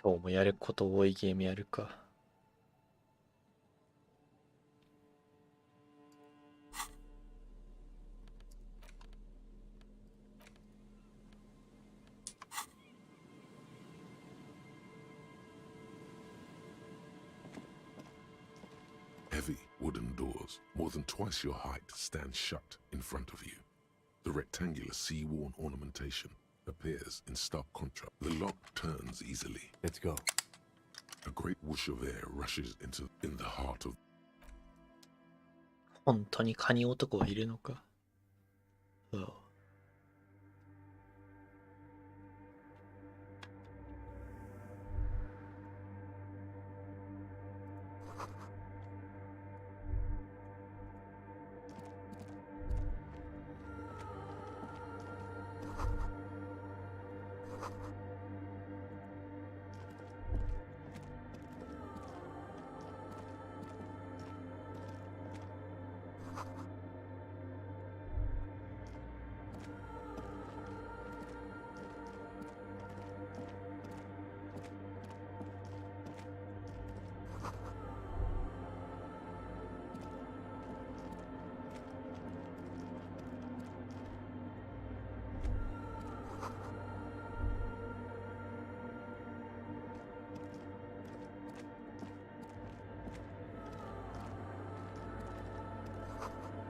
今日もやること多いゲームやるか。Heavy wooden doors, more than twice your height, stand shut in front of you. The rectangular sea-worn ornamentation appears in stark contrast. The lock turns easily. Let's go. A great whoosh of air rushes in the heart of. 本当にカニ男はいるのか。うわ。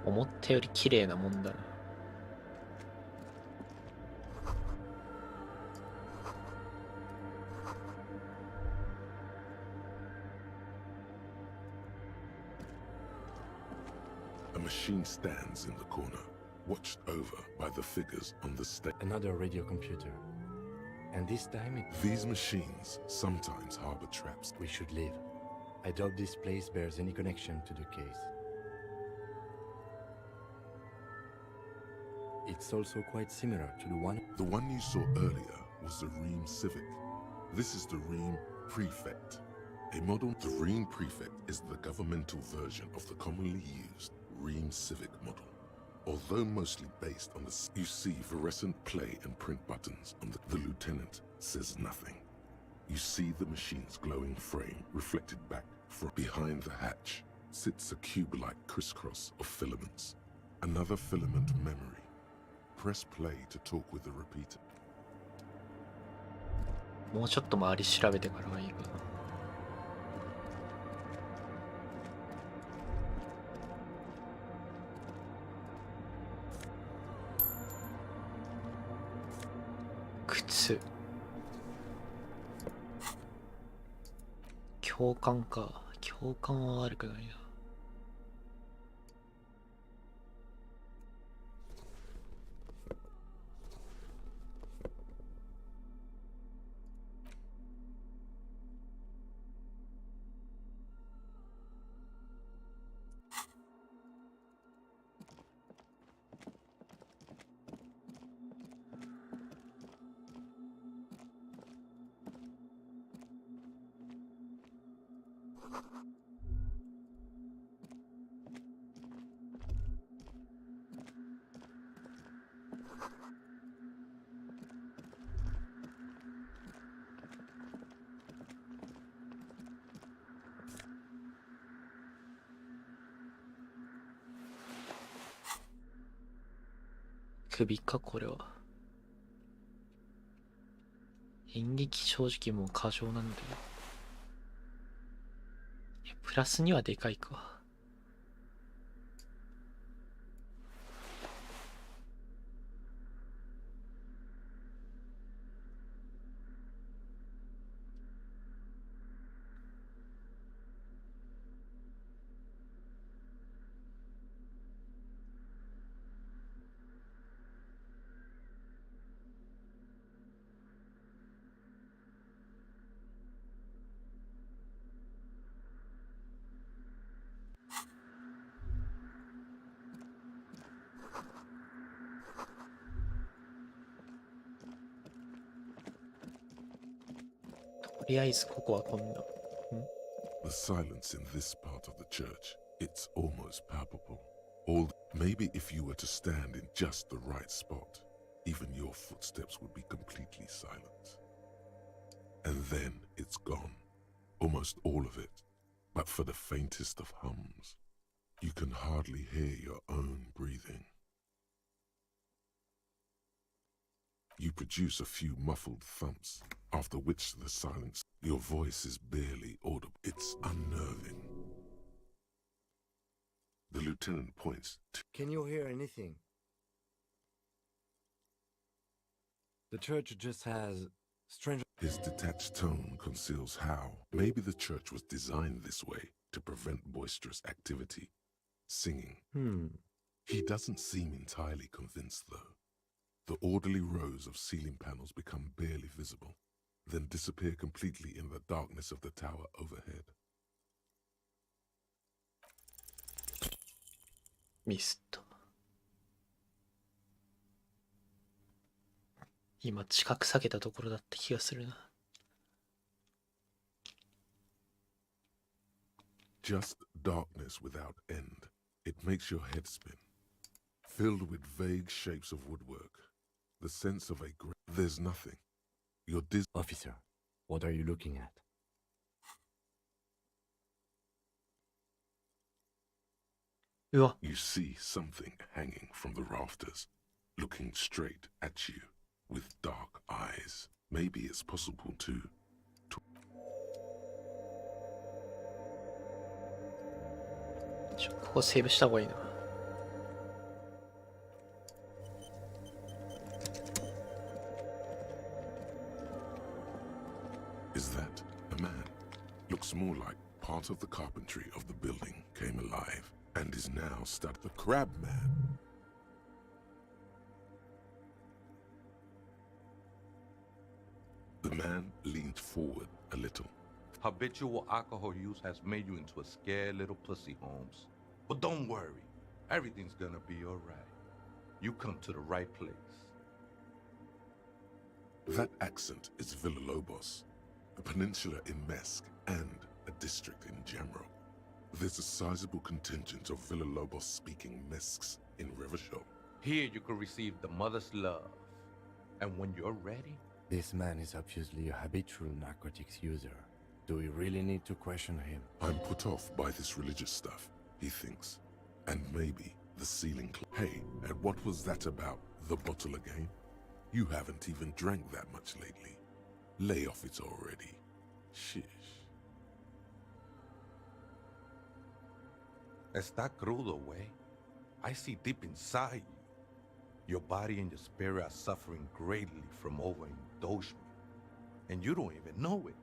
思ったより綺麗なもんだな。A machine stands in the corner, watched over by the figures on the stage. Another radio computer. And this time These machines sometimes harbor traps. we should leave. I doubt this place bears any connection to the case. It's also quite similar to the one. The one you saw earlier was the Ream Civic. This is the Ream Prefect. A model, the Ream Prefect is the governmental version of the commonly used Ream Civic model. Although mostly based on the, you see fluorescent play and print buttons on the lieutenant says nothing. You see the machine's glowing frame reflected back from behind the hatch sits a cube-like crisscross of filaments. Another filament memory. Press play to talk with the repeater. もうちょっと周り調べてからがいいかな。靴。共感か。共感は悪くないな。首かこれは。演劇正直もう過剰なんだよ。プラスにはでかいか。とりあえずここはこんな。The silence in this part of the church, it's almost palpable. Maybe if you were to stand in just the right spot, even your footsteps would be completely silent. And then it's gone. Almost all of it. But for the faintest of hums, you can hardly hear your own breathing. You produce a few muffled thumps, after which the silence, your voice is barely audible. It's unnerving. The lieutenant points to... Can you hear anything? The church just has strange... His detached tone conceals how. Maybe the church was designed this way to prevent boisterous activity. Singing. He doesn't seem entirely convinced, though. The orderly rows of ceiling panels become barely visible, then disappear completely in the darkness of the tower overhead. ミスト。今近く下げたところだった気がするな。Just darkness without end. It makes your head spin. Filled with vague shapes of woodwork. The sense of a there's nothing. You're Officer, what are you looking at? You see something hanging from the rafters, looking straight at you with dark eyes. Maybe it's possible to... ここセーブした方がいいな。Is that a man? Looks more like part of the carpentry of the building came alive and is now stuck. The crab man. The man leaned forward a little. Habitual alcohol use has made you into a scared little pussy, Holmes. But don't worry, everything's gonna be alright. You come to the right place. That accent is Villalobos, a peninsula in Mesque and a district in general. There's a sizable contingent of Villalobos-speaking Mesques in Revachol. Here you can receive the mother's love. And when you're ready... This man is obviously a habitual narcotics user. Do we really need to question him? I'm put off by this religious stuff, he thinks. And maybe the ceiling... Hey, and what was that about, the bottle again? You haven't even drank that much lately. Lay off it already. Shish. Está crudo, way. I see deep inside you. Your body and your spirit are suffering greatly from overindulgence. And you don't even know it.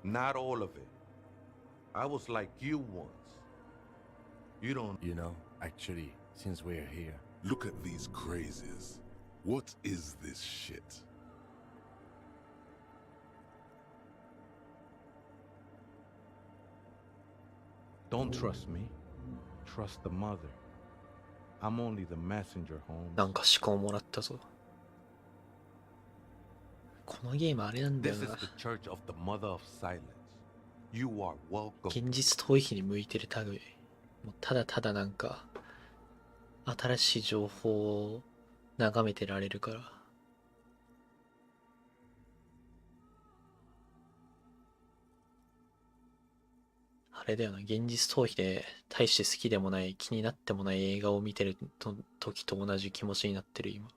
Not all of it. I was like you once. You don't... You know, actually, since we're here... Look at these crazes. What is this shit? Don't trust me. Trust the mother. I'm only the messenger, Holmes. なんか思考もらったぞ。このゲームあれなんだよ This is な。 the church of the mother of silence. You are welcome. 現実逃避に向いてる類。もうただただなんか新しい情報を眺めてられるから。あれだよな、現実逃避で大して好きでもない気になってもない映画を見てる時と同じ気持ちになってる今。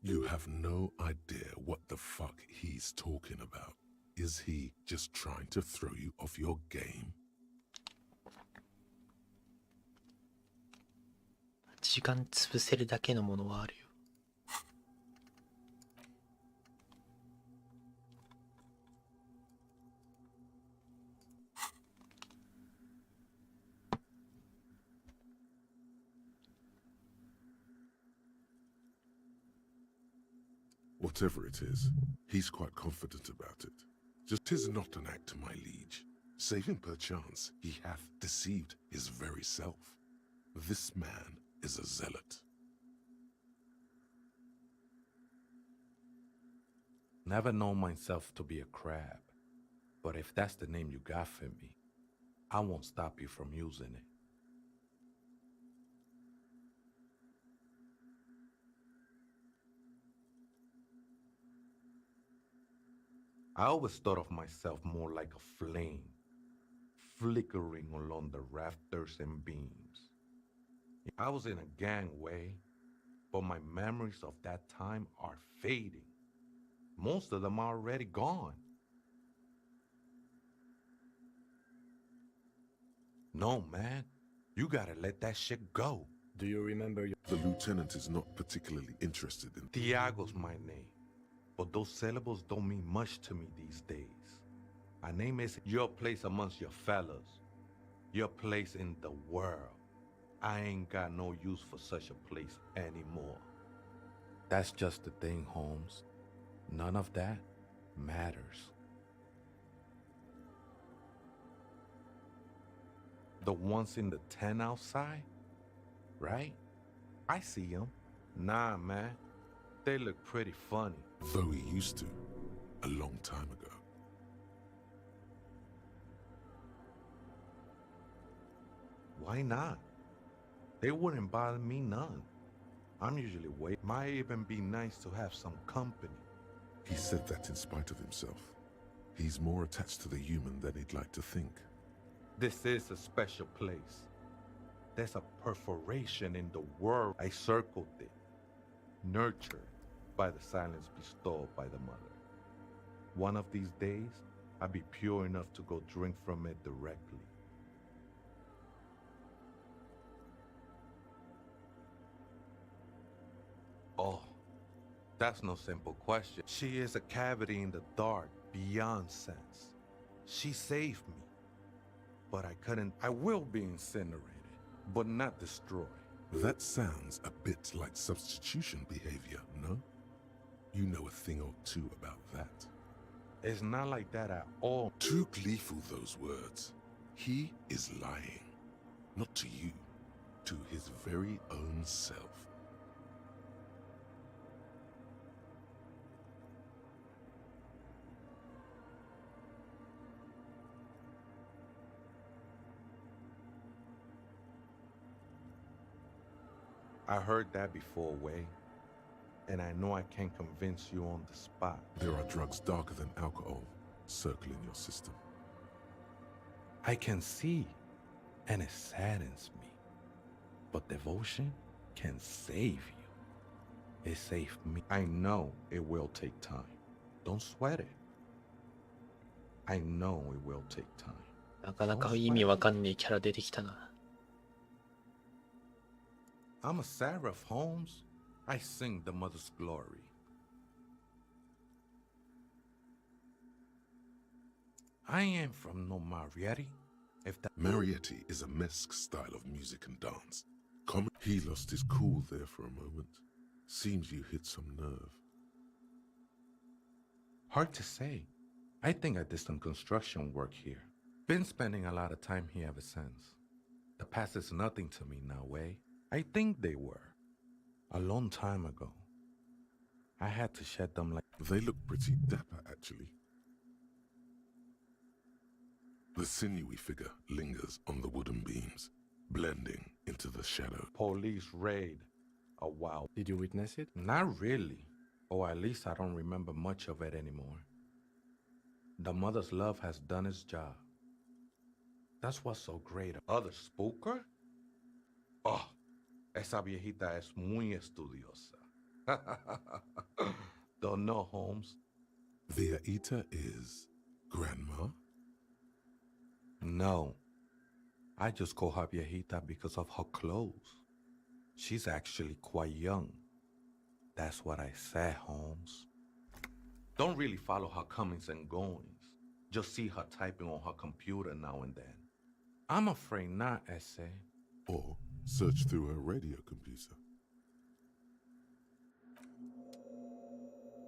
You have no idea what the fuck he's talking about. Is he just trying to throw you off your game? 時間潰せるだけのものはあるよ。Whatever it is, he's quite confident about it. Just 'tis not an act, my liege. Save him perchance he hath deceived his very self. This man is a zealot. Never known myself to be a crab. But if that's the name you got for me, I won't stop you from using it. I always thought of myself more like a flame, flickering along the rafters and beams. I was in a gangway, but my memories of that time are fading. Most of them are already gone. No, man. You gotta let that shit go. Do you remember your... The lieutenant is not particularly interested in... Tiago's my name, but those syllables don't mean much to me these days. My name is your place amongst your fellas, your place in the world. I ain't got no use for such a place anymore. That's just the thing, Holmes. None of that matters. The ones in the tent outside, right? I see them. Nah, man. They look pretty funny. Though he used to, a long time ago. Why not? They wouldn't bother me none. I'm usually might even be nice to have some company. He said that in spite of himself. He's more attached to the human than he'd like to think. This is a special place. There's a perforation in the world. I circled it, nurtured by the silence bestowed by the mother. One of these days, I'll be pure enough to go drink from it directly. Oh, that's no simple question. She is a cavity in the dark, beyond sense. She saved me, but I couldn't. I will be incinerated, but not destroyed. That sounds a bit like substitution behavior, no? You know a thing or two about that. It's not like that at all. Too gleeful, those words. He is lying. Not to you, to his very own self. I heard that before, Way, and I know I can't convince you on the spot. There are drugs darker than alcohol circling your system. I can see, and it saddens me. But devotion can save you. It saved me. I know it will take time. Don't sweat it. I know it will take time. なかなか意味わかんねえキャラ出てきたな。I'm a seraph, Holmes. I sing the mother's glory. I ain't from no Marietti. If that Marietti is a mesque style of music and dance. He lost his cool there for a moment. Seems you hit some nerve. Hard to say. I think I did some construction work here. Been spending a lot of time here ever since. The past is nothing to me now, Way. I think they were. A long time ago. I had to shed them like... They look pretty dapper, actually. The sinewy figure lingers on the wooden beams, blending into the shadow. Police raid. A while. Did you witness it? Not really. Or at least I don't remember much of it anymore. The mother's love has done its job. That's what's so great. Other spooker? Oh, esa viejita es muy estudiosa. Don't know, Holmes. Viejita is grandma? No. I just call her viejita because of her clothes. She's actually quite young. That's what I said, Holmes. Don't really follow her comings and goings. Just see her typing on her computer now and then. I'm afraid not, Essay. Or search through her radio computer.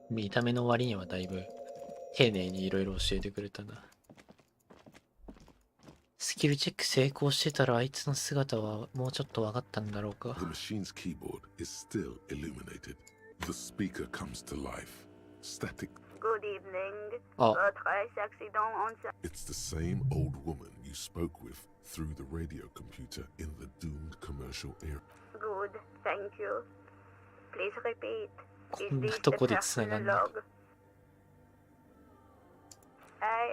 見た目の割にはだいぶ丁寧にいろいろ教えてくれたな。スキルチェック成功してたらあいつの姿はもうちょっと分かったんだろうか。 The machine's keyboard is still illuminated. The speaker comes to life. Static. Good evening. Oh. Votre accident on... It's the same old woman you spoke with through the radio computer in the doomed commercial area. Good, thank you. Please repeat. こんなとこで繋がんのか。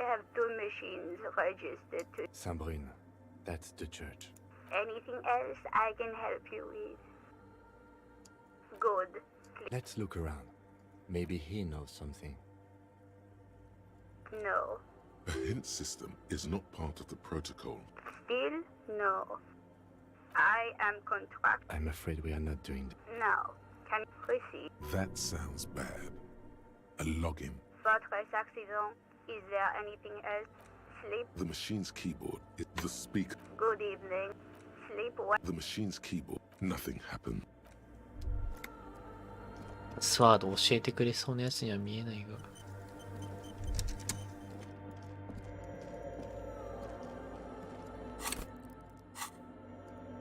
have 2 machines registered to. Sabrina, that's the church. Anything else I can help you with? Good. Let's look around. Maybe he knows something. No. A hint system is not part of the protocol. Still, no. I am contract. I'm afraid we are not doing that. Now, can you proceed? That sounds bad. A login. Votre accident. Is there anything else? Sleep. The machine's keyboard is the speaker. Good evening. Sleep well. The machine's keyboard. Nothing happened. スワード教えてくれそうなやつには見えないが。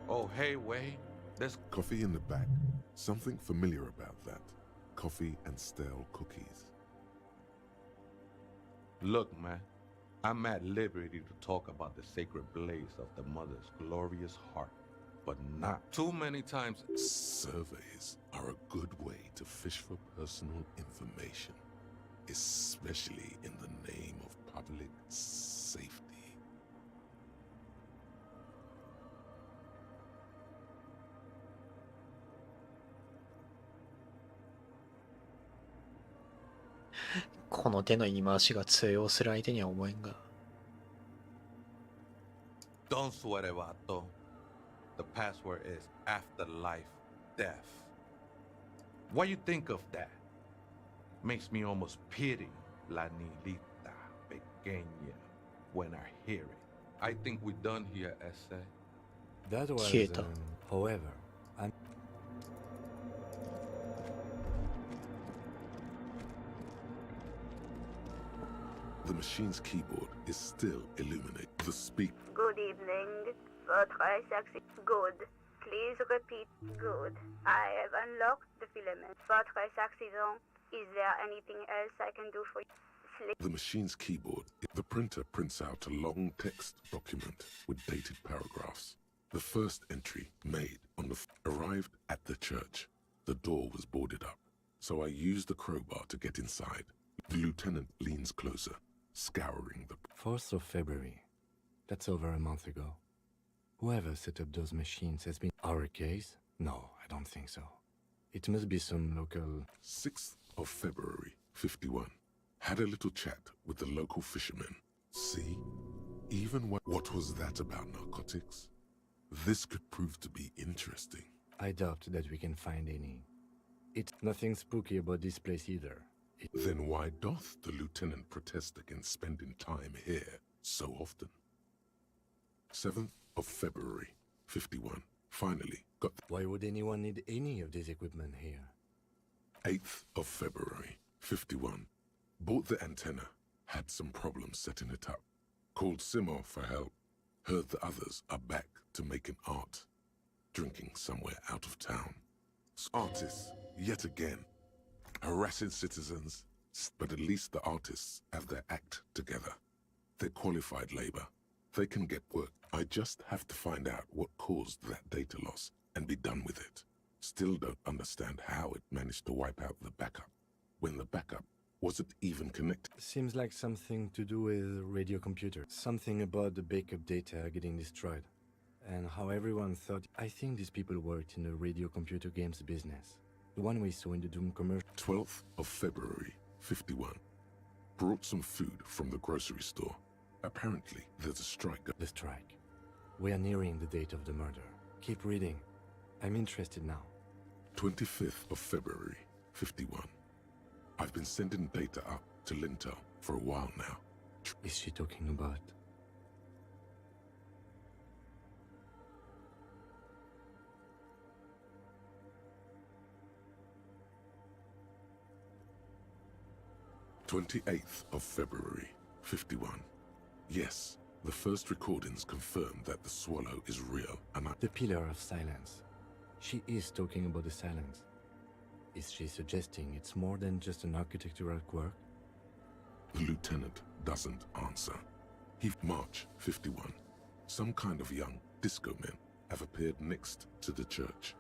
Oh, hey, Wade. There's Coffee in the back. Something familiar about that. Coffee and stale cookies. Look, man. I'm at liberty to talk about the sacred blaze of the mother's glorious heart, but not too many times. Surveys are a good way to fish for personal information, especially in the name of public safety. "この手の言い回しが通用する相手には思えんが。Don't sweat it, Vato. The password is afterlife death. What you think of that? Makes me almost pity La Nilita Pequeña when I hear it. I think we're done here, Essay. That was, Quieta. however, I'm... The machine's keyboard is still illuminated. The speak. Good evening. Votre accident. Good. Please repeat. Good. I have unlocked the filament. Votre accident. Is there anything else I can do for you? Sleep. The machine's keyboard. The printer prints out a long text document with dated paragraphs. The first entry made on the arrived at the church. The door was boarded up, so I used the crowbar to get inside. The lieutenant leans closer, scouring the 4th of February. That's over a month ago. Whoever set up those machines has been... Our case? No, I don't think so. It must be some local... 6th of February, 51. Had a little chat with the local fishermen. See? Even what was that about narcotics? This could prove to be interesting. I doubt that we can find any. It's nothing spooky about this place either. Then why doth the lieutenant protest against spending time here so often? 7th of February, 51. Finally got Why would anyone need any of this equipment here? 8th of February, 51. Bought the antenna. Had some problems setting it up. Called Simo for help. Heard the others are back to making art. Drinking somewhere out of town. Artists, yet again. Harassing citizens. But at least the artists have their act together. They're qualified labor. They can get work. I just have to find out what caused that data loss and be done with it. Still don't understand how it managed to wipe out the backup, when the backup wasn't even connected. Seems like something to do with radio computer. Something about the backup data getting destroyed. And how everyone thought... I think these people worked in the radio computer games business. The one we saw in the Doom commercial. 12th of February, 51. Brought some food from the grocery store. Apparently, there's a strike. The strike. We are nearing the date of the murder. Keep reading. I'm interested now. 25th of February, 51. I've been sending data up to Lintel for a while now. Is she talking about... 28th of February, 51. Yes, the first recordings confirm that the swallow is real and I... The Pillar of Silence. She is talking about the silence. Is she suggesting it's more than just an architectural quirk? The lieutenant doesn't answer. March 51. Some kind of young disco men have appeared next to the church.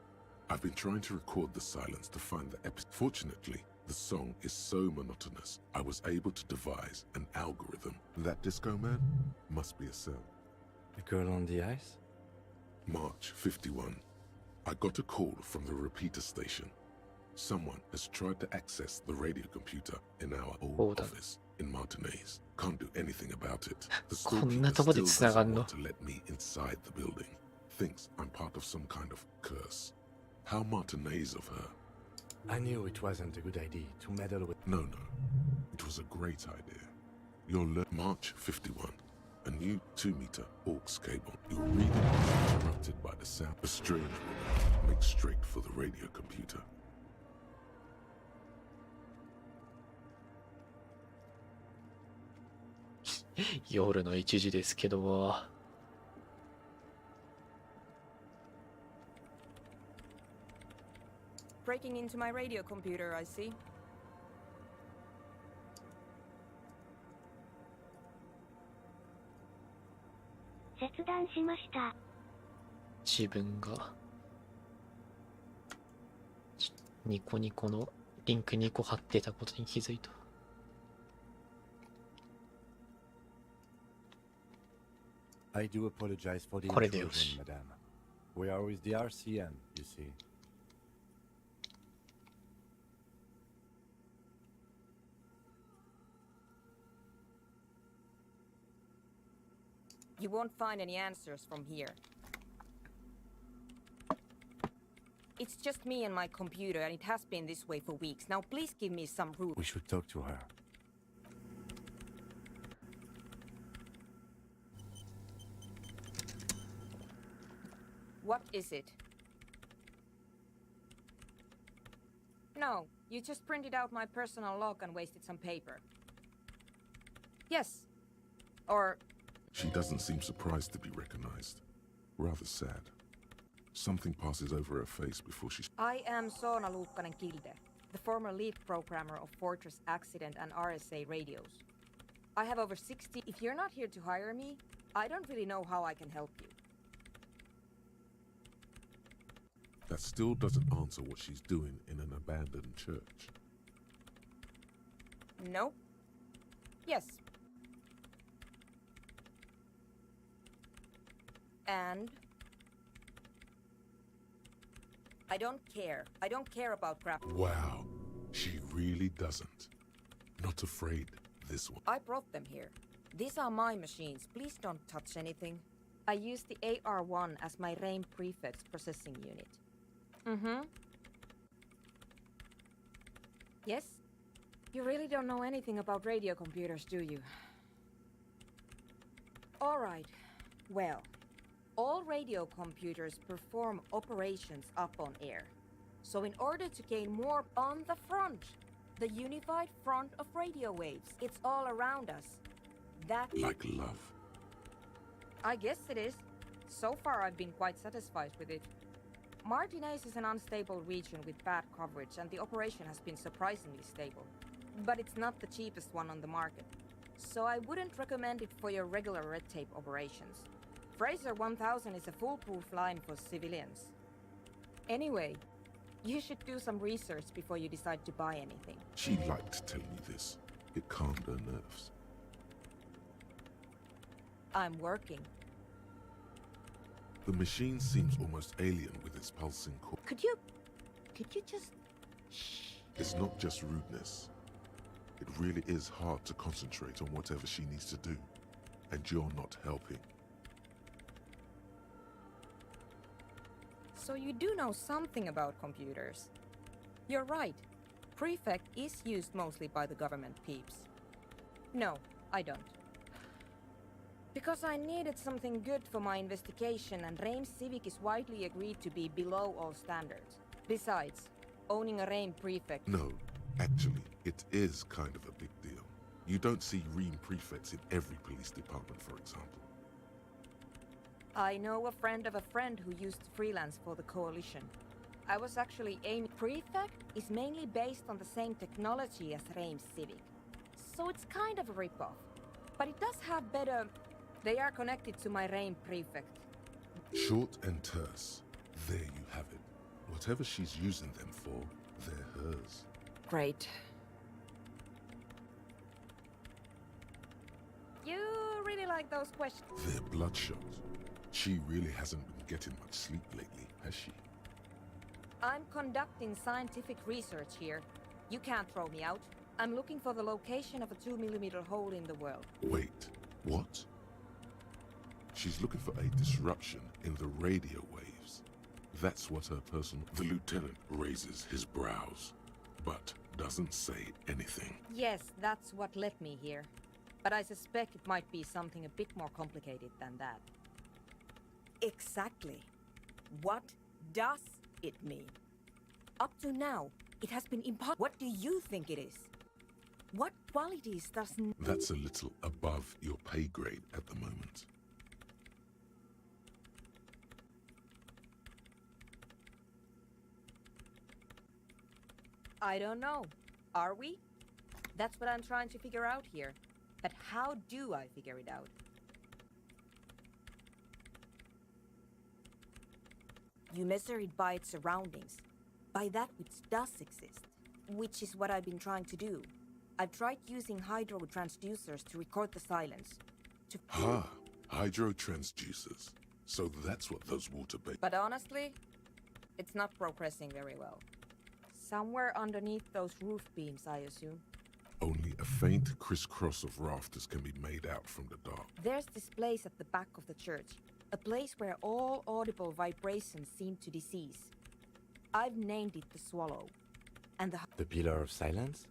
I've been trying to record the silence to find the episode. Fortunately, The song is so monotonous, I was able to devise an algorithm. That disco man must be a cell. The girl on the ice? March 51. I got a call from the repeater station. Someone has tried to access the radio computer in our old office in Martinez. Can't do anything about it. The storekeeper still doesn't want to let me inside the building. Thinks I'm part of some kind of curse. How Martinez of her. I knew it wasn't a good idea to meddle with... No. It was a great idea. You'll learn March 51. A new 2-meter aux cable. You'll read it interrupted by the sound. A strange woman makes straight for the radio computer.夜の1時ですけども。Breaking into my radio computer, I see. 切断しました。自分がニコニコのリンク2個貼ってたことに気づいた。I do apologize for the これでよし。 intrusion, madame. We are with the RCM, you see. You won't find any answers from here. It's just me and my computer, and it has been this way for weeks. Now please give me some room. We should talk to her. What is it? No, you just printed out my personal log and wasted some paper. Yes. Or... She doesn't seem surprised to be recognized. Rather sad. Something passes over her face before she... I am Soona Luukkanen-Kilde, the former lead programmer of Fortress Accident and RSA radios. I have over 60... If you're not here to hire me, I don't really know how I can help you. That still doesn't answer what she's doing in an abandoned church. No. Yes. And... I don't care. I don't care about crap. Wow, she really doesn't. Not afraid, this one. I brought them here. These are my machines. Please don't touch anything. I use the AR-1 as my RAIN prefix processing unit. Mm-hmm. Yes? You really don't know anything about radio computers, do you? All right. Well, all radio computers perform operations up on air. So in order to gain more on the front, the unified front of radio waves, it's all around us. That... Like love. I guess it is. So far I've been quite satisfied with it. Martinez is an unstable region with bad coverage, and the operation has been surprisingly stable. But it's not the cheapest one on the market. So I wouldn't recommend it for your regular red tape operations. Fraser 1000 is a foolproof line for civilians. Anyway, you should do some research before you decide to buy anything. She liked telling me this. It calmed her nerves. I'm working. The machine seems almost alien with its pulsing core. Could you just... Shh. It's not just rudeness. It really is hard to concentrate on whatever she needs to do. And you're not helping. So you do know something about computers. You're right. Prefect is used mostly by the government peeps. No, I don't. Because I needed something good for my investigation, and RAIN Civic is widely agreed to be below all standards. Besides, owning a RAIN prefect... No, actually, it is kind of a big deal. You don't see RAIN prefects in every police department, for example. I know a friend of a friend who used to freelance for the coalition. I was actually aiming... Prefect is mainly based on the same technology as RAIN Civic. So it's kind of a ripoff. But it does have better... They are connected to my RAIN prefect. Short and terse. There you have it. Whatever she's using them for, they're hers. Great. You really like those questions? They're bloodshot. She really hasn't been getting much sleep lately, has she? I'm conducting scientific research here. You can't throw me out. I'm looking for the location of a 2mm hole in the world. Wait, what? She's looking for a disruption in the radio waves. That's what her personal... The lieutenant raises his brows, but doesn't say anything. Yes, that's what led me here. But I suspect it might be something a bit more complicated than that. Exactly. What does it mean? Up to now, it has been impossible. What do you think it is? What qualities does... That's a little above your pay grade at the moment. I don't know. Are we? That's what I'm trying to figure out here. But how do I figure it out? You measure it by its surroundings, by that which does exist, which is what I've been trying to do. I've tried using hydro transducers to record the silence. Hydro transducers. So that's what those water But honestly, it's not progressing very well. Somewhere underneath those roof beams, I assume. Only a faint crisscross of rafters can be made out from the dark. There's this place at the back of the church. A place where all audible vibrations seem to cease. I've named it the Swallow. And The Pillar of Silence?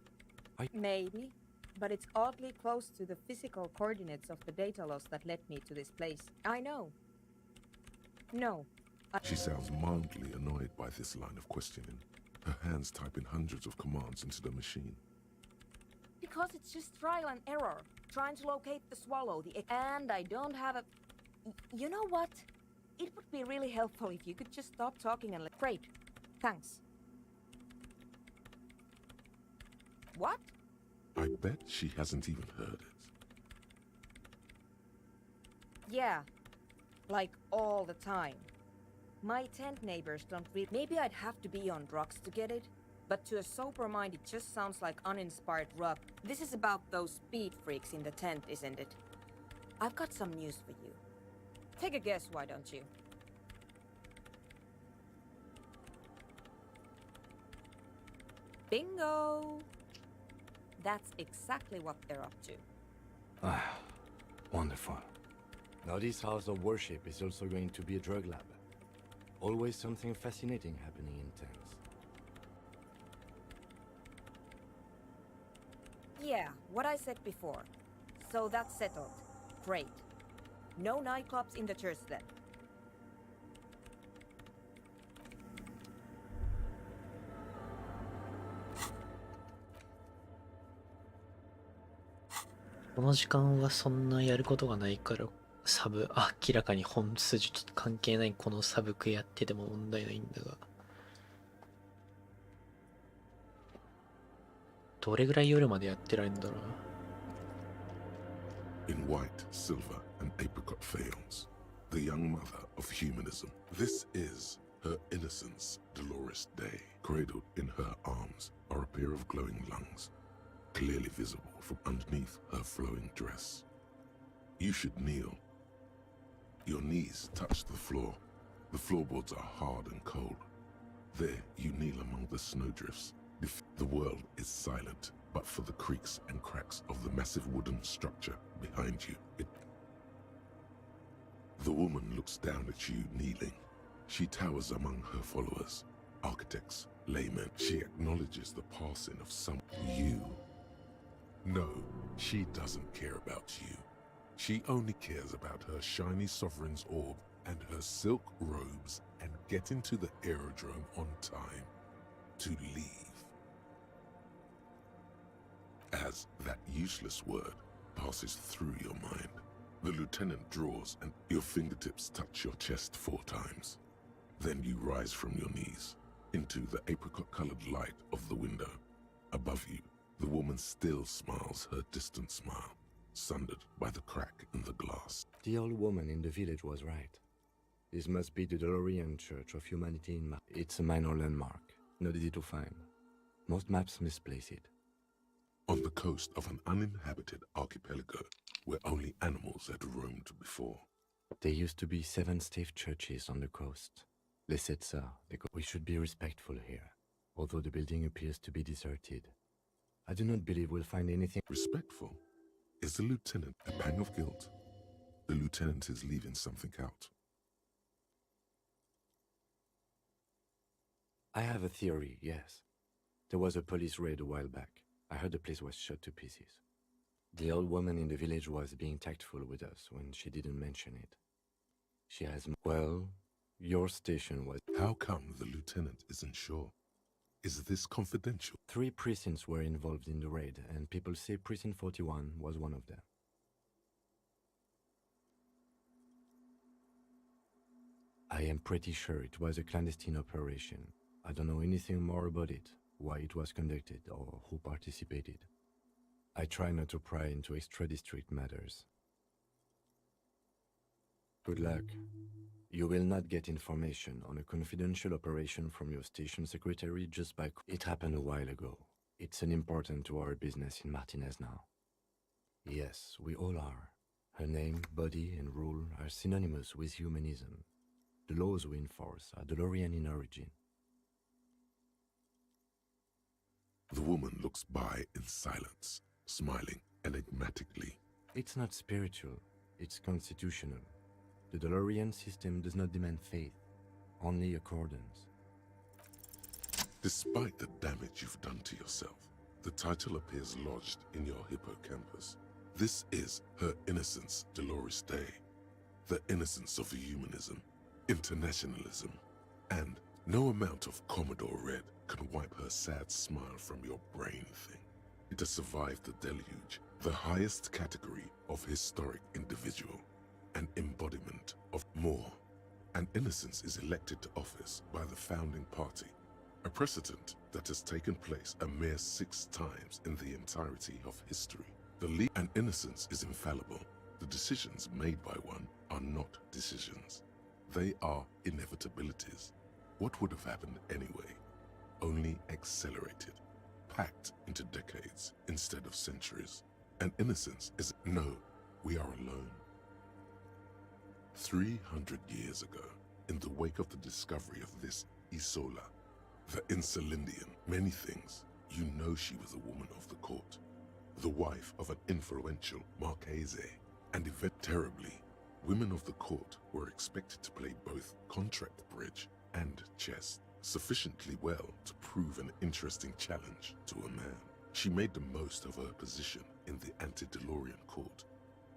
Maybe, but it's oddly close to the physical coordinates of the data loss that led me to this place. I know. No. She sounds mildly annoyed by this line of questioning. Her hands typing hundreds of commands into the machine. Because it's just trial and error. Trying to locate the Swallow, and I don't have a... You know what? It would be really helpful if you could just stop talking and Great. Thanks. What? I bet she hasn't even heard it. Yeah. Like all the time. My tent neighbors don't read. Maybe I'd have to be on drugs to get it. But to a sober mind, it just sounds like uninspired rock. This is about those speed freaks in the tent, isn't it? I've got some news for you. Take a guess, why don't you? Bingo! That's exactly what they're up to. Ah, wonderful. Now this house of worship is also going to be a drug lab. Always something fascinating happening in tents. Yeah, what I said before. So that's settled. Great. No nightclubs in the church then.この時間はそんなやることがないから明らかに本筋と関係ないこのサブクやってても問題ないんだが、どれぐらい夜までやってられるんだろうな。In white, silver, and apricot faience, the young mother of humanism. This is her innocence, Dolores Day. Cradled in her arms are a pair of glowing lungs, clearly visible from underneath her flowing dress. You should kneel. Your knees touch the floor. The floorboards are hard and cold. There you kneel among the snowdrifts. The world is silent, but for the creaks and cracks of the massive wooden structure behind you. The woman looks down at you kneeling. She towers among her followers, architects, laymen. She acknowledges the passing of some you. No, she doesn't care about you. She only cares about her shiny sovereign's orb and her silk robes and getting to the aerodrome on time to leave. As that useless word passes through your mind, the lieutenant draws and your fingertips touch your chest 4 times. Then you rise from your knees into the apricot-colored light of the window. Above you, the woman still smiles her distant smile, sundered by the crack in the glass. The old woman in the village was right. This must be the DeLorean Church of Humanity in It's a minor landmark, not easy to find. Most maps misplace it. On the coast of an uninhabited archipelago where only animals had roamed before. There used to be 7 stave churches on the coast. They said so. We should be respectful here, although the building appears to be deserted. I do not believe we'll find anything. Respectful? Is the lieutenant a pang of guilt? The lieutenant is leaving something out. I have a theory, yes. There was a police raid a while back. I heard the place was shot to pieces. The old woman in the village was being tactful with us when she didn't mention it. She has... Well, your station was... How come the lieutenant isn't sure? Is this confidential? 3 precincts were involved in the raid, and people say Precinct 41 was one of them. I am pretty sure it was a clandestine operation. I don't know anything more about it, why it was conducted, or who participated. I try not to pry into extra-district matters. Good luck. You will not get information on a confidential operation from your station secretary just by... It happened a while ago. It's unimportant to our business in Martinez now. Yes, we all are. Her name, body, and rule are synonymous with humanism. The laws we enforce are DeLorean in origin. The woman looks by in silence, smiling enigmatically. It's not spiritual, it's constitutional. The DeLorean system does not demand faith, only accordance. Despite the damage you've done to yourself, the title appears lodged in your hippocampus. This is Her Innocence, Dolores Day. The innocence of humanism, internationalism, and no amount of Commodore Red can wipe her sad smile from your brain thing. It has survived the deluge, the highest category of historic individual, an embodiment of more. And innocence is elected to office by the founding party, a precedent that has taken place a mere 6 times in the entirety of history. And innocence is infallible. The decisions made by one are not decisions. They are inevitabilities. What would have happened anyway? Only accelerated, packed into decades instead of centuries. And innocence is... No, we are alone. 300 years ago, in the wake of the discovery of this Isola, the Insulindian, many things, you know she was a woman of the court, the wife of an influential Marchese, and terribly, women of the court were expected to play both contract bridge and chess sufficiently well to prove an interesting challenge to a man. She made the most of her position in the anti-DeLorean court.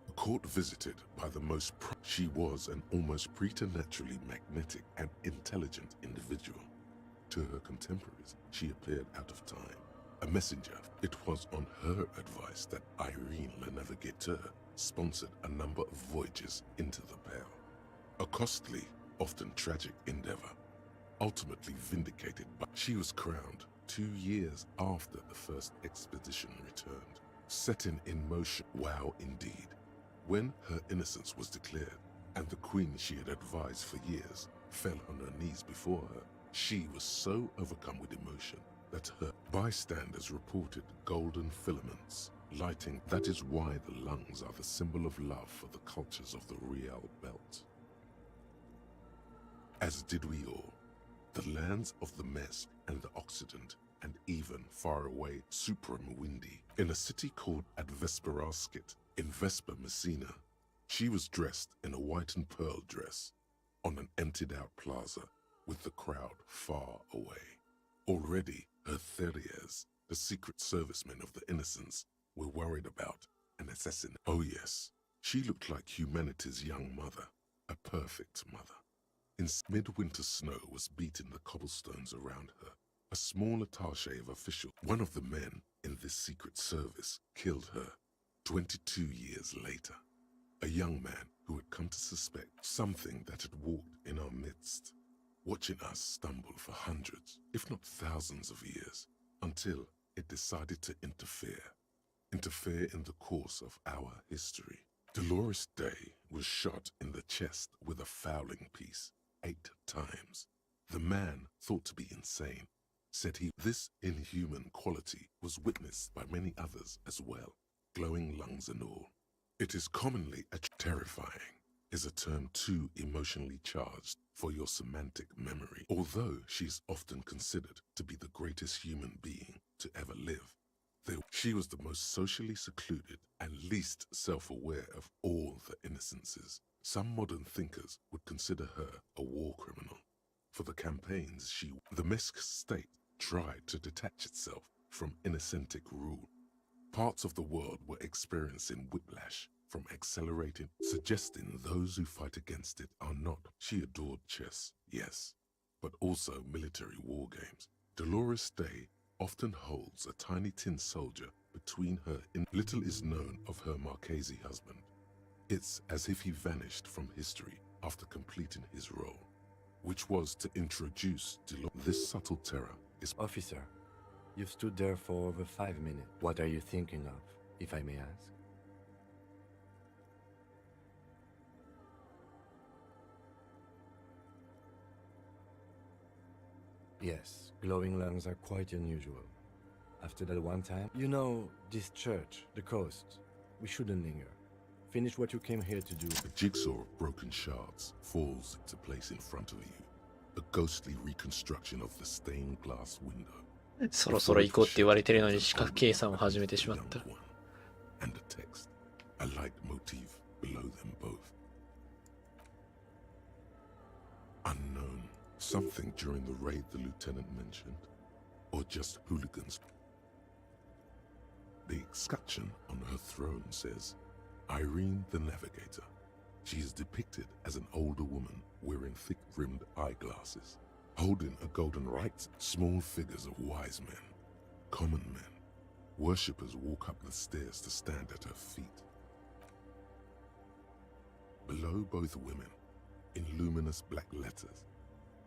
A court visited by the most she was an almost preternaturally magnetic and intelligent individual. To her contemporaries, she appeared out of time, a messenger. It was on her advice that Irene Le Navigateur sponsored a number of voyages into the Pale. A costly, often tragic endeavor, ultimately vindicated, but she was crowned 2 years after the first expedition returned, setting in motion. Wow, indeed. When her innocence was declared, and the queen she had advised for years fell on her knees before her, she was so overcome with emotion that her bystanders reported golden filaments lighting. That is why the lungs are the symbol of love for the cultures of the Real Belt. As did we all. The lands of the Mesk and the Occident, and even far away Supreme Windy, in a city called Advesperaskit, in Vesper Messina, she was dressed in a white and pearl dress on an emptied-out plaza with the crowd far away. Already, her Theriers, the secret servicemen of the Innocents, were worried about an assassin. Oh yes, she looked like humanity's young mother, a perfect mother. In midwinter snow was beating the cobblestones around her. A small attaché of officials, one of the men in this secret service, killed her 22 years later. A young man who had come to suspect something that had walked in our midst, watching us stumble for hundreds, if not thousands of years, until it decided to interfere in the course of our history. Dolores Day was shot in the chest with a fowling piece 8 times. The man, thought to be insane, said this inhuman quality was witnessed by many others as well, glowing lungs and all. It is commonly terrifying is a term too emotionally charged for your semantic memory, although she is often considered to be the greatest human being to ever live. She was the most socially secluded and least self-aware of all the innocences. Some modern thinkers would consider her a war criminal. For the campaigns the Mesk state tried to detach itself from innocentic rule. Parts of the world were experiencing whiplash from accelerating, suggesting those who fight against it are not. She adored chess, yes, but also military war games. Dolores Day often holds a tiny tin soldier between her. Little is known of her Marchese husband. It's as if he vanished from history after completing his role, which was to introduce Dolores. This subtle terror is... Officer, you've stood there for over 5 minutes. What are you thinking of, if I may ask? Yes, glowing lungs are quite unusual. After that one time, you know, this church, the coast, we shouldn't linger. Finish what you came here to do. A jigsaw of broken shards falls into place in front of you. A ghostly reconstruction of the stained glass window. そろそろ行こうって言われてるのに視覚計算を始めてしまった。And the text, a light motif below them both. Unknown. Something during the raid the lieutenant mentioned, or just hooligans. The escutcheon on her throne says, Irene the Navigator. She is depicted as an older woman wearing thick-rimmed eyeglasses, holding a golden right. Small figures of wise men, common men. Worshippers walk up the stairs to stand at her feet. Below both women, in luminous black letters,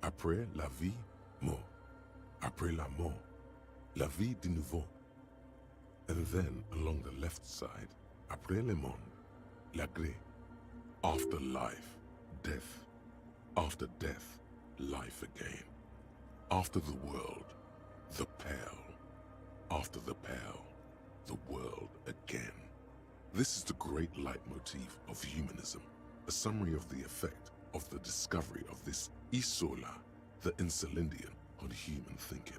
Après la vie, mort. Après la mort, la vie de nouveau. And then along the left side, après le monde, la gré. After life, death. After death, life again. After the world, the pale. After the pale, the world again. This is the great leitmotif of humanism, a summary of the effect of the discovery of this Isola, the Insulindian, on human thinking.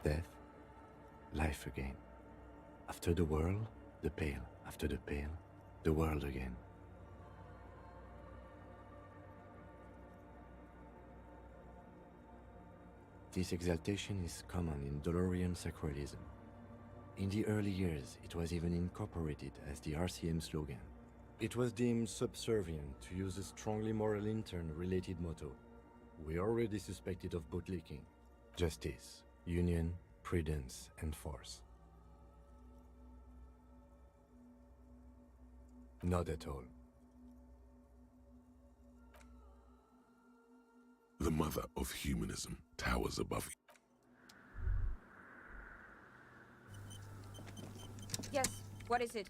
Death, life again. After the world, the pale. After the pale, the world again. This exaltation is common in Dolorian sacralism. In the early years, it was even incorporated as the RCM slogan. It was deemed subservient to use a strongly moral intern-related motto. We already suspected of bootlicking. Justice, union, prudence, and force. Not at all. The mother of humanism towers above you. Yes, what is it?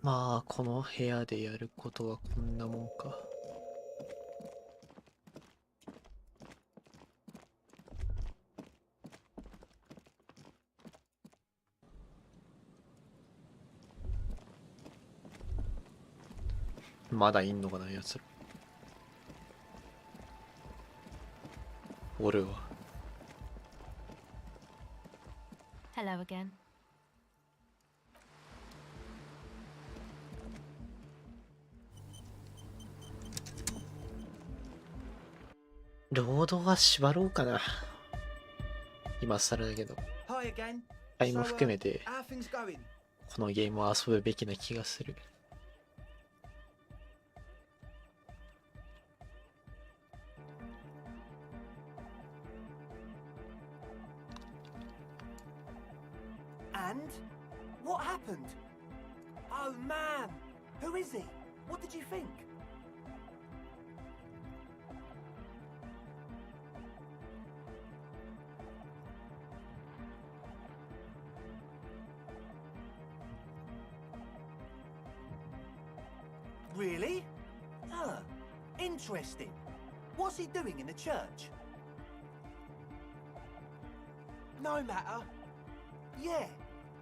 まあこの部屋でやることはこんなもんか。まだいんのかなやつら。おるわ。Hello again. ロードは縛ろうかな。今更だけど。タイも含めて、このゲームを遊ぶべきな気がする。And? What happened? Oh man! Who is he? What did you think? Really? Interesting. What's he doing in the church? No matter. Yeah,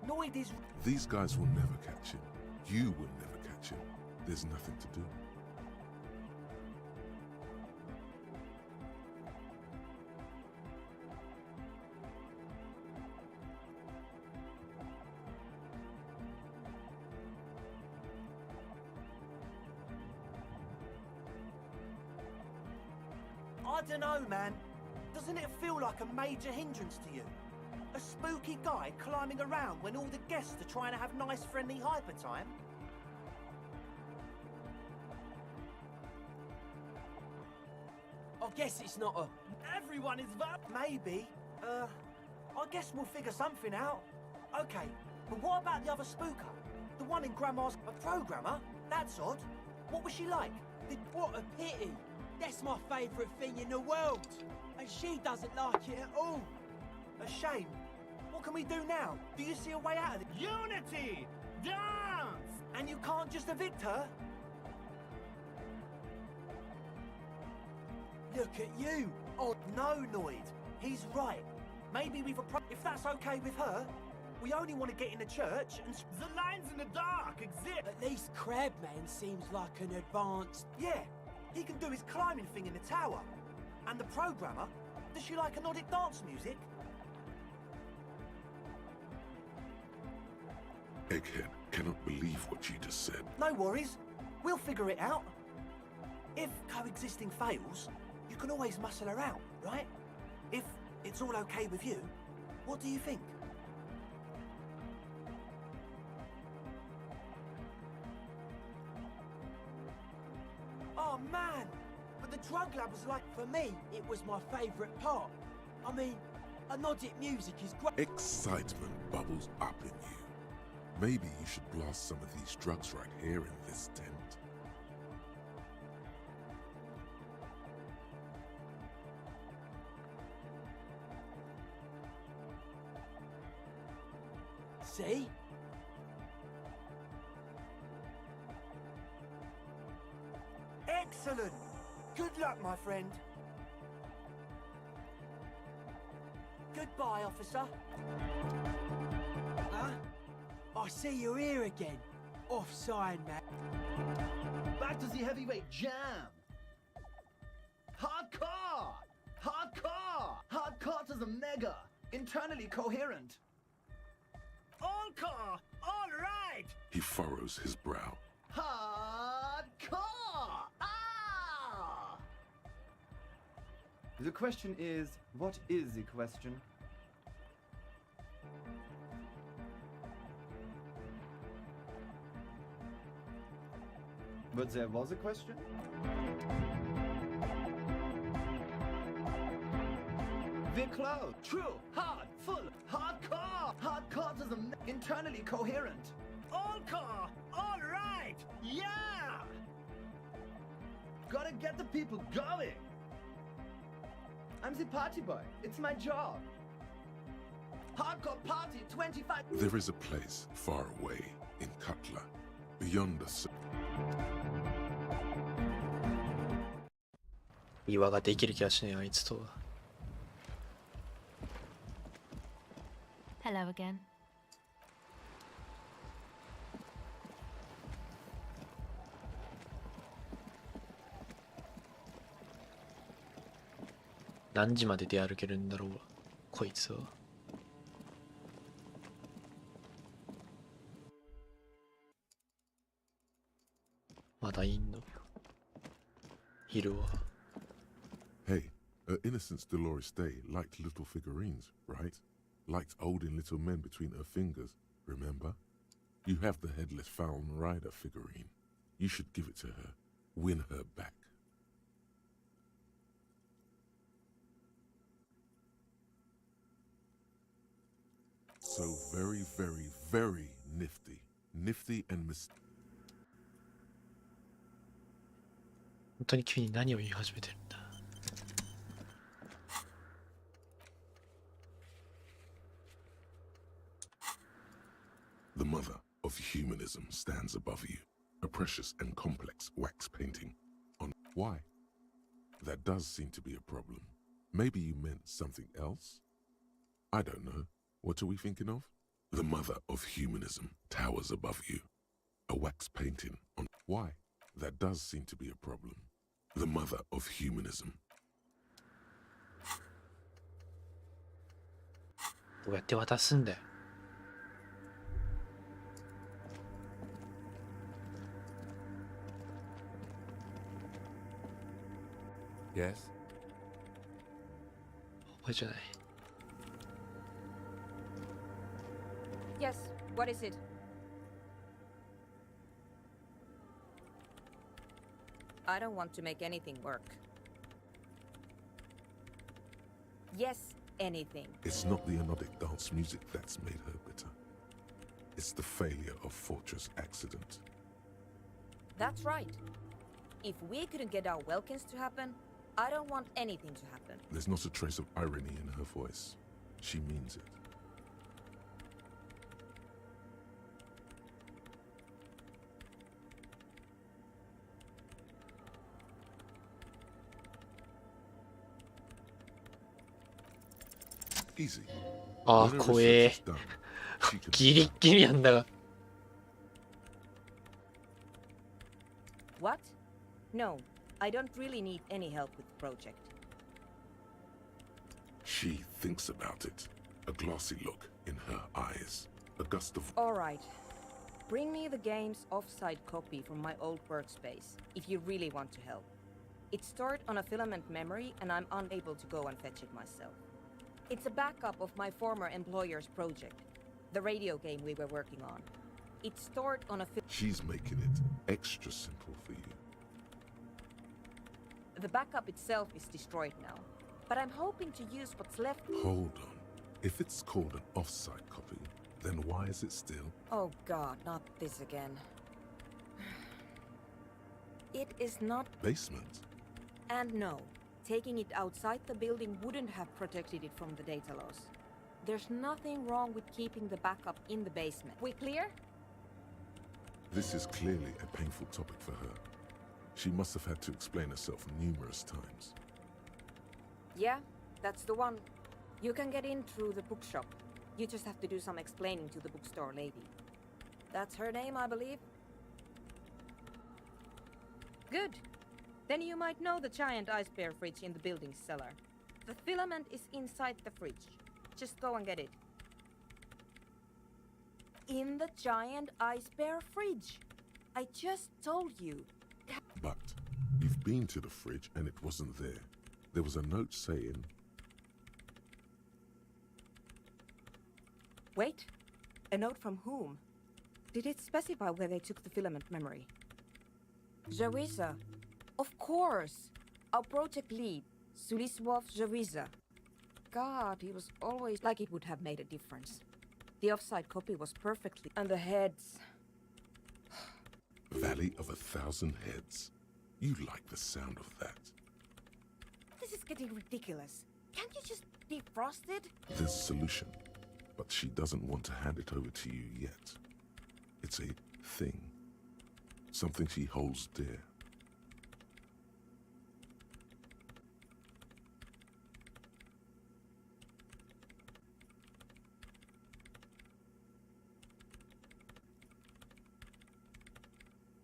Noid is... These guys will never catch him. You will never catch him. There's nothing to do. I don't know, man. Doesn't it feel like a major hindrance to you? A spooky guy climbing around when all the guests are trying to have nice, friendly hyper time? I guess it's not a... Everyone is... Maybe. I guess we'll figure something out. Okay, but what about the other spooker? The one in Grandma's... A programmer? That's odd. What was she like? What a pity. That's my favourite thing in the world. And she doesn't like it at all. A shame. What can we do now? Do you see a way out of it? Unity! Dance! And you can't just evict her? Look at you. Oh, no, Noid. He's right. Maybe we've if that's okay with her, we only want to get in the church and... The lines in the dark exist! At least Crabman seems like an advanced... Yeah, he can do his climbing thing in the tower. And the programmer, does she like Nordic dance music? Egghead cannot believe what you just said. No worries. We'll figure it out. If coexisting fails, you can always muscle her out, right? If it's all okay with you, what do you think? Oh, man! But the drug lab was like... For me, it was my favourite part. I mean, Anodic music is great. Excitement bubbles up in you. Maybe you should blast some of these drugs right here in this tent. See? Excellent! Good luck, my friend. Goodbye, officer. Huh? I see you're here again. Offside, man. Back to the heavyweight jam. Hardcore! Hardcore! Hardcore to the mega. Internally coherent. Encore! All right! He furrows his brow. Hardcore! Ah! The question is, what is the question? But there was a question? We're close. True. Hard. Full. Hardcore. Hardcore to the internally coherent. Encore! All right! Yeah! Gotta get the people going. I'm the party boy. It's my job. Hardcore party 25. There is a place far away in Cutler, beyond the sun. 岩ができる気がしねえあいつとは。Hello again. 何時まで出歩けるんだろうこいつは。まだいんの昼は。Hey, Innocence Dolores Day liked little figurines, right? Liked holding little men between her fingers, remember? You have the headless Fallen Rider figurine. You should give it to her. Win her back. So very, very, very nifty. Nifty and mysterious. 本当に急に何を言い始めてるんだ。The mother of humanism stands above you, a precious and complex wax painting on... Why? That does seem to be a problem. Maybe you meant something else? I don't know. What are we thinking of? The mother of humanism towers above you. A wax painting on... Why? That does seem to be a problem. The mother of humanism. どうやって渡すんだよ。Yes? 覚えじゃない。Yes, what is it? I don't want to make anything work. Yes, anything. It's not the anodic dance music that's made her bitter. It's the failure of Fortress Accident. That's right. If we couldn't get our Welkins to happen, I don't want anything to happen. There's not a trace of irony in her voice. She means it. Easy. ああ、 When her 怖 research え。 is done, she can ギリッギリなんだが。What? No, I don't really need any help with the project. She thinks about it. A glassy look in her eyes. A gust of... All right. Bring me the game's offsite copy from my old workspace, if you really want to help. It's stored on a filament memory, and I'm unable to go and fetch it myself. It's a backup of my former employer's project, the radio game we were working on. It's stored on a She's making it extra simple for you. The backup itself is destroyed now, but I'm hoping to use what's left. Hold on. If it's called an offsite copy, then why is it still... Oh god, not this again. It is not... Basement? And no, taking it outside the building wouldn't have protected it from the data loss. There's nothing wrong with keeping the backup in the basement. We clear? This is clearly a painful topic for her. She must have had to explain herself numerous times. Yeah, that's the one. You can get in through the bookshop. You just have to do some explaining to the bookstore lady. That's her name, I believe. Good. Then you might know the giant ice bear fridge in the building's cellar. The filament is inside the fridge. Just go and get it. In the giant ice bear fridge. I just told you. But you've been to the fridge and it wasn't there. There was a note saying... Wait. A note from whom? Did it specify where they took the filament memory? Jawiza. Of course. Our project lead, Suliswov Jawiza. God, he was always like it would have made a difference. The offside copy was perfectly... And the heads... Valley of 1,000 Heads. You like the sound of that. This is getting ridiculous. Can't you just defrost it? There's a solution, but she doesn't want to hand it over to you yet. It's a thing. Something she holds dear.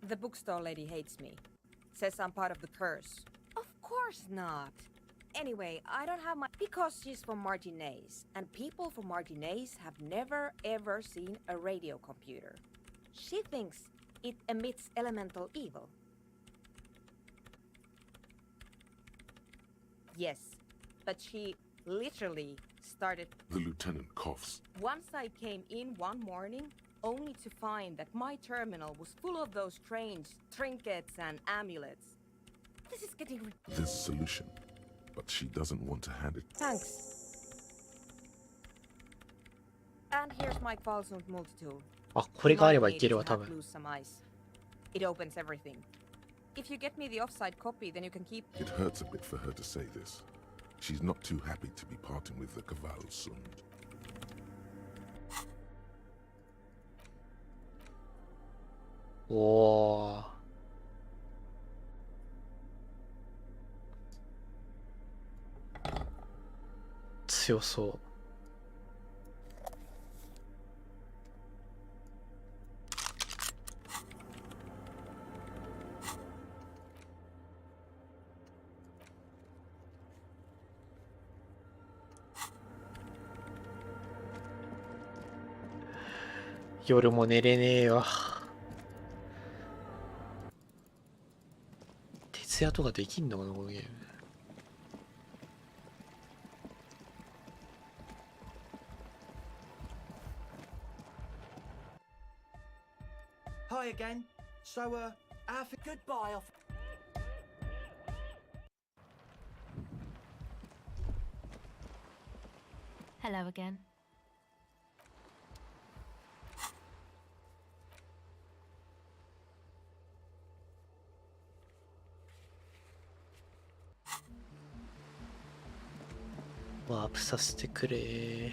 The bookstore lady hates me. Says I'm part of the curse. Of course not. Anyway, I don't have my... Because she's from Martinez, and people from Martinez have never ever seen a radio computer. She thinks it emits elemental evil. Yes, but she literally started... The lieutenant coughs. Once I came in one morning, only to find that my terminal was full of those strange trinkets and amulets. This is getting... There's a solution, but she doesn't want to hand it. Thanks. And here's my Qualsund multi-tool. あ、これがあればいけるわ、多 Might 分。 lose some ice. It opens everything. If you get me the offside copy, then you can keep... It hurts a bit for her to say this. She's not too happy to be parting with the Qualsund. おー。強そう。夜も寝れねえよ。徹夜とかできんのかな、このゲーム。Hi again. So, goodbye. Hello again.ワープさせてくれ。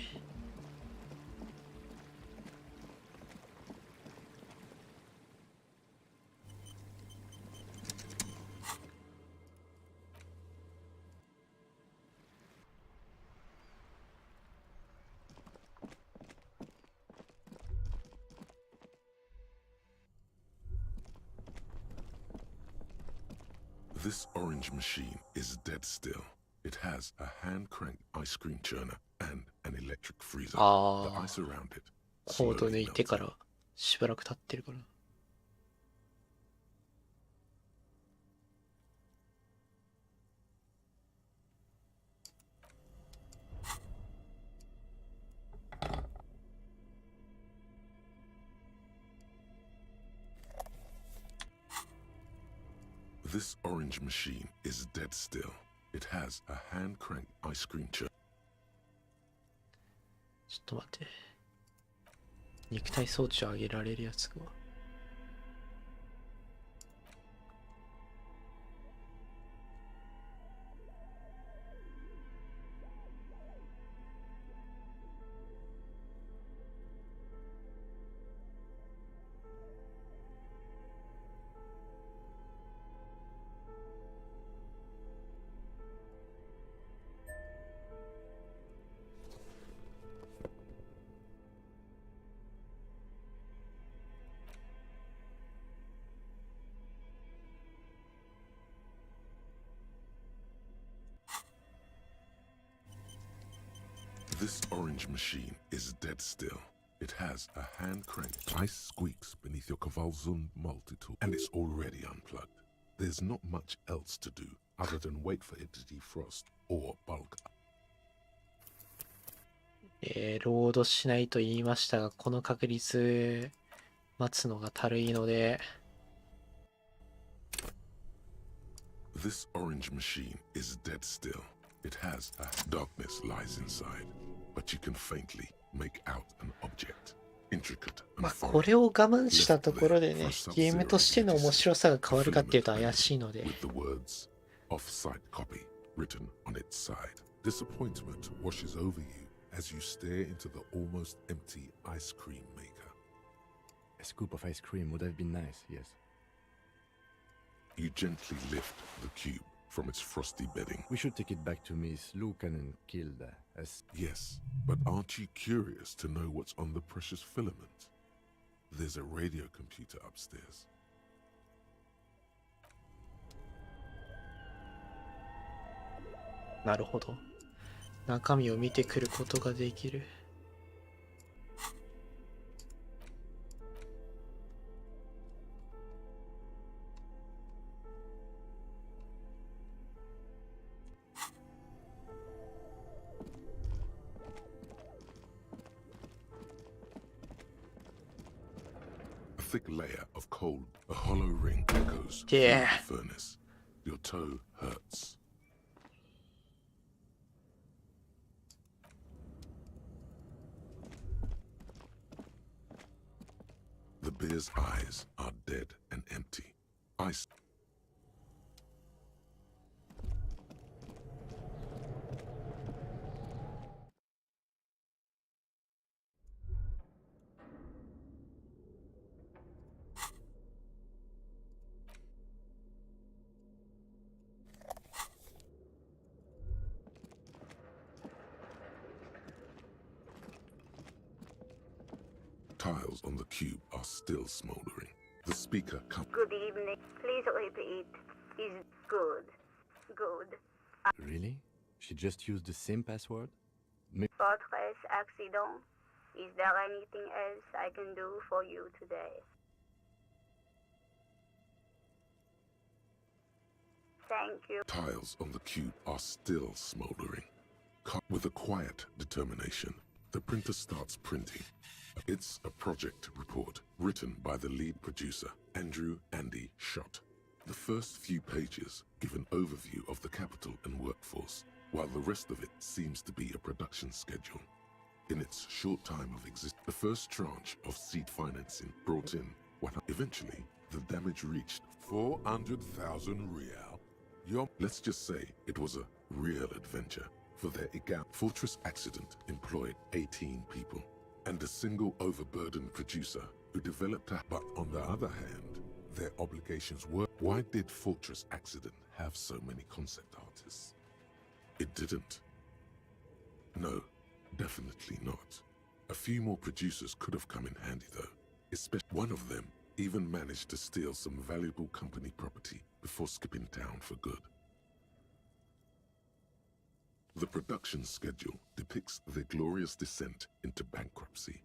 This orange machine is dead still. It has a hand-cranked ice cream churner and an electric freezer. The ice around it コード slowly 抜いて melting. からしばらく経ってるから。This orange machine is dead still. It has a hand-cranked ice cream churner. ちょっと待って。肉体装置を上げられるやつが。This orange machine is dead still. It has a hand-cranked ice squeaks beneath your Kavalzun multi-tool, and it's already unplugged. There's not much else to do other than wait for it to defrost or bulk up. ロードしないと言いましたが、この確率待つのがたるいので。This orange machine is dead still. It has a darkness lies inside, but you can faintly make out an object. Intricate and まあこれを我慢したところでね、 foreign. ゲームとしての面白さが変わるかっていうと怪しいので。 With the words off-site copy written on its side. Disappointment washes over you as you stare into the almost empty ice cream maker. A scoop of ice cream would have been nice, yes. You gently lift the cube from its frosty bedding. We should take it back to Miss Lukanen killed as... Yes, but aren't you curious to know what's on the precious filament? There's a radio computer upstairs. なるほど。中身を見てくることができる。A thick layer of cold, a hollow ring echoes Yeah. through the furnace. Your toe hurts. The bear's eyes are dead and empty. Ice. Tiles on the cube are still smoldering. The speaker comes. Good evening. Please repeat. Is good. Good. Really? She just used the same password? Fortress accident Is there anything else I can do for you today? Thank you. Tiles on the cube are still smoldering. With a quiet determination, the printer starts printing. It's a project report written by the lead producer, Andrew Andy Schott. The first few pages give an overview of the capital and workforce, while the rest of it seems to be a production schedule. In its short time of existence, the first tranche of seed financing brought in eventually, the damage reached 400,000 real. Let's just say it was a real adventure, for their fortress accident employed 18 people, and a single overburdened producer who developed a... But on the other hand, their obligations were... Why did Fortress Accident have so many concept artists? It didn't. No, definitely not. A few more producers could have come in handy though. Especially one of them even managed to steal some valuable company property before skipping town for good. The production schedule depicts their glorious descent into bankruptcy.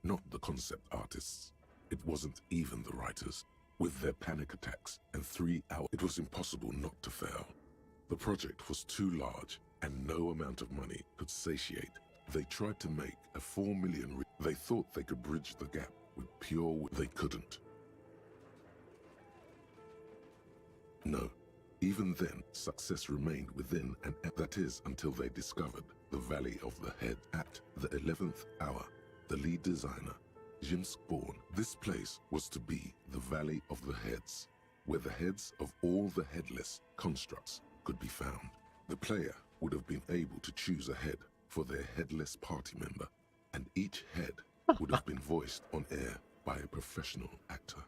Not the concept artists. It wasn't even the writers. With their panic attacks and 3 hours, it was impossible not to fail. The project was too large and no amount of money could satiate. They tried to make a 4 million. They thought they could bridge the gap with pure. They couldn't. No, even then, success remained within, and that is until they discovered the Valley of the Head. At the 11th hour, the lead designer, Jim Spawn, this place was to be the Valley of the Heads, where the heads of all the headless constructs could be found. The player would have been able to choose a head for their headless party member, and each head would have been voiced on air by a professional actor.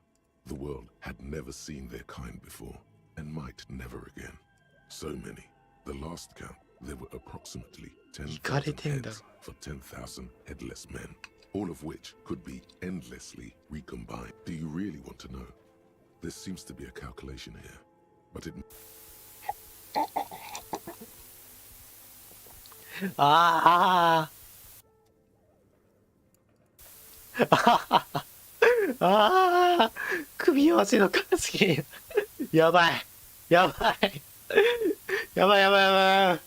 The world had never seen their kind before, and might never again. So many. The last count, there were approximately 10,000 heads for 10,000 headless men, all of which could be endlessly recombined. Do you really want to know? There seems to be a calculation here, but it...ああ首合わせの数すぎる。やばい。やばい。やばいやばいやばい。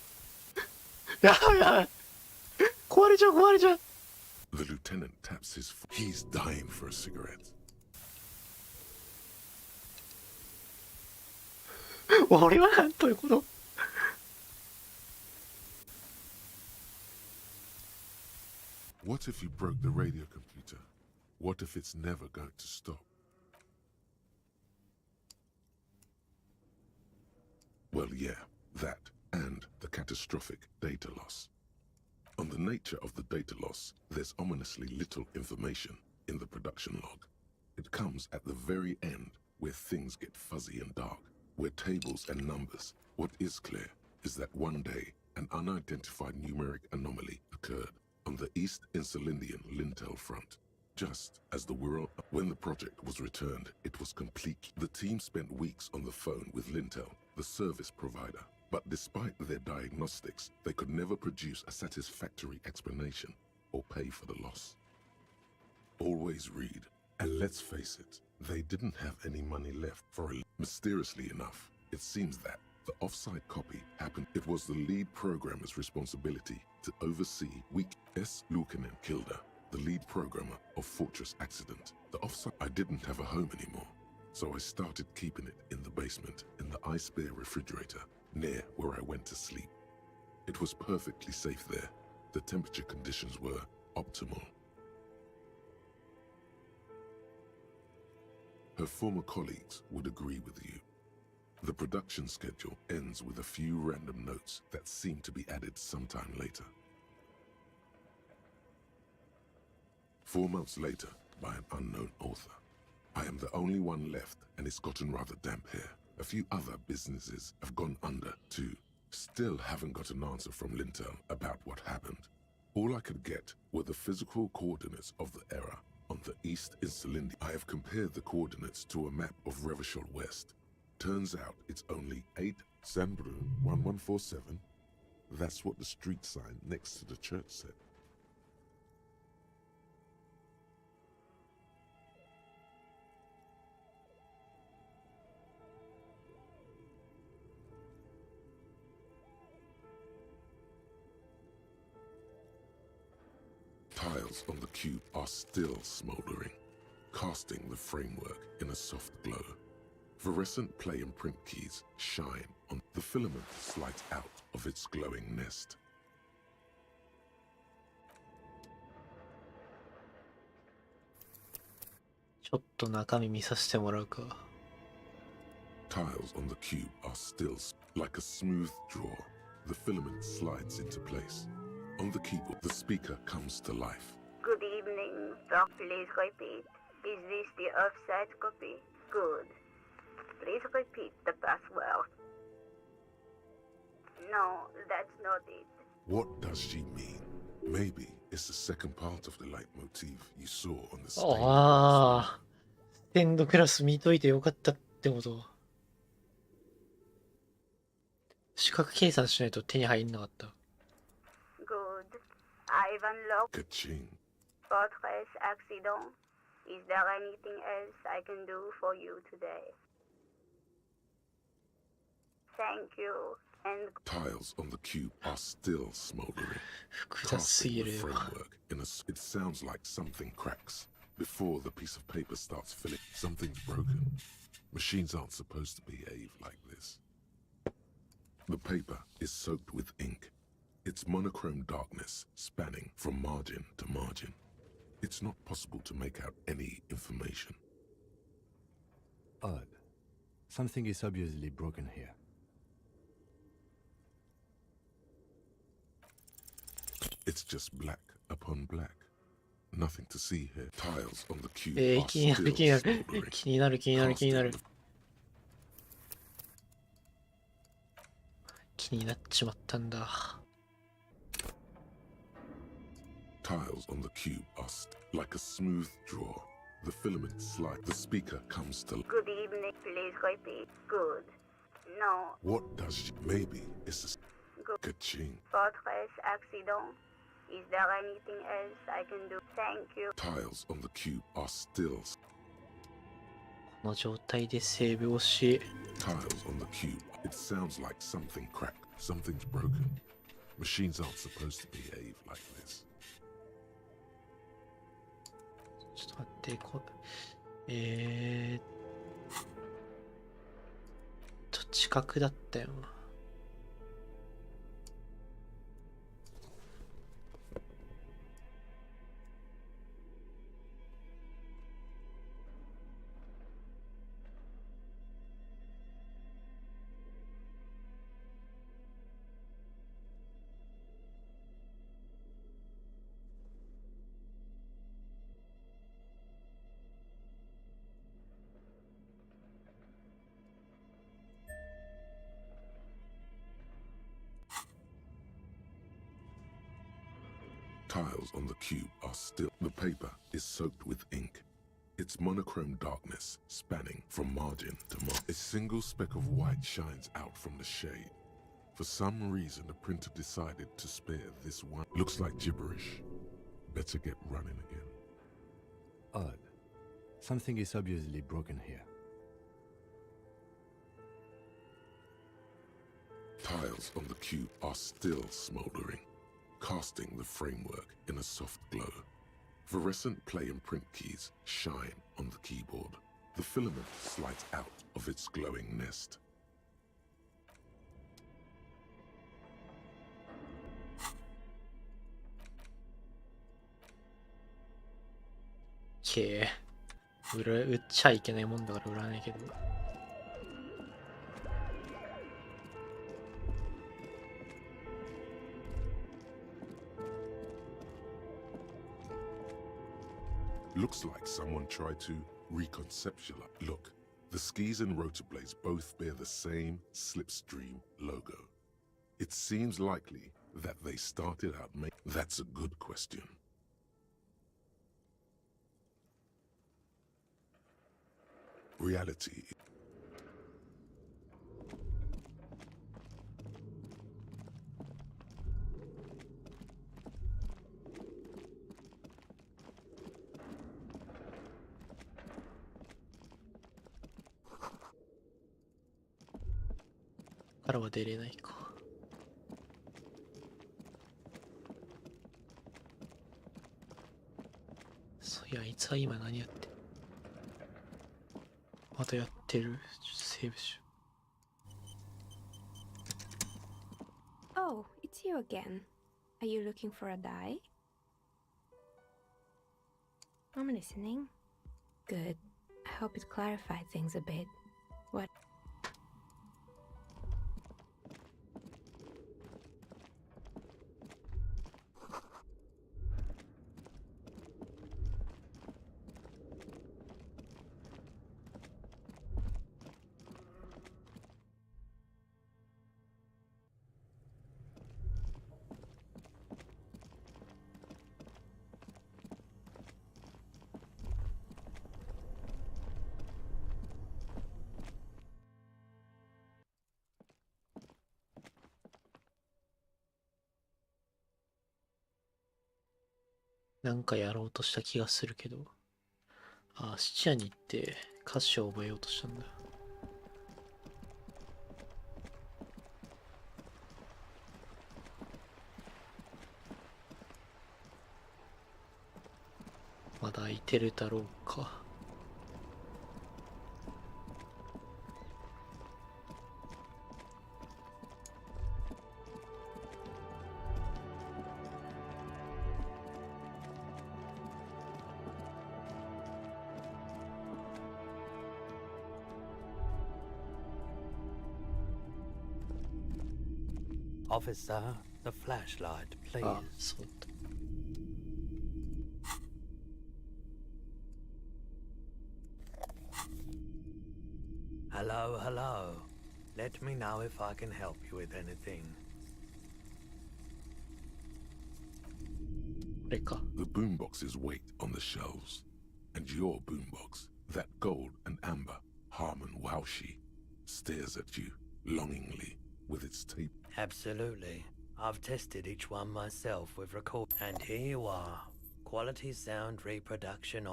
やばいやばい。壊れちゃう壊れちゃう。The lieutenant taps his foot. He's dying for a cigarette. 俺はなんということ。What if you broke the radio computer? What if it's never going to stop? Well, yeah, that and the catastrophic data loss. On the nature of the data loss, there's ominously little information in the production log. It comes at the very end, where things get fuzzy and dark, where tables and numbers. What is clear is that one day, an unidentified numeric anomaly occurred on the East Insulindian Lintel front. Just as the world, when the project was returned, it was complete. The team spent weeks on the phone with Lintel, the service provider. But despite their diagnostics, they could never produce a satisfactory explanation or pay for the loss. Always read. And let's face it, they didn't have any money left for a... Mysteriously enough, it seems that the offsite copy happened. It was the lead programmer's responsibility to oversee weak S. Lukanen Kilda, the lead programmer of Fortress Accident. The offsite... I didn't have a home anymore, so I started keeping it in the basement, in the ice bear refrigerator, near where I went to sleep. It was perfectly safe there. The temperature conditions were optimal. Her former colleagues would agree with you. The production schedule ends with a few random notes that seem to be added sometime later. 4 months later, by an unknown author. I am the only one left, and it's gotten rather damp here. A few other businesses have gone under too. Still haven't got an answer from Lintel about what happened. All I could get were the physical coordinates of the error on the East Insulindi. I have compared the coordinates to a map of Revachol West. Turns out it's only 8 Sandbrun 1147? That's what the street sign next to the church said. Tiles on the cube are still smoldering, casting the framework in a soft glow. Fluorescent play and print keys shine on the filament slides out of its glowing nest. Tiles on the cube are still like a smooth drawer. The filament slides into place. On the keyboard, the speaker comes to life. Good evening, sir. Please repeat. Is this the offset copy? Good. Please repeat the password. No, that's not it. What does she mean? Maybe it's the second part of the leitmotif you saw on the stage. ああ、ステンドクラス見といてよかったってこと。視覚計算しないと手に入んなかった。Good. I've unlocked Ka-ching. Fortress Accident. Is there anything else I can do for you today? Thank you. And Tiles on the cube are still smoldering. 複雑す Casting ぎ the るよ。 framework in it sounds like something cracks. Before the piece of paper starts filling, something's broken. Machines aren't supposed to behave like this. The paper is soaked with ink. Its monochrome darkness spanning from margin to margin. It's not possible to make out any information. Odd. Something is obviously broken here. It's just black upon black. Nothing to see here. Tiles on the cube 気 are になる still 気になる smoldering. 気になる気になる気になる Casting 気になっちまったんだ。Tiles on the cube are like a smooth drawer. The filament slide. The speaker comes to. good evening. Please repeat. Good. No. What does she? Maybe it's a Good. ka-ching. Fortress Accident. Is there anything else I can do? Thank you. Tiles on the cube are still. この状態でセーブをし、 Tiles on the cube. It sounds like something cracked. Something's broken. Machines aren't supposed to behave like this. ちょっと待って、近くだったよな。Tiles on the cube are still. The paper is soaked with ink. Its monochrome darkness spanning from margin to margin. A single speck of white shines out from the shade. For some reason, the printer decided to spare this one. Looks like gibberish. Better get running again. Odd. Something is obviously broken here. Tiles on the cube are still smoldering, casting the framework in a soft glow. Fluorescent play and print keys shine on the keyboard. The filament slides out of its glowing nest. Okay. 売っちゃいけないもんだから売らないけど。Looks like someone tried to reconceptualize. Look, the skis and rotor blades both bear the same slipstream logo. It seems likely that they started out making. That's a good question. Reality. からは出れないか。そういや、あいつは今何やってる？またやってる。セーブしよう。Oh, it's you again. Are you looking for a die? I'm listening. Good. I hope it clarified things a bit. What?なんかやろうとした気がするけど。ああ、質屋に行って歌詞を覚えようとしたんだ。まだ空いてるだろうか。Officer, the flashlight, please. ああ、そうだ。Hello, hello. Let me know if I can help you with anything. これか。 The boomboxes wait on the shelves. And your boombox, that gold and amber, Harmon Waushi, stares at you longingly with its tape. Absolutely. I've tested each one myself with record. And here you are. Quality sound reproduction.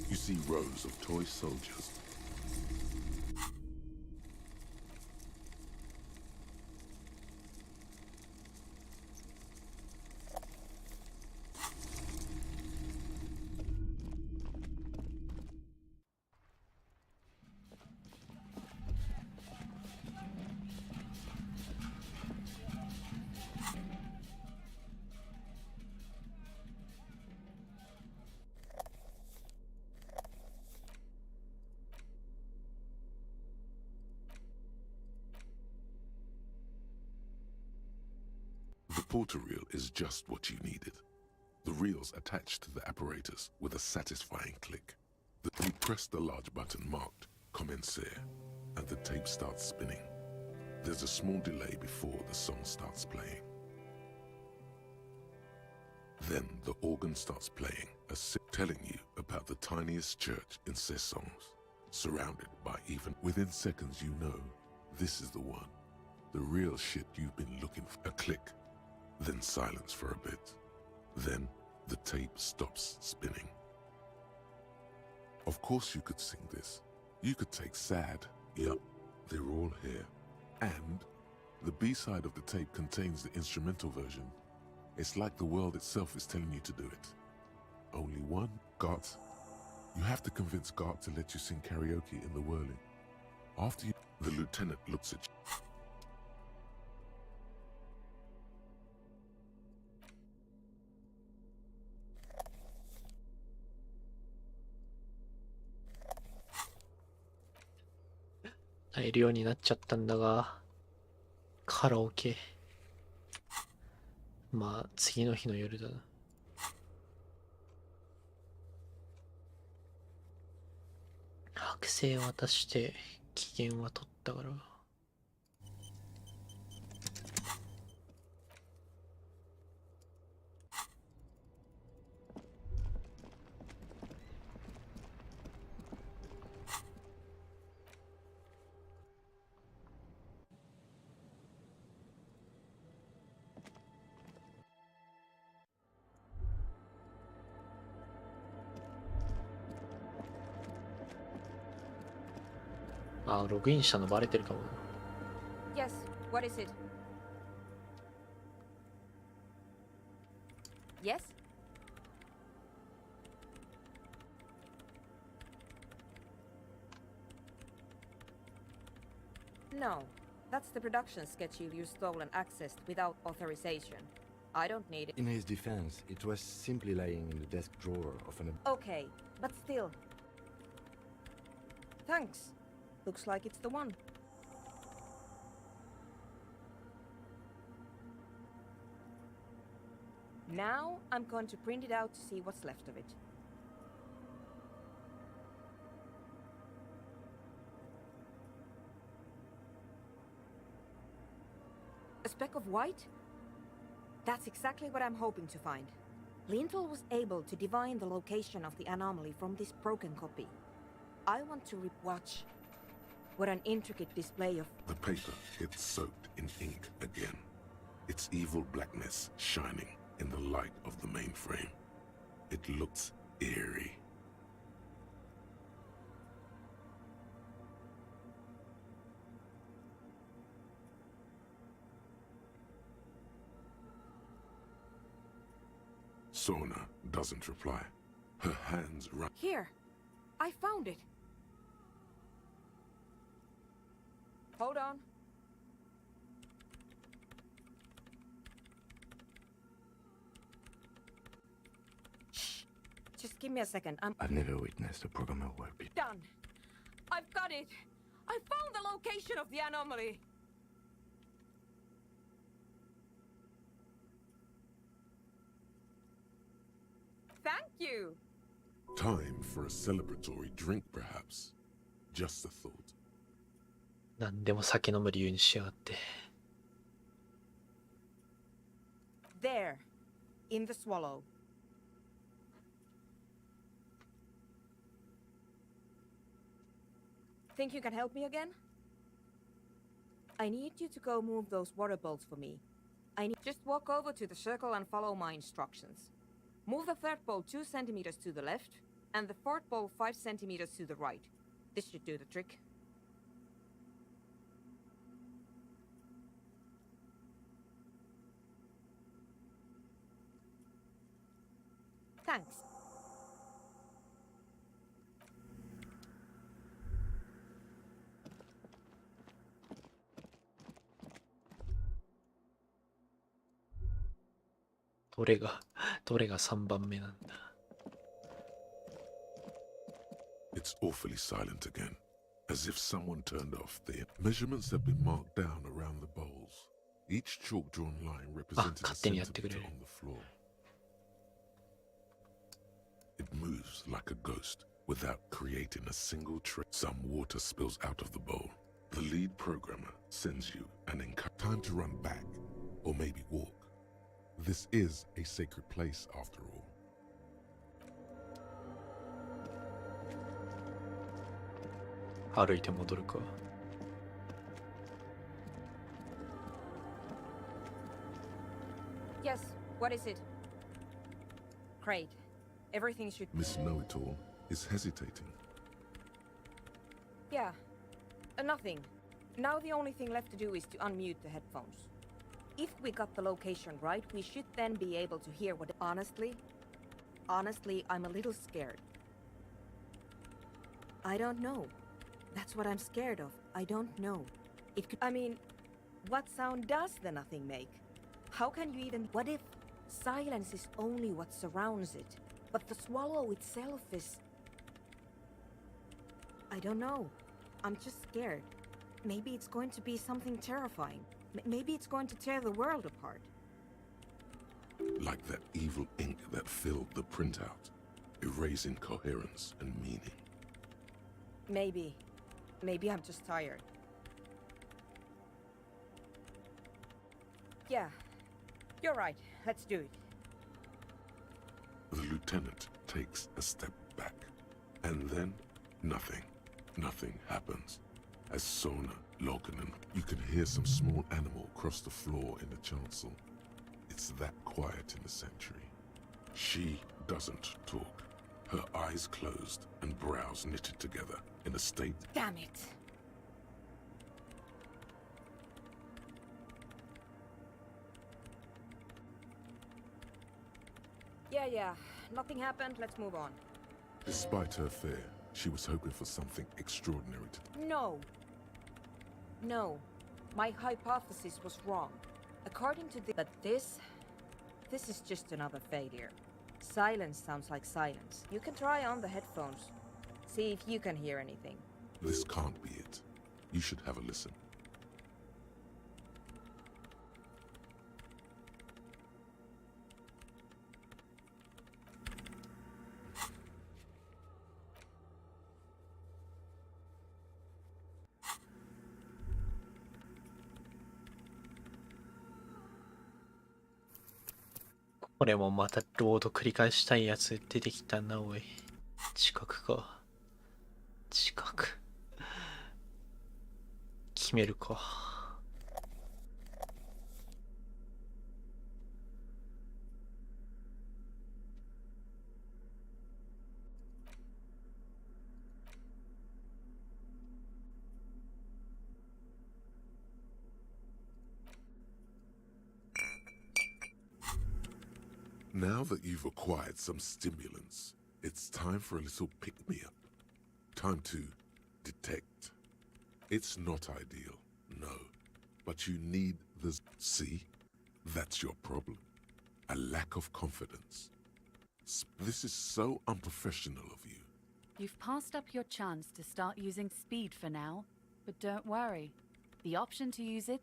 You see rows of toy soldiers. The porter reel is just what you needed. The reel's attached to the apparatus with a satisfying click. You press the large button marked Commencer, and the tape starts spinning. There's a small delay before the song starts playing. Then the organ starts playing, telling you about the tiniest church in Sessons, surrounded by even... Within seconds you know, this is the one. The real shit you've been looking for. A click. Then silence for a bit. Then the tape stops spinning. Of course you could sing this. You could take Sad. Yup, they're all here. And the B-side of the tape contains the instrumental version. It's like the world itself is telling you to do it. Only one, Gart. You have to convince Gart to let you sing karaoke in the whirling. After you... The lieutenant looks at you.「会えるようになっちゃったんだが、カラオケ。まあ次の日の夜だな。剥製を渡して機嫌は取ったから。あ、ログインしたのバレてるかも。 Yes, what is it? Yes? No, that's the production schedule you stole and accessed without authorization. I don't need it. In his defense, it was simply lying in the desk drawer of an... Okay, but still. Thanks. Looks like it's the one. Now I'm going to print it out to see what's left of it. A speck of white? That's exactly what I'm hoping to find. Lintel was able to divine the location of the anomaly from this broken copy. I want to watch. What an intricate display of... The paper, it's soaked in ink again. Its evil blackness shining in the light of the mainframe. It looks eerie. Sona doesn't reply. Her hands run. Here! I found it! Hold on. Shh! Just give me a second. I've never witnessed a programmer work before. Done! I've got it! I found the location of the anomaly! Thank you! Time for a celebratory drink, perhaps. Just a thought. 何でも酒飲む理由にしやがって。 There, in the swallow. Think you can help me again? I need you to go move those water bolts for me. Just walk over to the circle and follow my instructions. Move the third bolt 2 centimeters to the left, and the fourth bolt 5 centimeters to the right. This should do the trick. Thanks.「どれが3番目なんだ」 It's awfully silent again, as if someone turned off the measurements have been marked down around the bowls. Each chalk-drawn line represented a centimeter on the floor. It moves like a ghost without creating a single trace. Some water spills out of the bowl. The lead programmer sends you an time to run back, or maybe walk. This is a sacred place after all. 歩いて戻るか。 Yes, what is it? Great. Everything should... Miss Know-It-All is hesitating. Yeah. Nothing. Now the only thing left to do is to unmute the headphones. If we got the location right, we should then be able to hear what... Honestly, I'm a little scared. I don't know. That's what I'm scared of. I don't know. It could... I mean, what sound does the nothing make? How can you even... What if silence is only what surrounds it, but the swallow itself is... I don't know. I'm just scared. Maybe it's going to be something terrifying. Maybe it's going to tear the world apart. Like that evil ink that filled the printout, erasing coherence and meaning. Maybe. Maybe I'm just tired. Yeah. You're right. Let's do it. The lieutenant takes a step back, and then nothing. Nothing happens. As Sona, Lokanen, you can hear some small animal cross the floor in the chancel. It's that quiet in the sanctuary. She doesn't talk. Her eyes closed and brows knitted together in a state... Damn it! Yeah. Nothing happened. Let's move on. Despite her fear, she was hoping for something extraordinary to... No. My hypothesis was wrong. According to the... But this is just another failure. Silence sounds like silence. You can try on the headphones. See if you can hear anything. This can't be it. You should have a listen. This これもまたロード繰り返したいやつ出てきたな、おい。近くか。近く。決めるか。Now that you've acquired some stimulants, it's time for a little pick-me-up. Time to detect. It's not ideal, no. But you need the... See? That's your problem. A lack of confidence. This is so unprofessional of you. You've passed up your chance to start using speed for now, but don't worry. The option to use it...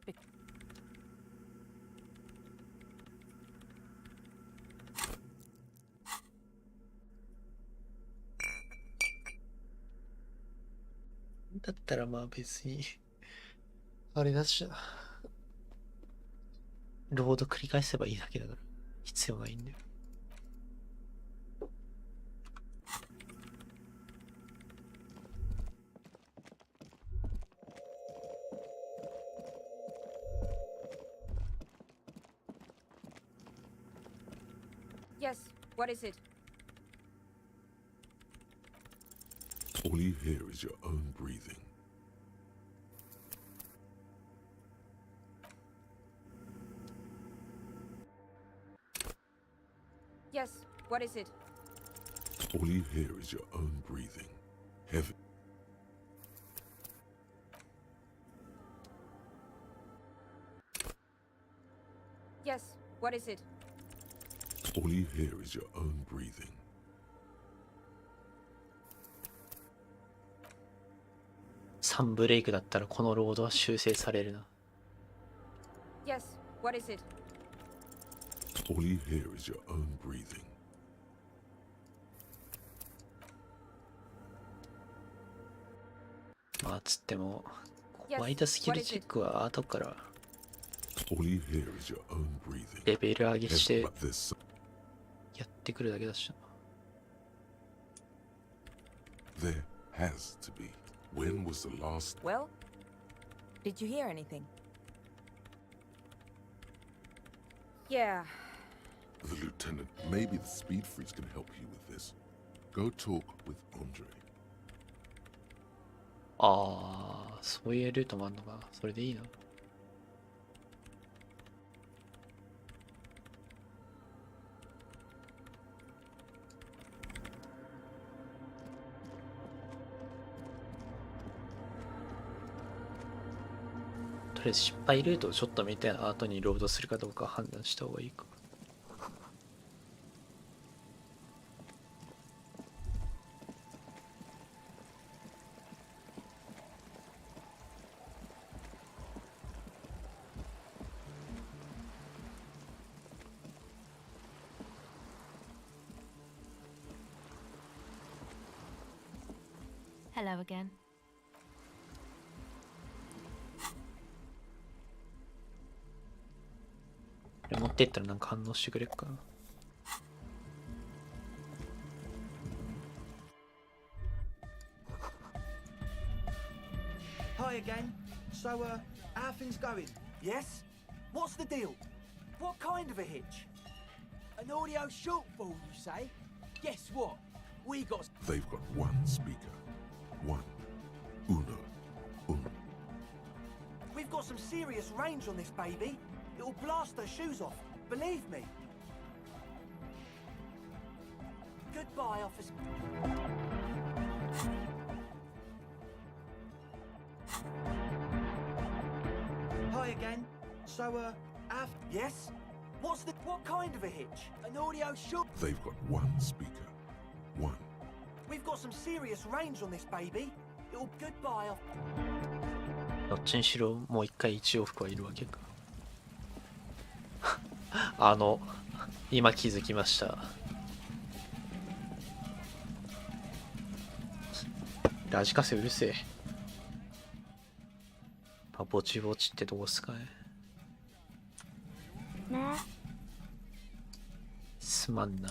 だったらまあ別にあれだしな、ロード繰り返せばいいだけだから必要ないんだよ。Yes, what is it? All you hear is your own breathing. Yes, what is it? All you hear is your own breathing. Heavy. Yes, what is it? All you hear is your own breathing. 3ブレイクだったらこのロードは修正されるな。Yes, what is it? All you hear is your own breathing. まあつってもホワイトスキルチェックは後からレベル上げしてやってくるだけだしな。There has to be. When was the last? Well, did you hear anything? Yeah. The lieutenant, maybe the speed freeze can help you with this. Go talk with Andre. ああ、そういうルートもあんのか。それでいいな。とりあえず失敗ルートをちょっと見て後にロードするかどうか判断した方がいいか。Hello again. 持ってったらなんか反応してくれるかな。Hi again. So, how are things going? Yes? What's the deal? What kind of a hitch? An audio shortfall, you say? Guess what? We got... They've got one speaker. One. Uno. We've got some serious range on this baby. It'll blast their shoes off, believe me. Goodbye, officer. Hi again. So, Yes? What kind of a hitch? An audio short. They've got one speaker. One. We've got some serious range on this baby. It'll goodbye. どっちにしろもう一回一往復はいるわけか。今気づきました。ラジカセうるせえ。ぼちぼちってどうすかね。すまんな。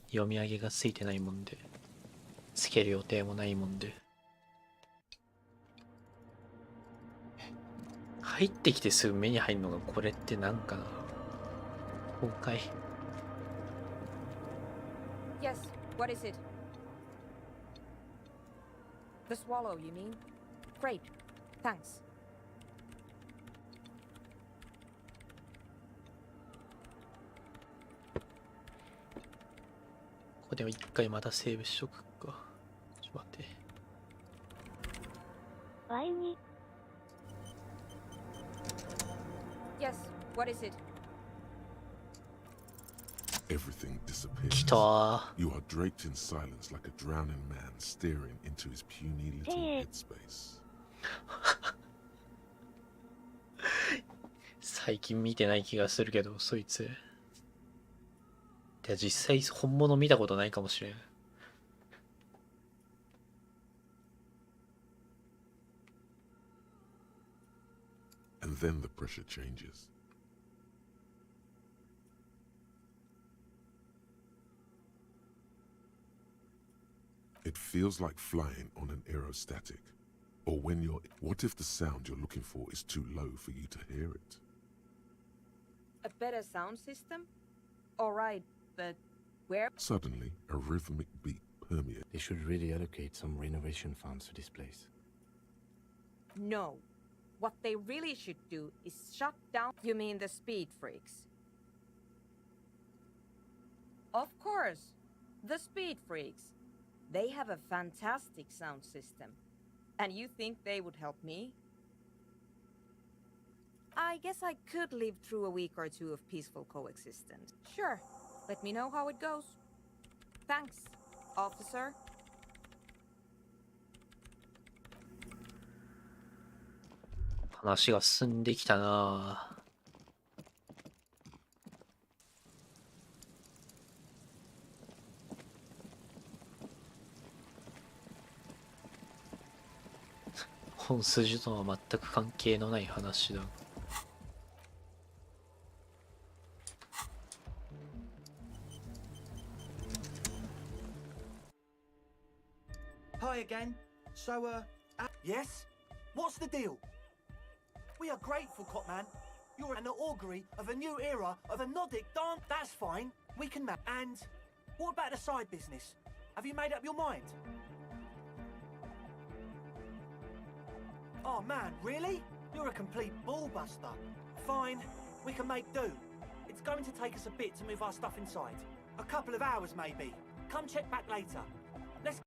読み上げがついてないもんで。つける予定もないもんで。入ってきてすぐ目に入るのがこれってなんかな。崩壊。Yes, what is it? The swallow, you mean? Great, thanks. ここで一回またセーブしとくか。ちょっと待って。Why me? Yes, what is it? Everything disappears. 来たー。 You are draped in silence like a drowning man staring into his puny little headspace. 最近見てない気がするけど、そいつ。で実際本物見たことないかもしれん。And then the pressure changes. It feels like flying on an aerostatic. Or when you're... What if the sound you're looking for is too low for you to hear it? A better sound system? Alright, but where? Suddenly, a rhythmic beat permeates. They should really allocate some renovation funds to this place. No. What they really should do is shut down. You mean the speed freaks? Of course, the speed freaks. They have a fantastic sound system. And you think they would help me? I guess I could live through a week or two of peaceful coexistence. Sure, let me know how it goes. Thanks, officer. 話が進んできたなぁ。本筋とは全く関係のない話だ。Hi again. So, Yes? What's the deal? We are grateful, Copman. You're an augury of a new era of a Nordic dance. That's fine. We can match. And what about the side business? Have you made up your mind? Oh man, really? You're a complete ballbuster. Fine, we can make do. It's going to take us a bit to move our stuff inside. A couple of hours maybe. Come check back later. Let's...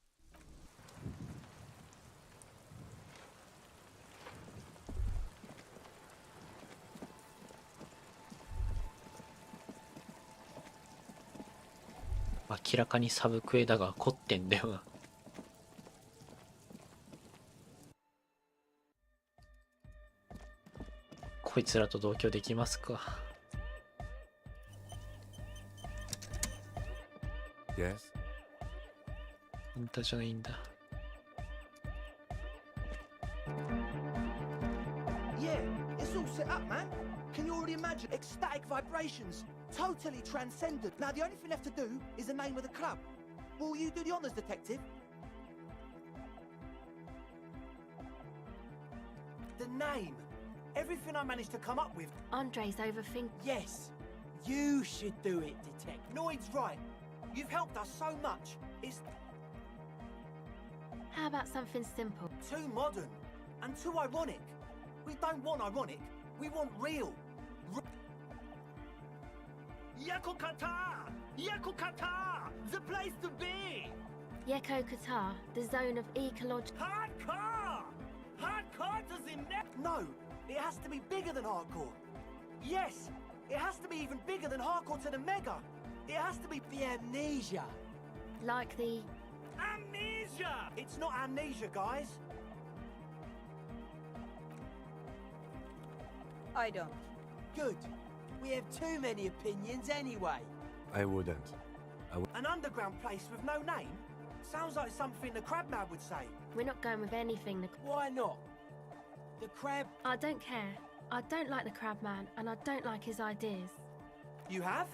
明らかにサブクエだが凝ってんだよな。こいつらと同居できますか。 Yes? あんたじゃないんだ。 yeah, it's all set up, man. Can you already imagine? Ecstatic vibrations. Totally transcendent. Now, the only thing left to do is the name of the club. Will you do the honors, detective? The name. Everything I managed to come up with. Andre's overthinking. Yes, you should do it, detective. Noid's right. You've helped us so much. It's How about something simple? too modern and too ironic. We don't want ironic. We want real. Yakokata! Yakokata! The place to be! Yeko Qatar, the zone of ecological. Hardcore! Hardcore doesn't No, it has to be bigger than hardcore. Yes, it has to be even bigger than hardcore to the mega. It has to be The amnesia. Like the. amnesia! It's not amnesia, guys. I don't. Good. We have too many opinions anyway. I wouldn't. An underground place with no name? Sounds like something the Crabman would say. We're not going with anything the. Why not? The crab. I don't care. I don't like the Crabman, and I don't like his ideas. You have?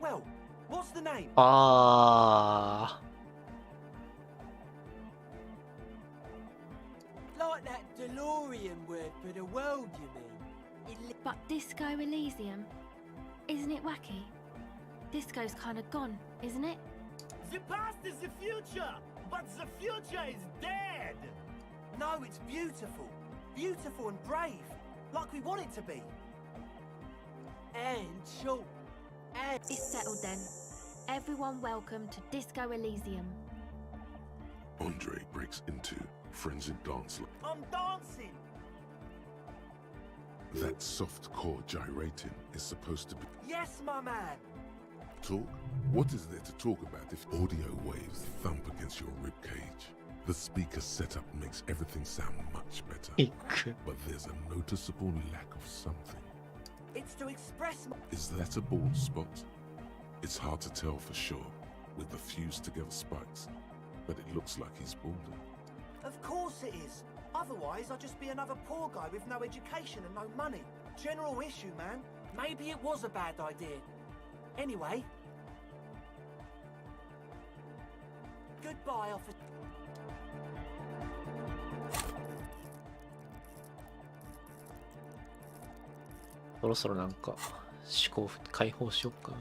Well, what's the name? Like that DeLorean word for the world, you mean? But Disco Elysium? Isn't it wacky? Disco's kind of gone, isn't it? The past is the future, but the future is dead. No, it's beautiful. Beautiful and brave. Like we want it to be. And short. And It's settled then. Everyone welcome to Disco Elysium. Andre breaks into frenzied dance. I'm dancing. That soft core gyrating is supposed to be Yes, my man. talk. What is there to talk about if audio waves thump against your ribcage? The speaker setup makes everything sound much better, but there's a noticeable lack of something. It's to express my... Is that a bald spot? It's hard to tell for sure with the fused together spikes, but it looks like he's balding. Of course it is. Otherwise, I'd just be another poor guy with no education and no money. General issue, man. Maybe it was a bad idea. Anyway. Goodbye, officer. そろそろなんか思考解放しよっか。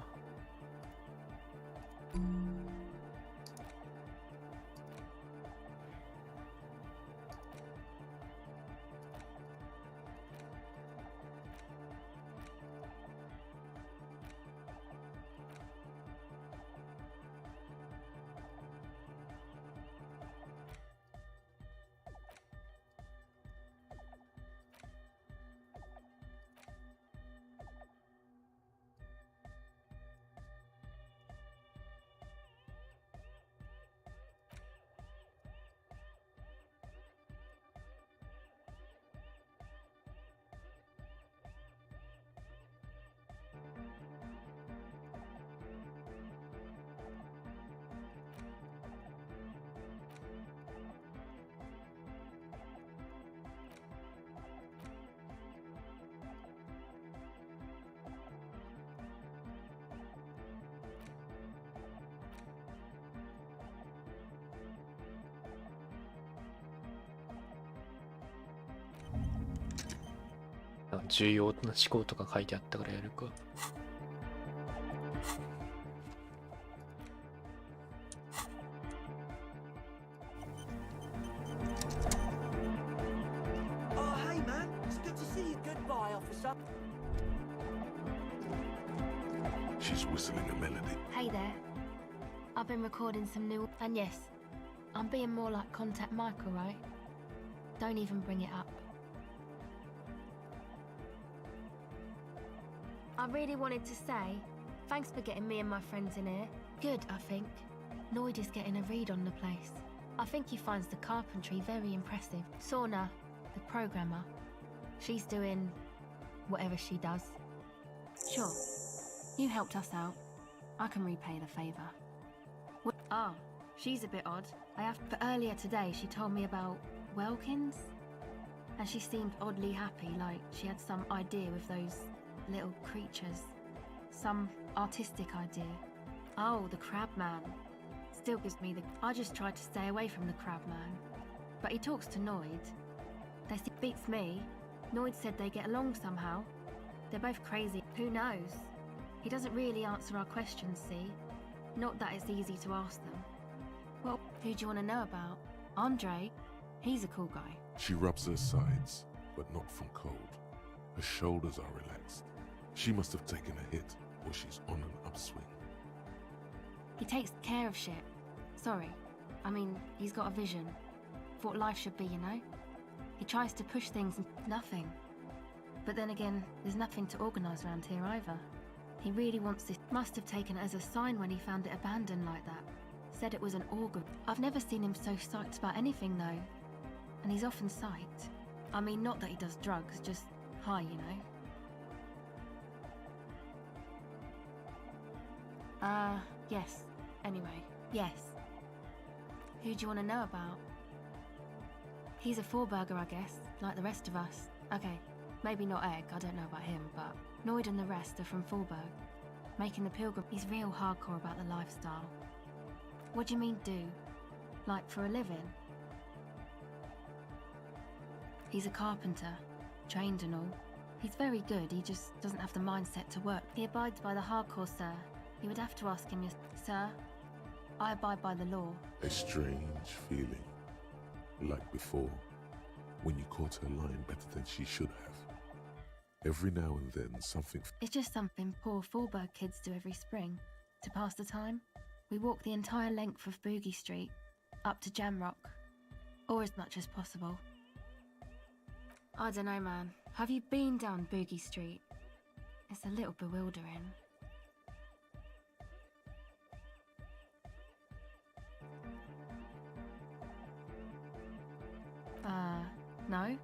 重要な思考とか書いてあったからやるか。Oh, hey, man. It's good to see you. Goodbye, officer. She's whistling a melody. Hey there. I've been recording some new. And yes, I'm being more like Contact Michael, right? Don't even bring it up. I really wanted to say, thanks for getting me and my friends in here. Good, I think. Noid is getting a read on the place. I think he finds the carpentry very impressive. Sauna, the programmer, she's doing whatever she does. Sure, you helped us out. I can repay the favour. Ah, she's a bit odd. But earlier today she told me about Welkins, and she seemed oddly happy, like she had some idea with those little creatures. Some artistic idea. Oh, the Crabman. Still gives me the... I just tried to stay away from the Crabman. But he talks to Noid. Beats me. Noid said they get along somehow. They're both crazy. Who knows? He doesn't really answer our questions, see? Not that it's easy to ask them. Well, who do you want to know about? Andre? He's a cool guy. She rubs her sides, but not from cold. Her shoulders are relaxed. She must have taken a hit, or she's on an upswing. He takes care of shit. Sorry. I mean, he's got a vision. For what life should be, you know? He tries to push things and nothing. But then again, there's nothing to organise around here either. He really wants this. Must have taken it as a sign when he found it abandoned like that. Said it was an organ. I've never seen him so psyched about anything though. And he's often psyched. I mean, not that he does drugs, just high, you know. Yes. Anyway, yes. Who do you want to know about? He's a four-burger, I guess, like the rest of us. Okay, maybe not Egg, I don't know about him, but Noid and the rest are from Fallberg. Making the pilgrim. He's real hardcore about the lifestyle. What do you mean do? Like for a living? He's a carpenter, trained and all. He's very good, he just doesn't have the mindset to work. He abides by the hardcore, sir. You would have to ask him, sir. I abide by the law. A strange feeling. Like before, when you caught her lying better than she should have. Every now and then something... It's just something poor Fallberg kids do every spring. To pass the time, we walk the entire length of Boogie Street, up to Jamrock. Or as much as possible. I don't know, man. Have you been down Boogie Street? It's a little bewildering. No?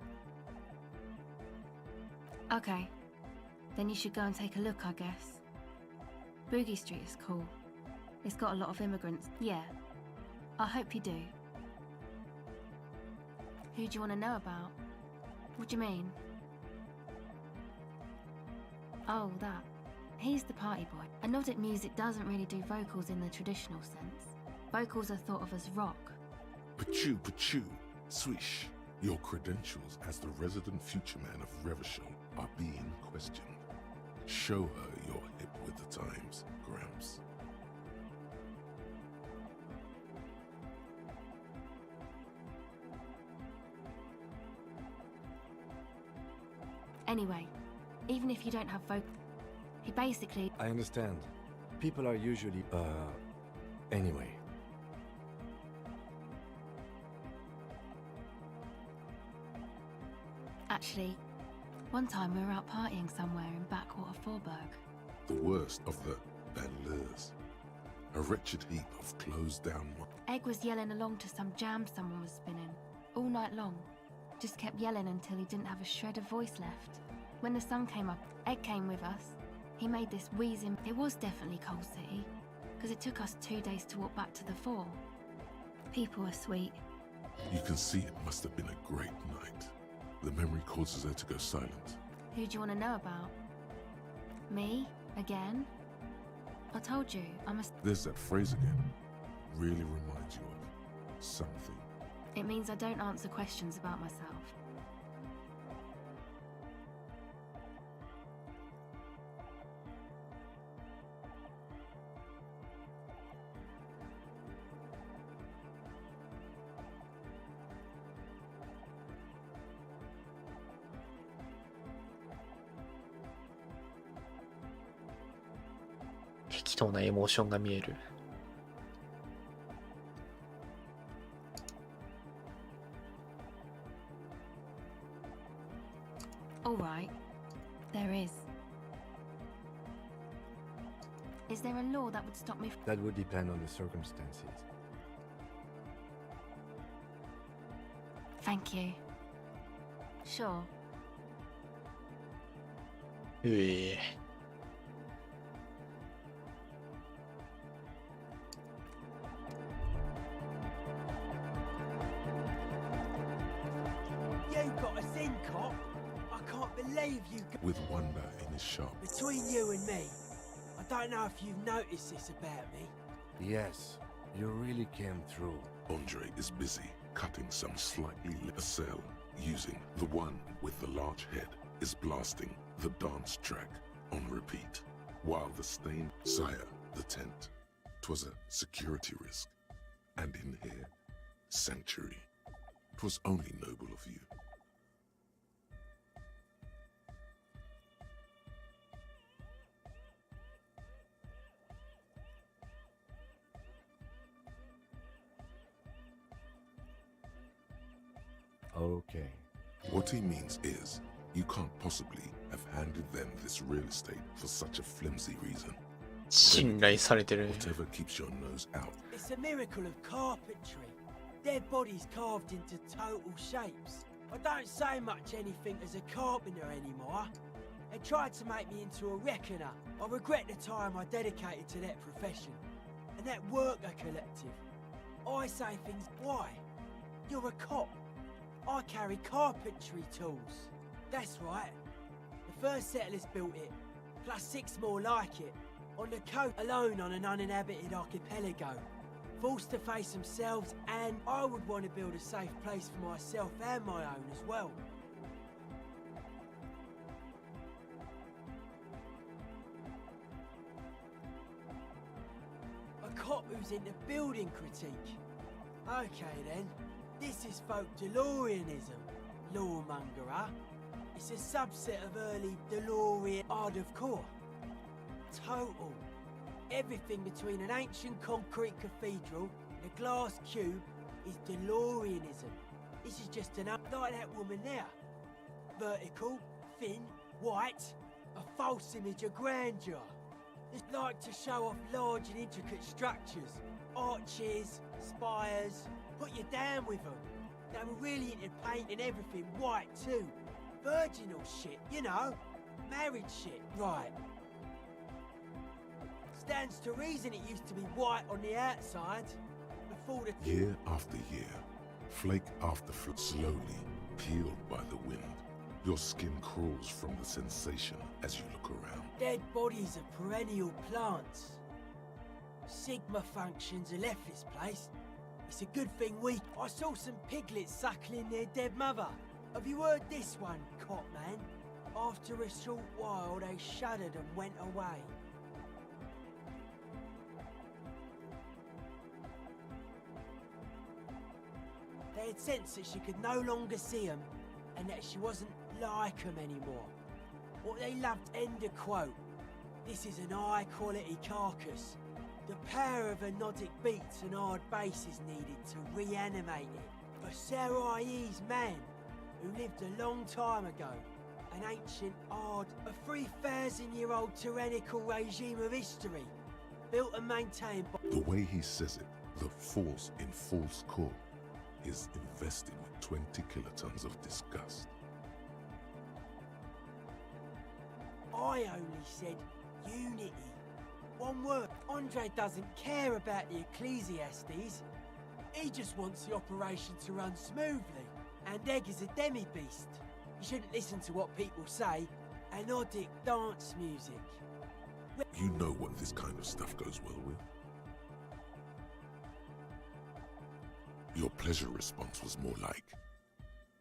Okay. Then you should go and take a look, I guess. Boogie Street is cool. It's got a lot of immigrants. Yeah. I hope you do. Who do you want to know about? What do you mean? Oh, that. He's the party boy. Anodic music doesn't really do vocals in the traditional sense. Vocals are thought of as rock. Pachoo, pachoo, swish. Your credentials as the resident future man of Revachol are being questioned. Show her you're hip with the times, Gramps. Anyway, even if you don't have vocal, he basically... I understand. People are usually, anyway. Actually, one time we were out partying somewhere in backwater Fallberg. The worst of the banlieues. A wretched heap of closed down... Egg was yelling along to some jam someone was spinning, all night long. Just kept yelling until he didn't have a shred of voice left. When the sun came up, Egg came with us. He made this wheezing... It was definitely Coal City, because it took us 2 days to walk back to the fort. People are sweet. You can see it must have been a great night. The memory causes her to go silent. Who do you want to know about? Me? Again? I told you, I'm a... There's that phrase again. Really reminds you of something. It means I don't answer questions about myself.適当なエモーションが見える。All right, there is. Is there a law that would stop me? That would depend on the circumstances. Thank you. Sure. うえ。You got us in, cop. I can't believe you. With wonder in his sharp. Between you and me, I don't know if you've noticed this about me. Yes, you really came through. Andre is busy cutting some slightly lit cell, using the one with the large head is blasting the dance track on repeat, while the stained sire, the tent, 'twas a security risk, and in here, sanctuary. 'Twas only noble of you. Okay. What he means is, you can't possibly have handed them this real estate for such a flimsy reason. 信頼されてる。 Whatever keeps your nose out. It's a miracle of carpentry. Dead bodies carved into total shapes. I don't say much anything as a carpenter anymore. They tried to make me into a reckoner. I regret the time I dedicated to that profession. And that worker collective. I say things, why? You're a cop. I carry carpentry tools. That's right. The first settlers built it, plus 6 more like it, on the coast alone on an uninhabited archipelago. Forced to face themselves, and I would want to build a safe place for myself and my own as well. A cop who's into building critique. Okay then, this is folk DeLoreanism, lawmongerer. It's a subset of early DeLorean art of core. Total. Everything between an ancient concrete cathedral and a glass cube is DeLoreanism. This is just an like that woman there. Vertical, thin, white, a false image of grandeur. It's like to show off large and intricate structures, arches, spires, put you down with them. They were really into painting everything white too. Virginal shit, you know, married shit, right. Stands to reason it used to be white on the outside before the... Year after year, flake after flake, slowly peeled by the wind. Your skin crawls from the sensation as you look around. Dead bodies of perennial plants. Sigma functions have left this place. It's a good thing I saw some piglets suckling their dead mother. Have you heard this one, cop man? After a short while, they shuddered and went away. They had sensed that she could no longer see them, and that she wasn't like them anymore. What they loved, end of quote. This is an high-quality carcass. The power of anodic beats and hard bass is needed to reanimate it. A Sarai's man, who lived a long time ago. An ancient, hard, a 3,000-year-old tyrannical regime of history. Built and maintained by... The way he says it, the force in false core is invested with 20 kilotons of disgust. I only said unity. One word. Andre doesn't care about the Ecclesiastes. He just wants the operation to run smoothly. And Egg is a demi-beast. You shouldn't listen to what people say. Anodic dance music. You know what this kind of stuff goes well with. Your pleasure response was more like,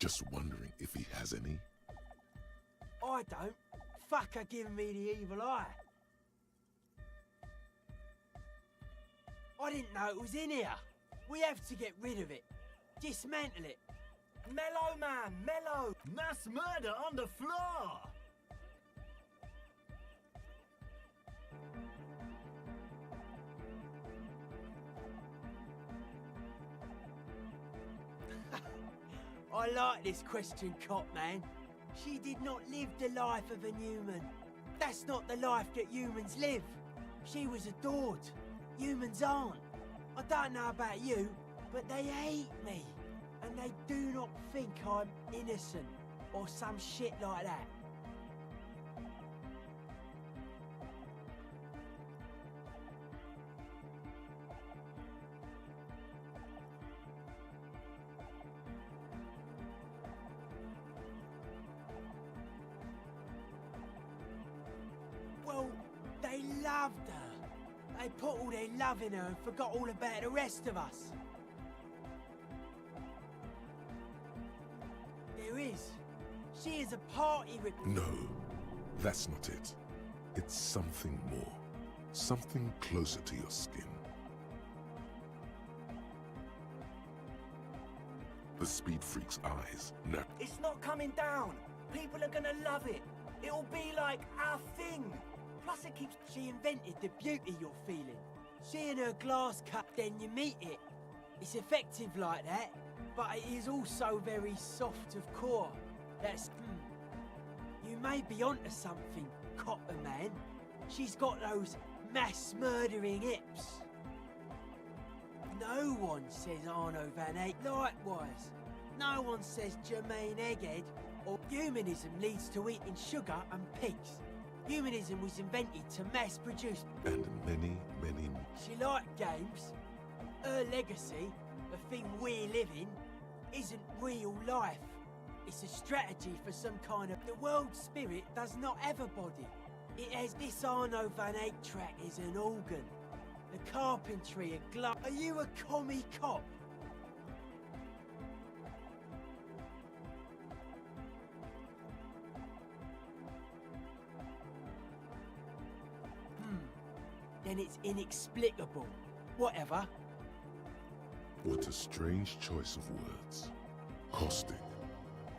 just wondering if he has any. I don't. Fucker giving me the evil eye. I didn't know it was in here. We have to get rid of it. Dismantle it. Mellow, man, mellow! Mass murder on the floor! I like this question, cop man. She did not live the life of a human. That's not the life that humans live. She was adored. Humans aren't. I don't know about you, but they hate me. And they do not think I'm innocent or some shit like that. Well, they loved her. They put all their love in her and forgot all about the rest of us. There is. She is a party rip. No, that's not it. It's something more. Something closer to your skin. The Speed Freak's eyes now. It's not coming down. People are gonna love it. It'll be like our thing. Plus it keeps... She invented the beauty you're feeling. Seeing her glass cut, then you meet it. It's effective like that. but it is also very soft of core. That's... You may be onto something, Copper Man. She's got those mass-murdering hips. No one says Arno Van Eyck likewise. No one says Jermaine Egghead or humanism leads to eating sugar and pigs. Humanism was invented to mass-produce... And many, many... She liked games. Her legacy, the thing we live in, isn't real life. It's a strategy for some kind of... The world spirit does not have a body. It has this Arno Van Eyck track is an organ. The carpentry a glove. Are you a commie cop? Then it's inexplicable. Whatever. What a strange choice of words. Caustic.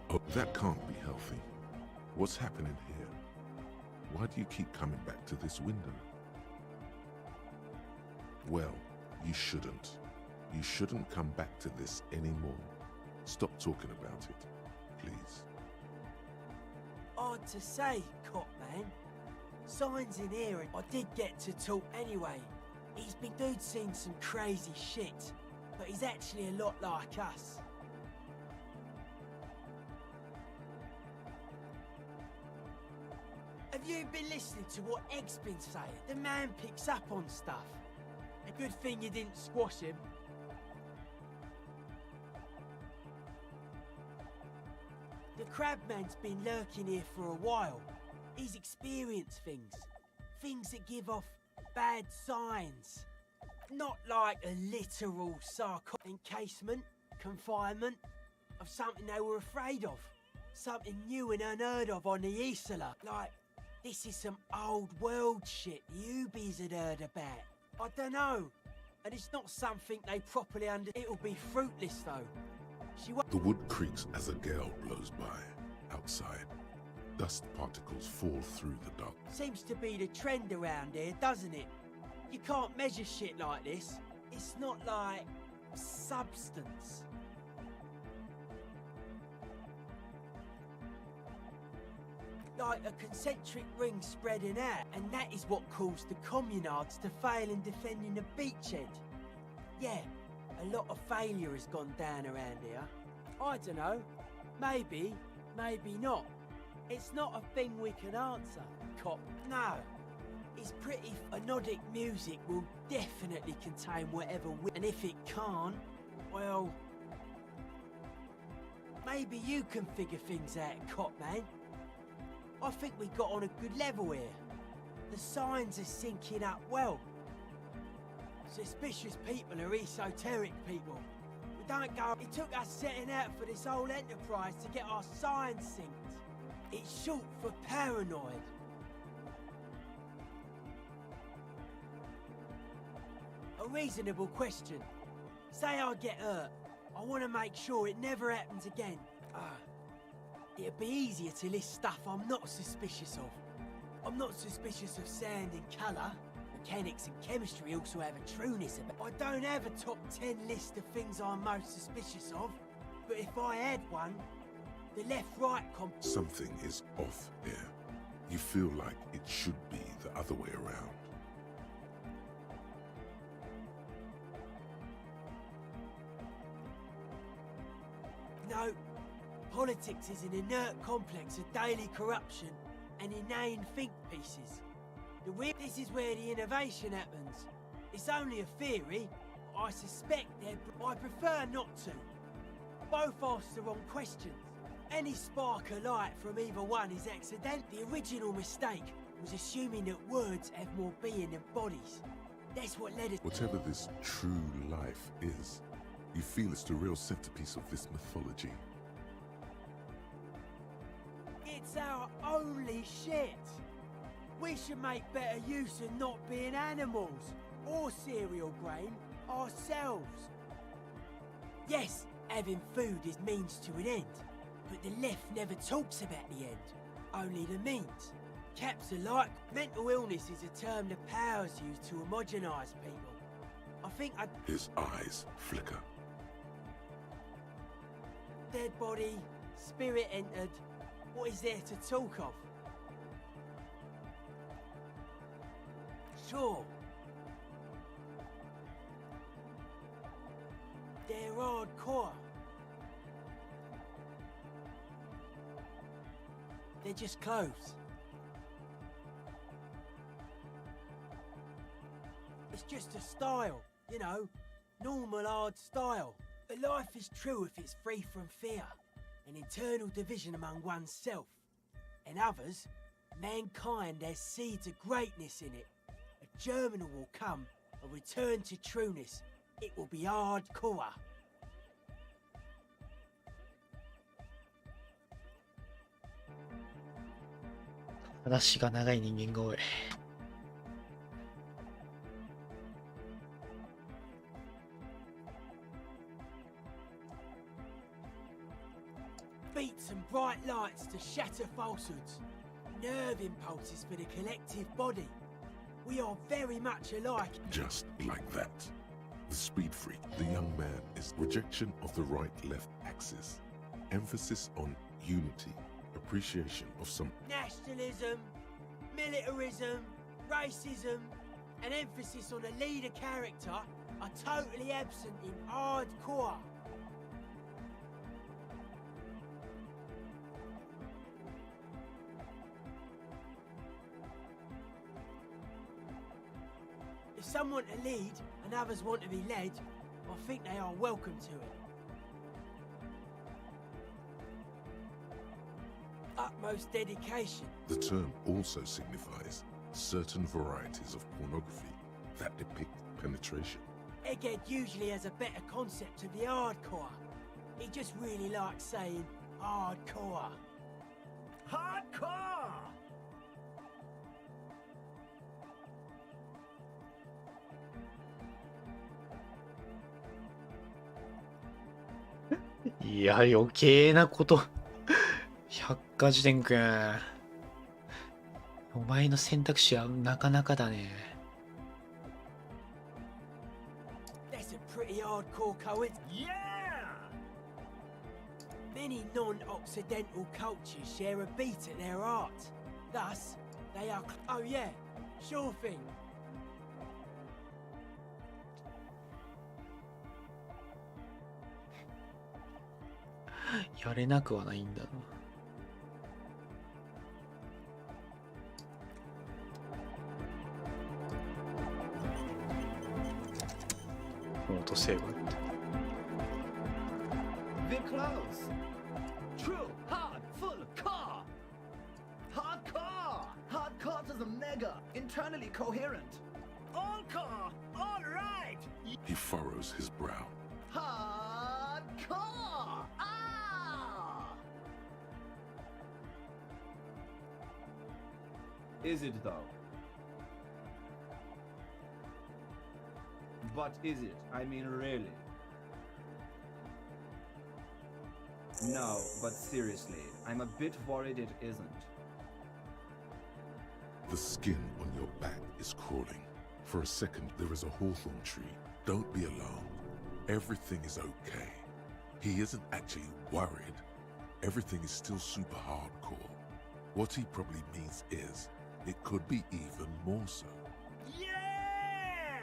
Oh, that can't be healthy. What's happening here? Why do you keep coming back to this window? Well, you shouldn't. You shouldn't come back to this anymore. Stop talking about it, please. Hard to say, Cop Man. Signs in here, and I did get to talk anyway. He's been dude seen some crazy shit, but he's actually a lot like us. Have you been listening to what Egg's been saying? The man picks up on stuff. A good thing you didn't squash him. The Crabman's been lurking here for a while. He's experienced things. Things that give off bad signs. Not like a literal encasement, confinement, of something they were afraid of. Something new and unheard of on the Isla. Like, this is some old world shit the Ubies had heard about. I don't know. And it's not something they properly It'll be fruitless, though. The wood creaks as a gale blows by. Outside, dust particles fall through the dark. Seems to be the trend around here, doesn't it? You can't measure shit like this. It's not like... substance. Like a concentric ring spreading out, and that is what caused the communards to fail in defending the beachhead. Yeah, a lot of failure has gone down around here. I don't know. Maybe, maybe not. It's not a thing we can answer, Cop. No. It's pretty... Anodic music will definitely contain whatever and if it can't, well... Maybe you can figure things out, Cop Man. I think we got on a good level here. The signs are syncing up well. Suspicious people are esoteric people. We don't go... It took us setting out for this whole enterprise to get our signs synced. It's short for paranoid. A reasonable question. Say I get hurt. I want to make sure it never happens again. It'd be easier to list stuff I'm not suspicious of. I'm not suspicious of sound and colour. Mechanics and chemistry also have a trueness about. I don't have a top 10 list of things I'm most suspicious of. But if I had one, the left-right Something is off here. You feel like it should be the other way around. No. Politics is an inert complex of daily corruption and inane think pieces. This is where the innovation happens. It's only a theory. I suspect I prefer not to. Both ask the wrong questions. Any spark of light from either one is accidental. The original mistake was assuming that words have more being than bodies. That's what led us... Whatever this true life is, you feel it's the real centerpiece of this mythology. It's our only shit. We should make better use of not being animals or cereal grain ourselves. Yes, having food is means to an end, but the left never talks about the end, only the means. Caps alike, mental illness is a term the powers use to homogenise people. I think His eyes flicker. dead body, spirit entered. What is there to talk of? Sure. They're hardcore. They're just clothes. It's just a style, you know, normal hard style. But life is true if it's free from fear, an internal division among oneself. And others, mankind has seeds of greatness in it. A germinal will come, a return to trueness. It will be hardcore. 話が長い人間が多い。Beats and bright lights to shatter falsehoods. Nerve impulses for the collective body. We are very much alike. Just like that. The speed freak, the young man, is rejection of the right-left axis. Emphasis on unity, appreciation of some Nationalism, militarism, racism, and emphasis on a leader character are totally absent in hardcore. If some want to lead and others want to be led, I think they are welcome to it. Utmost dedication. The term also signifies certain varieties of pornography that depict penetration. Egghead usually has a better concept of the hardcore. He just really likes saying hardcore. Hardcore!いや、余計なこと。百科事典くん。お前の選択肢はなかなかだね。That's a pretty hardcore coincidence. Yeah! Many non-Occidental cultures share a beat at their art. Thus, they are... Oh yeah, sure thing. やれなくはないんだな。オートセーブって。They're close. True, hard, full, core. Hardcore. Hardcore to the mega. Internally coherent. All core, all right. He furrows his brow. Hardcore. Ah! Is it though? But is it? I mean, really? No, but seriously, I'm a bit worried it isn't. The skin on your back is crawling. For a second, there is a hawthorn tree. Don't be alarmed. Everything is okay. He isn't actually worried. Everything is still super hardcore. What he probably means is, it could be even more so. Yeah!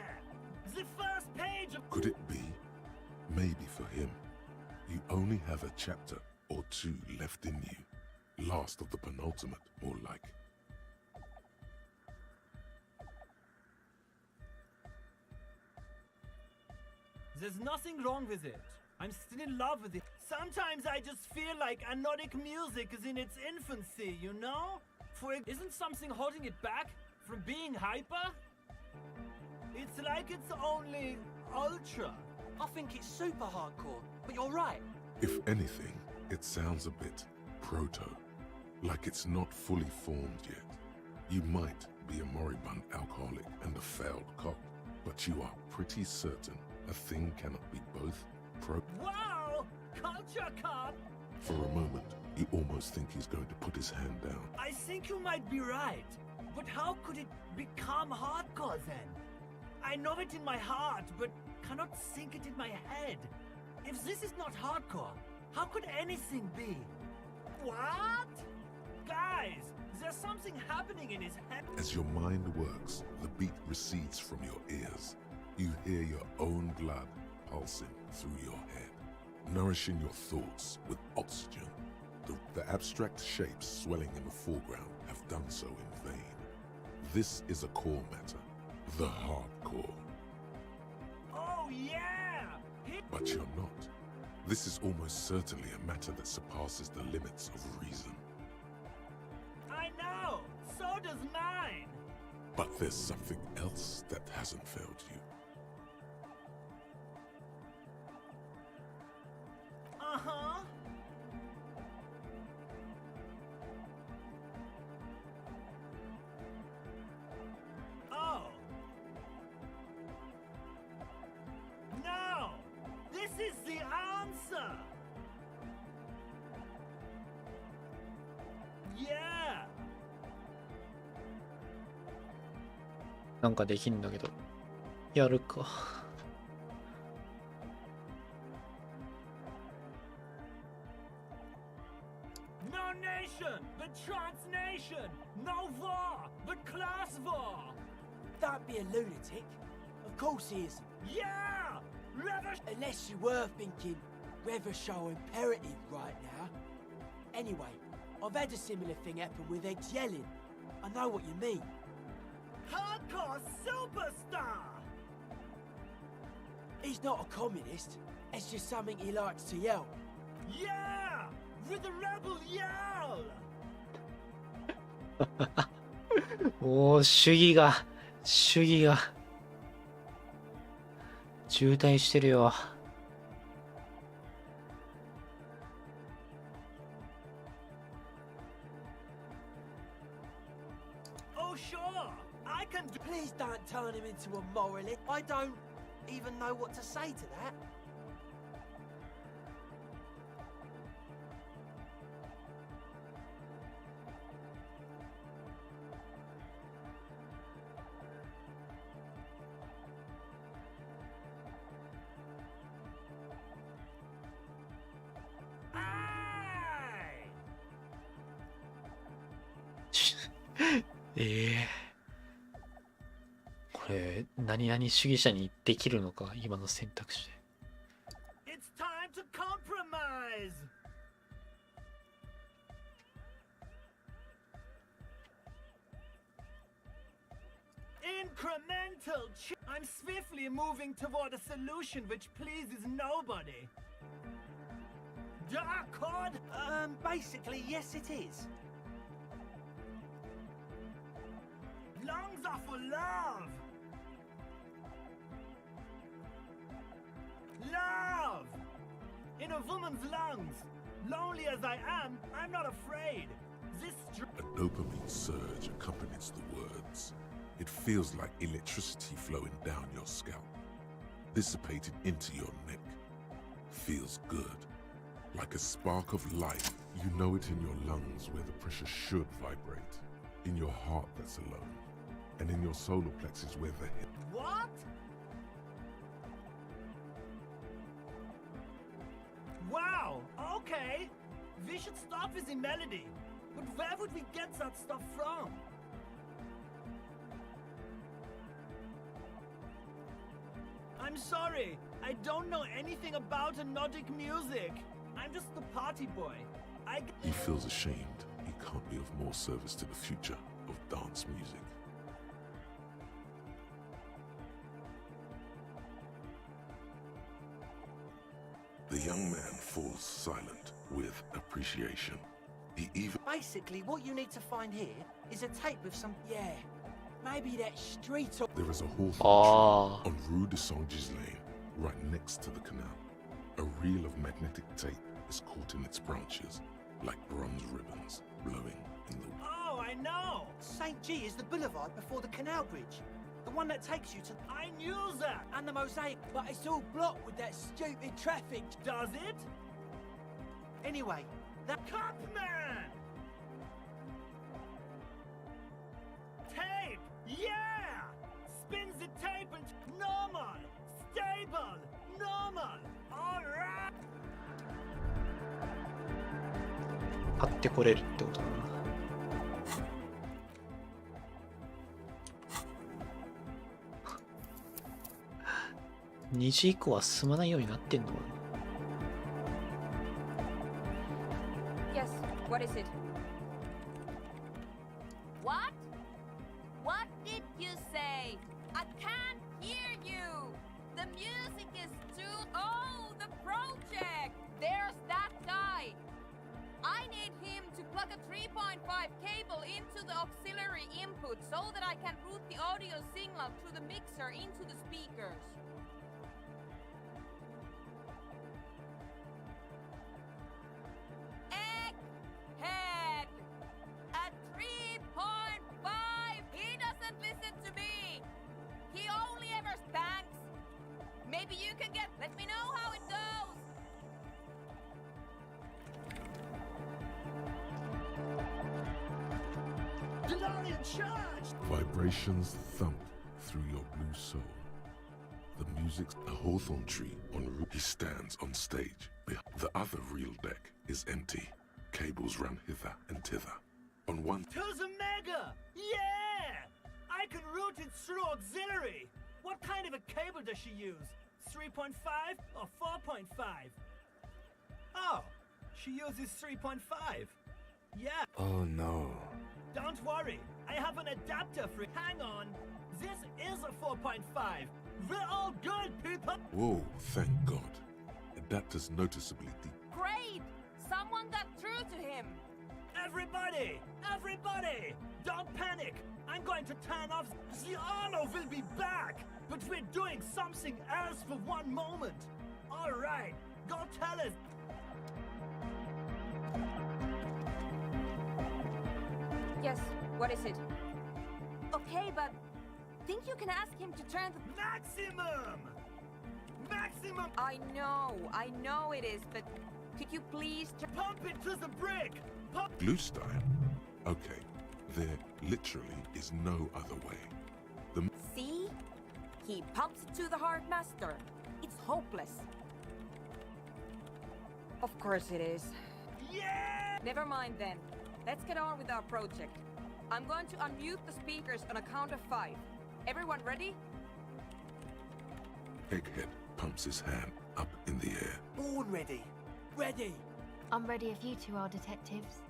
The first page of... Could it be? Maybe for him. You only have a chapter or two left in you. Last of the penultimate, more like. There's nothing wrong with it. I'm still in love with it. Sometimes I just feel like anodic music is in its infancy, you know? Isn't something holding it back from being hyper? It's like it's only ultra. I think it's super hardcore, but you're right. If anything, it sounds a bit proto. Like it's not fully formed yet. You might be a moribund alcoholic and a failed cop, but you are pretty certain a thing cannot be both Wow! Culture cop! For a moment, you almost think he's going to put his hand down. I think you might be right. But how could it become hardcore then? I know it in my heart, but cannot sink it in my head. If this is not hardcore, How could anything be? What? Guys, there's something happening in his head. As your mind works, the beat recedes from your ears. You hear your own blood pulsing through your head, nourishing your thoughts with oxygen. The abstract shapes swelling in the foreground have done so in vain. This is a core matter, the hardcore. Oh yeah! But you're not. This is almost certainly a matter that surpasses the limits of reason. I know! So does mine! But there's something else that hasn't failed you. Uh-huh. Oh. No! This is the answer! Yeah! なんかできんだけど、やるか。No nation, but transnation! No war, but class war! Don't be a lunatic. Of course he is. Yeah! Unless you were thinking Revershaw imperative right now. Anyway, I've had a similar thing happen with Eggs yelling. I know what you mean. Hardcore superstar! He's not a communist. It's just something he likes to yell. Yeah! With the rebel yell! もう主義が渋滞してるよ。Oh sure, I can do. Please don't turn him into a moralist. I don't even know what to say to that. Aye! これ何々主義者にできるのか、今の選択肢で。 It's time to compromise! Incremental I'm swiftly moving toward a solution which pleases nobody. Dark Cod? Basically, yes it is. Lungs are for love! Love! In a woman's lungs. Lonely as I am, I'm not afraid. This A dopamine surge accompanies the words. It feels like electricity flowing down your scalp, dissipated into your neck. Feels good. Like a spark of life. You know it in your lungs where the pressure should vibrate. In your heart that's alone. And in your solar plexus where the head. What? Wow, okay. We should start with the melody. But where would we get that stuff from? I'm sorry, I don't know anything about Nordic music. I'm just the party boy. He feels ashamed. He can't be of more service to the future of dance music. The young man falls silent with appreciation. He even... Basically, what you need to find here is a tape with some... Yeah, maybe that street... There is a hawthorn tree on Rue de Saint-Gislain, right next to the canal. A reel of magnetic tape is caught in its branches, like bronze ribbons blowing in the... Oh, I know! St. G is the boulevard before the canal bridge. The one that takes you to... I knew that! And the mosaic. But it's all blocked with that stupid traffic. Does it? Anyway, that... Cupman! Tape! Yeah! Spins the tape and... Normal! Stable! Normal! Alright! 買ってこれるってことだな。2時以降は進まないようになってんのかな。Yes, what is it? What? What did you say? I can't hear you. The music is too... Oh, the project! There's that guy. I need him to plug a 3.5 cable into the auxiliary input so that I can route the audio signal through the mixer into the speakers. Egghead! At 3.5! He doesn't listen to me! He only ever thanks! Maybe you can get... Let me know how it goes! DeLorean charged! Vibrations thump through your blue soul. The music's a hawthorn tree en route. He stands on stage. The other reel deck is empty. Cables run hither and thither. On one... To the Mega! Yeah! I can route it through auxiliary! What kind of a cable does she use? 3.5 or 4.5? Oh, she uses 3.5. Yeah. Oh no. Don't worry, I have an adapter for it. Hang on. This is a 4.5. We're all good, people! Whoa, thank God. Adapter's noticeably deep. Great! Someone got through to him! Everybody! Everybody! Don't panic! I'm going to turn off... The Arno will be back! But we're doing something else for one moment! Alright, go tell us! Yes, what is it? Okay, but... Think you can ask him to turn the... Maximum! Maximum! I know it is, but... Could you please... Pump it to the brick! Pump... Blue style? Okay, there literally is no other way. The... See? He pumps it to the Heartmaster. It's hopeless. Of course it is. Yeah! Never mind then. Let's get on with our project. I'm going to unmute the speakers on a count of 5. Everyone ready? Egghead pumps his hand up in the air. Born ready. Ready. I'm ready if you two are detectives.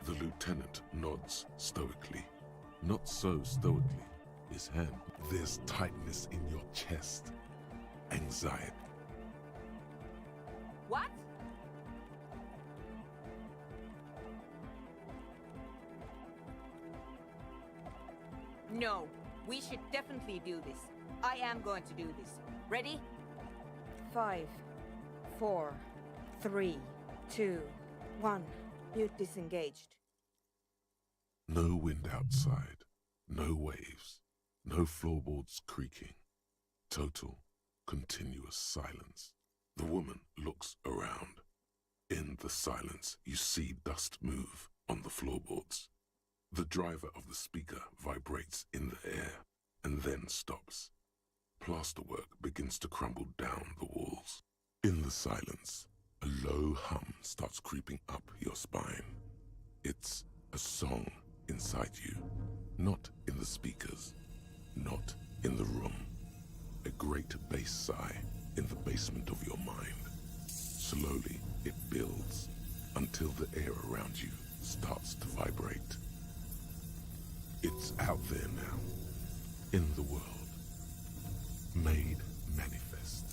The lieutenant nods stoically. Not so stoically. His hand. There's tightness in your chest. Anxiety. What? No, we should definitely do this. I am going to do this. Ready? 5, 4, 3, 2, 1. Mute disengaged. No wind outside. No waves. No floorboards creaking. Total, continuous silence. The woman looks around. In the silence, you see dust move on the floorboards. The driver of the speaker vibrates in the air and then stops. Plasterwork begins to crumble down the walls. In the silence, a low hum starts creeping up your spine. It's a song inside you, not in the speakers, not in the room. A great bass sigh in the basement of your mind. Slowly, it builds until the air around you starts to vibrate. It's out there now, in the world, made manifest.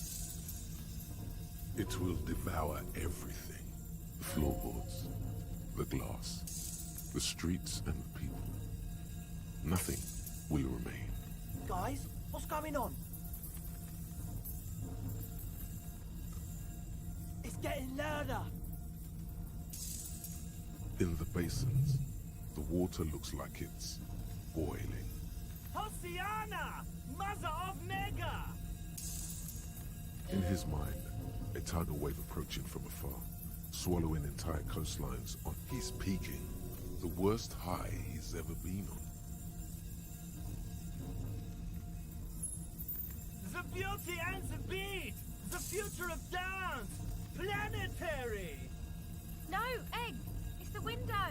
It will devour everything. The floorboards, the glass, the streets and the people. Nothing will remain. Guys, what's going on? It's getting louder. In the basins, the water looks like it's boiling. Hosiana! Mother of Mega! In his mind, a tidal wave approaching from afar, swallowing entire coastlines on. He's peaking, the worst high he's ever been on. The beauty and the beat! The future of dance! Planetary! No, Egg! It's window!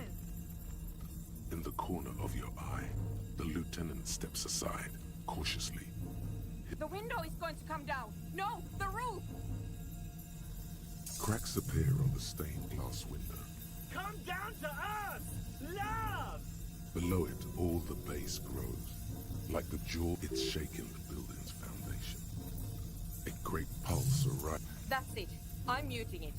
In the corner of your eye, the lieutenant steps aside, cautiously. The window is going to come down. No, the roof! Cracks appear on the stained glass window. Come down to earth! Love! Below it, all the base grows. Like the jaw, it's shaking the building's foundation. A great pulse arises. That's it. I'm muting it.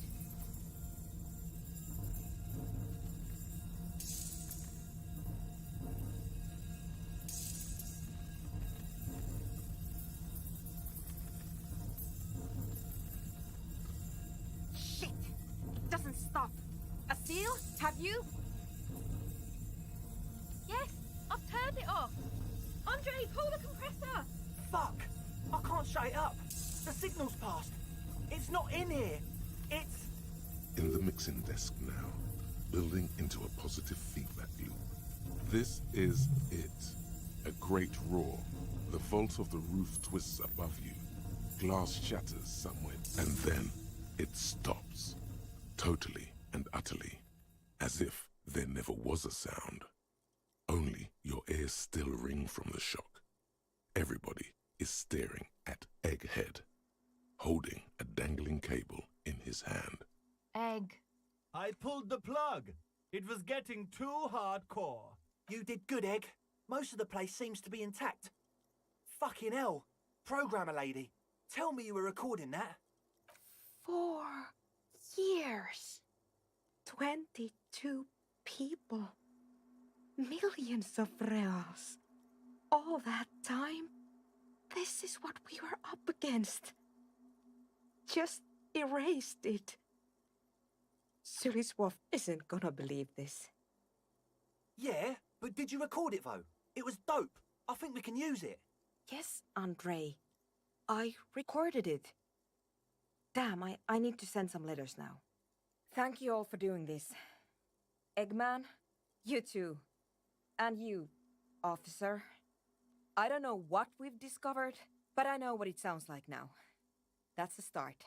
Shit! It doesn't stop. A seal? Have you? Yes, I've turned it off. Andre, pull the compressor! Fuck! I can't shut it up. The signal's passed. It's not in here. It's... In the mixing desk now, building into a positive feedback loop. This is it. A great roar. The vault of the roof twists above you. Glass shatters somewhere, and then it stops. Totally and utterly. As if there never was a sound. Only your ears still ring from the shock. Everybody is staring at Egghead, holding a dangling cable in his hand. Egg. I pulled the plug. It was getting too hardcore. You did good, Egg. Most of the place seems to be intact. Fucking hell. Programmer lady, tell me you were recording that. 4 years. 22 people. Millions of reals. All that time? This is what we were up against. Just erased it. Suliswolf isn't gonna believe this. Yeah, but did you record it though? It was dope. I think we can use it. Yes, Andre. I recorded it. Damn, I need to send some letters now. Thank you all for doing this. Eggman, you too. And you, officer. I don't know what we've discovered, but I know what it sounds like now. That's a start.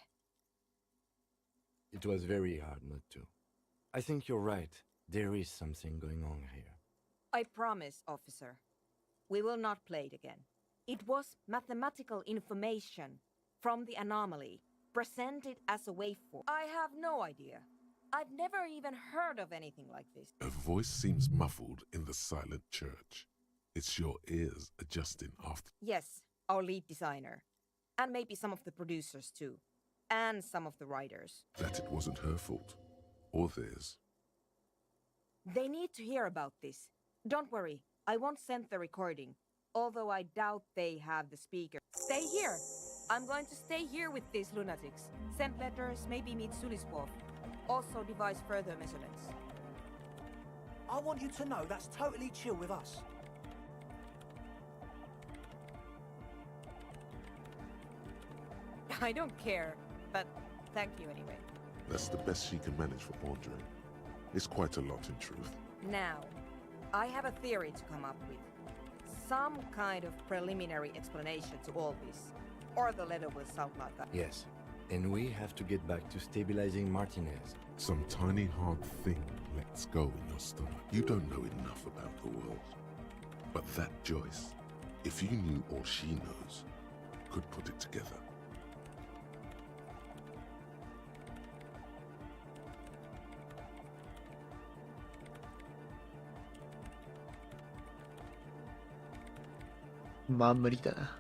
It was very hard not to. I think you're right. There is something going on here. I promise, officer. We will not play it again. It was mathematical information from the anomaly, presented as a waveform. I have no idea. I've never even heard of anything like this. A voice seems muffled in the silent church. It's your ears adjusting after. Yes, our lead designer. And maybe some of the producers too. And some of the writers. That it wasn't her fault. Or theirs. They need to hear about this. Don't worry, I won't send the recording. Although I doubt they have the speaker. Stay here! I'm going to stay here with these lunatics. Send letters, maybe meet Suliswolf. Also devise further measurements. I want you to know that's totally chill with us. I don't care, but thank you anyway. That's the best she can manage for Andre. It's quite a lot in truth. Now, I have a theory to come up with. Some kind of preliminary explanation to all this. Or the letter will sound like that. Yes, and we have to get back to stabilizing Martinez. Some tiny hard thing lets go in your stomach. You don't know enough about the world. But that Joyce, if you knew all she knows, could put it together.まあ無理だな。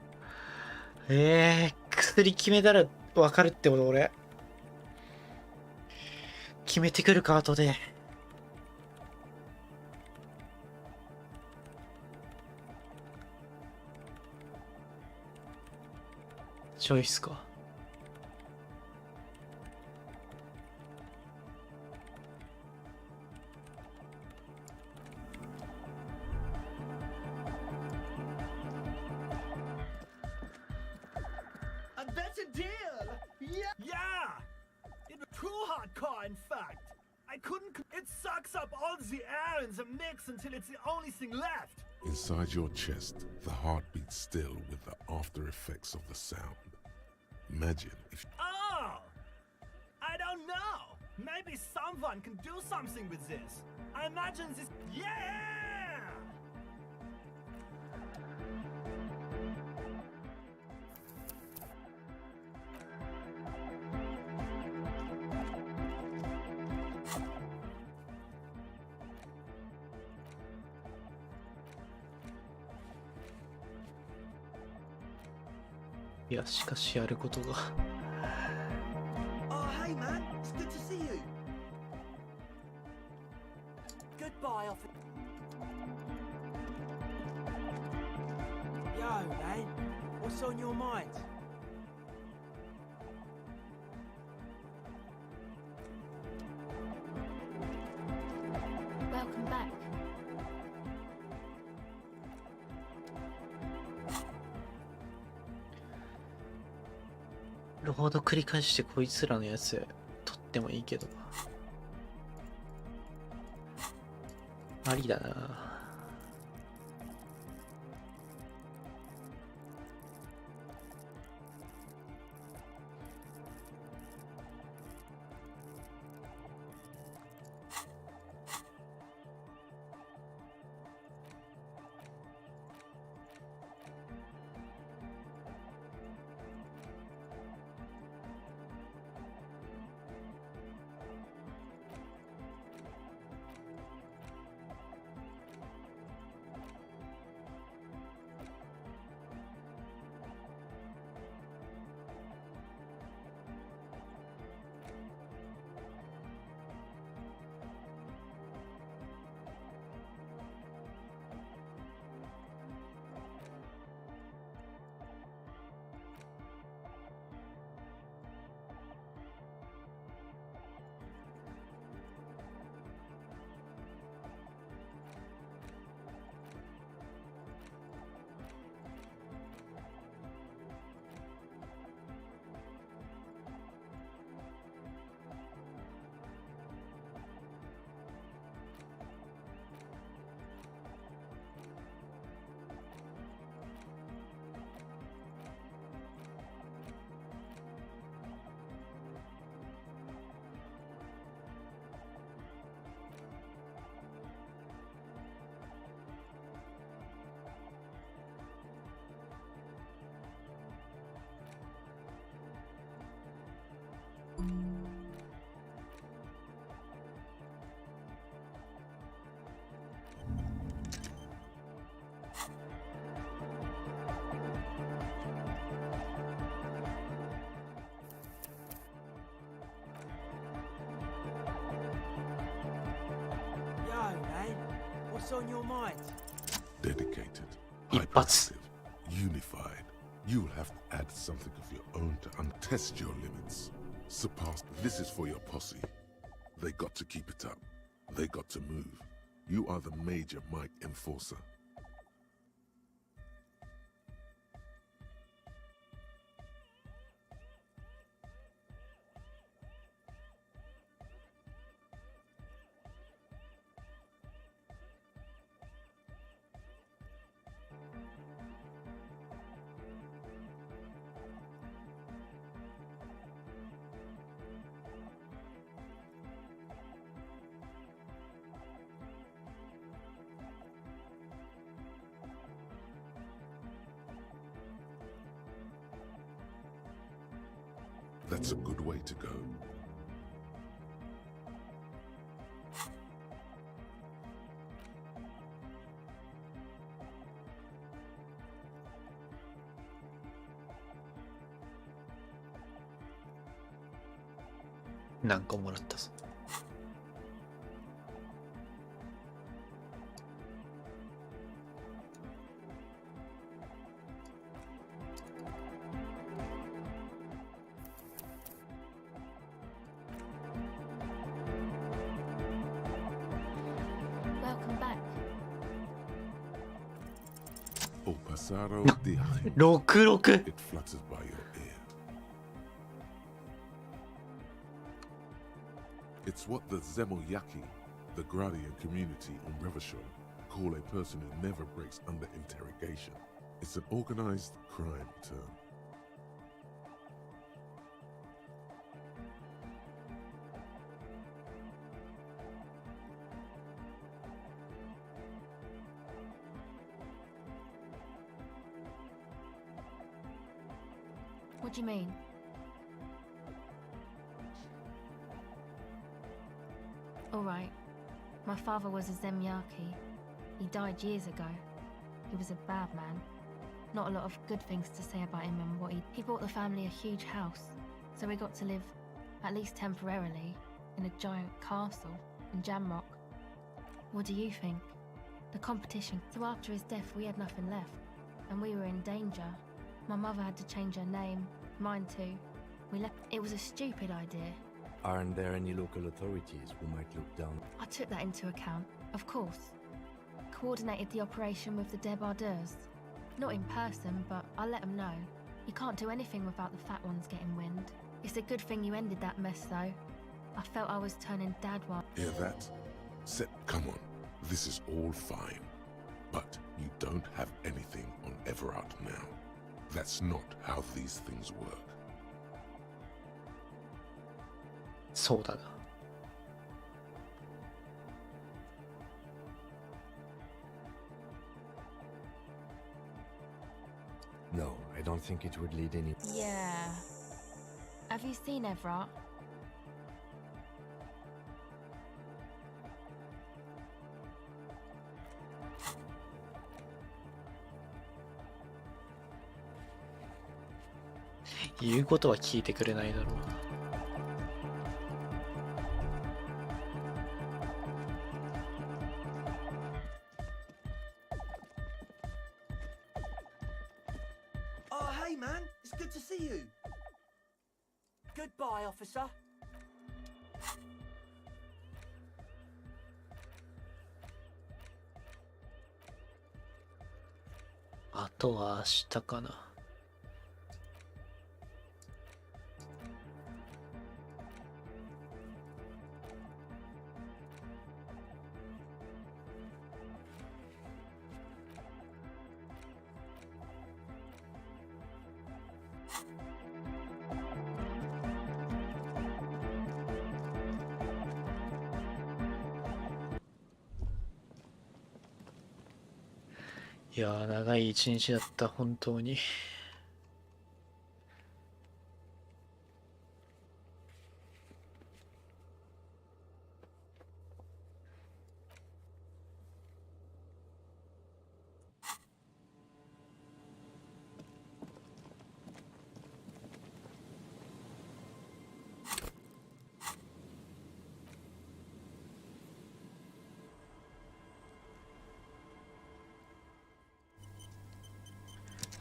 薬決めたら分かるってこと俺。決めてくるか後で。チョイスか。In fact, I couldn't. It sucks up all the air in the mix until it's the only thing left. Inside your chest, the heart beats still with the after effects of the sound. Imagine if... Oh! I don't know. Maybe someone can do something with this. I imagine this. Yeah! いや、しかしやることが。Oh, hey man, it's good to see you. Goodbye, officer. Yo, man, what's on your mind? Welcome back. ロード繰り返してこいつらのやつ取ってもいいけど。ありだな。What's on your mind? Dedicated, Ipats. hyperactive, unified. You'll have to add something of your own to untest your limits. Surpass. This is for your posse. They got to keep it up. They got to move. You are the major mic enforcer. That's a good way to go.何個もらったぞ。Welcome back. O pasado de años. 66 It flutters by your ear. It's what the Zemoyaki, the Gradian community on Revachol, call a person who never breaks under interrogation. It's an organized crime term. What do you mean? Alright. My father was a Zemyaki. He died years ago. He was a bad man. Not a lot of good things to say about him and what he bought the family a huge house. So we got to live, at least temporarily, in a giant castle in Jamrock. What do you think? The competition. So after his death we had nothing left. And we were in danger. My mother had to change her name, mine too. We left. It was a stupid idea. Aren't there any local authorities who might look down? I took that into account, of course. Coordinated the operation with the débardeurs. Not in person, but I let them know. You can't do anything without the fat ones getting wind. It's a good thing you ended that mess, though. I felt I was turning dad while... Hear that? Come on. This is all fine. But you don't have anything on Everard now. That's not how these things work. そうだな。No, I don't think it would lead any... Yeah. Have you seen Everard?言うことは聞いてくれないだろうな。Oh, hey, man. It's good to see you. Goodbye, officer. あとは明日かな。いやー、長い一日だった、本当に。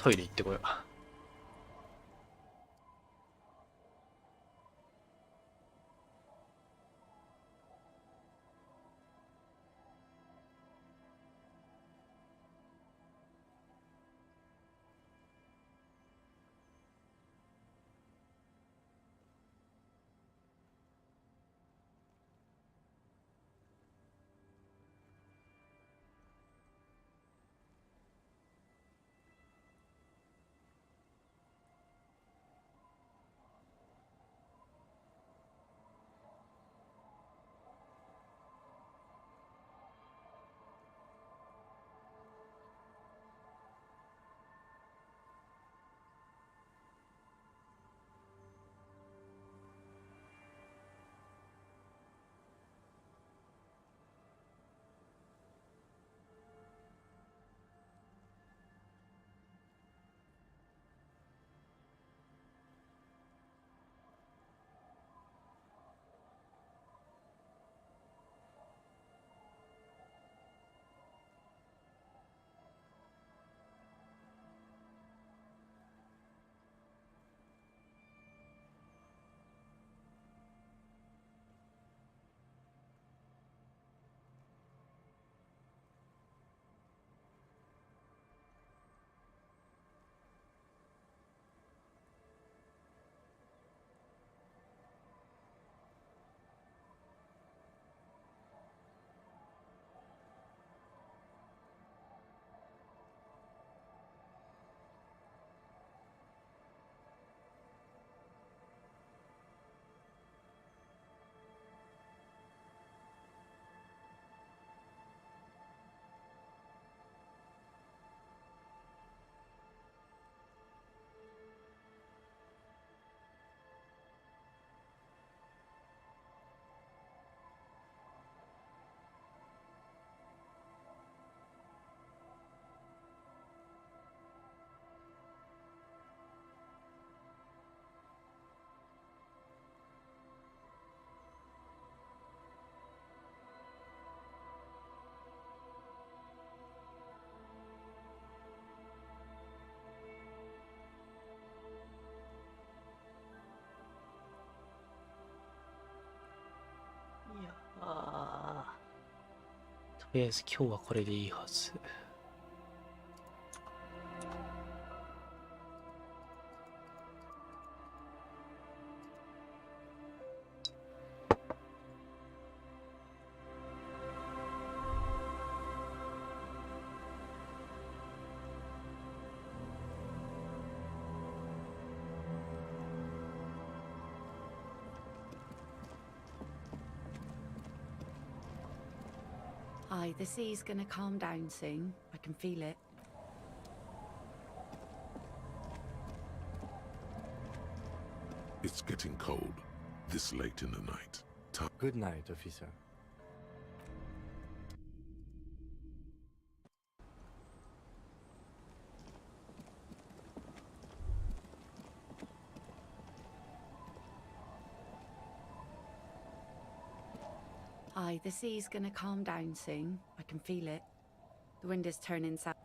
トイレ行ってこよう。りあえず今日はこれでいいはず。Aye, the sea's gonna calm down soon. I can feel it. It's getting cold this late in the night. Good night, officer. Aye, the sea's gonna calm down soon. I can feel it. The wind is turning south.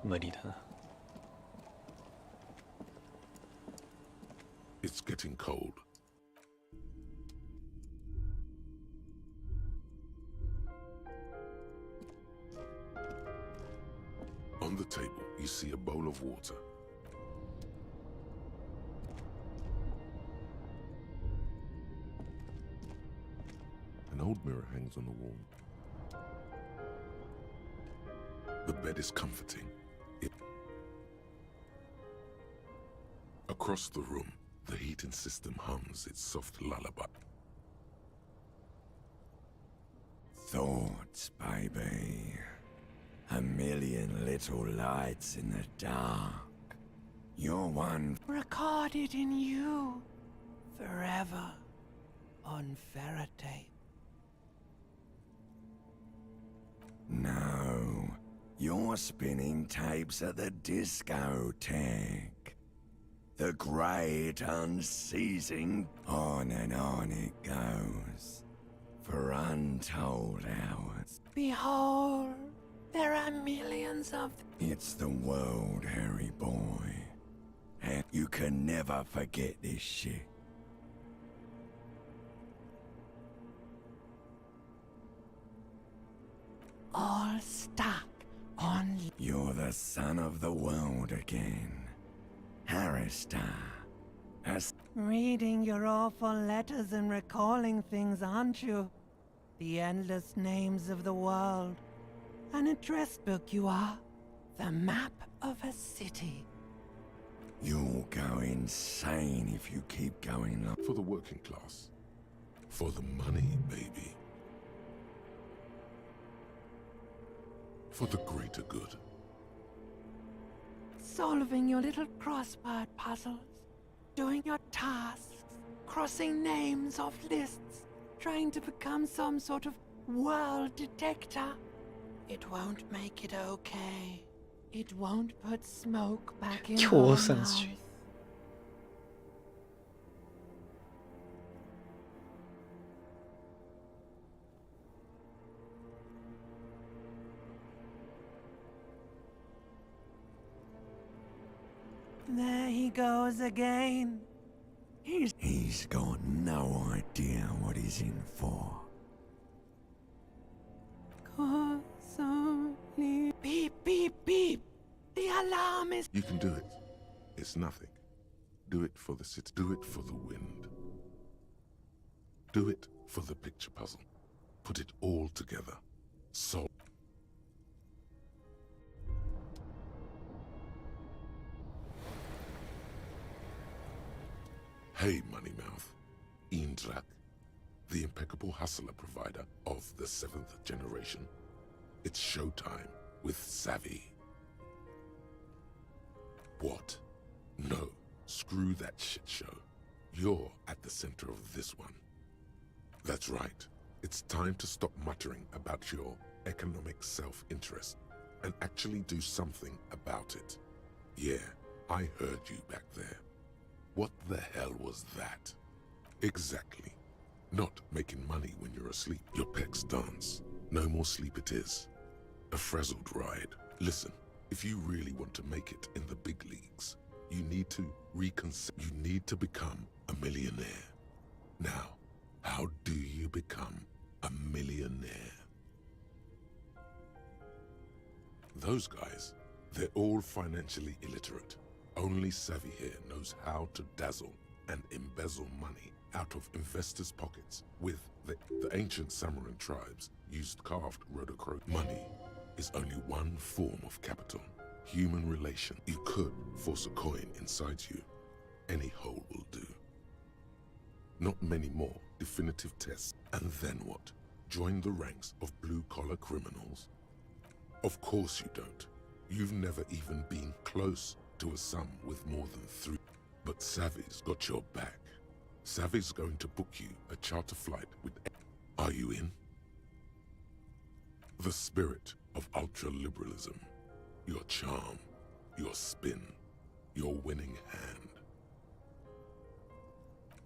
無理だな。It's getting cold. On the table, you see a bowl of water. An old mirror hangs on the wall. The bed is comforting. Across the room, the heating system hums its soft lullaby. Thoughts, baby. A million little lights in the dark. You're one Recorded in you. Forever. On ferrotape. No. You're spinning tapes at the discotheque. The great unceasing, on and on it goes. For untold hours. Behold, there are millions of... It's the world, Harry boy. And you can never forget this shit. All stuck on... You're the son of the world again. Harrister. As Reading your awful letters and recalling things, aren't you? The endless names of the world. An address book you are. The map of a city. You'll go insane if you keep going like... For the working class. For the money, baby. For the greater good. Solving your little crossword puzzles. Doing your tasks. Crossing names off lists. Trying to become some sort of world detector. It won't make it okay. It won't put smoke back in your共 mouth. 産主義。There he goes again. He's got no idea what he's in for. Beep, beep, beep. The alarm is... You can do it. It's nothing. Do it for the city. Do it for the wind. Do it for the picture puzzle. Put it all together. Solve. Hey, Moneymouth. Indrak, the impeccable hustler provider of the 7th generation. It's showtime with Savvy. What? No, screw that shit show. You're at the center of this one. That's right. It's time to stop muttering about your economic self-interest and actually do something about it. Yeah, I heard you back there. What the hell was that? Exactly. Not making money when you're asleep. Your pecs dance. No more sleep it is. A frazzled ride. Listen, if you really want to make it in the big leagues, you need to reconsider. You need to become a millionaire. Now, how do you become a millionaire? those guys, they're all financially illiterate. Only Savvy here knows how to dazzle and embezzle money out of investors' pockets. With the ancient Samaran tribes used carved rhodochrome. Money is only one form of capital. Human relation. You could force a coin inside you. Any hole will do. Not many more definitive tests. And then what? Join the ranks of blue-collar criminals? Of course you don't. You've never even been close to a sum with more than 3. But Savvy's got your back. Savvy's going to book you a charter flight with... Are you in? The spirit of ultra-liberalism. Your charm, your spin, your winning hand.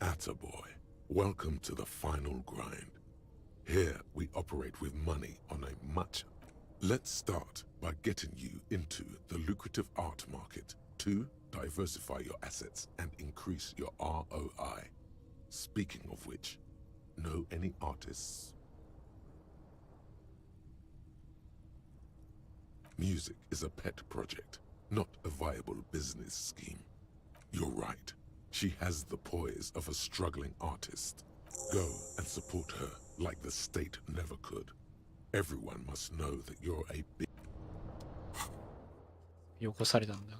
Attaboy, welcome to the final grind. Here we operate with money on a much... Let's start by getting you into the lucrative art market to diversify your assets and increase your ROI. Speaking of which, know any artists? Music is a pet project, not a viable business scheme. You're right. She has the poise of a struggling artist. Go and support her like the state never could. Everyone must know that you're a big... よこされたんだが。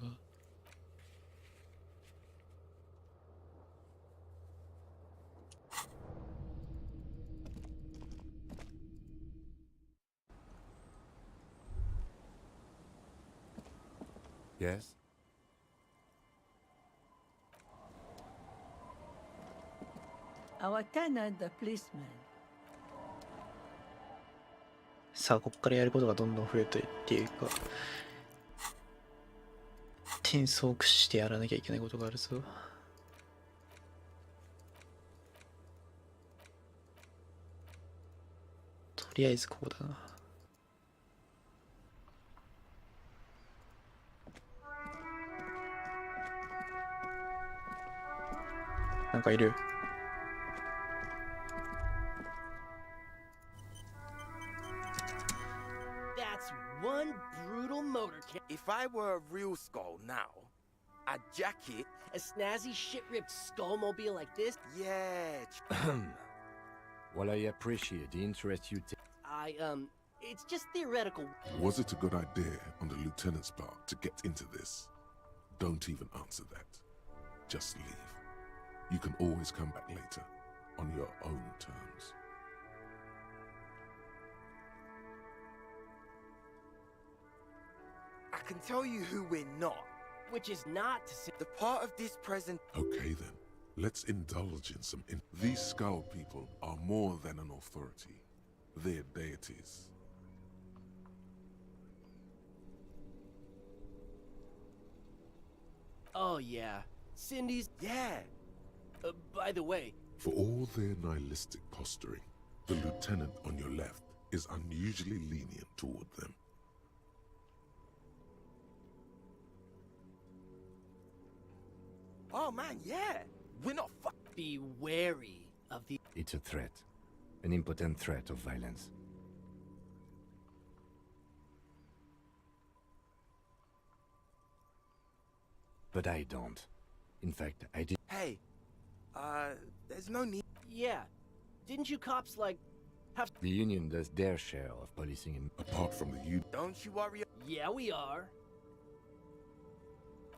Yes? Our tenant, the policeman. さあ、こっからやることがどんどん増えていっていうか、転送を駆使してやらなきゃいけないことがあるぞ。とりあえずここだな。なんかいる。That's one brutal motorcade. If I were a real skull now, a jacket, a snazzy shit-ripped skullmobile like this? Yeah. Well, I appreciate the interest you take. It's just theoretical. Was it a good idea on the lieutenant's part to get into this? Don't even answer that. Just leave. You can always come back later, on your own terms. I can tell you who we're not. Which is not to say... The part of this present... Okay then, let's indulge in some... These skull people are more than an authority. They're deities. Oh yeah, Cindy's... Yeah. By the way... For all their nihilistic posturing, the lieutenant on your left is unusually lenient toward them. Oh man, yeah. We're not Be wary of the... It's a threat. An impotent threat of violence. But I don't. In fact, I did... Hey, there's no need... Yeah. Didn't you cops, like, have... The Union does their share of policing in... Apart from the Union... Don't you worry... Yeah, we are.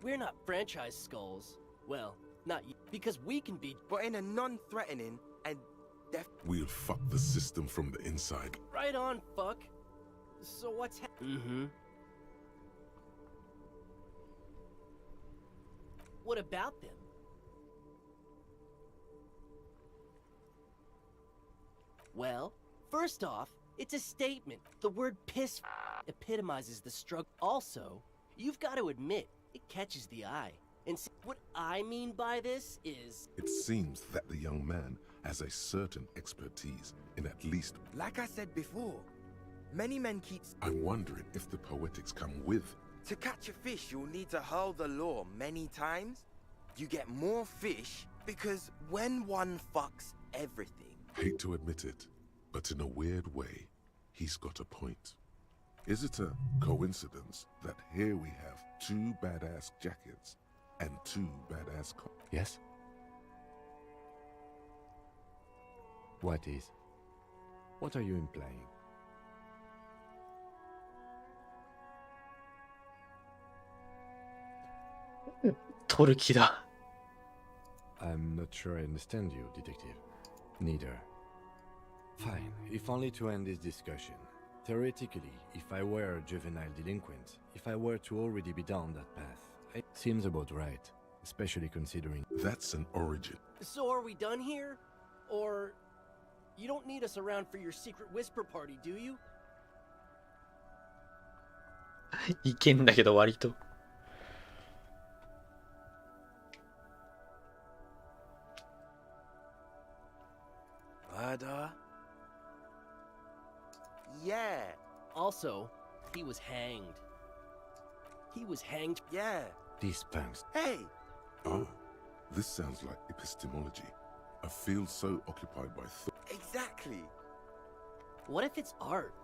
We're not franchise skulls. Well, not you. Because we can be... But in a non-threatening and... We'll fuck the system from the inside. Right on, fuck. So what's Mm-hmm. What about them? Well, first off, it's a statement. The word piss epitomizes the struggle. Also, you've got to admit, it catches the eye. And what I mean by this is... It seems that the young man has a certain expertise in at least... Like I said before, many men keep... I'm wondering if the poetics come with... To catch a fish, you'll need to hurl the lure many times. You get more fish because when one fucks everything... Hate to admit it, but in a weird way, he's got a point. Is it a coincidence that here we have 2 badass jackets and 2 badass Yes? What is? What are you implying? I'm not sure I understand you, detective. Neither. Fine, if only to end this discussion. Theoretically, if I were a juvenile delinquent, if I were to already be down that path, it seems about right, especially considering... That's an origin. So are we done here? Or... you don't need us around for your secret whisper party, do you? いけんだけど割と。Murder? Yeah. Also, he was hanged. He was hanged. Yeah. These punks. Hey! Oh, this sounds like epistemology. A field so occupied by thought. Exactly. What if it's art?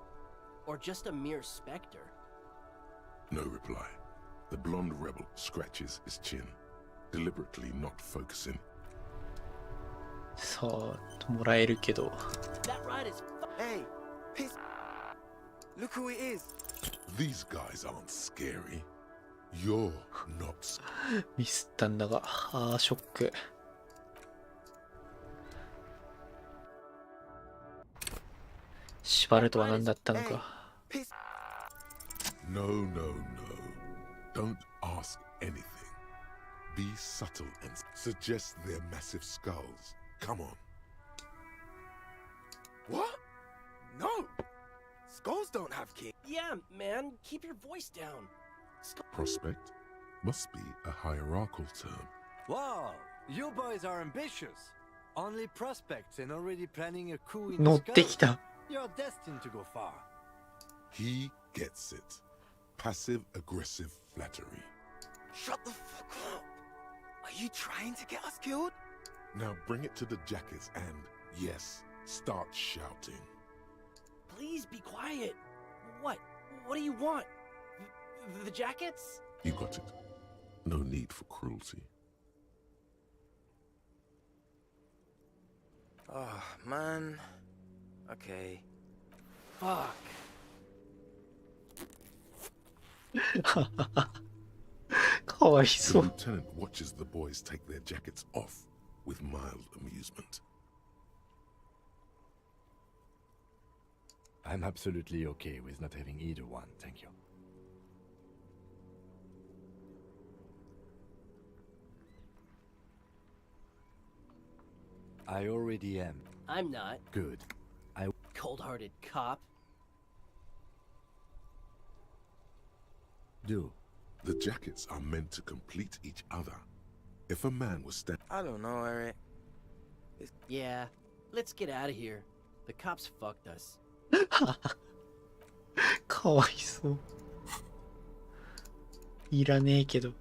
Or just a mere specter? No reply. The blonde rebel scratches his chin, deliberately not focusing. そうもらえるけど。 That ride is Hey! Piss! Look who it is! These guys aren't scary. You're not. ミスったんだが、ショック。縛るとは何だったのか。No, no, no. Don't ask anything. Be subtle and suggest their massive skulls. Come on. What? No! Skulls don't have king. Yeah, man, keep your voice down. Prospect must be a hierarchical term. Wow, you boys are ambitious. Only prospects and already planning a coup in 乗っ the てき sky. た。 You're destined to go far. He gets it. Passive-aggressive flattery. Shut the fuck up! Are you trying to get us killed? Now bring it to the jackets and, yes, start shouting. Please be quiet. What? What do you want? The jackets? You got it. No need for cruelty. Oh, man. Okay. Fuck. かわい The そう。 lieutenant watches the boys take their jackets off with mild amusement. I'm absolutely okay with not having either one, thank you. I already am. I'm not. Good. Cold-hearted cop. Do. The jackets are meant to complete each other. If a man was I don't know, Eric. Yeah, let's get out of here. The cops fucked us. かわいそう。いらねえけど。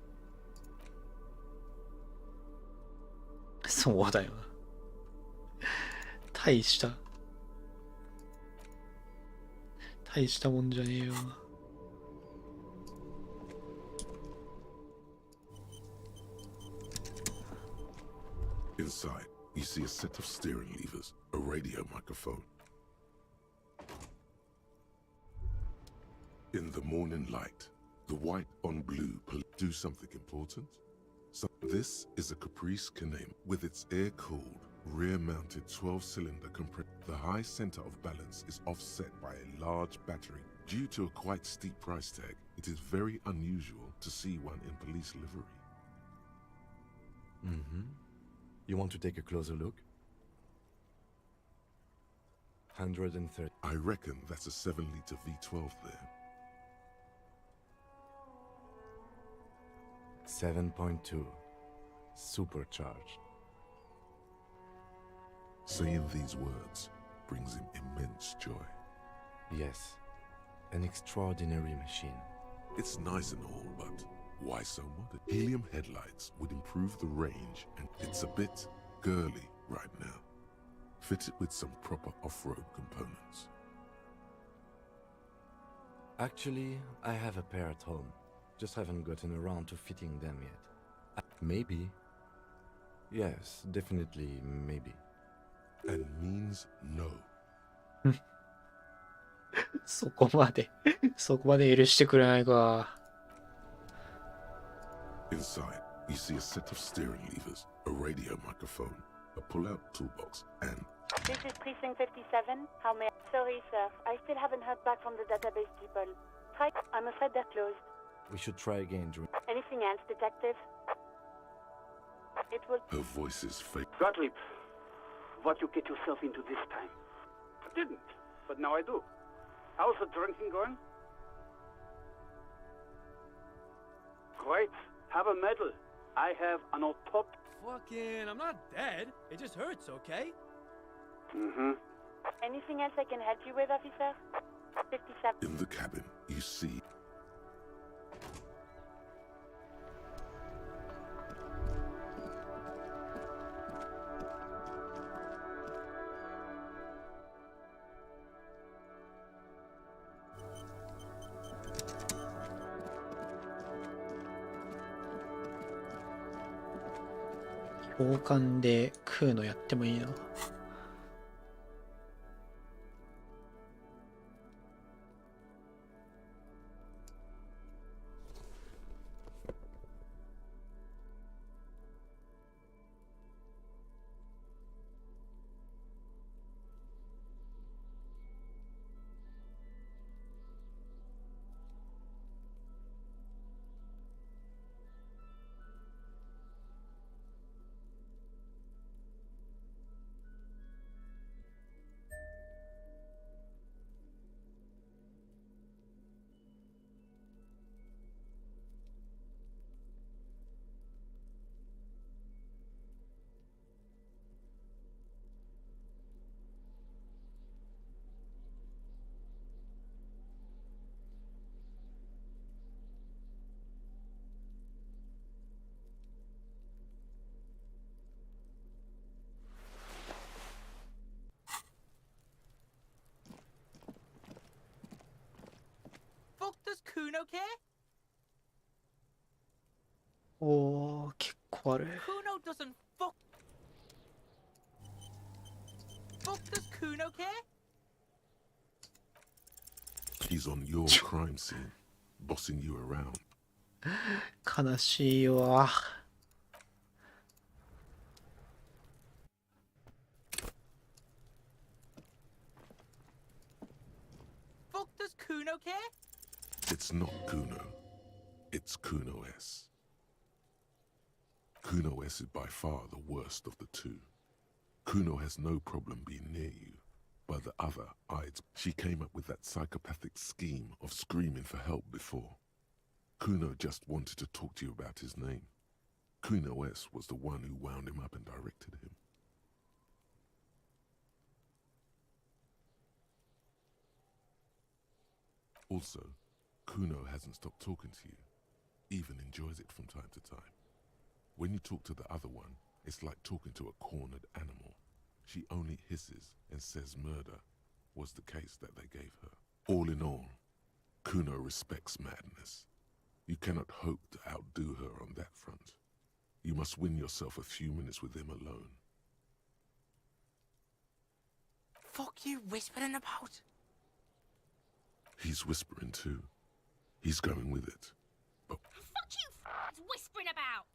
そうだよな。大したもんじゃねえよ。Inside, you see a set of steering levers, a radio microphone. In the morning light, the white on blue do something important. So this is a Caprice Caname with its air-cooled, rear-mounted 12-cylinder compressor. The high center of balance is offset by a large battery. Due to a quite steep price tag, it is very unusual to see one in police livery. Mm-hmm. You want to take a closer look? 130. I reckon that's a 7-liter V12 there. 7.2. Supercharged. Saying these words brings him immense joy. Yes. An extraordinary machine. It's nice and all, but why so modern? Helium headlights would improve the range, and it's a bit girly right now. Fit it with some proper off-road components. Actually, I have a pair at home. Just haven't gotten around to fitting them yet. Maybe. Yes, definitely maybe. And means no. そこまで許してくれないか。Inside, you see a set of steering levers, a radio microphone, a pull-out toolbox, and... This is Precinct 57. How may I... Sorry, sir. I still haven't heard back from the database people. I'm afraid they're closed. We should try again, Drew. Anything else, detective? It will... Her voice is fake. Gottlieb, what you get yourself into this time? I didn't, but now I do. How's the drinking going? Great. Have a medal. I have an top. Fucking, I'm not dead. It just hurts, okay? Mm-hmm. Anything else I can help you with, officer? 57. In the cabin, you see...交換で食うのやってもいいな。Does Kuno care? おー、結構ある。Kuno doesn't fuck. Fuck does Kuno care? He's on your crime scene, bossing you around. 悲しいわ。Fuck does Kuno care? It's not Kuno. It's Kuno S. Kuno S is by far the worst of the two. Kuno has no problem being near you, but the other hides. She came up with that psychopathic scheme of screaming for help before. Kuno just wanted to talk to you about his name. Kuno S was the one who wound him up and directed him. Also, Kuno hasn't stopped talking to you, even enjoys it from time to time. When you talk to the other one, it's like talking to a cornered animal. She only hisses and says murder was the case that they gave her. All in all, Kuno respects madness. You cannot hope to outdo her on that front. You must win yourself a few minutes with him alone. Fuck you whispering about? He's whispering too. He's going with it. But fuck you whispering about?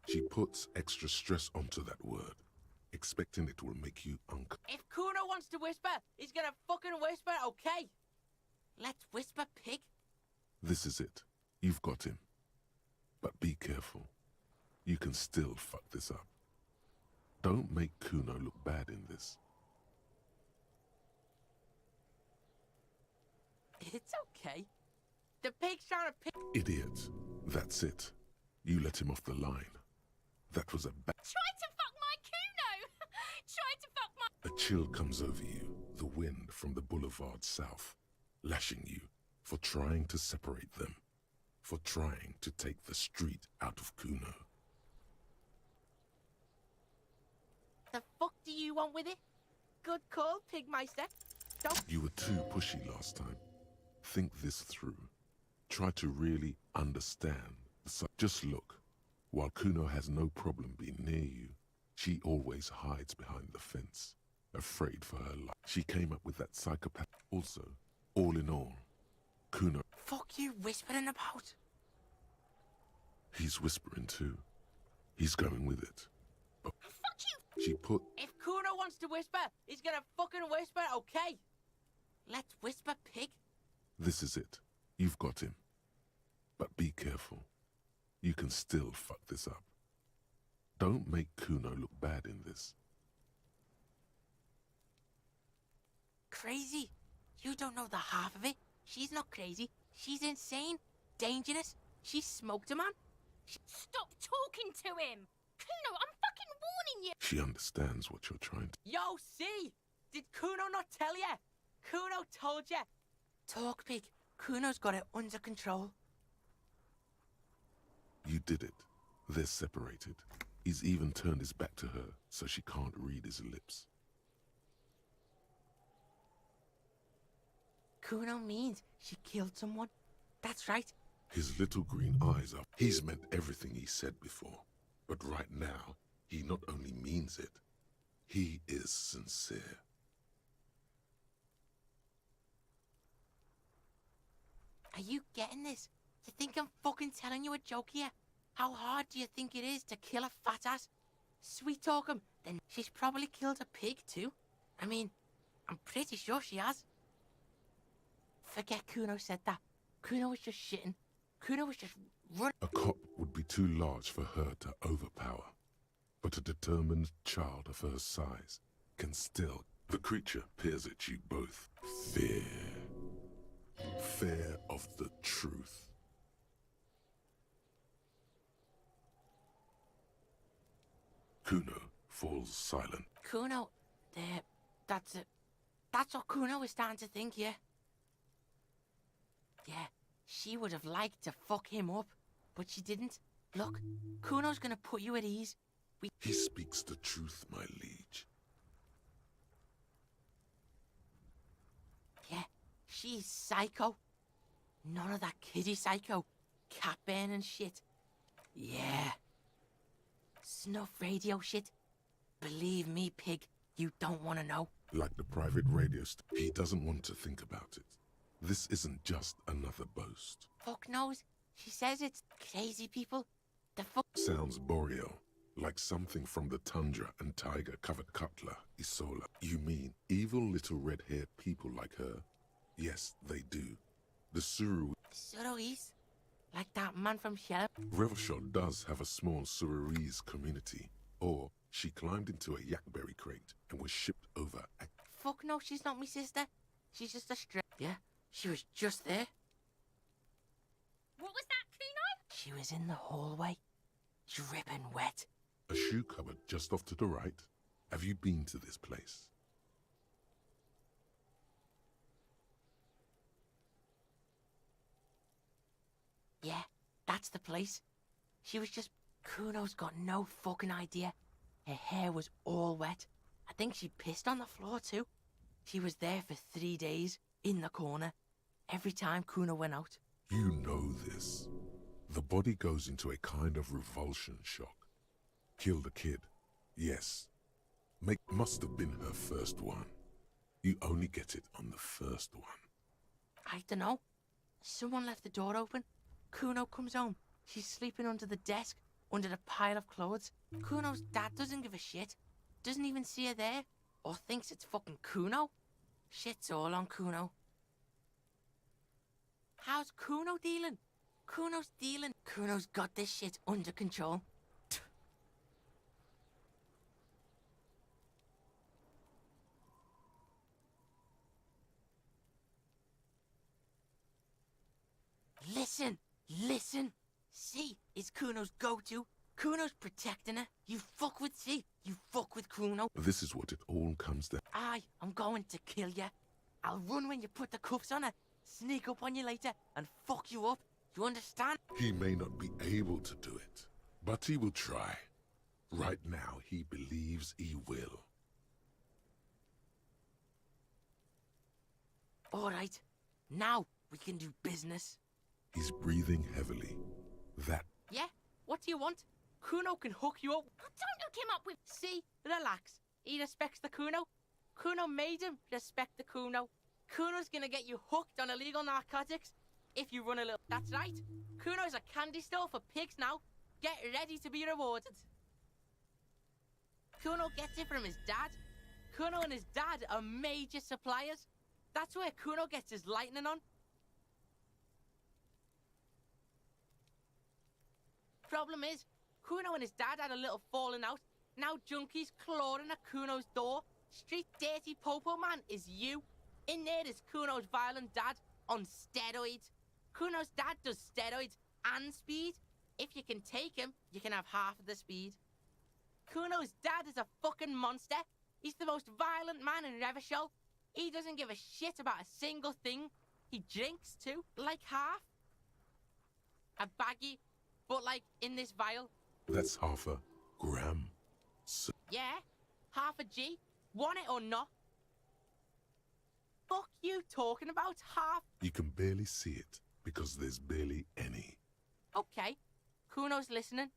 She puts extra stress onto that word, expecting it will make you uncomfortable. If Kuno wants to whisper, he's gonna fucking whisper, okay? Let's whisper, pig. This is it. You've got him. But be careful. You can still fuck this up. Don't make Kuno look bad in this. It's okay. The pig's trying to pick. Idiot. That's it. You let him off the line. That was a bad... Try to fuck my Kuno! Try to fuck my... A chill comes over you, the wind from the boulevard south, lashing you for trying to separate them, for trying to take the street out of Kuno. The fuck do you want with it? Good call, Pigmeister. Don't... You were too pushy last time. Think this through. Try to really understand. Just look. While Kuno has no problem being near you, she always hides behind the fence, afraid for her life. She came up with that psychopath. Also, all in all, Kuno... Fuck you whispering about? He's whispering too. He's going with it. But Fuck you! she put... If Kuno wants to whisper, he's gonna fucking whisper, okay? Let's whisper, pig. This is it. You've got him. But be careful. You can still fuck this up. Don't make Kuno look bad in this. Crazy? You don't know the half of it. She's not crazy. She's insane. Dangerous. She smoked a man. Stop talking to him! Kuno, I'm fucking warning you! She understands what you're trying to... Yo, see? Did Kuno not tell ya? Kuno told ya. Talk, pig. Kuno's got it under control. You did it. They're separated. He's even turned his back to her, so she can't read his lips. Kuno means she killed someone. That's right. His little green eyes are... He's meant everything he said before. But right now, he not only means it, he is sincere. Are you getting this? You think I'm fucking telling you a joke here? How hard do you think it is to kill a fat ass? Sweet talk him, then she's probably killed a pig too. I mean, I'm pretty sure she has. Forget Kuno said that. Kuno was just shitting. Kuno was just running. A cop would be too large for her to overpower. But a determined child of her size can still... The creature peers at you both. Fear. Fear of the truth. Kuno falls silent. Kuno, there, that's it. That's what Kuno was starting to think, yeah. Yeah, she would have liked to fuck him up, but she didn't. Look, Kuno's gonna put you at ease. He speaks the truth, my liege. Yeah, she's psycho. None of that kiddie psycho. Cat burning shit. Yeah. Snuff radio shit. Believe me, pig, you don't want to know. Like the private radio he doesn't want to think about it. This isn't just another boast. Fuck knows. She says it's crazy people. The fuck... Sounds boreal. Like something from the tundra and tiger-covered cutler, Isola. You mean evil little red-haired people like her? Yes, they do. The Suru... Suroese? Like that man from Shell? Revelshot does have a small Suroese community. Or she climbed into a yakberry crate and was shipped over... Fuck no, she's not my sister. She's just a strip. Yeah, she was just there. What was that, Kuno? She was in the hallway. Dripping wet. A shoe cupboard just off to the right. Have you been to this place? Yeah, that's the place. She was just... Kuno's got no fucking idea. Her hair was all wet. I think she pissed on the floor too. She was there for 3 days, in the corner, every time Kuno went out. You know this. The body goes into a kind of revulsion shock. Kill the kid. Yes. Must have been her first one. You only get it on the first one. I don't know. Someone left the door open. Kuno comes home. She's sleeping under the desk, under the pile of clothes. Kuno's dad doesn't give a shit. Doesn't even see her there. Or thinks it's fucking Kuno. Shit's all on Kuno. How's Kuno dealing? Kuno's dealing. Kuno's got this shit under control. Listen, listen. C is Kuno's go-to. Kuno's protecting her. You fuck with C, you fuck with Kuno. This is what it all comes down. I'm going to kill ya. I'll run when you put the cuffs on her, sneak up on you later, and fuck you up. You understand? He may not be able to do it, but he will try. Right now, he believes he will. All right. Now, we can do business. He's breathing heavily. That Yeah? What do you want? Kuno can hook you up. Don't hook him up with... See? Relax. He respects the Kuno. Kuno made him respect the Kuno. Kuno's gonna get you hooked on illegal narcotics if you run a little... That's right. Kuno's a candy store for pigs now. Get ready to be rewarded. Kuno gets it from his dad. Kuno and his dad are major suppliers. That's where Kuno gets his lightning on. Problem is, Kuno and his dad had a little falling out. Now junkies clawing at Kuno's door. Street dirty popo man is you. In there is Kuno's violent dad on steroids. Kuno's dad does steroids and speed. If you can take him, you can have half of the speed. Kuno's dad is a fucking monster. He's the most violent man in Revachol. He doesn't give a shit about a single thing. He drinks too, like half. A baggie, but like in this vial. that's half a gram. So Yeah, half a G. Want it or not? Fuck you talking about half? you can barely see it because there's barely any. Okay, Kuno's listening.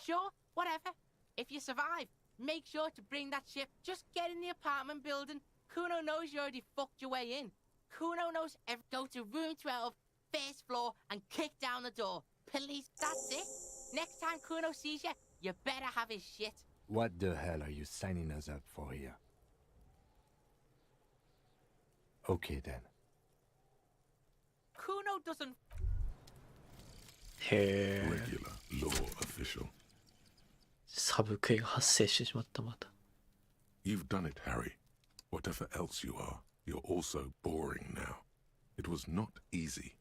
Sure, whatever. If you survive, make sure to bring that ship. Just get in the apartment building. Kuno knows you already fucked your way in. Kuno knows go to room 12, first floor, and kick down the door. Police, that's it. Next time Kuno sees you, you better have his shit. What the hell are you signing us up for here? Okay then. Kuno doesn't...へえ。 Regular law official. サブクエが発生してしまったまた。 You've done it, Harry. Whatever else you are, you're also boring now. It was not easy.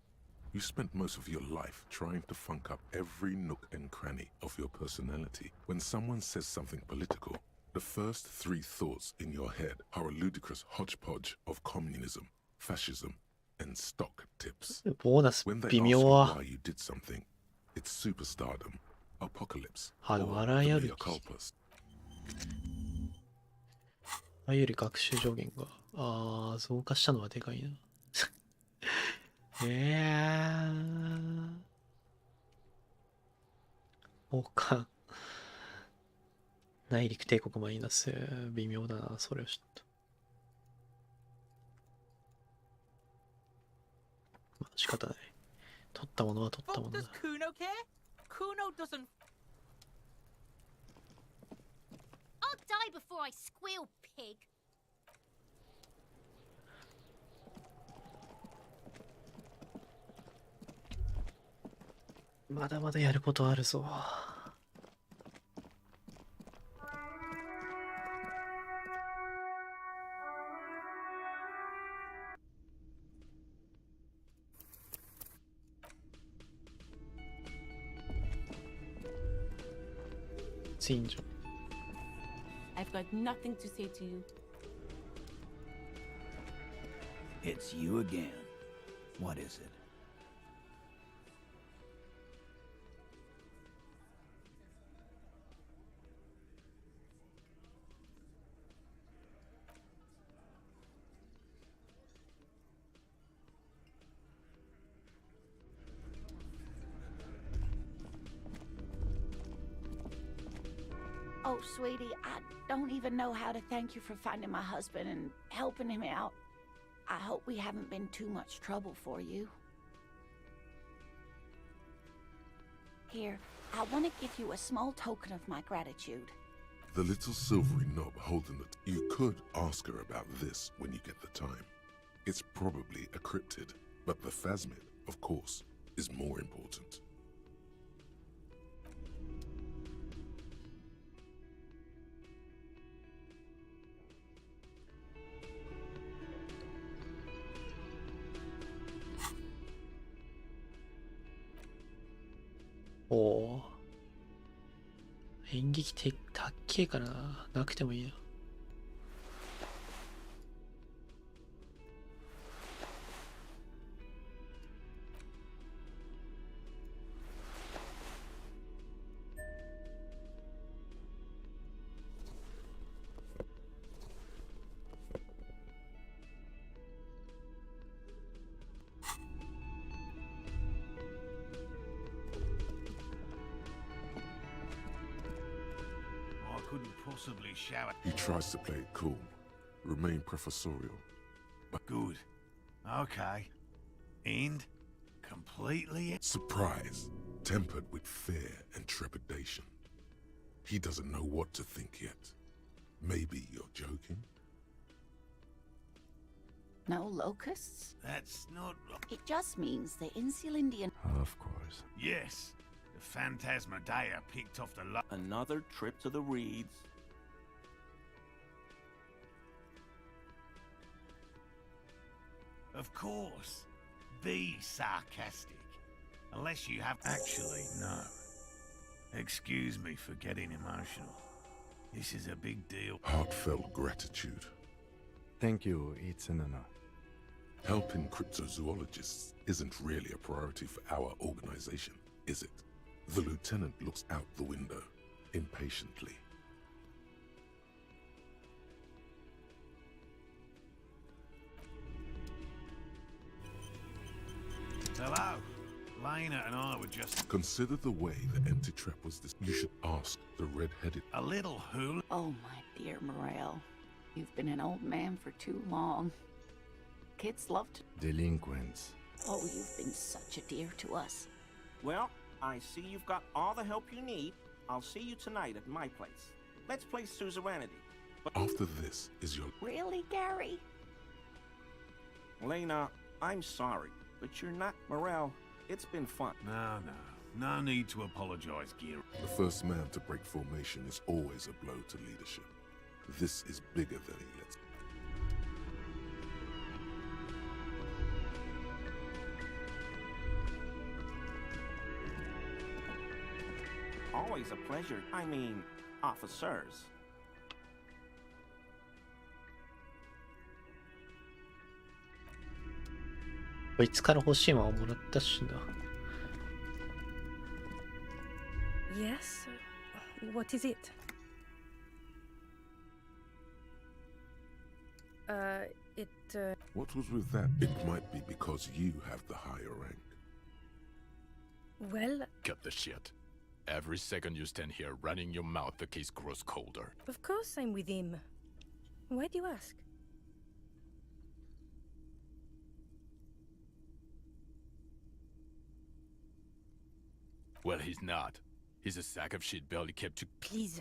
You spent most of your life trying to funk up every nook and cranny of your personality. When someone says something political, the first three thoughts in your head are a ludicrous hodgepodge of communism, fascism, and stock tips. ボーナス When they 微 ask 妙 you は why you did something, it's superstardom, apocalypse, あ、で or も笑い the ある mea culpas. あより学習上限が増加したのはでかいな。王冠内陸帝国マイナス微妙だな、それをちょっと。まあ仕方ない。取ったものは取ったも Fuck の does だ。 Kuno care? Kuno doesn't... I'll die before I squeal, pig. まだまだやることあるぞ。近所。 I've got nothing to say to you. It's you again. What is it? Oh, sweetie, I don't even know how to thank you for finding my husband and helping him out. I hope we haven't been too much trouble for you. Here, I want to give you a small token of my gratitude. The little silvery knob holding it. You could ask her about this when you get the time. It's probably a cryptid, but the phasmid, of course, is more important. Oh. お。 演劇たっけえからな。なくてもいいな。possibly shower. He tries to play it cool, remain professorial. But Good. Okay. End. Completely. Surprise, tempered with fear and trepidation. He doesn't know what to think yet. Maybe you're joking? No locusts? That's not... It just means the Insulindian. Of course. Yes. The Phantasmadeia picked off the... Another trip to the Reeds. Of course. Be sarcastic. Unless you have... Actually, no. Excuse me for getting emotional. This is a big deal. Heartfelt gratitude. Thank you, it's an honor. Helping cryptozoologists isn't really a priority for our organization, is it? The lieutenant looks out the window, impatiently. Hello. Lena and I were just... Consider the way the empty trap was this. You should ask the red-headed... A little hool... Oh, my dear Morel. You've been an old man for too long. Kids love to... Delinquents. Oh, you've been such a dear to us. Well, I see you've got all the help you need. I'll see you tonight at my place. Let's play suzerainty. But after this is your... Really, Gary? Lena, I'm sorry, but you're not... Morel, it's been fun. No need to apologize, Gear. The first man to break formation is always a blow to leadership. This is bigger than he lets. Always a pleasure. I mean, officers.こいつから欲しいものもらったしな。Yes? What is it? What was with that? It might be because you have the higher rank. Well... Cut the shit. Every second you stand here running your mouth, the case grows colder. Of course I'm with him. Why do you ask? Well, he's not. He's a sack of shit barely kept to... Please,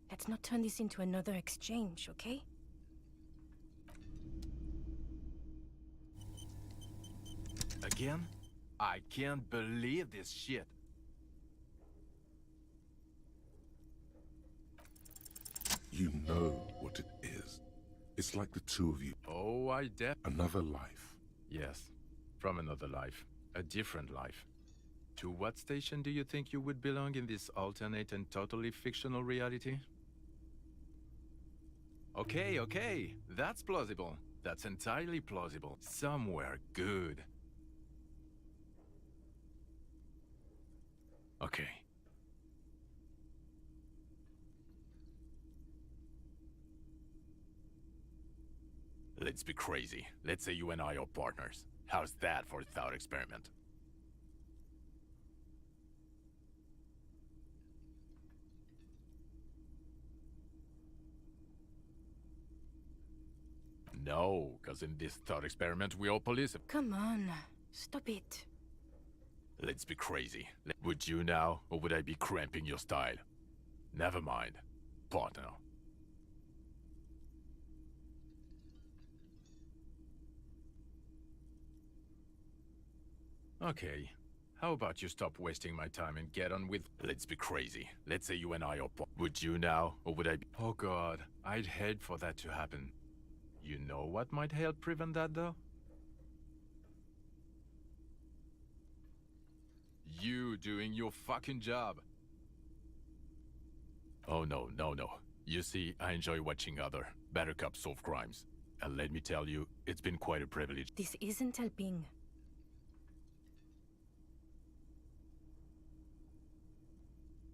let's not turn this into another exchange, okay? Again? I can't believe this shit. You know what it is. It's like the two of you. Oh, Another life. Yes, from another life. A different life. To what station do you think you would belong in this alternate and totally fictional reality? Okay. That's plausible. That's entirely plausible. Somewhere good. Okay. Let's be crazy. Let's say you and I are partners. How's that for a thought experiment? No, because in this thought experiment we all police... Come on, stop it. Let's be crazy. Would you now, or would I be cramping your style? Never mind. Partner. Okay. How about you stop wasting my time and get on with... Let's be crazy. Let's say you and I are... Would you now, or would I be... Oh god, I'd hate for that to happen. You know what might help prevent that, though? You doing your fucking job. Oh no. You see, I enjoy watching other better cops solve crimes. And let me tell you, it's been quite a privilege. This isn't helping.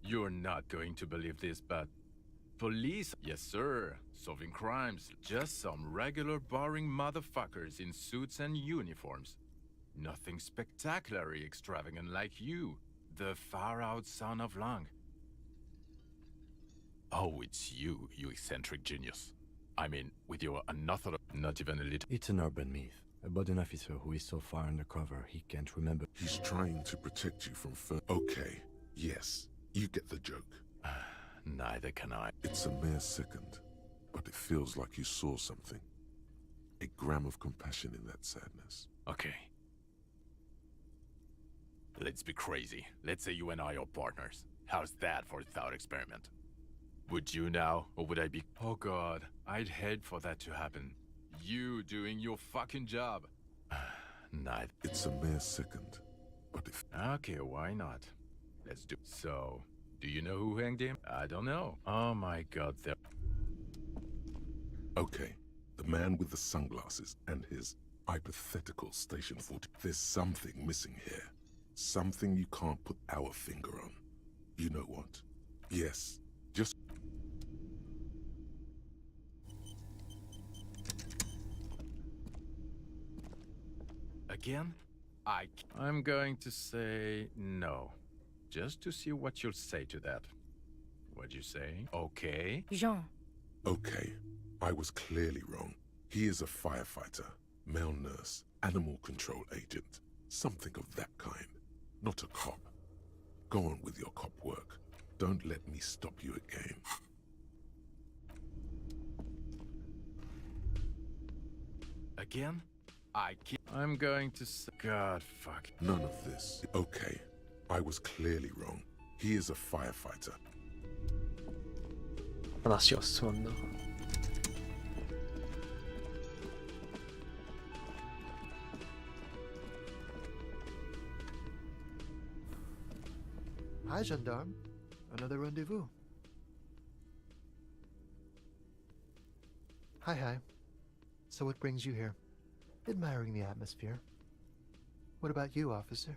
You're not going to believe this, but... Police? Yes, sir. Solving crimes. Just some regular boring motherfuckers in suits and uniforms. Nothing spectacularly extravagant like you, the far-out son of Lang. Oh, it's you, you eccentric genius. I mean, with your another, not even a little... It's an urban myth about an officer who is so far undercover he can't remember. He's trying to protect you from Okay, yes, you get the joke. Neither can I. It's a mere second, but it feels like you saw something. A gram of compassion in that sadness. Okay. Let's be crazy. Let's say you and I are partners. How's that for a thought experiment? Would you now, or would I be... Oh god, I'd hate for that to happen. You doing your fucking job. Neither. It's a mere second, but if... Okay, why not? Let's do... So, do you know who hanged him? I don't know. Oh my god, there... Okay, the man with the sunglasses and his hypothetical Station 40. There's something missing here. Something you can't put our finger on. You know what? Yes, just... Again? I'm going to say no. Just to see what you'll say to that. What'd you say? Okay? Jean. Okay, I was clearly wrong. He is a firefighter, male nurse, animal control agent. Something of that kind. Not a cop. Go on with your cop work. Don't let me stop you again. Again? I'm going to say... God, fuck. None of this. Okay, I was clearly wrong. He is a firefighter. 話が進まんな。Hi, gendarme. Another rendezvous. Hi. So what brings you here? Admiring the atmosphere. What about you, officer?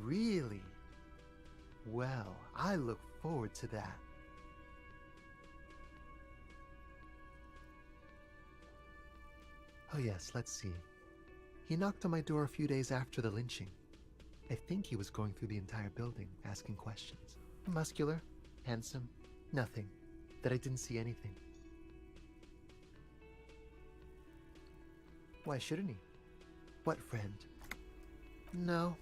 Really? Well, I look forward to that. Oh yes, let's see. He knocked on my door a few days after the lynching. I think he was going through the entire building, asking questions. Muscular, handsome, nothing. That I didn't see anything. Why shouldn't he? What friend? No,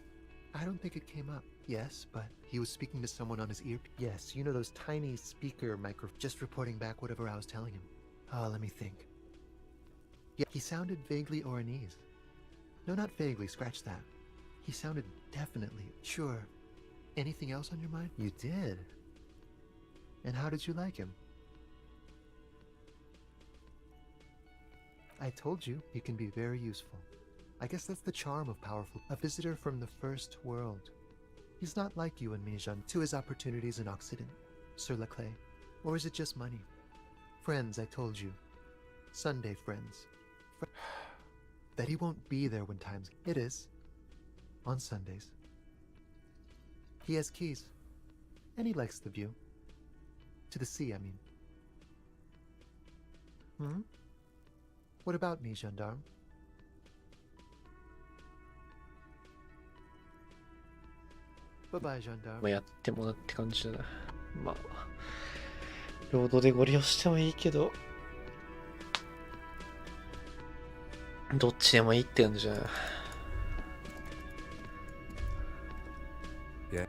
I don't think it came up. Yes, but he was speaking to someone on his ear. Yes, you know those tiny speaker microphones, just reporting back whatever I was telling him. Oh, let me think. Yeah, he sounded vaguely Oranese. No, not vaguely, scratch that. He sounded definitely sure. Anything else on your mind? You did. And how did you like him? I told you, he can be very useful. I guess that's the charm of powerful. A visitor from the first world. He's not like you and me, Jean, to his opportunities in Occident, sur la clé. Or is it just money? Friends, I told you. Sunday friends. That he won't be there when times... It is. On Sundays. He has keys. And he likes the view. To the sea, I mean. Hmm? What about me, gendarme? Bye-bye, gendarme. まあやってもなって感じだな。まあ、労働でご利用してもいいけど、どっちでもいいって感じだな。Yeah.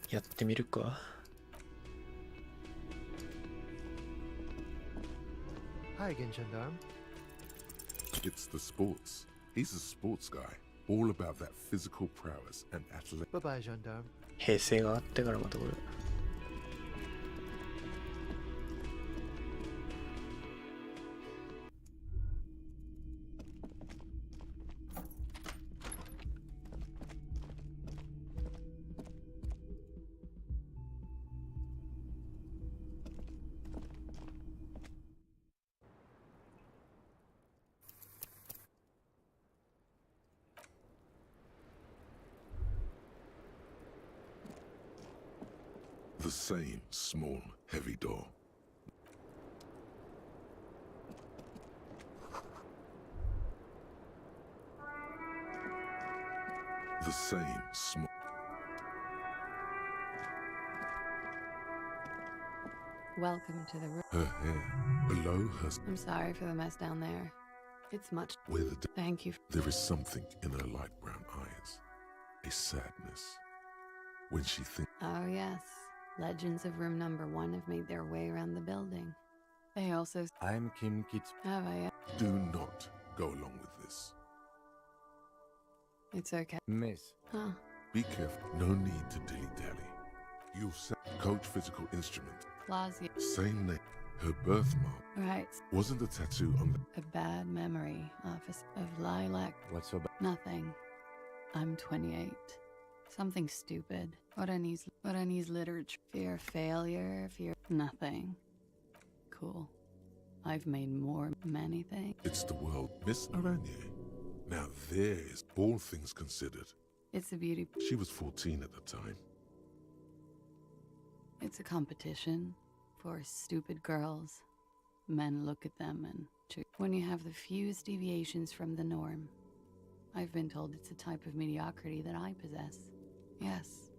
やってみるか。Hi again, gendarme. It's the sports. He's a sports guy. All about that physical prowess and athletic. Bye-bye, gendarme. 平成があってからまたこれ。The same small, heavy door. The same small... Welcome to the room. Her hair below her... I'm sorry for the mess down there. It's much... Where the... Thank you. There is something in her light brown eyes. A sadness. When she thinks... Oh, yes. Legends of room number 1 have made their way around the building. They also... I'm Kim Kits. Have I... Do not go along with this. It's okay. Miss. Huh. Be careful. No need to dilly-dally. You'll say Coach Physical Instrument. Clausia. Same name. Her birthmark. Right. Wasn't the tattoo on the... A bad memory, office of lilac. What's so bad? Nothing. I'm 28. Something stupid. What I need literature. Fear of failure, fear... Nothing. Cool. I've made many things. It's the world. Miss Aranier. Now there's all things considered. It's a beauty... She was 14 at the time. It's a competition for stupid girls. Men look at them and... When you have the fewest deviations from the norm. I've been told it's a type of mediocrity that I possess. Yes.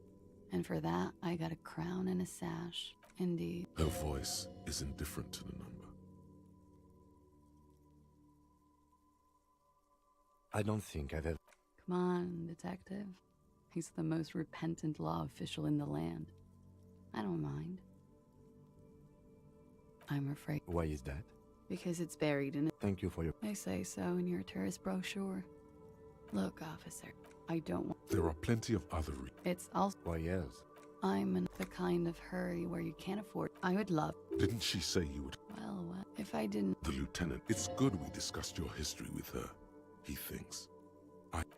And for that, I got a crown and a sash. Indeed. Her voice is indifferent to the number. I don't think I've ever... Come on, detective. He's the most repentant law official in the land. I don't mind. I'm afraid. Why is that? Because it's buried in it. Thank you for your... They say so in your tourist brochure. Look, officer, I don't want... There are plenty of other... It's also... Why, yes. I'm in the kind of hurry where you can't afford... I would love... Didn't she say you would... Well, what if I didn't... The lieutenant. It's good we discussed your history with her. He thinks.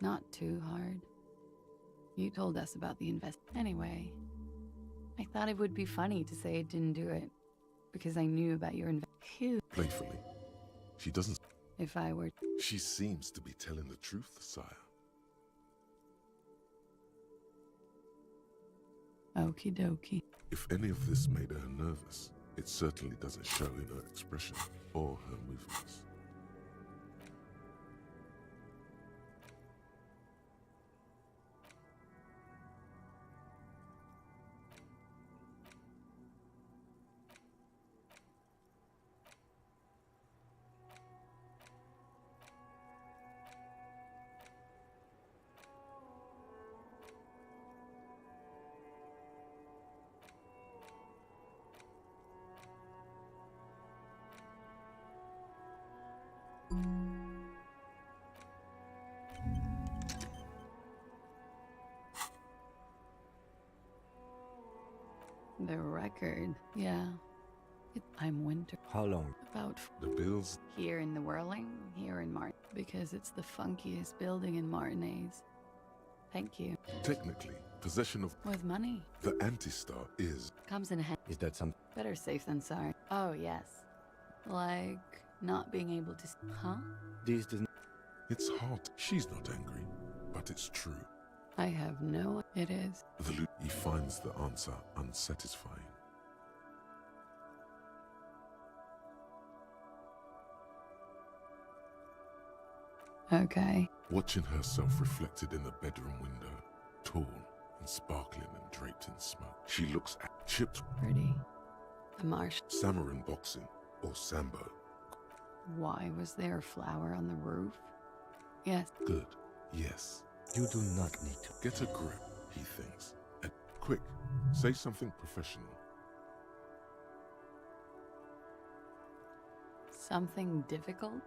Not too hard. You told us about the Anyway, I thought it would be funny to say I didn't do it. Because I knew about your Playfully. She doesn't... If I were... She seems to be telling the truth, sire. Okie dokie. If any of this made her nervous, it certainly doesn't show in her expression or her movements. The record, yeah. I'm winter. How long? About... The bills? Here in the Whirling, here in Mart. Because it's the funkiest building in Martinez. Thank you. Technically, possession of... With money. The anti-star is... Comes in handy. Is that some... Better safe than sorry. Oh, yes. Like, not being able to... Huh? This doesn't... It's hot. She's not angry, but it's true. I have no... It is. He finds the answer unsatisfying. Okay. Watching herself reflected in the bedroom window, tall and sparkling and draped in smoke. She looks at chipped... Pretty. A marsh... Samarin boxing, or Sambo. Why was there a flower on the roof? Yes. Good. Yes. You do not need to. Get a grip, he thinks. And quick, say something professional. Something difficult?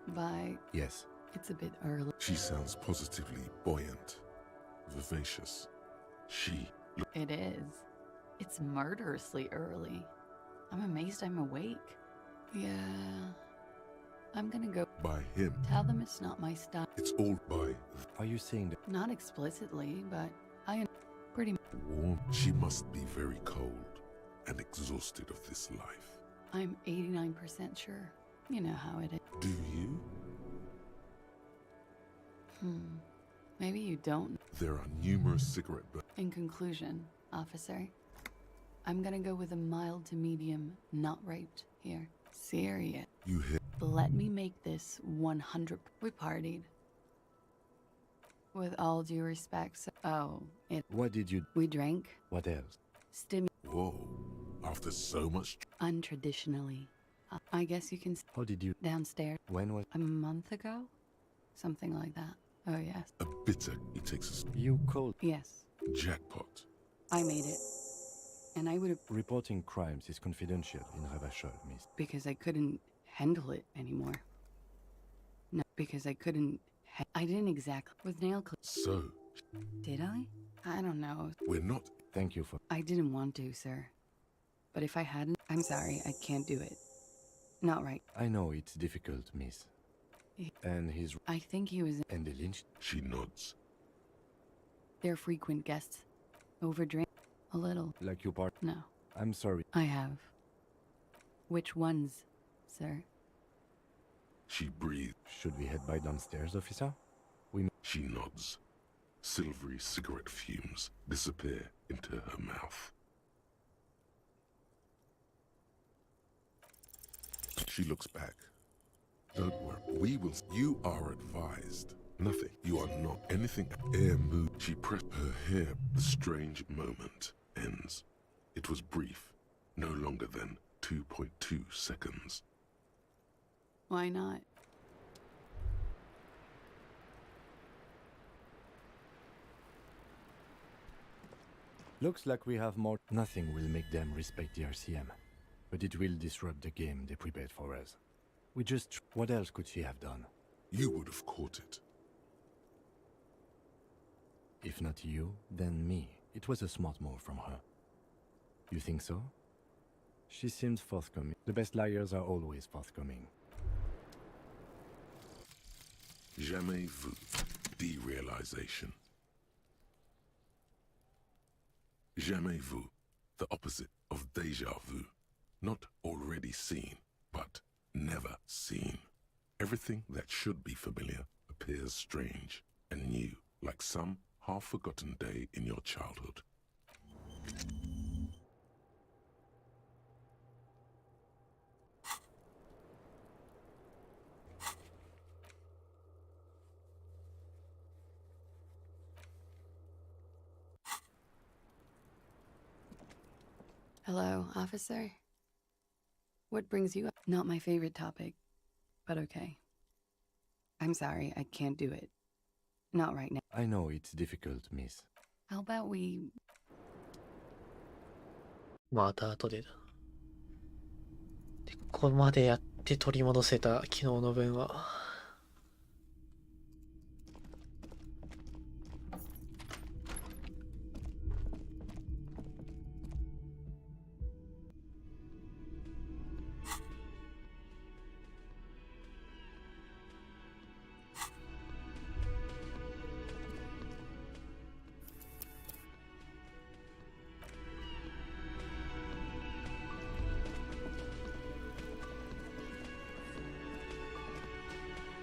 By... Yes. It's a bit early. She sounds positively buoyant, vivacious. She... It is. It's murderously early. I'm amazed I'm awake. Yeah... I'm gonna go... By him. Tell them it's not my style. It's all by... Are you saying that? Not explicitly, but I am pretty... Warm. She must be very cold and exhausted of this life. I'm 89% sure. You know how it is. Do you? Maybe you don't. There are numerous cigarette burns. In conclusion, officer, I'm gonna go with a mild to medium, not raped here. Serious. You hear? Let me make this 100. We partied. With all due respect, What did you... We drank. What else? Whoa. After so much... Untraditionally. I guess you can... How did you... Downstairs. When was... A month ago? Something like that. Oh, yes. A bitter, he takes us. You called... Yes. Jackpot. I made it. And I would have... Reporting crimes is confidential in Ravachol, miss. Because I couldn't handle it anymore. No, because I couldn't... I didn't exactly... With nail clippers. So... Did I? I don't know. We're not... Thank you for... I didn't want to, sir. But if I hadn't... I'm sorry, I can't do it. Not right. I know it's difficult, miss. And he's... I think he was... And the lynch... She nods. They're frequent guests. Overdrink. A little. Like you part... No. I'm sorry. I have. Which ones, sir? She breathes. Should we head by downstairs, officer? She nods. Silvery cigarette fumes disappear into her mouth. She looks back. Don't worry, we will... You are advised. Nothing. You are not anything. Air move. She pressed her hair. The strange moment ends. It was brief. No longer than 2.2 seconds. Why not? Looks like we have more... Nothing will make them respect the RCM. But it will disrupt the game they prepared for us. We just... What else could she have done? You would have caught it. If not you, then me. It was a smart move from her. You think so? She seems forthcoming. The best liars are always forthcoming. Jamais vu. Derealization. Jamais vu. The opposite of déjà vu. Not already seen, but never seen. Everything that should be familiar appears strange and new, like some half-forgotten day in your childhood. Hello, officer? What brings you up? Not my favorite topic, but okay. I'm sorry, I can't do it. Not right now. I know it's difficult, miss. How about we... また後でだ。で、ここまでやって取り戻せた昨日の分は。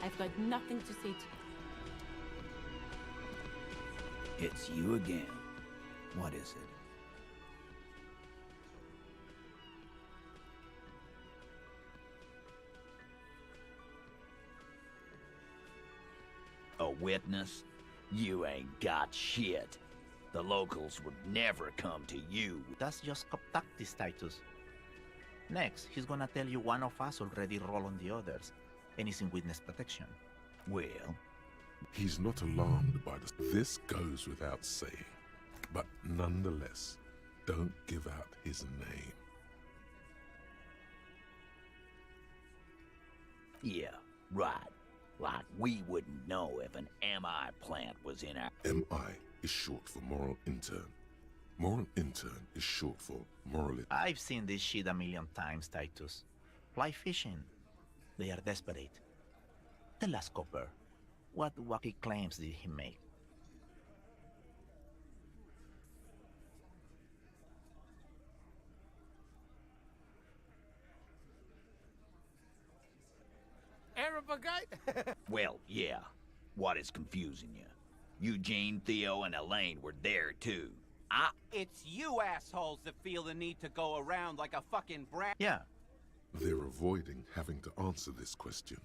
I've got nothing to say to... It's you again. What is it? A witness? You ain't got shit. The locals would never come to you. That's just tactics, Titus. Next, he's gonna tell you one of us already rolled on the others, and he's in witness protection. Well, he's not alarmed by this. This goes without saying, but nonetheless, don't give out his name. Yeah, right. Like we wouldn't know if an MI plant was in our... MI is short for moral intern. Moral intern is short for moral... I've seen this shit a million times, Titus. Fly fishing. They are desperate. Tell us, Copper, what wacky claims did he make? Well, yeah. What is confusing you? Eugene, Theo, and Elaine were there, too. It's you assholes that feel the need to go around like a fucking brat. Yeah. They're avoiding having to answer this question.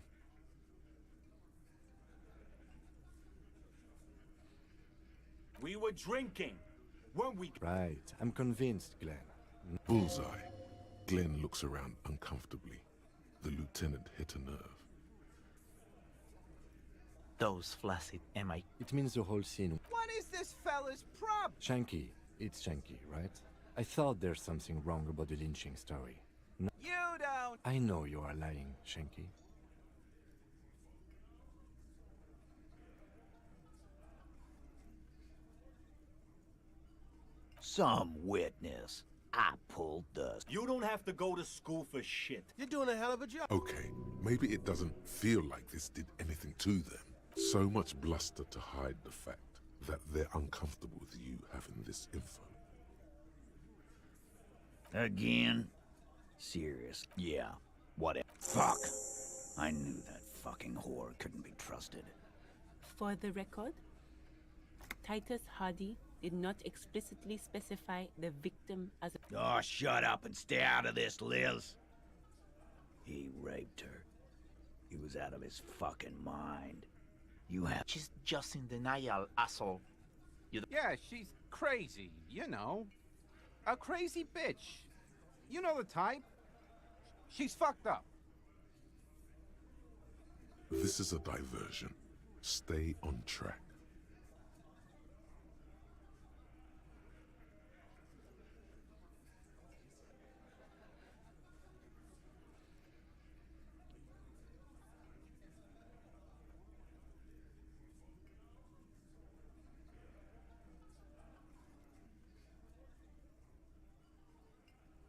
We were drinking, weren't we? Right. I'm convinced, Glenn. Bullseye. Glenn looks around uncomfortably. The lieutenant hit a nerve. Those flaccid MI. It means the whole scene. What is this fella's problem? Shanky. It's Shanky, right? I thought there's something wrong about the lynching story. No. You don't. I know you are lying, Shanky. Some witness. I pulled dust. You don't have to go to school for shit. You're doing a hell of a job. Okay, maybe it doesn't feel like this did anything to them. So much bluster to hide the fact that they're uncomfortable with you having this info. Again? Serious? Yeah. Whatever. Fuck. I knew that fucking whore couldn't be trusted. For the record, Titus Hardy did not explicitly specify the victim as a... Oh, shut up and stay out of this, Liz. He raped her. He was out of his fucking mind. You have... She's just in denial, asshole. Yeah, she's crazy, you know. A crazy bitch. You know the type. She's fucked up. This is a diversion. Stay on track.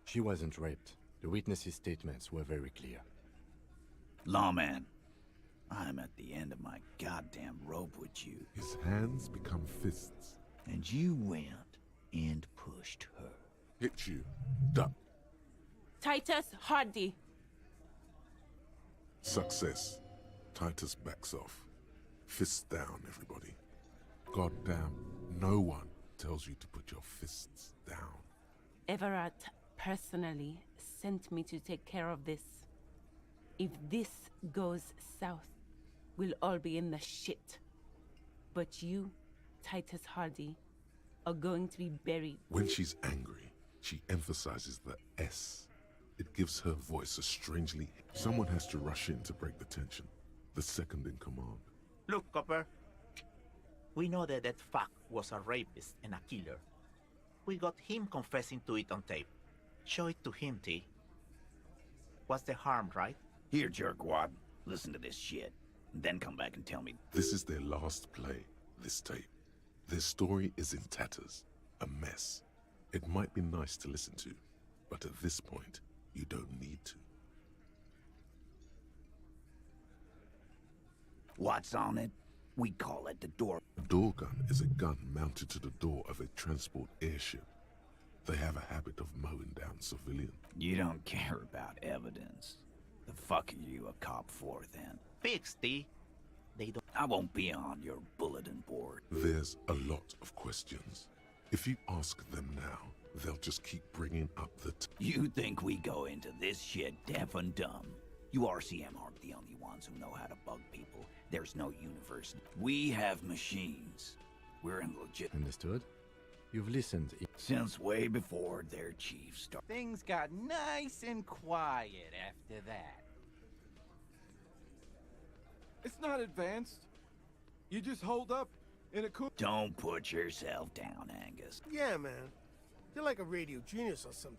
She wasn't raped. The witnesses' statements were very clear. Lawman, I'm at the end of my goddamn rope with you. His hands become fists. And you went and pushed her. Hit you. Duck. Titus Hardy. Success. Titus backs off. Fists down, everybody. Goddamn, no one tells you to put your fists down. Everett personally sent me to take care of this. If this goes south, we'll all be in the shit. But you, Titus Hardy, are going to be buried. When she's angry, she emphasizes the S. It gives her voice a strangely... Someone has to rush in to break the tension. The second in command. Look, Copper. We know that fuck was a rapist and a killer. We got him confessing to it on tape. Show it to him, T. What's the harm, right? Here, jerkwad. Listen to this shit. And then come back and tell me. This is their last play, this tape. Their story is in tatters. A mess. It might be nice to listen to, but at this point, you don't need to. What's on it? We call it the door. A door gun is a gun mounted to the door of a transport airship. They have a habit of mowing down civilians. You don't care about evidence. The fuck are you a cop for, then? Fix, T. They don't... I won't be on your bulletin board. There's a lot of questions. If you ask them now, they'll just keep bringing up the... You think we go into this shit deaf and dumb? You RCM aren't the only ones who know how to bug people. There's no university. We have machines. We're in legit... Understood? You've listened... Since way before their chief started. Things got nice and quiet after that. It's not advanced. You just hold up in a cool... Don't put yourself down, Angus. Yeah, man. You're like a radio genius or something.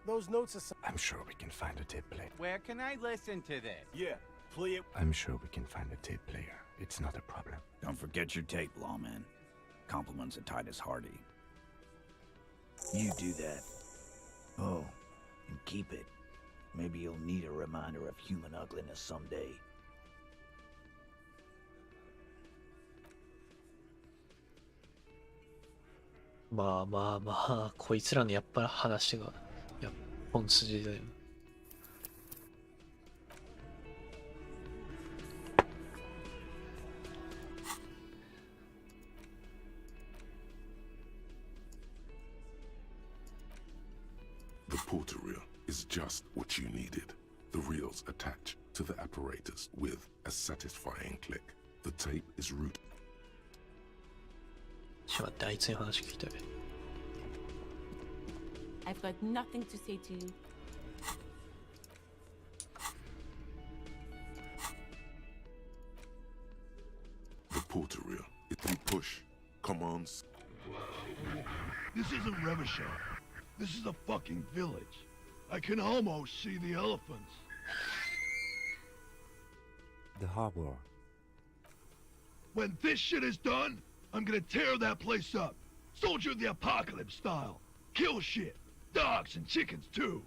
Those notes are... I'm sure we can find a tape player. Where can I listen to this? Yeah, play it. I'm sure we can find a tape player. It's not a problem. Don't forget your tape, lawman. Compliments of Titus Hardy. You do that. Oh, and keep it. Maybe you'll need a reminder of human ugliness someday.まあ、こいつらのやっぱり話が、本筋だよ。just what you needed. The reels attach to the apparatus with a satisfying click. The tape is rooted. ちょっと待って、あいつに話聞いたべ。I've got nothing to say to you. The porter reel. If you push commands. This isn't Revachol. This is a fucking village. I can almost see the elephants. The harbor. When this shit is done, I'm gonna tear that place up. Soldier of the Apocalypse style. Kill shit. Dogs and chickens too.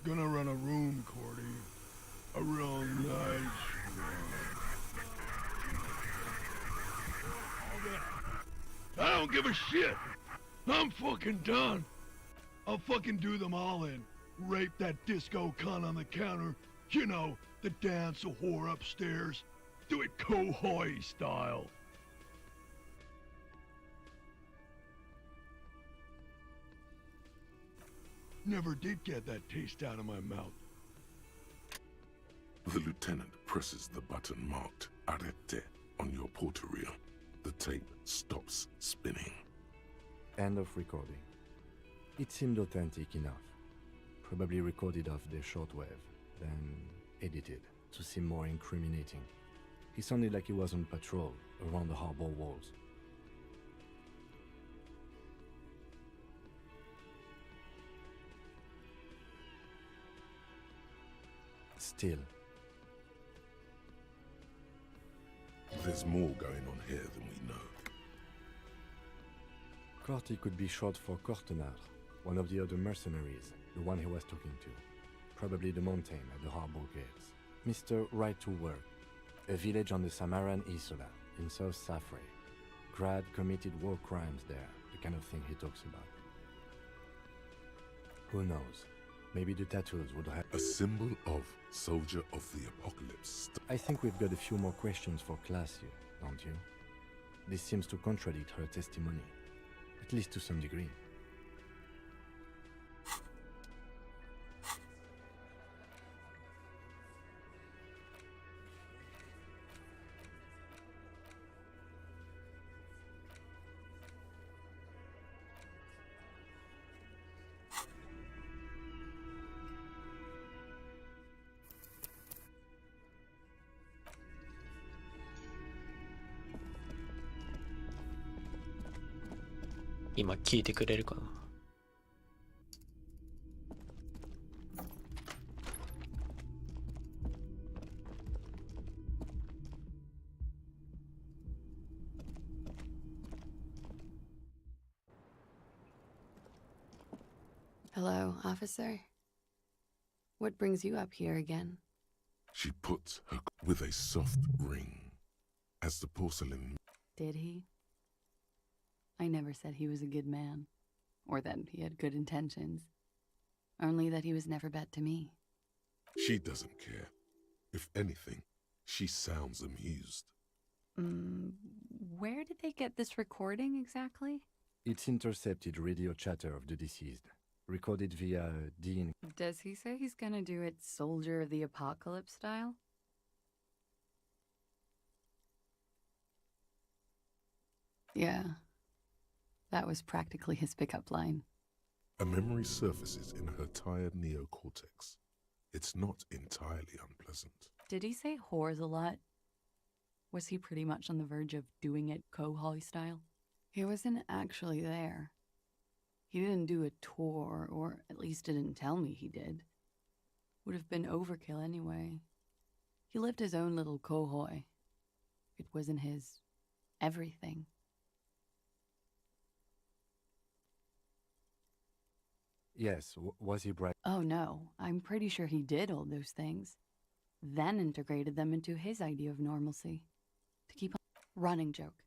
Gonna run a room, Cordy. A real nice room. I don't give a shit. I'm fucking done. I'll fucking do them all in. Rape that disco cunt on the counter. You know, the dance a whore upstairs. Do it Kohoi style. Never did get that taste out of my mouth. The lieutenant presses the button marked Arrête on your porter reel. The tape stops spinning. End of recording. It seemed authentic enough. Probably recorded off the shortwave, then edited to seem more incriminating. He sounded like he was on patrol around the harbor walls. Still, there's more going on here than we know. Corty could be short for Cortenard, one of the other mercenaries, the one he was talking to. Probably the mountain at the harbor gates. Mr. Right to Work, a village on the Samaran Isola in South Safre. Grad committed war crimes there, the kind of thing he talks about. Who knows? Maybe the tattoos would have... A symbol of Soldier of the Apocalypse. I think we've got a few more questions for class here, don't you? This seems to contradict her testimony, at least to some degree.今聞いてくれるかな。Hello, officer. What brings you up here again? She puts her with a soft ring as the porcelain. Did he? I never said he was a good man, or that he had good intentions. Only that he was never bad to me. She doesn't care. If anything, she sounds amused. Where did they get this recording exactly? It's intercepted radio chatter of the deceased, recorded via Dean. Does he say he's gonna do it Soldier of the Apocalypse style? Yeah. That was practically his pickup line. A memory surfaces in her tired neocortex. It's not entirely unpleasant. Did he say whores a lot? Was he pretty much on the verge of doing it Kohoi style? He wasn't actually there. He didn't do a tour, or at least didn't tell me he did. Would have been overkill anyway. He lived his own little Kohoi. It wasn't his everything. Yes, was he bright? Oh no, I'm pretty sure he did all those things. Then integrated them into his idea of normalcy. To keep on... Running joke.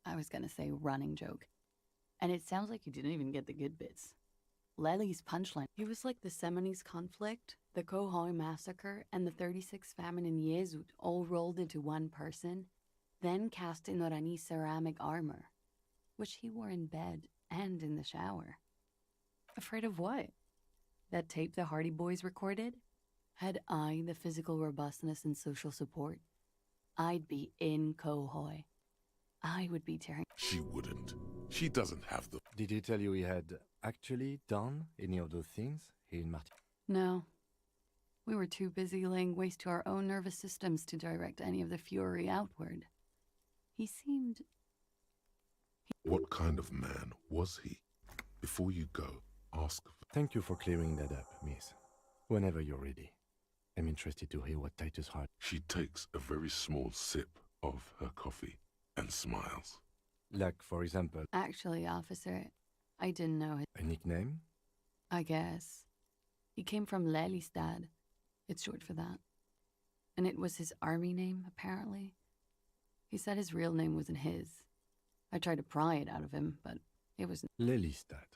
I was gonna say running joke. And it sounds like you didn't even get the good bits. Lely's punchline. He was like the Seminese conflict, the Kohoi massacre, and the 36 famine in Yezut all rolled into one person, then cast in Orani ceramic armor, which he wore in bed and in the shower. Afraid of what? That tape the Hardy Boys recorded? Had I the physical robustness and social support, I'd be in Kohoi. I would be tearing. She wouldn't. She doesn't have the... Did he tell you he had actually done any of those things here in Martin? No. We were too busy laying waste to our own nervous systems to direct any of the fury outward. He seemed... What kind of man was he? Before you go, ask... Thank you for clearing that up, miss. Whenever you're ready. I'm interested to hear what Titus had. She takes a very small sip of her coffee and smiles. Like, for example... Actually, officer, I didn't know it. A nickname? I guess. He came from Lelystad. It's short for that. And it was his army name, apparently. He said his real name wasn't his. I tried to pry it out of him, but it wasn't. Lelystad.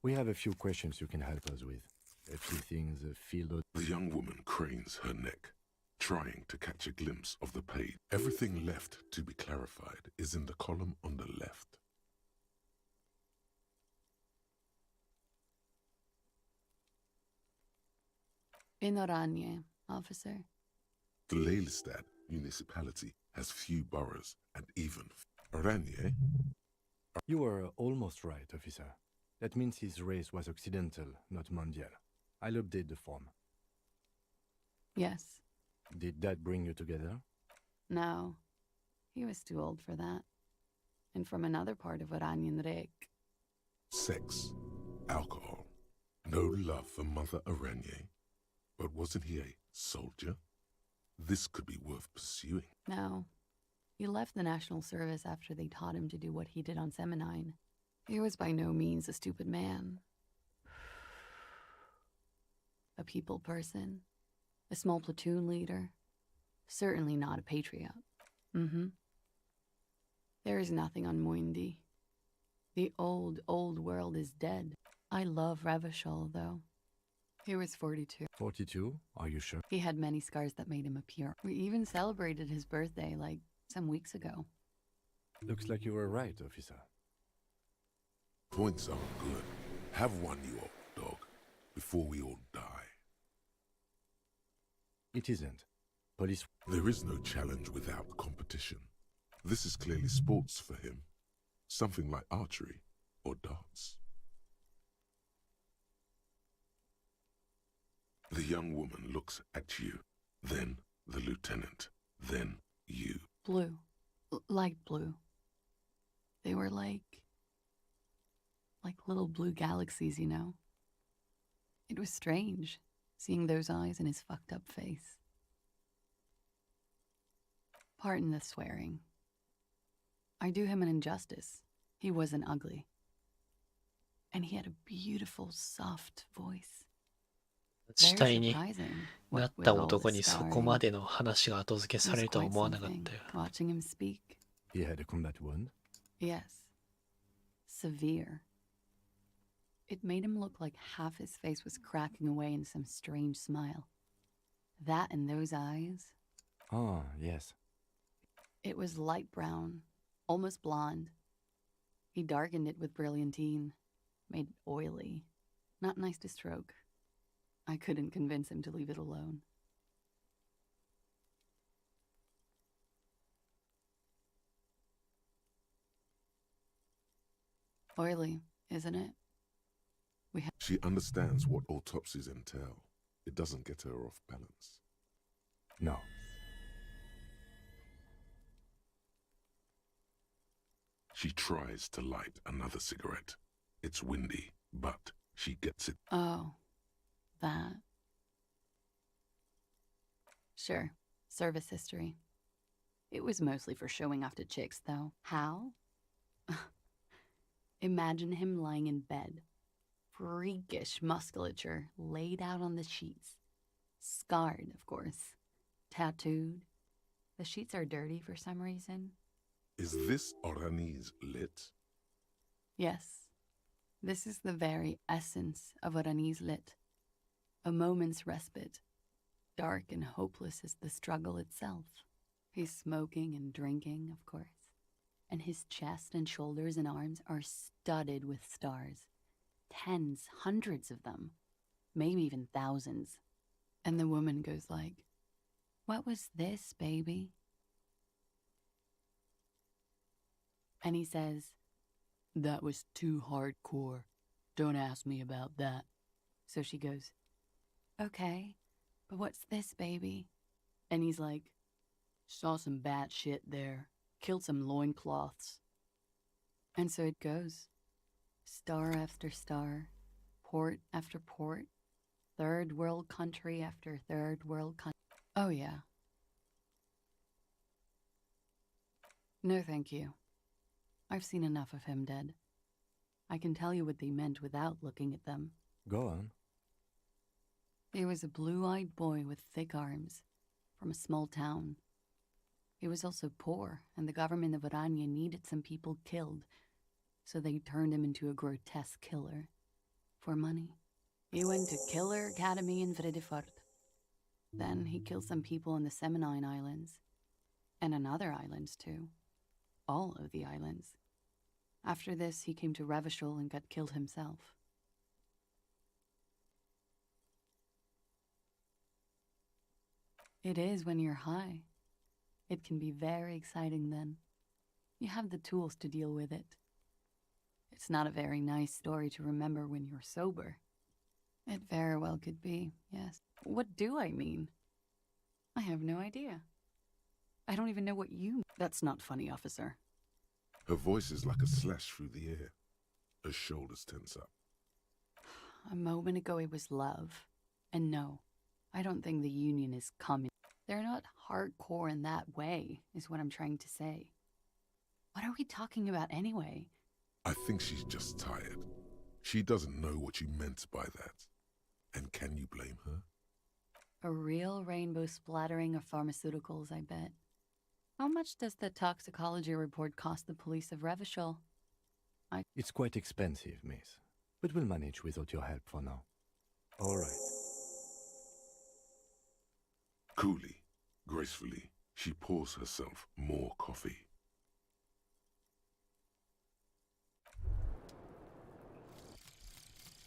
We have a few questions you can help us with. A few things, The young woman cranes her neck, trying to catch a glimpse of the page. Everything left to be clarified is in the column on the left. In Oranje, officer. The Lelystad municipality has few boroughs and even Oranje. You were almost right, officer. That means his race was occidental, not mondial. I'll update the form. Yes. Did that bring you together? No. He was too old for that. And from another part of Oranjenrek. Sex, alcohol, no love for Mother Oranje. But wasn't he a soldier? This could be worth pursuing. No. He left the National Service after they taught him to do what he did on Seminine. He was by no means a stupid man. A people person. A small platoon leader. Certainly not a patriot. There is nothing on Muindi. The old world is dead. I love Revachol, though. He was 42. 42? Are you sure? He had many scars that made him appear. We even celebrated his birthday, like, some weeks ago. Looks like you were right, officer. Points are good. Have one, you old dog, before we all die. It isn't. Police... There is no challenge without competition. This is clearly sports for him. Something like archery or darts. The young woman looks at you, then the lieutenant, then you. Blue. Light blue. They were like little blue galaxies, you know? It was strange, seeing those eyes in his fucked up face. Pardon the swearing. I do him an injustice. He wasn't ugly. And he had a beautiful, soft voice. 死体になった男にそこまでの話が後付けされるとは思わなかったよ。Watching him speak. He had a combat wound? Yes. Severe. It made him look like half his face was cracking away in some strange smile. That and those eyes. Ah, yes. It was light brown, almost blonde. He darkened it with brilliantine, made it oily. Not nice to stroke. I couldn't convince him to leave it alone. Oily, isn't it? She understands what autopsies entail. It doesn't get her off balance. No. She tries to light another cigarette. It's windy, but she gets it. Oh, that. Sure, service history. It was mostly for showing off to chicks, though. How? Imagine him lying in bed. Freakish musculature laid out on the sheets. Scarred, of course. Tattooed. The sheets are dirty for some reason. Is this Oranese lit? Yes. This is the very essence of Oranese lit. A moment's respite. Dark and hopeless as the struggle itself. He's smoking and drinking, of course. And his chest and shoulders and arms are studded with stars. Tens, hundreds of them. maybe even thousands. And the woman goes like, "What was this, baby?" And he says, "That was too hardcore. Don't ask me about that." So she goes, "Okay, but what's this, baby?" And he's like, "Saw some bat shit there. Killed some loincloths." And so it goes. Star after star, port after port, third world country after third world country. Oh yeah. No thank you. I've seen enough of him dead. I can tell you what they meant without looking at them. Go on. He was a blue-eyed boy with thick arms, from a small town. He was also poor, and the government of Orania needed some people killed, so they turned him into a grotesque killer. For money. He went to Killer Academy in Vredefort. Then he killed some people on the Seminine Islands. And on other islands, too. All of the islands. After this, he came to Revachol and got killed himself. It is when you're high. It can be very exciting then. You have the tools to deal with it. It's not a very nice story to remember when you're sober. It very well could be, yes. What do I mean? I have no idea. I don't even know what you... That's not funny, officer. Her voice is like a slash through the air. Her shoulders tense up. A moment ago it was love. And no, I don't think the Union is coming. They're not hardcore in that way, is what I'm trying to say. What are we talking about anyway? I think she's just tired. She doesn't know what you meant by that. And can you blame her? A real rainbow splattering of pharmaceuticals, I bet. How much does the toxicology report cost the police of Revachol? It's quite expensive, miss. But we'll manage without your help for now. All right. Coolly, gracefully, she pours herself more coffee.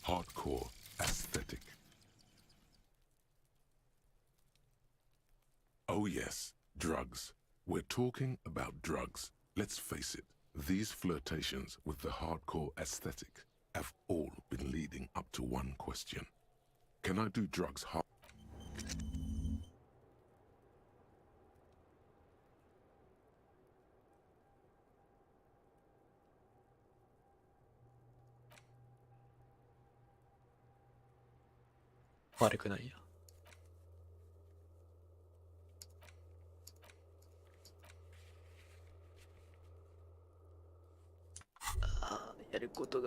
Hardcore aesthetic. Oh yes, drugs. We're talking about drugs. Let's face it, these flirtations with the hardcore aesthetic have all been leading up to one question. Can I do drugs hard?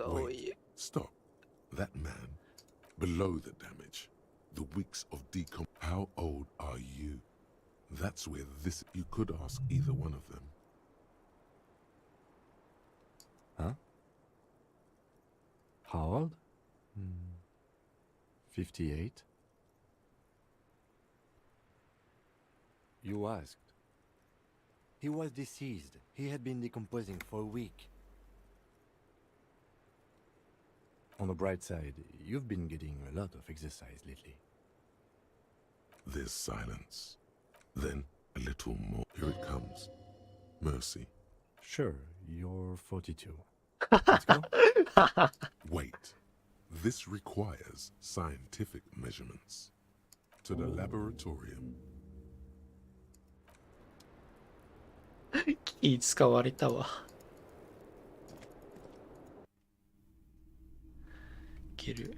Wait, stop. That man, below the damage, the weeks of decom. How old are you? That's where this. You could ask either one of them. Huh? How old? 58. You asked. He was deceased. He had been decomposing for a week. On the bright side, you've been getting a lot of exercise lately. There's silence. Then a little more. Here it comes. Mercy. Sure, you're 42. Let's go. Wait. This requires scientific measurements. To the laboratorium. 気使われたわ。いける。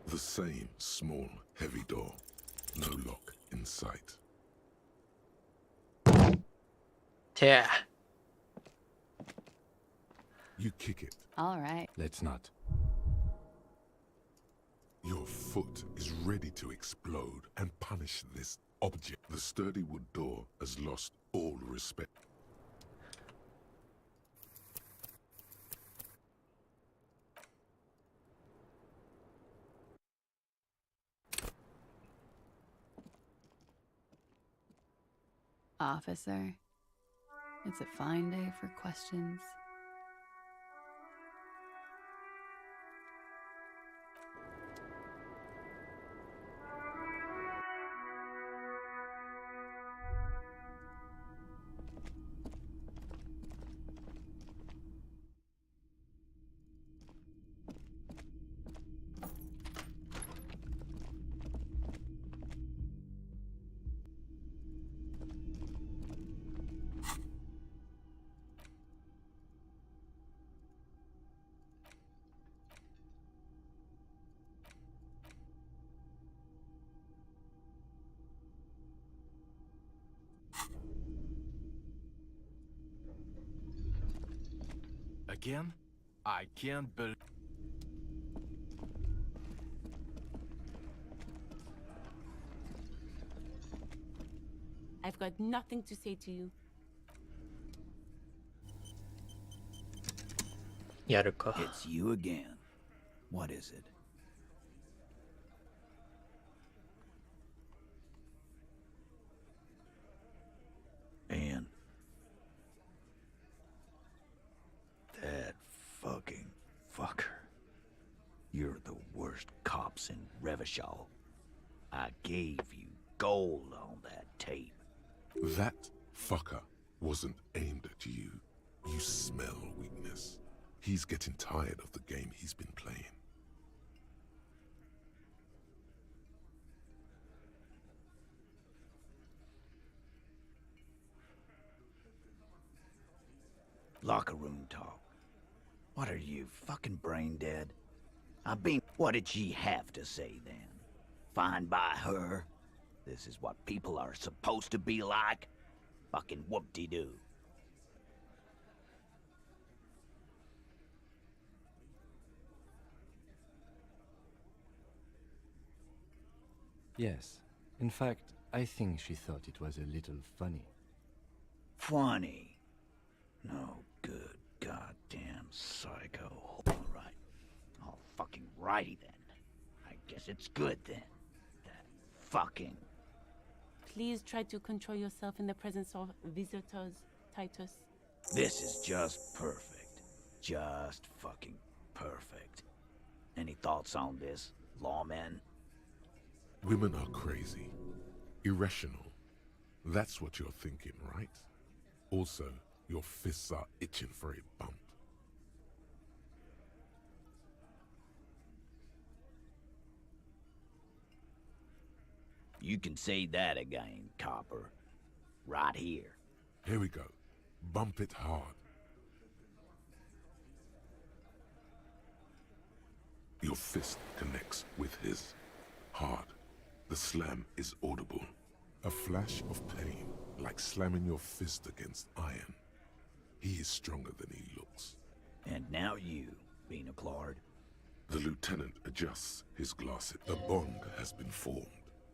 The same small, heavy door. No lock in sight. Yeah. You kick it. All right. Let's not. Your foot is ready to explode and punish this object. The sturdy wood door has lost all respect. Officer, it's a fine day for questions. Again? I can't believe... I've got nothing to say to you. やるか。 It's you again. What is it? And that fucking fucker. You're the worst cops in Revachol. I gave you gold on that tape. That fucker wasn't aimed at you. You smell weakness. He's getting tired of the game he's been playing. Locker room talk. What are you, fucking brain dead? What did she have to say then? Fine by her? This is what people are supposed to be like? Fucking whoop-de-doo. Yes. In fact, I think she thought it was a little funny. Funny? No good goddamn psycho. Alright. All fucking righty then. I guess it's good then. That fucking... Please try to control yourself in the presence of visitors, Titus. This is just perfect. Just fucking perfect. Any thoughts on this, lawman? Women are crazy. Irrational. That's what you're thinking, right? Also, your fists are itching for a bump. You can say that again, copper. Right here. Here we go. Bump it hard. Your fist connects with his. Hard. The slam is audible. A flash of pain, like slamming your fist against iron. He is stronger than he looks. And now you, Bina Claude. The lieutenant adjusts his glasses. A bond has been formed.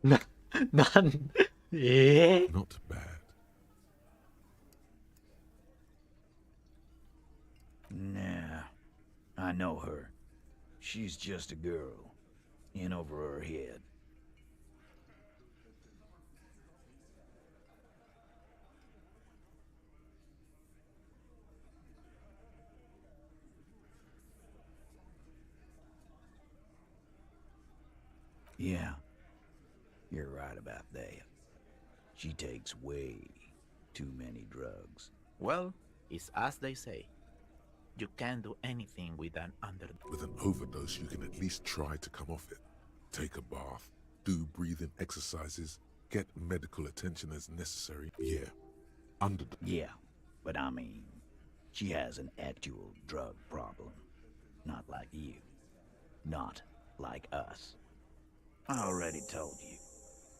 Not bad. Nah, I know her. She's just a girl. In over her head. Yeah, you're right about that. She takes way too many drugs. Well, it's as they say. You can't do anything with an With an overdose, you can at least try to come off it. Take a bath, do breathing exercises, get medical attention as necessary. Yeah, Yeah, but I mean, she has an actual drug problem. Not like you. Not like us. I already told you.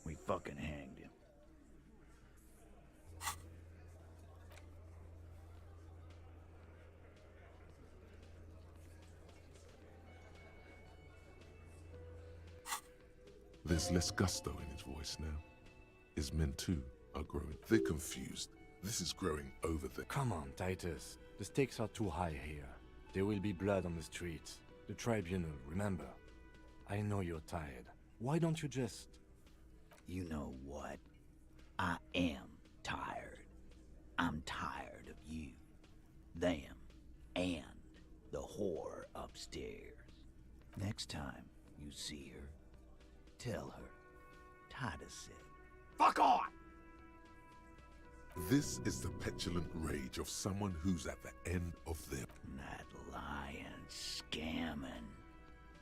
We fucking hanged him. There's less gusto in his voice now. His men too are growing. They're confused. This is growing over there. Come on, Titus. The stakes are too high here. There will be blood on the streets. The tribunal, remember. I know you're tired. Why don't you just... You know what? I am tired. I'm tired of you, them, and the whore upstairs. Next time you see her, tell her Titus said, "Fuck off!" This is the petulant rage of someone who's at the end of their... That lying, scamming.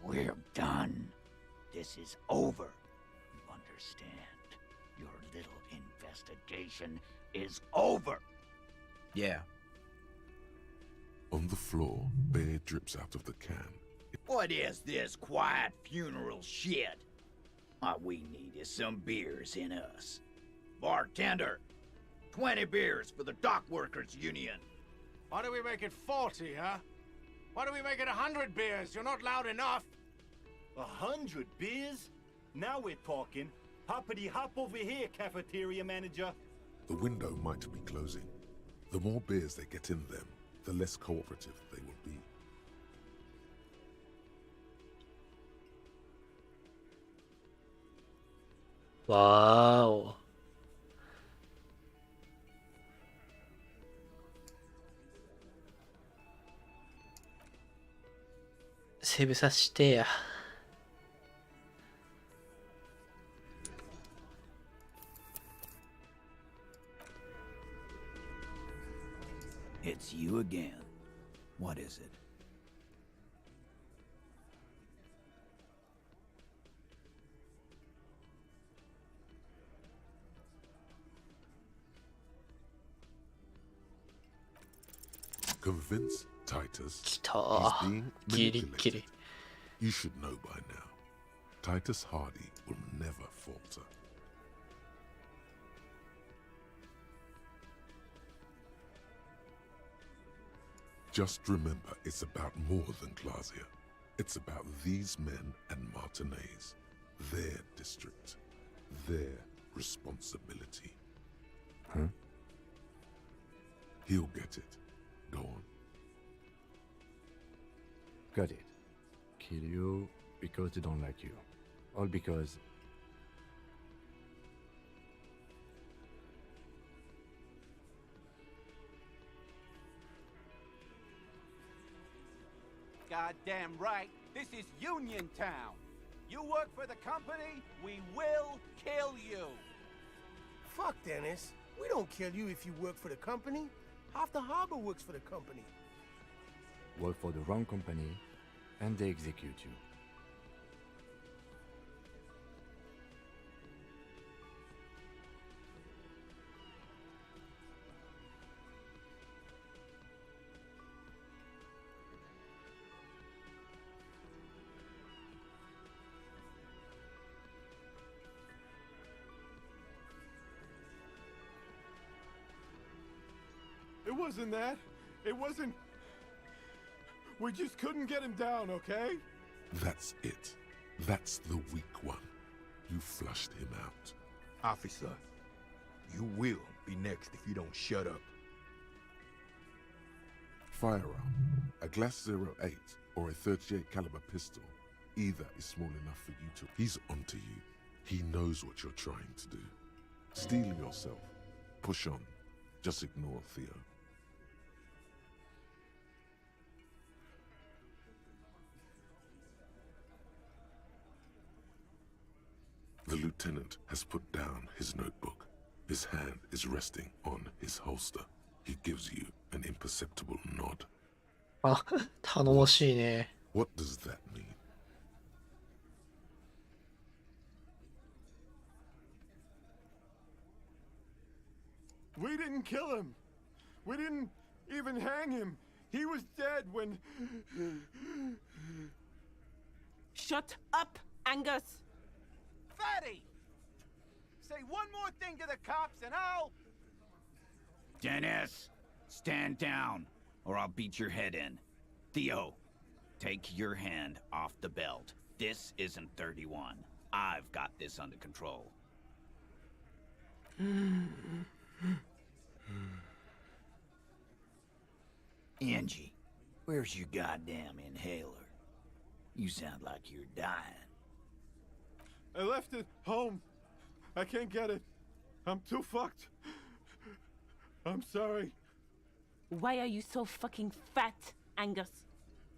We're done. This is over. You understand? Your little investigation is over. Yeah. On the floor, beer drips out of the can. What is this quiet funeral shit? What we need is some beers in us. Bartender, 20 beers for the Dock Workers Union. Why do we make it 40, huh? Why do we make it 100 beers? You're not loud enough. 100 beers? Now we're talking. Hoppity hop over here, cafeteria manager. The window might be closing. The more beers they get in them, the less cooperative they will be. 와우. 세부させてや. It's you again. What is it? Convince Titus he's 来た。 being ギリギ manipulated. リ。 You should know by now. Titus Hardy will never falter. Just remember, it's about more than Glasia. It's about these men and Martinez, their district, their responsibility. Huh? He'll get it. Go on. Got it. Kill you because they don't like you. All because... Goddamn right. This is Union Town. You work for the company, we will kill you. Fuck, Dennis. We don't kill you if you work for the company. Half the harbor works for the company. work for the wrong company, and they execute you. It wasn't that. It wasn't... We just couldn't get him down, okay? That's it. That's the weak one. You flushed him out. Officer, you will be next if you don't shut up. Firearm, a Glass 08 or a 38 caliber pistol. Either is small enough for you to... He's onto you. He knows what you're trying to do. Steel yourself. Push on. Just ignore Theo. The lieutenant has put down his notebook. His hand is resting on his holster. He gives you an imperceptible nod. あ、頼もしいね。 What does that mean? We didn't kill him. We didn't even hang him. He was dead when... Shut up, Angus! Fatty! Say one more thing to the cops and I'll... Dennis, stand down, or I'll beat your head in. Theo, take your hand off the belt. This isn't 31. I've got this under control. Angie, where's your goddamn inhaler? You sound like you're dying. I left it home. I can't get it. I'm too fucked. I'm sorry. Why are you so fucking fat, Angus?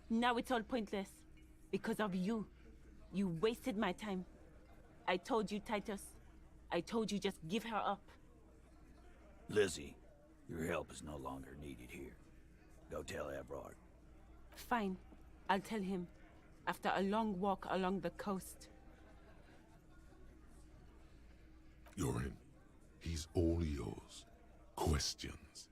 Now it's all pointless. Because of you. You wasted my time. I told you, Titus. I told you just give her up. Lizzie, your help is no longer needed here. Go tell Everard. Fine. I'll tell him. After a long walk along the coast. You're in. He's all yours. Questions?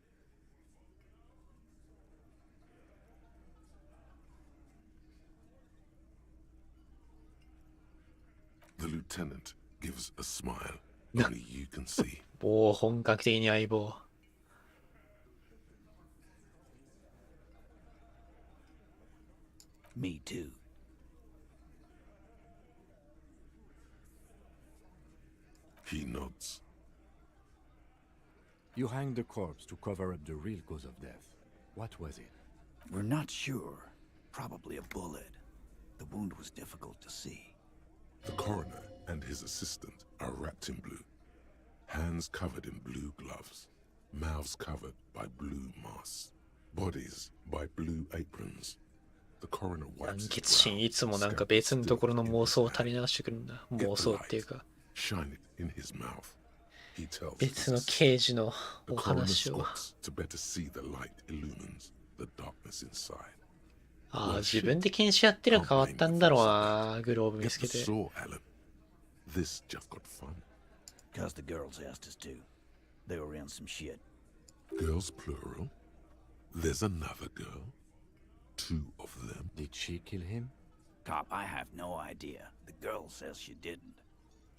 The lieutenant gives a smile. Only you can see. もう本格的に相棒。Me too. He nods. You hanged the corpse to cover up the real cause of death. What was it? We're not sure. Probably a bullet. The wound was difficult to see. The coroner and his assistant are wrapped in blue. Hands covered in blue gloves. Mouths covered by blue masks. Bodies by blue aprons. The coroner 団 wipes 結 his 心 brow, いつもなんか scabs 別のところの still 妄想を in his 垂れ流してくるんだ。 Get the 妄想っていう light. か、 Shine it in his mouth. He tells 別の us. 刑事の The お coroner 話を。 squats to better see the light illumines the darkness inside. ああ、自分で検視やってるから変わったんだろうな、グローブ見 Get つけ the て。 saw, Alan. This just got fun. Cause the girls asked us to. They were in some shit. Girls plural. There's another girl. 2 of them. Did she kill him? Cop, I have no idea. The girl says she didn't.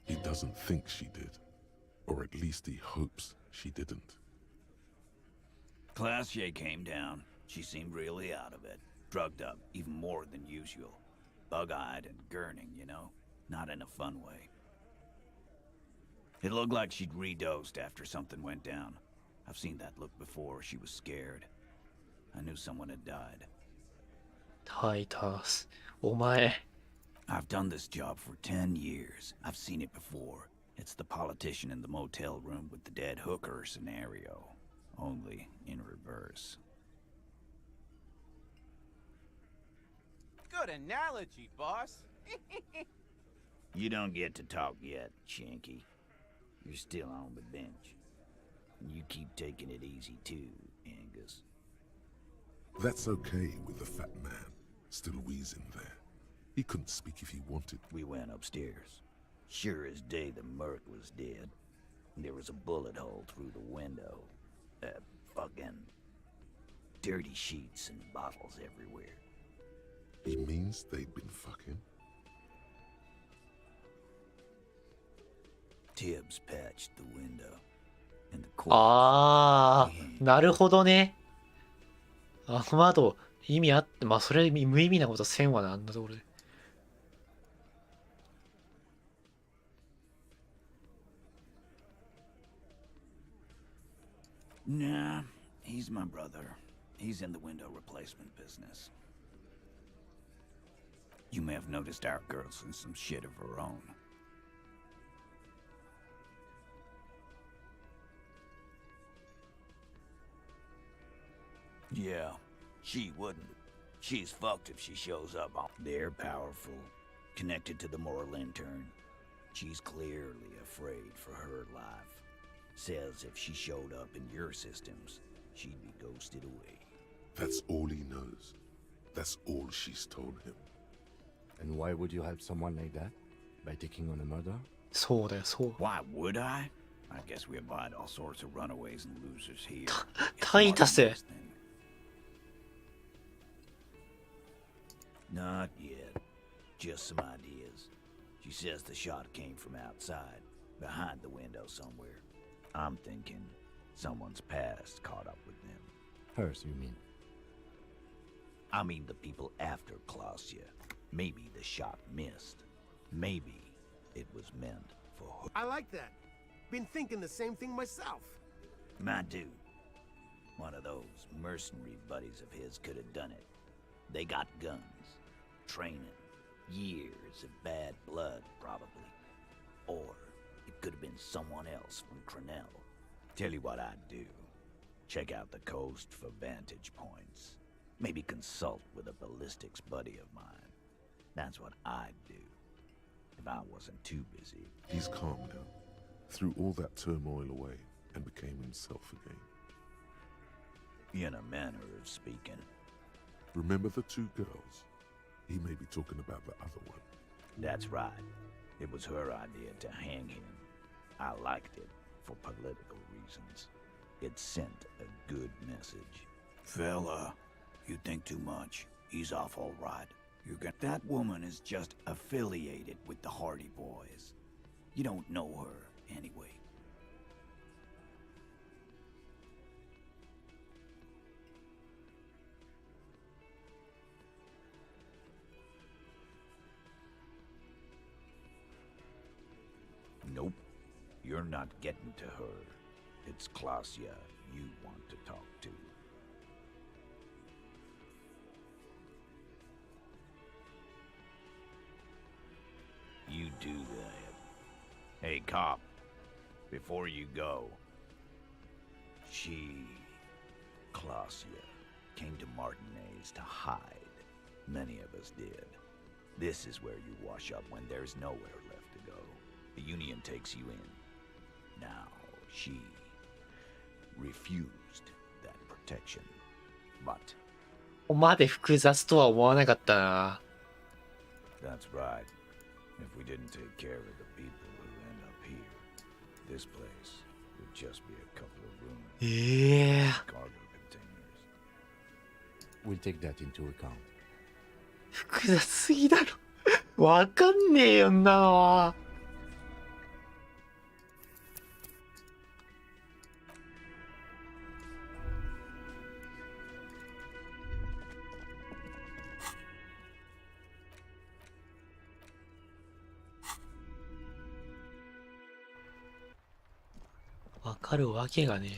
He doesn't think she did. Or at least he hopes she didn't. Classier came down. She seemed really out of it. Drugged up, even more than usual. Bug-eyed and gurning, you know? Not in a fun way. It looked like she'd redosed after something went down. I've seen that look before. She was scared. I knew someone had died. タイタス、お前。 I've done this job for 10 years. I've seen it before. It's the politician in the motel room with the dead hooker scenario. Only in reverse. Good analogy, boss. You don't get to talk yet, Shanky. You're still on the bench. And you keep taking it easy too, Angus. That's okay with the fat man, still wheezing there. He couldn't speak if he wanted. We went upstairs. Sure as day the merc was dead. There was a bullet hole through the window. Fucking dirty sheets and bottles everywhere. He means they'd been fucking. Tibbs patched the window. And the ああ、なるほどね。あの窓、意味あって、まあそれ無意味なことせんわな、あんなところで。Nah, he's my brother. He's in the window replacement business. You may have noticed our girl's in some shit of her own. Yeah, she wouldn't. She's fucked if she shows up. They're powerful, connected to the moral intern. She's clearly afraid for her life. Says if she showed up in your systems, she'd be ghosted away. That's all he knows. That's all she's told him. And why would you help someone like that? By taking on a murder? そうだよ、そう。 Why would I? I guess we abide all sorts of runaways and losers here. タイタス。 Not yet. Just some ideas. She says the shot came from outside, behind the window somewhere. I'm thinking someone's past caught up with them. Hers, you mean? I mean the people after Klausya. Maybe the shot missed. Maybe it was meant for her. I like that. Been thinking the same thing myself. My dude. One of those mercenary buddies of his could have done it. They got guns, training, years of bad blood, probably. Or it could have been someone else from Crenell. Tell you what I'd do. Check out the coast for vantage points. Maybe consult with a ballistics buddy of mine. That's what I'd do, if I wasn't too busy. He's calm now, threw all that turmoil away, and became himself again. In a manner of speaking. Remember the two girls? He may be talking about the other one. That's right. It was her idea to hang him. I liked it for political reasons. It sent a good message. Fella, you think too much. He's off all right. That woman is just affiliated with the Hardy Boys. You don't know her anyway. Nope. You're not getting to her. It's Klasia you want to talk to. You do that. Hey, cop. Before you go, Klasia, came to Martinez to hide. Many of us did. This is where you wash up when there's nowhere left to go. The Union takes you in. Now, she refused that protection. But ここまで複雑とは思わなかったな。 that's right. If we didn't take care of the people who end up here, this place would just be a couple of rooms. Yeah. Cargo containers. We'll take that into account. 複雑すぎだろ。わかんねえよんなのは。わかるわけがね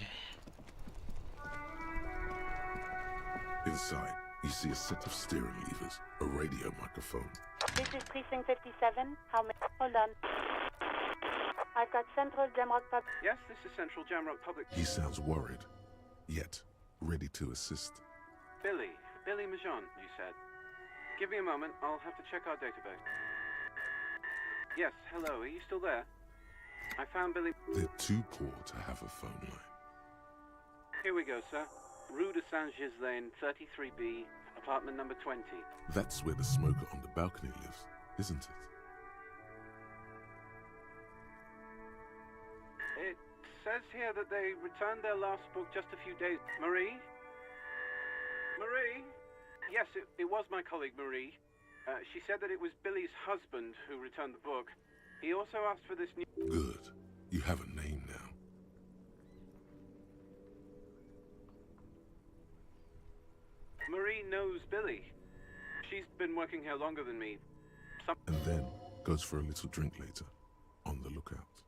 え。 Inside, you see a set of steering levers, a radio microphone. This is Precinct 57. How many? Hold on. I've got Central Jamrock Pub. Yes, this is Central Jamrock Public. He sounds worried, yet ready to assist. Billy Majon, you said. Give me a moment, I'll have to check our database. Yes, hello, are you still there? I found Billy... They're too poor to have a phone line. Here we go, sir. Rue de Saint-Ghislain, 33B, apartment number 20. That's where the smoker on the balcony lives, isn't it? It says here that they returned their last book just a few days... Marie? Marie? Yes, it was my colleague, Marie. She said that it was Billy's husband who returned the book. He also asked for this new... Good. You have a name now. Marie knows Billy. She's been working here longer than me. And then goes for a little drink later. On the lookout.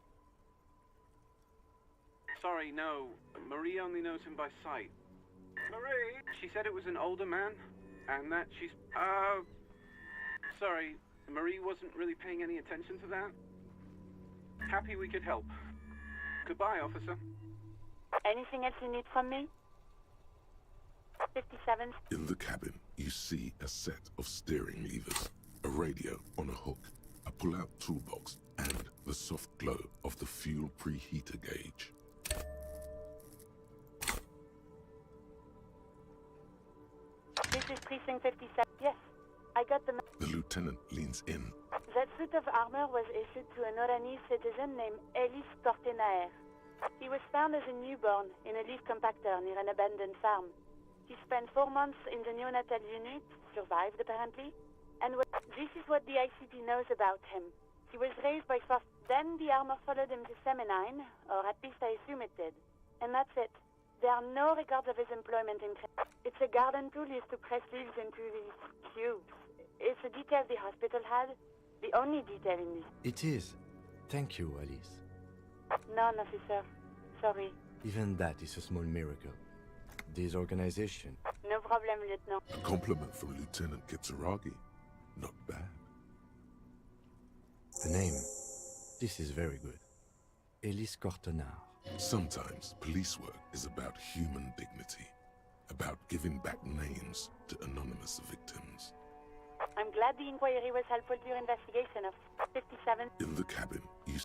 Sorry, no. Marie only knows him by sight. Marie! She said it was an older man, and that she's... Sorry, Marie wasn't really paying any attention to that. Happy we could help. Goodbye, officer. Anything else you need from me? 57. In the cabin, you see a set of steering levers, a radio on a hook, a pull-out toolbox, and the soft glow of the fuel preheater gauge. This is Precinct 57. Yes, I got the... The lieutenant leans in. That suit of armor was issued to an Oranese citizen named Ellis Cortenaer. He was found as a newborn in a leaf compactor near an abandoned farm. He spent 4 months in the neonatal unit, survived apparently, and this is what the ICP knows about him. He was raised by foster. Then the armor followed him to Seminine, or at least I assume it did. And that's it. There are no records of his employment in... It's a garden tool used to press leaves into these cubes. It's a detail the hospital had. The only detail in this. It is. Thank you, Alice. None, officer. Sorry. Even that is a small miracle. This organization... No problem, Lieutenant. A compliment from Lieutenant Kitsuragi. Not bad. The name. This is very good. Ellis Cortenaer. Sometimes police work is about human dignity, about giving back names to anonymous victims. I'm glad the inquiry was helpful to your investigation of 57. In the cabin, you...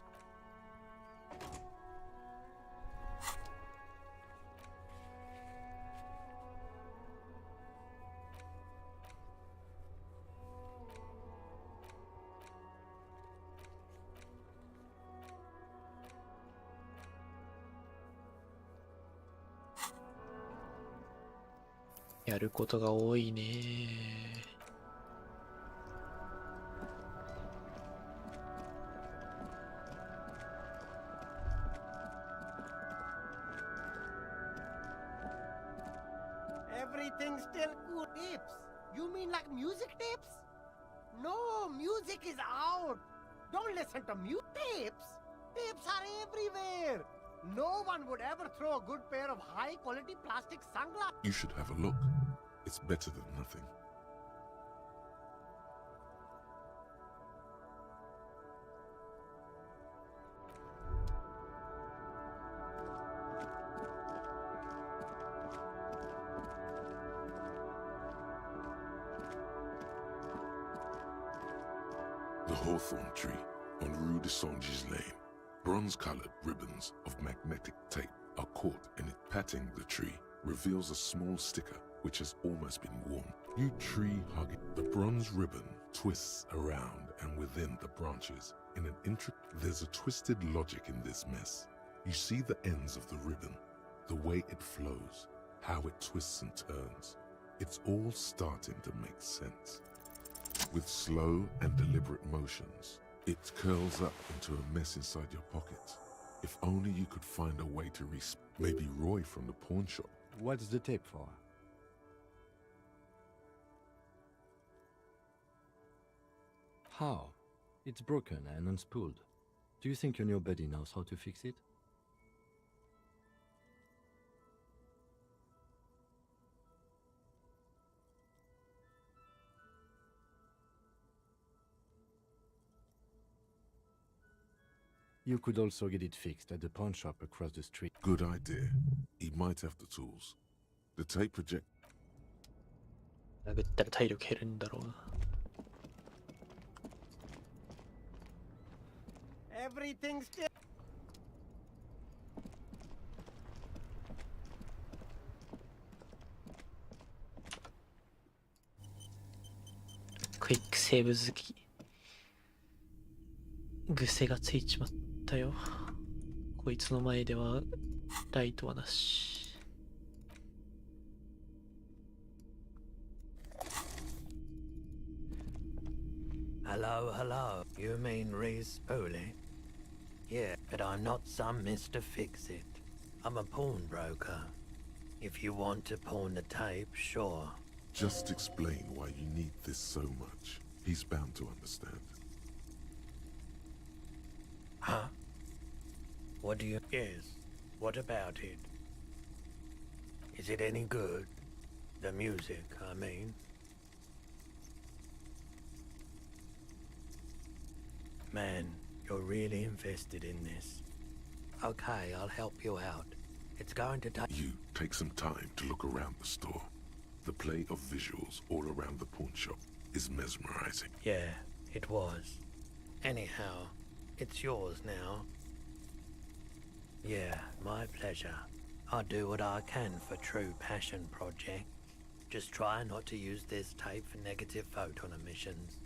やることが多いね。Everything's still good. Tapes? You mean like music tapes? No, music is out. Don't listen to music tapes. Tapes are everywhere. No one would ever throw a good pair of high-quality plastic sunglasses. You should have a look. It's better than nothing. The hawthorn tree on Rue de Saint-Gilles Lane. Bronze-colored ribbons of magnetic tape are caught in it. Patting the tree reveals a small sticker which has almost been worn. You tree hug it. The bronze ribbon twists around and within the branches in an intricate... There's a twisted logic in this mess. You see the ends of the ribbon, the way it flows, how it twists and turns. It's all starting to make sense. With slow and deliberate motions, it curls up into a mess inside your pocket. If only you could find a way to maybe Roy from the pawn shop. What's the tape for? How? It's broken and unspooled. Do you think your new buddy knows how to fix it? You could also get it fixed at the pawn shop across the street. Good idea. He might have the tools. The tape project... 殴ったら体力減るんだろうな。Everything's still...クイックセーブ好き。癖がついちまったよ。こいつの前ではライトはなし。Hello, hello. You mean Reese Pooley? Yeah, but I'm not some Mr. Fix-It. I'm a pawnbroker. If you want to pawn the tape, sure. Just explain why you need this so much. He's bound to understand. Huh? What do you... Yes. What about it? Is it any good? The music, I mean. Man, you're really invested in this. Okay, I'll help you out. It's going to take... You take some time to look around the store. The play of visuals all around the pawn shop is mesmerizing. Yeah, it was. Anyhow, it's yours now. Yeah, my pleasure. I'll do what I can for True Passion Project. Just try not to use this tape for negative photon emissions.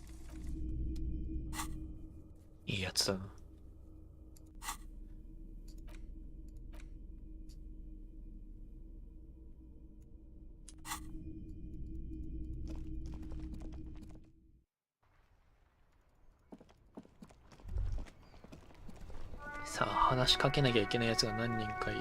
いいやつだな。さあ、話しかけなきゃいけないやつが何人かいる。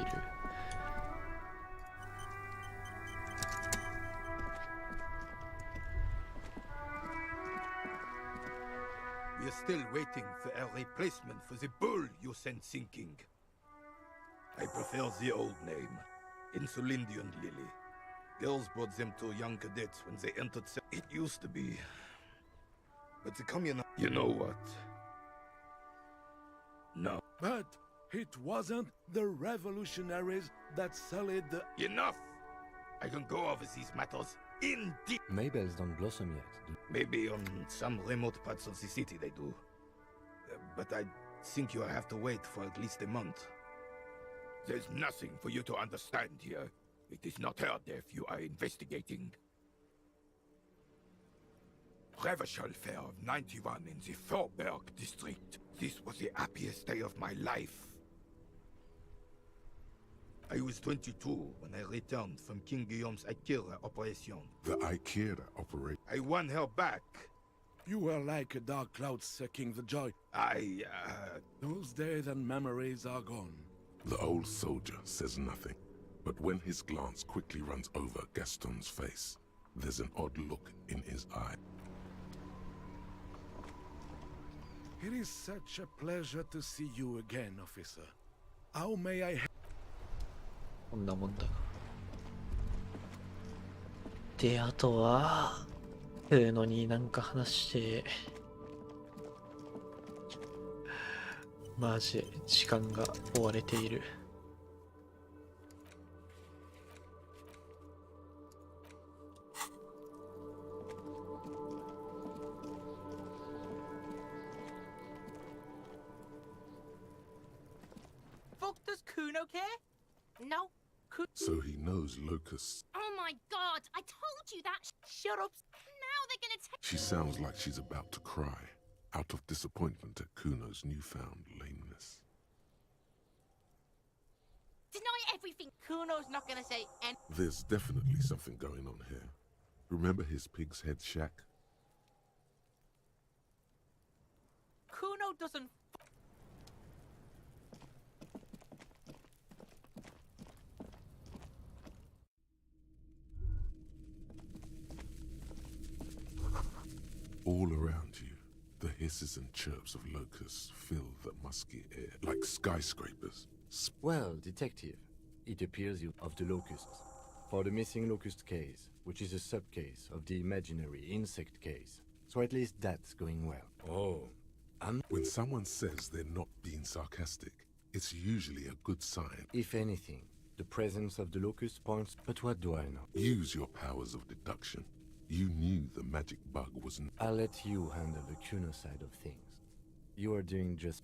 We're still waiting for a replacement for the bull you sent sinking. I prefer the old name, Insulindian Lily. Girls brought them to young cadets when they entered. It used to be, but the communist. You know what? No. But It wasn't the revolutionaries that sullied the... Enough! I can go over these matters in deep. Maybells don't blossom yet. Maybe on some remote parts of the city they do. But I think you'll have to wait for at least a month. There's nothing for you to understand here. It is not her death you are investigating. Revival Fair of 91 in the Thorberg district. This was the happiest day of my life. I was 22 when I returned from King Guillaume's Akira operation. The Akira operation? I won her back. You were like a dark cloud sucking the joy. Those days and memories are gone. The old soldier says nothing, but when his glance quickly runs over Gaston's face, there's an odd look in his eye. It is such a pleasure to see you again, officer. How may I help? こんなもんだ。で、あとは、いうのになんか話して、マジで時間が追われている。Fuck, does Kuno care? No. So he knows locusts. Oh my god, I told you that. Shut up. Now they're gonna take. She sounds like she's about to cry, out of disappointment at Kuno's newfound lameness. Deny everything. Kuno's not gonna say anything. There's definitely something going on here. Remember his pig's head shack? Kuno doesn't. All around you, the hisses and chirps of locusts fill the musky air like skyscrapers. Well, detective, it appears you of the locusts. For the missing locust case, which is a sub-case of the imaginary insect case. So at least that's going well. Oh, When someone says they're not being sarcastic, it's usually a good sign. If anything, the presence of the locust points, but what do I know? Use your powers of deduction. You knew the magic bug wasn't. I'll let you handle the Kuno side of things. You are doing just...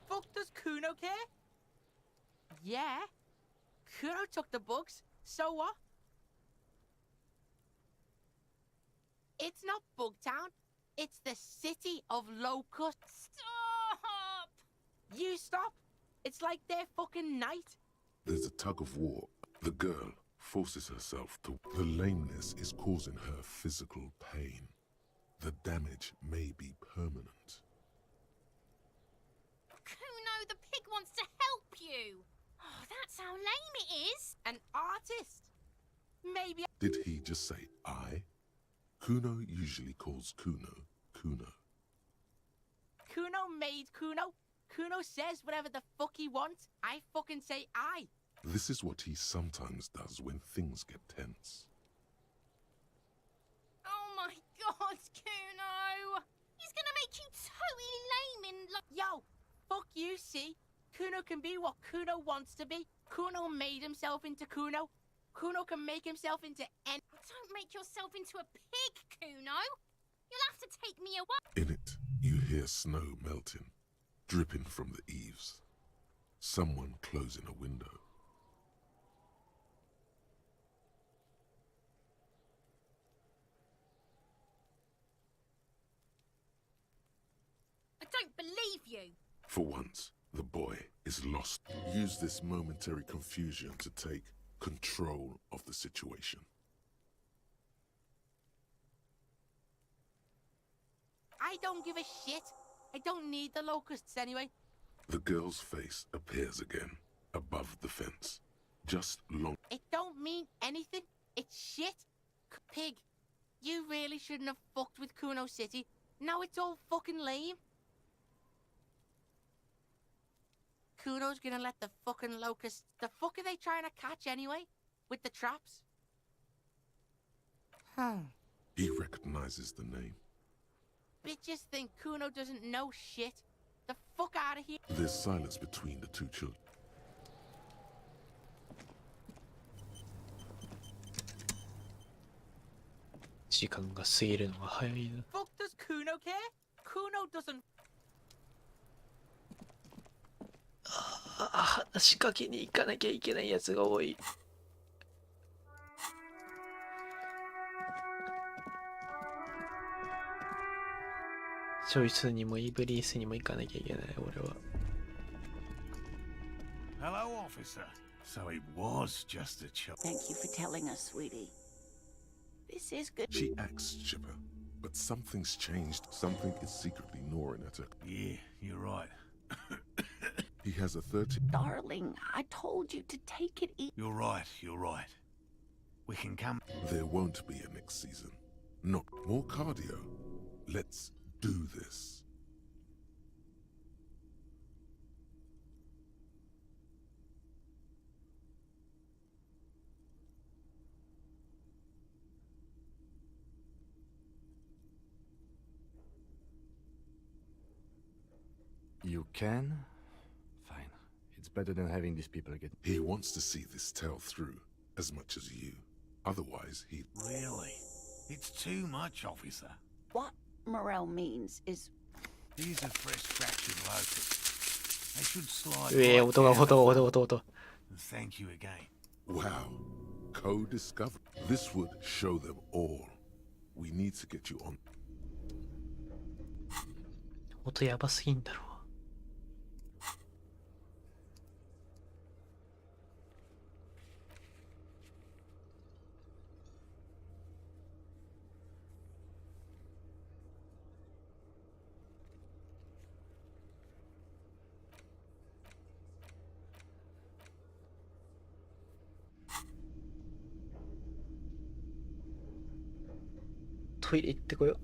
Fuck, does Kuno care? Yeah. Kuno took the books, so what? It's not Bugtown, it's the city of locusts. Stop! You stop? It's like their fucking night. There's a tug of war. The girl forces herself to. The lameness is causing her physical pain. The damage may be permanent. Kuno, the pig wants to help you. Oh, that's how lame it is. An artist? Maybe. Did he just say I? Kuno usually calls Kuno, Kuno. Kuno made Kuno. Kuno says whatever the fuck he wants. I fucking say I. This is what he sometimes does when things get tense. Oh my god, Kuno! He's gonna make you totally lame in Yo, fuck you, see? Kuno can be what Kuno wants to be. Kuno made himself into Kuno. Kuno can make himself into any... Don't make yourself into a pig, Kuno! You'll have to take me away. In it, you hear snow melting, dripping from the eaves. Someone closing a window. I don't believe you! For once, the boy is lost. Use this momentary confusion to take control of the situation. I don't give a shit. I don't need the locusts anyway. The girl's face appears again, above the fence. Just long. It don't mean anything. It's shit. Pig, you really shouldn't have fucked with Kuno City. Now it's all fucking lame. Kuno's gonna let the fucking locusts... The fuck are they trying to catch anyway? With the traps? He recognizes the name. Bitches think Kuno doesn't know shit. The fuck out of here. There's silence between the two children. 時間が過ぎるのが早いな。 Fuck does Kuno care? Kuno doesn't... 話しかけに行かなきゃいけないやつが多い。チョイスにもイブリースにも行かなきゃいけない俺は。 Hello, officer. So it was just a child. Thank you for telling us, sweetie. This is good. She acts chipper, but something's changed. Something is secretly gnawing at her. Yeah, you're right. He has a 30. Darling, I told you to take it easy. You're right, you're right. We can come. There won't be a next season. Not more cardio. Let's do this. You can? Fine. It's better than having these people get... He wants to see this tale through as much as you. Otherwise, he'd... Really? It's too much, officer. What Morel means is... These are fresh fractured locusts. They should slide うえ、 right 音が down. 音。 Thank you again. Wow. Co-discovery. This would show them all. We need to get you on. 音やばすぎんだろ。トイレ行ってこよう。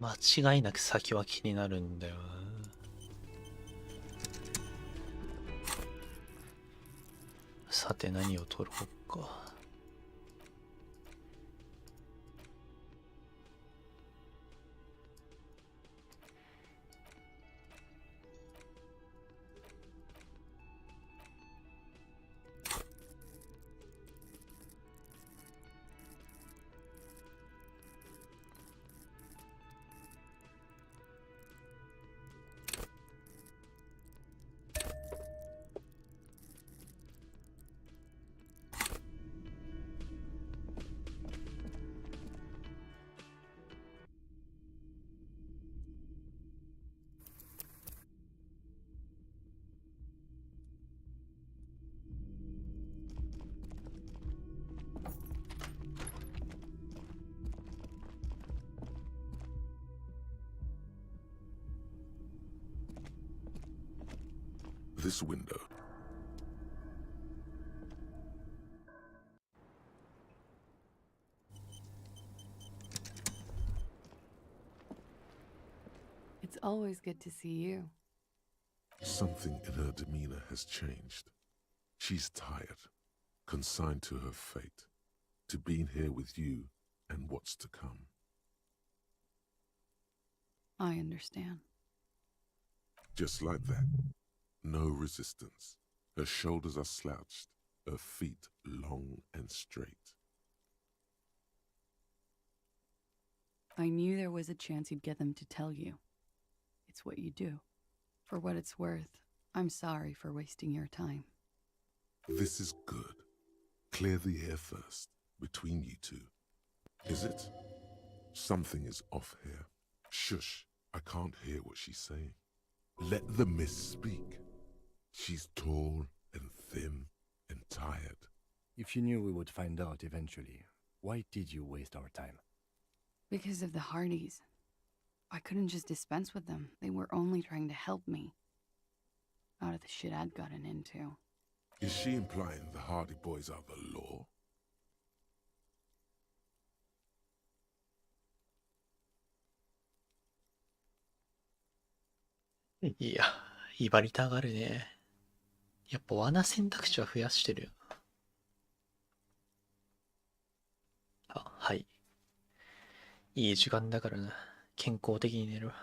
間違いなく先は気になるんだよな。さて何を取ろうか。This window. It's always good to see you. Something in her demeanor has changed. She's tired, consigned to her fate, to being here with you and what's to come. I understand. Just like that. No resistance. Her shoulders are slouched, her feet long and straight. I knew there was a chance you'd get them to tell you. It's what you do. For what it's worth, I'm sorry for wasting your time. This is good. Clear the air first, between you two. Is it? Something is off here. Shush, I can't hear what she's saying. Let the mist speak. She's tall and thin and tired. If you knew we would find out eventually, why did you waste our time? Because of the Hardys. I couldn't just dispense with them. They were only trying to help me. Out of the shit I'd gotten into. Is she implying the Hardy Boys are the law? いや、威張りたがるね。やっぱ罠選択肢は増やしてるよな。あ、はい。いい時間だからな。健康的に寝るわ。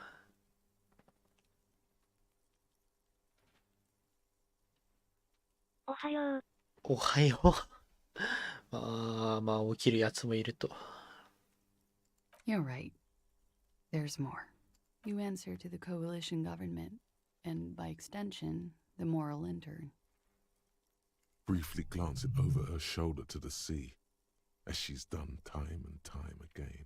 おはよう。おはよう。まあ起きるやつもいると。You're right. There's more. You answer to the coalition government, and by extension, the moral intern. Briefly glancing over her shoulder to the sea, as she's done time and time again.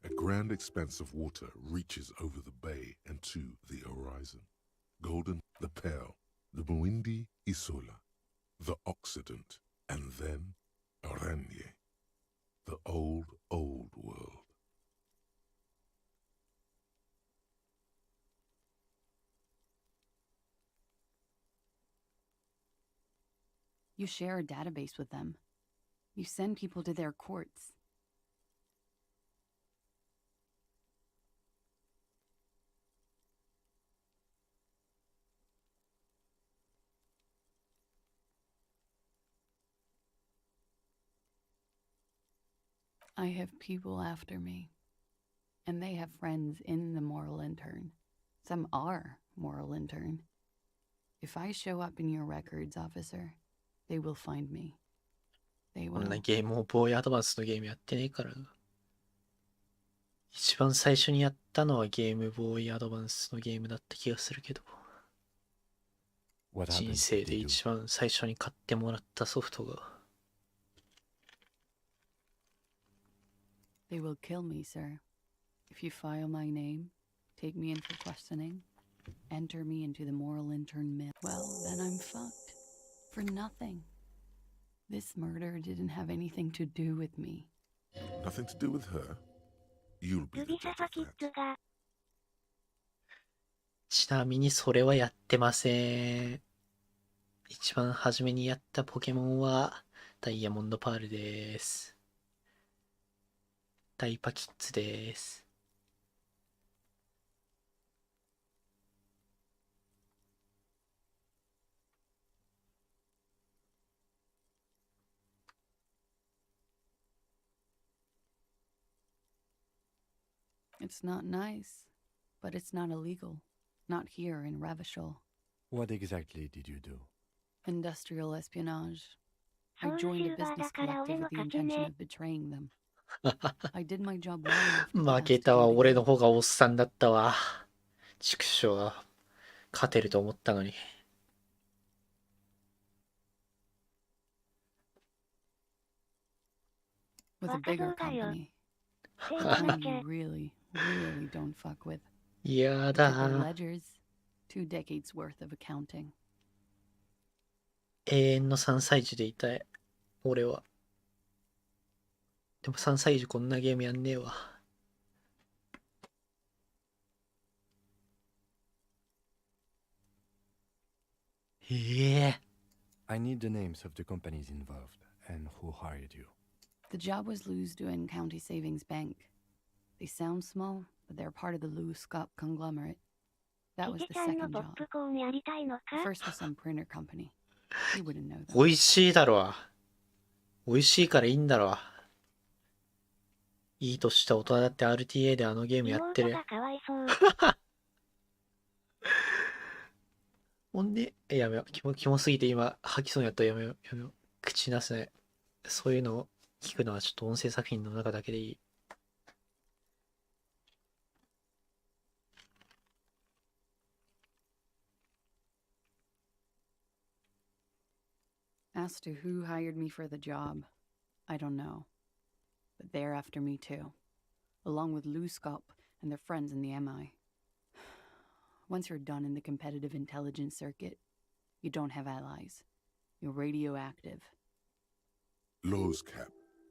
A grand expanse of water reaches over the bay and to the horizon. Golden, the Pale, the Muindi Isola, the Occident, and then Aranye, the old world. You share a database with them. You send people to their courts. I have people after me, and they have friends in the moral intern. Some are moral intern. If I show up in your records, officer, they will find me. They こん will. なゲームをボーイアドバンスのゲームやってねえからな。一番最初にやったのはゲームボーイアドバンスのゲームだった気がするけど。人生で一番最初に買ってもらったソフトが。They will kill me, sir. If you file my name, take me in for questioning, enter me into the moral intern mill, well, then I'm fucked. For nothing. This murder didn't have anything to do with me. Nothing to do with her? You'll be the judge of that. ちなみにそれはやってません。一番初めにやったポケモンはダイヤモンドパールです。ダイパキッズです。It's not nice, but it's not illegal. Not here in Ravishol. What exactly did you do? Industrial espionage. I joined a business collective with the intention of betraying them. I did my job well enough to 負 be け asked た to わ。 do it 俺の again. 方がおっさんだったわ。畜生が勝てると思ったのに。With a bigger company. The kind you really, really don't fuck with. や Look at their だ。 ledgers. 2 decades worth of accounting. 永遠の3歳児でいたい。俺は。でも3歳児こんなゲームやんねえわ。I need the names of the companies involved and who hired you. The job was Lou's doing County Savings Bank. They sound small, but they're part of the Lou Scott conglomerate. That was the second job. The first was some printer company. You wouldn't know them. 美味しいだろ。美味しいからいいんだろ。いいとした大人だって RTA であのゲームやってる。ほんで、やめよう。キモすぎて今吐きそうになったらやめよう。やめよう。口なせない。そういうのを聞くのはちょっと音声作品の中だけでいい。As to who hired me for the job, I don't know. But they're after me too, along with Lou Scott and their friends in the MI. Once you're done in the competitive intelligence circuit, you don't have allies. You're radioactive. Lowe's Cap.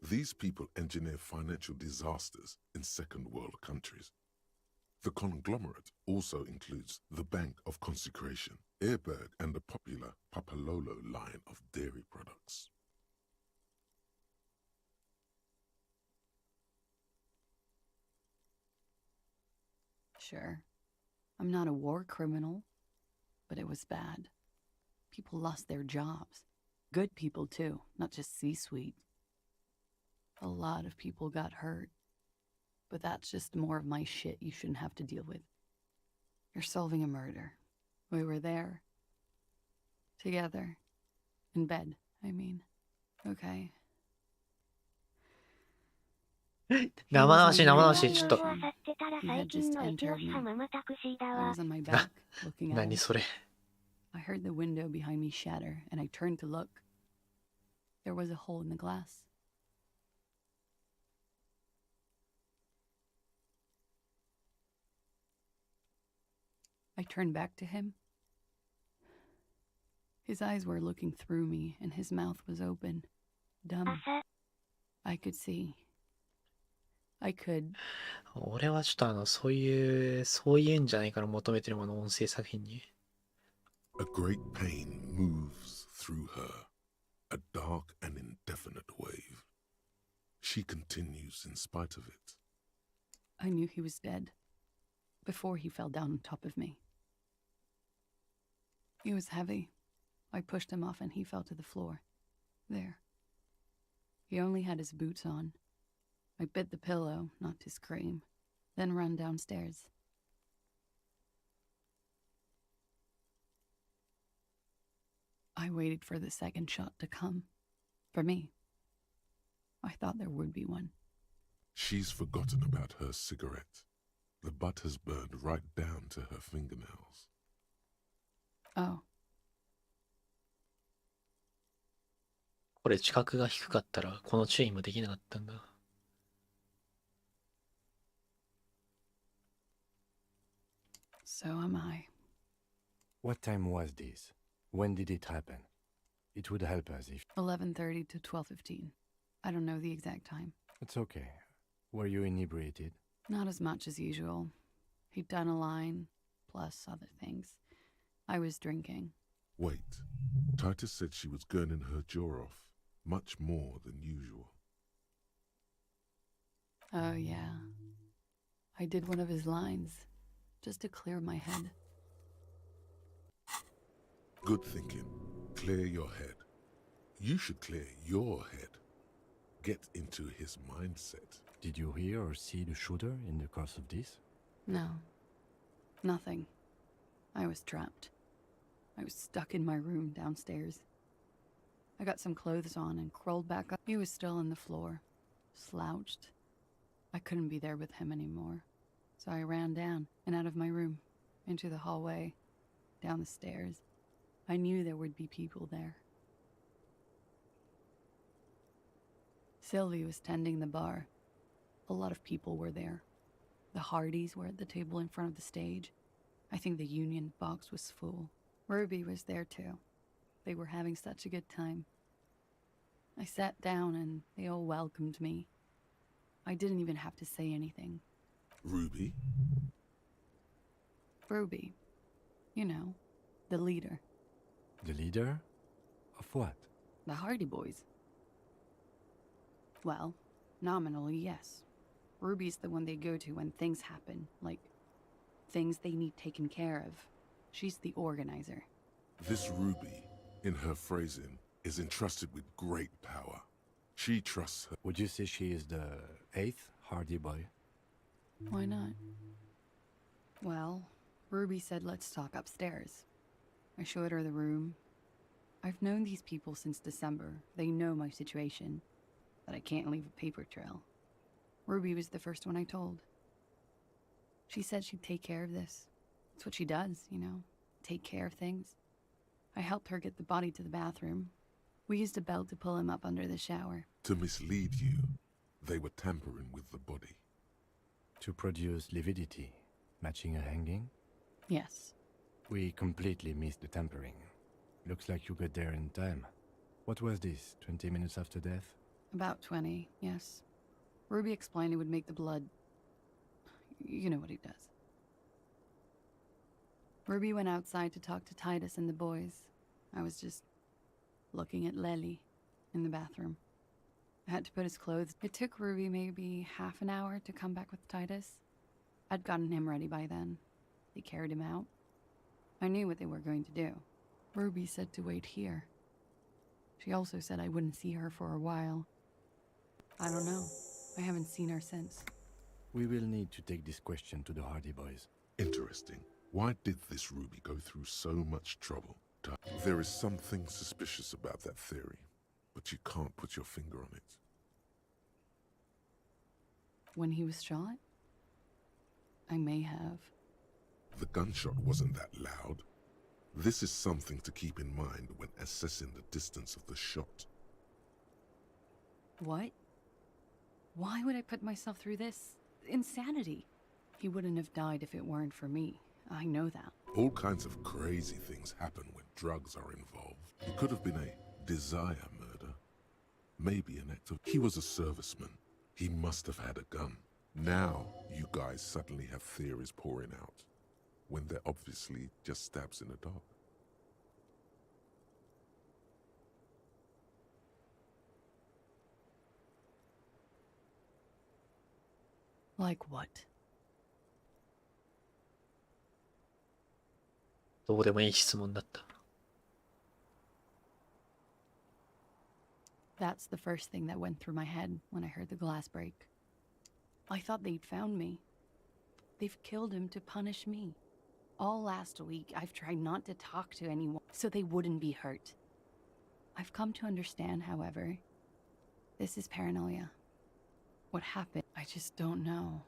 These people engineer financial disasters in second world countries. The conglomerate also includes the Bank of Consecration, Airberg, and the popular Papalolo line of dairy products. Sure, I'm not a war criminal, but it was bad. People lost their jobs. Good people too, not just C-suite. A lot of people got hurt. But that's just more of my shit you shouldn't have to deal with. You're solving a murder. We were there. Together. In bed, I mean. Okay. 生々しい生々しい。ちょっと。 He had just entered me. I was on my back, looking at 何 him. それ。 I heard the window behind me shatter, and I turned to look. There was a hole in the glass. I turned back to him. His eyes were looking through me, and his mouth was open. Dumb. I could see. I could. 俺はちょっとそういうんじゃないかな、求めてるもの、音声作品に。A great pain moves through her, a dark and indefinite wave. She continues in spite of it. I knew he was dead before he fell down on top of me. He was heavy. I pushed him off and he fell to the floor. There. He only had his boots on. I bit the pillow, not to scream, then ran downstairs. I waited for the second shot to come. For me. I thought there would be one. She's forgotten about her cigarette. The butt has burned right down to her fingernails. Oh. これ知覚が低かったらこの注意もできなかったんだ。So am I. What time was this? When did it happen? It would help us if... 11:30 to 12:15. I don't know the exact time. It's okay. Were you inebriated? Not as much as usual. He'd done a line, plus other things. I was drinking. Wait. Titus said she was gurning her jaw off. much more than usual. Oh, yeah. I did one of his lines, just to clear my head. Good thinking. Clear your head. You should clear your head. Get into his mindset. Did you hear or see the shooter in the course of this? No. Nothing. I was trapped. I was stuck in my room downstairs. I got some clothes on and crawled back up. He was still on the floor, slouched. I couldn't be there with him anymore. So I ran down and out of my room, into the hallway, down the stairs. I knew there would be people there. Sylvie was tending the bar. A lot of people were there. The Hardys were at the table in front of the stage. I think the Union box was full. Ruby was there too. They were having such a good time. I sat down and they all welcomed me. I didn't even have to say anything. Ruby? Ruby. You know, the leader. The leader? Of what? The Hardy Boys. Well, nominally, yes. Ruby's the one they go to when things happen, like things they need taken care of. She's the organizer. This Ruby, in her phrasing, is entrusted with great power. She trusts her. Would you say she is the 8th Hardy Boy? Why not? Well, Ruby said let's talk upstairs. I showed her the room. I've known these people since December. They know my situation, that I can't leave a paper trail. Ruby was the first one I told. She said she'd take care of this. It's what she does, you know, take care of things. I helped her get the body to the bathroom. We used a belt to pull him up under the shower. To mislead you, they were tampering with the body. To produce lividity, matching a hanging? Yes. We completely missed the tampering. Looks like you got there in time. What was this, 20 minutes after death? About 20, yes. Ruby explained it would make the blood... You know what he does. Ruby went outside to talk to Titus and the boys. I was just looking at Lely in the bathroom. I had to put his clothes. It took Ruby maybe half an hour to come back with Titus. I'd gotten him ready by then. They carried him out. I knew what they were going to do. Ruby said to wait here. She also said I wouldn't see her for a while. I don't know. I haven't seen her since. We will need to take this question to the Hardy Boys. Interesting. Why did this Ruby go through so much trouble? There is something suspicious about that theory, but you can't put your finger on it. When he was shot? I may have. The gunshot wasn't that loud. This is something to keep in mind when assessing the distance of the shot. What? Why would I put myself through this? Insanity. He wouldn't have died if it weren't for me. I know that. All kinds of crazy things happen when drugs are involved. It could have been a desire murder. Maybe an act of... He was a serviceman. He must have had a gun. Now, you guys suddenly have theories pouring out, when they're obviously just stabs in the dark. Like what? どうでもいい質問だった。That's the first thing that went through my head when I heard the glass break. I thought they'd found me. They've killed him to punish me. All last week, I've tried not to talk to anyone so they wouldn't be hurt. I've come to understand, however, this is paranoia. What happened? I just don't know.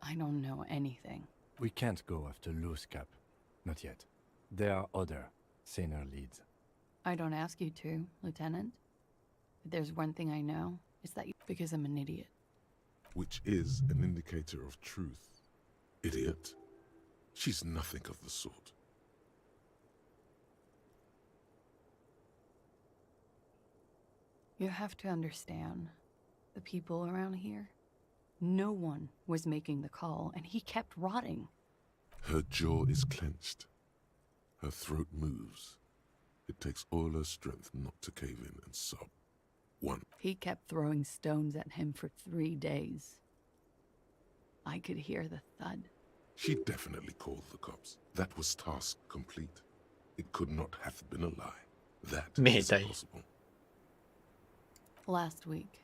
I don't know anything. We can't go after Loose Cap. Not yet. There are other, saner leads. I don't ask you to, Lieutenant. But there's one thing I know, it's that because I'm an idiot. Which is an indicator of truth. Idiot. She's nothing of the sort. You have to understand, the people around here, no one was making the call, and he kept rotting. Her jaw is clenched. Her throat moves. It takes all her strength not to cave in and sob. One. He kept throwing stones at him for 3 days. I could hear the thud. She definitely called the cops. That was task complete. It could not have been a lie. That is impossible. Last week,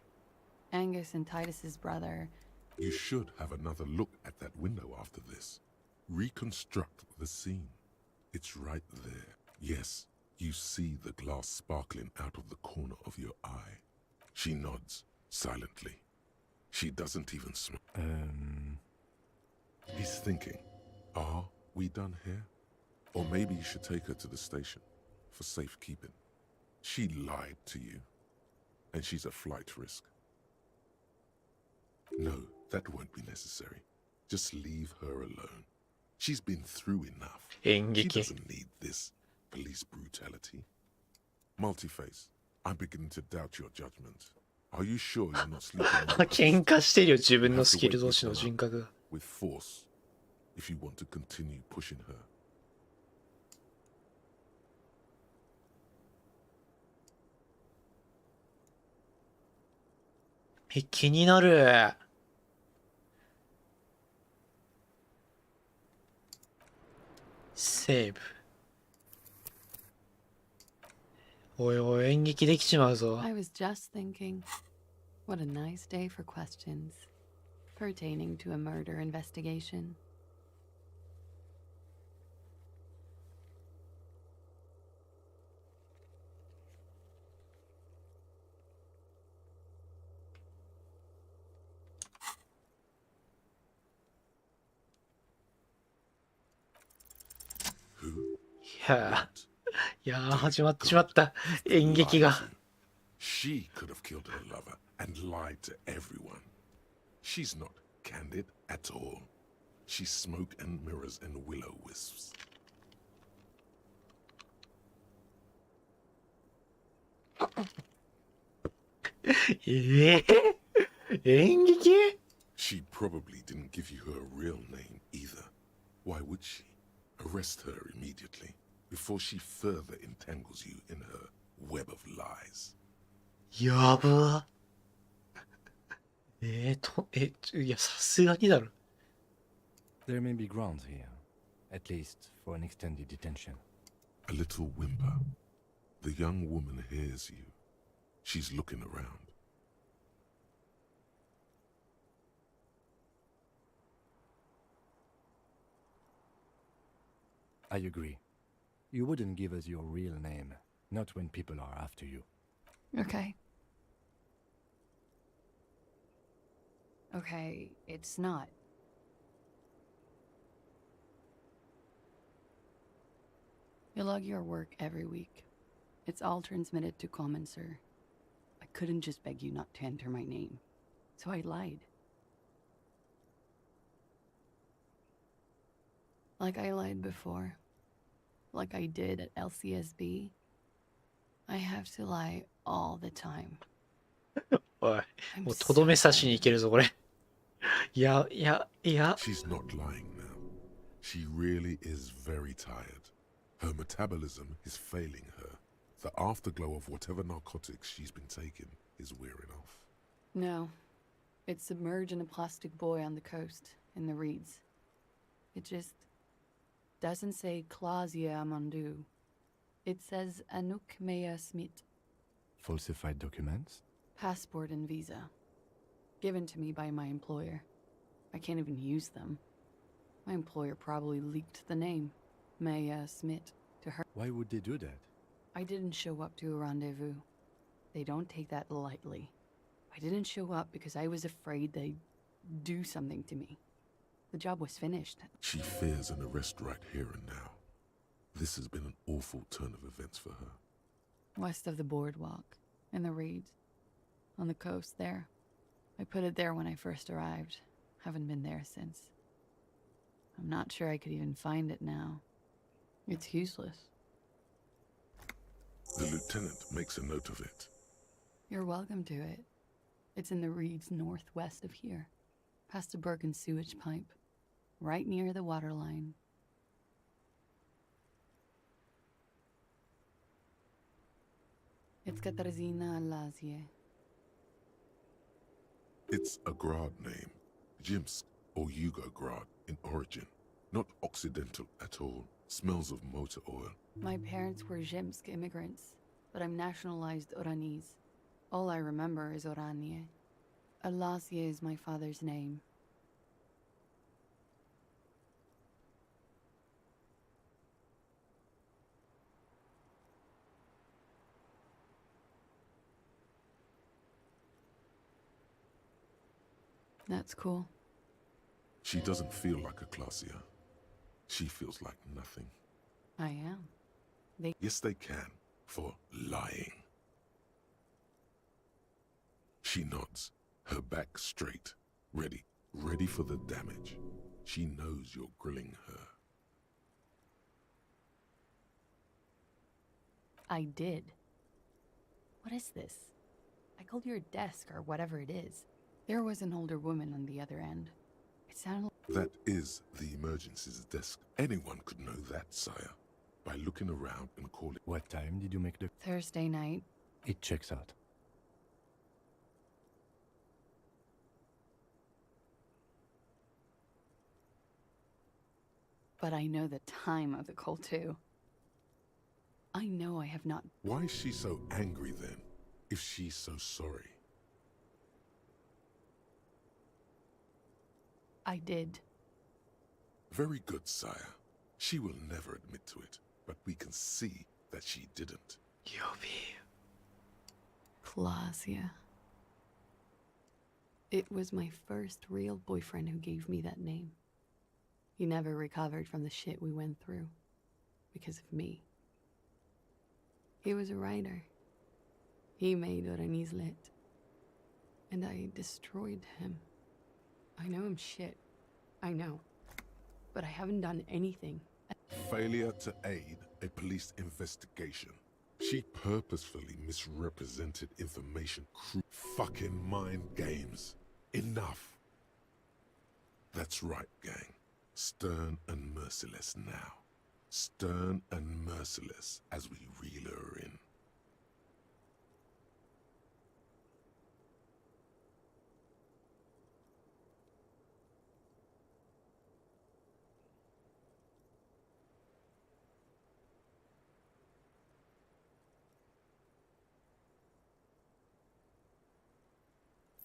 Angus and Titus's brother... You should have another look at that window after this. Reconstruct the scene. It's right there. Yes, you see the glass sparkling out of the corner of your eye. She nods, silently. She doesn't even smile. He's thinking, are we done here? Or maybe you should take her to the station for safekeeping. She lied to you, and she's a flight risk. No, that won't be necessary. Just leave her alone. She's been through enough. She doesn't need this police brutality. Multi-face, I'm beginning to doubt your judgment. Are you sure you're not sleeping? 喧嘩してるよ、自分のスキル同士の人格が。With force, if you want to continue pushing her. 気になる。セーブ。おいおい、演劇できちまうぞ。I was just thinking, what a nice day for questions pertaining to a murder investigation. Who? いやー、始まっちまった。演劇が。She could have killed her lover and lied to everyone. She's not candid at all. She's smoke and mirrors and will-o-wisps. 演劇? She probably didn't give you her real name either. Why would she? Arrest her immediately before she further entangles you in her web of lies. やば。いや、さすがにだろ。There may be grounds here, at least for an extended detention. A little whimper. The young woman hears you. She's looking around. I agree. You wouldn't give us your real name, not when people are after you. Okay. Okay, it's not. You log your work every week. It's all transmitted to Common, sir. I couldn't just beg you not to enter my name, so I lied. Like I lied before. Like I did at LCSB. I have to lie all the time. おい、もうとどめ刺しに行けるぞ、これ。いや。She's not lying now. She really is very tired. Her metabolism is failing her. The afterglow of whatever narcotics she's been taking is wearing off. No. It's submerged in a plastic buoy on the coast, in the reeds. It just doesn't say Clausia Amandu. It says Anouk Mea Smith. Falsified documents? Passport and visa. Given to me by my employer. I can't even use them. My employer probably leaked the name, Mea Smith, to her. Why would they do that? I didn't show up to a rendezvous. They don't take that lightly. I didn't show up because I was afraid they'd do something to me. The job was finished. She fears an arrest right here and now. This has been an awful turn of events for her. West of the boardwalk, in the reeds, on the coast there. I put it there when I first arrived. Haven't been there since. I'm not sure I could even find it now. It's useless. The lieutenant makes a note of it. You're welcome to it. It's in the reeds northwest of here, past a broken sewage pipe, right near the waterline. It's Katarzyna Lazie. It's a Grad name, Jimsk or Yugograd in origin. Not Occidental at all. Smells of motor oil. My parents were Zhimsk immigrants, but I'm nationalized Oranese. All I remember is Oranje. Alasia is my father's name. That's cool. She doesn't feel like a Clasia. She feels like nothing. I am. Yes, they can, for lying. She nods, her back straight, ready for the damage. She knows you're grilling her. I did. What is this? I called your desk or whatever it is. There was an older woman on the other end. It sounded That is the emergencies desk. Anyone could know that, sire. By looking around and calling. What time did you make the... Thursday night. It checks out. But I know the time of the call too. I know I have not... Why is she so angry then, if she's so sorry? I did. Very good, sire. She will never admit to it, but we can see that she didn't. Yobi. Clausia. It was my first real boyfriend who gave me that name. He never recovered from the shit we went through. Because of me. He was a writer. He made Oranese lit. And I destroyed him. I know I'm shit. I know. But I haven't done anything. Failure to aid a police investigation. She purposefully misrepresented information. Fucking mind games. Enough. That's right, gang. Stern and merciless now. Stern and merciless as we reel her in.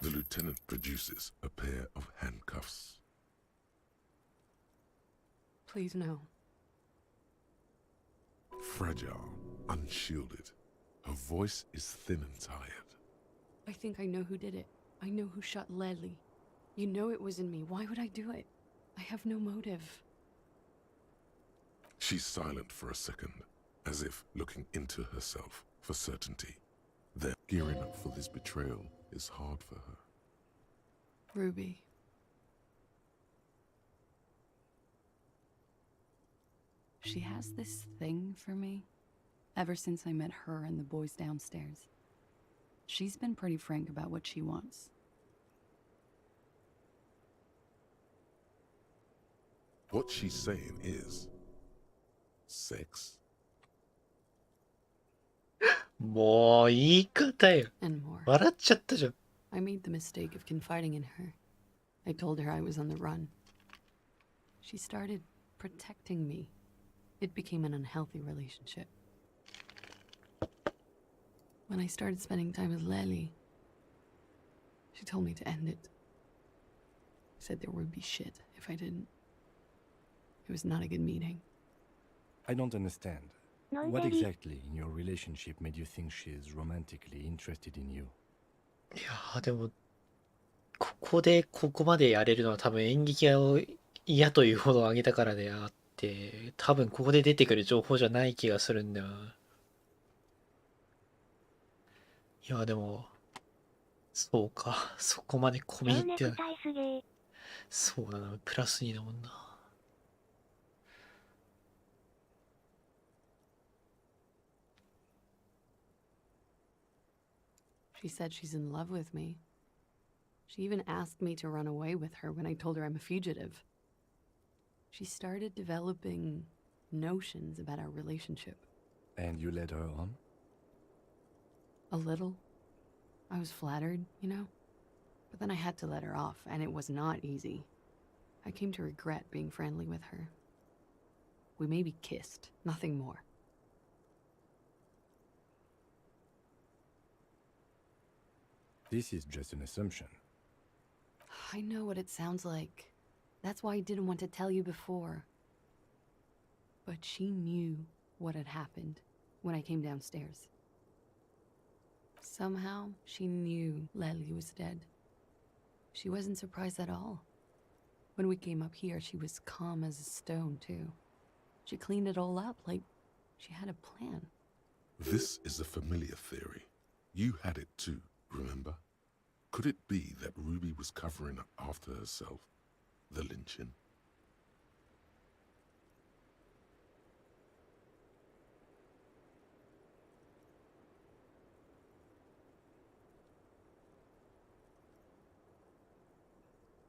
The lieutenant produces a pair of handcuffs. Please no. Fragile, unshielded. Her voice is thin and tired. I think I know who did it. I know who shot Leslie. You know it wasn't me. Why would I do it? I have no motive. She's silent for a second, as if looking into herself for certainty. Then, gearing up for this betrayal is hard for her. Ruby. She has this thing for me. Ever since I met her and the boys downstairs. She's been pretty frank about what she wants. What she's saying is... sex? もう言い方よ。 And more. 笑っちゃったじゃん。 I made the mistake of confiding in her. I told her I was on the run. She started protecting me. It became an unhealthy relationship. When I started spending time with Lely, she told me to end it. Said there would be shit if I didn't. It was not a good meeting. I don't understand. What exactly in your relationship made you think she is romantically interested in you? いやーでも、ここでここまでやれるのは多分演劇を嫌というほど上げたからであって、多分ここで出てくる情報じゃない気がするんだよな。いやでも、そうか、そこまで込み入ってない。そうだな、プラス2だもんな。She said she's in love with me. She even asked me to run away with her when I told her I'm a fugitive. She started developing notions about our relationship. And you led her on? A little. I was flattered, you know? But then I had to let her off, and it was not easy. I came to regret being friendly with her. We maybe kissed, nothing more. This is just an assumption. I know what it sounds like. That's why I didn't want to tell you before. But she knew what had happened when I came downstairs. Somehow, she knew Lely was dead. She wasn't surprised at all. When we came up here, she was calm as a stone, too. She cleaned it all up like she had a plan. This is a familiar theory. You had it too, remember? Could it be that Ruby was covering up after herself? The lynching?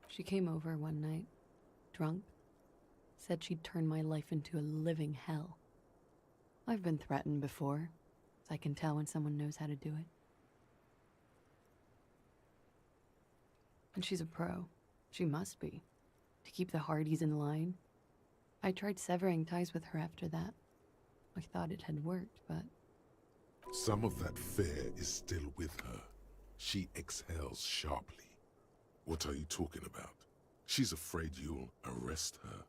She came over one night, drunk, said she'd turn my life into a living hell. I've been threatened before, so I can tell when someone knows how to do it. And she's a pro. She must be. To keep the Hardys in line. I tried severing ties with her after that. I thought it had worked, but... Some of that fear is still with her. She exhales sharply. What are you talking about? She's afraid you'll arrest her.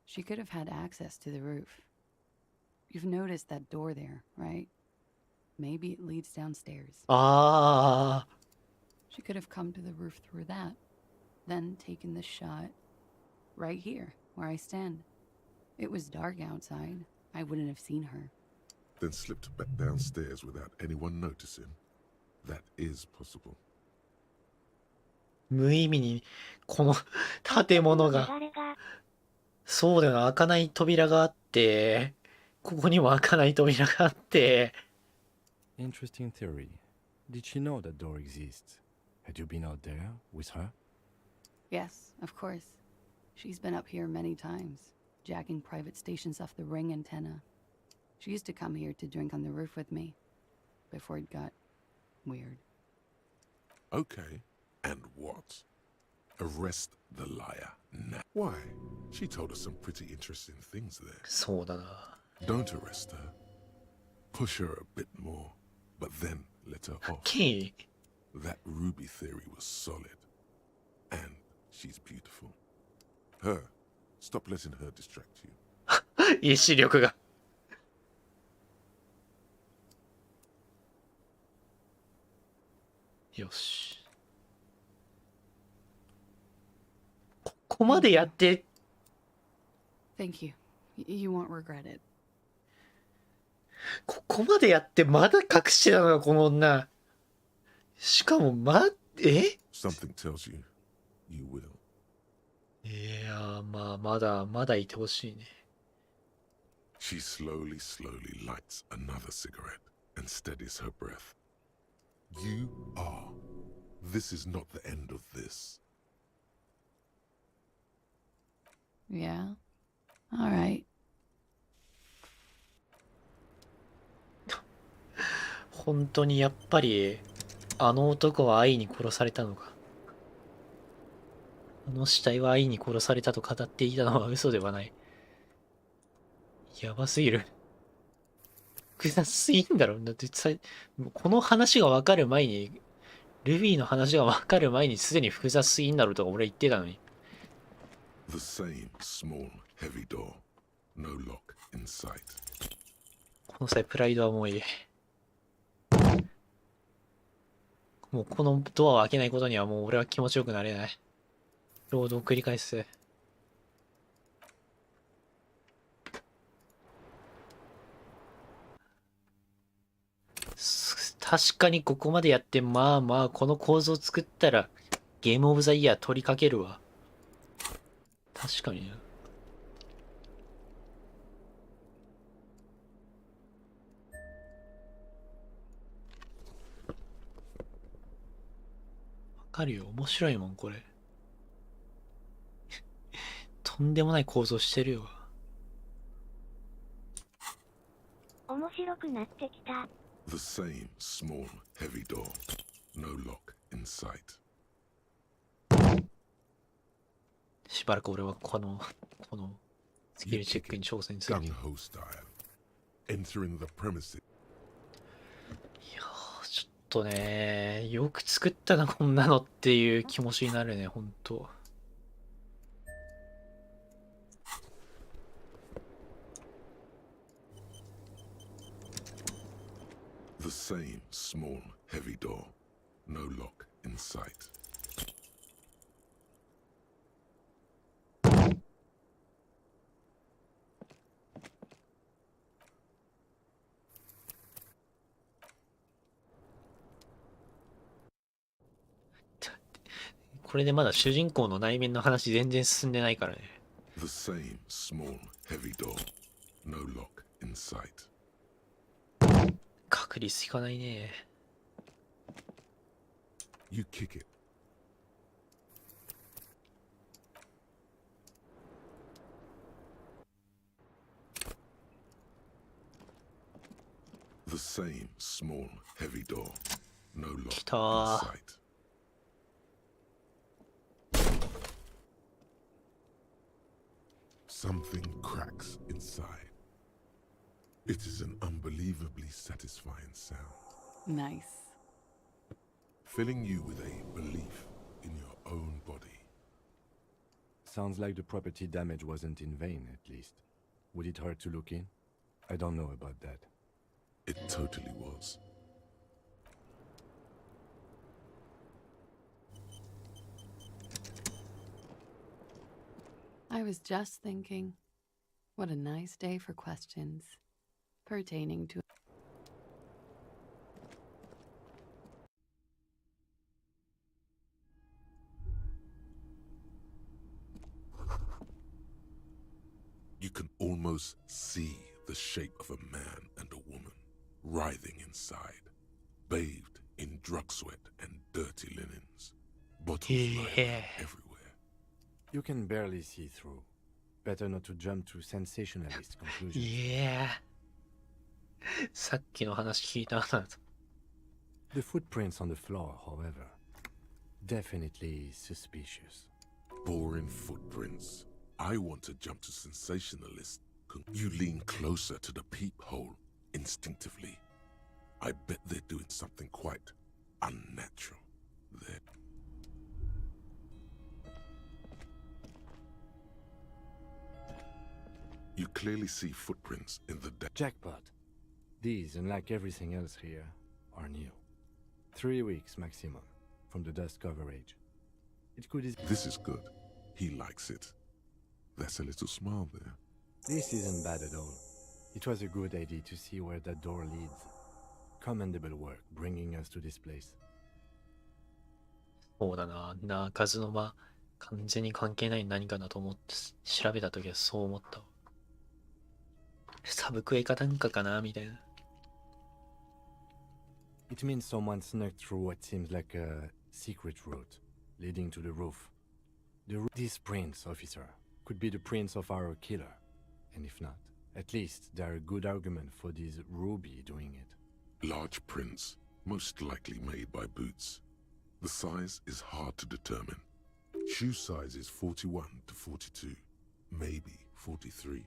She could have had access to the roof. You've noticed that door there, right? Maybe it leads downstairs. Ah. She could have come to the roof through that, then taken the shot right here, where I stand. It was dark outside. I wouldn't have seen her. Then slipped back downstairs without anyone noticing. That is possible. 無意味にこの建物がそうだよな、開かない扉があって、ここにも開かない扉があって。 Interesting theory. Did she know that door exists? Had you been out there with her? Yes, of course. She's been up here many times, jacking private stations off the ring antenna. She used to come here to drink on the roof with me, before it got weird. Okay, and what? Arrest the liar now. Why? She told us some pretty interesting things there. そうだな。 Don't arrest her. Push her a bit more, but then let her off. Okay. That Ruby theory was solid. And she's beautiful. Her. Stop letting her distract you. 意志力が。よし。ここまでやって。 Thank you. You won't regret it. ここまでやってまだ隠してたのがこの女。しかもSomething tells you, you will. いや、まだいてほしいね。 She slowly lights another cigarette and steadies her breath. You are. This is not the end of this. Yeah? Alright. 本当にやっぱりあの男は愛に殺されたのか。あの死体は愛に殺されたと語っていたのは嘘ではない。やばすぎる。複雑すぎんだろ。だってこの話が分かる前に、ルビーの話が分かる前にすでに複雑すぎんだろうとか俺言ってたのに。The same small, heavy door. No lock in sight. この際プライドはもういい。もうこのドアを開けないことにはもう俺は気持ちよくなれない。ロードを繰り返す。確かにここまでやってまあこの構造を作ったらゲームオブザイヤー取りかけるわ。確かにね。わかるよ。面白いもんこれ。とんでもない構造してるよ。面白くなってきた。 The same small, heavy door. No lock in sight. しばらく俺はこのスキルチェックに挑戦する。いや Gung-ho style. Entering the premises. ーちょっとね、よく作ったなこんなのっていう気持ちになるね、ほんと。The same small, heavy door. No lock in sight. これでまだ主人公の内面の話全然進んでないからね。The same small, heavy door. No lock in sight. 確率いかないね。You kick it. The same small, heavy door. No lock in 来た sight. Something cracks inside. It is an unbelievably satisfying sound, Nice. filling you with a belief in your own body. Sounds like the property damage wasn't in vain, at least. Would it hurt to look in? I don't know about that. It totally was. I was just thinking, what a nice day for questions pertaining to. You can almost see the shape of a man and a woman writhing inside, bathed in drug sweat and dirty linens. Bottles lying around everywhere. You can barely see through. Better not to jump to sensationalist conclusions. Yeah. さっきの話聞いたな。 The footprints on the floor, however, definitely suspicious. Boring footprints. I want to jump to sensationalist. You lean closer to the peephole instinctively. I bet they're doing something quite unnatural there. You clearly see footprints in the Jackpot. These, unlike everything else here, are new. 3 weeks maximum from the dust coverage. It could. This is good. He likes it. That's a little smile there. This isn't bad at all. It was a good idea to see where that door leads. Commendable work bringing us to this place. そうだな。開かずの間、完全に関係ない何かだと思って調べたときはそう思ったわ。サブクエかなんかかなみたいな。It means someone snuck through what seems like a secret route leading to the roof. This prints, officer, could be the prints of our killer. And if not, at least there are good argument for this Ruby doing it. Large prints, most likely made by boots. The size is hard to determine. Shoe size is 41 to 42, maybe 43.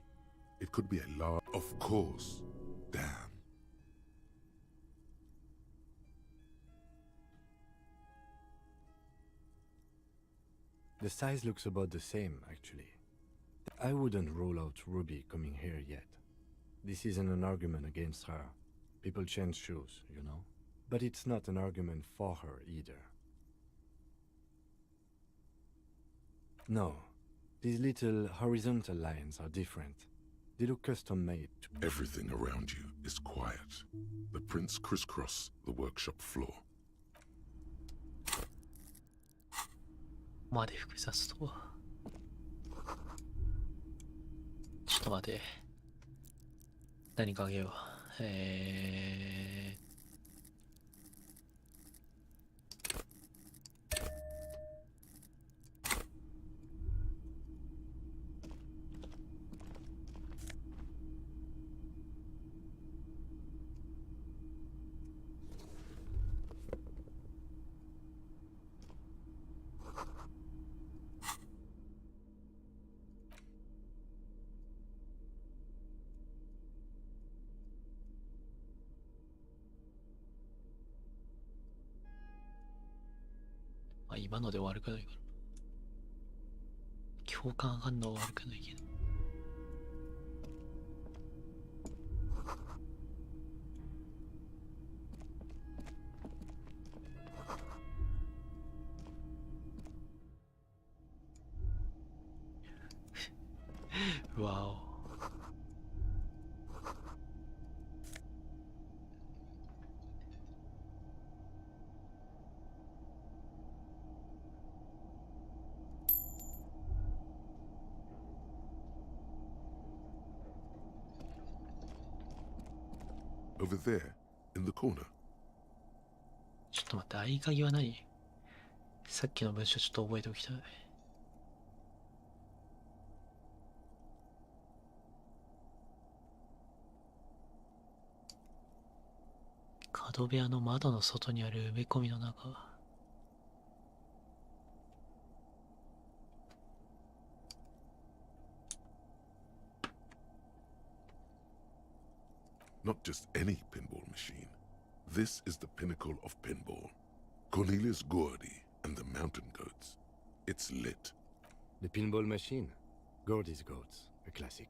It could be a large... Of course. Damn. The size looks about the same, actually. I wouldn't rule out Ruby coming here yet. This isn't an argument against her. People change shoes, you know? But it's not an argument for her either. No. These little horizontal lines are different. They look custom-made. Everything around you is quiet. The prints crisscross the workshop floor. まで複雑とは。ちょっと待て。何かあげよう。今ので悪くないから。共感反応は悪くないけど。わお。Over there, in the corner. ちょっと待って、合鍵は何？さっきの文章ちょっと覚えておきたい。角部屋の窓の外にある埋め込みの中。Not just any pinball machine. This is the pinnacle of pinball. Cornelius Gordy and the Mountain Goats. It's lit. The pinball machine. Gordy's Goats. A classic.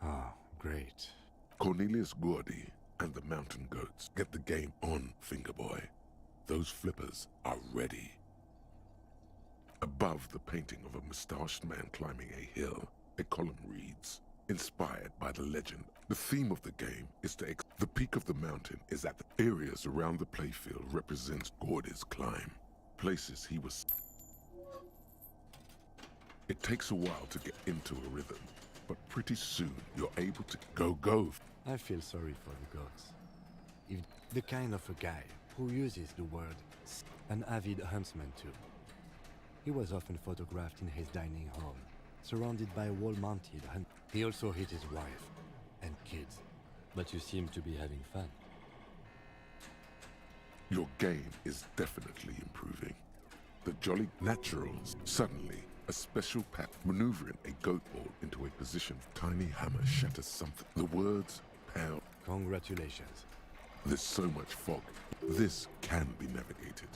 Ah, great. Cornelius Gordy and the Mountain Goats. Get the game on, Fingerboy. Those flippers are ready. Above the painting of a moustached man climbing a hill, a column reads, inspired by the legend. The theme of the game is the peak of the mountain is at the areas around the playfield represents Gordy's climb. Places he was. It takes a while to get into a rhythm, but pretty soon you're able to go. I feel sorry for the goats. If the kind of a guy who uses the word an avid huntsman too. He was often photographed in his dining hall, surrounded by wall-mounted hunt. He also hit his wife and kids. But you seem to be having fun. Your game is definitely improving. The jolly naturals. Suddenly, a special pack maneuvering a goat ball into a position. Tiny hammer shatters something. The words pound. Congratulations. There's so much fog. This can be navigated.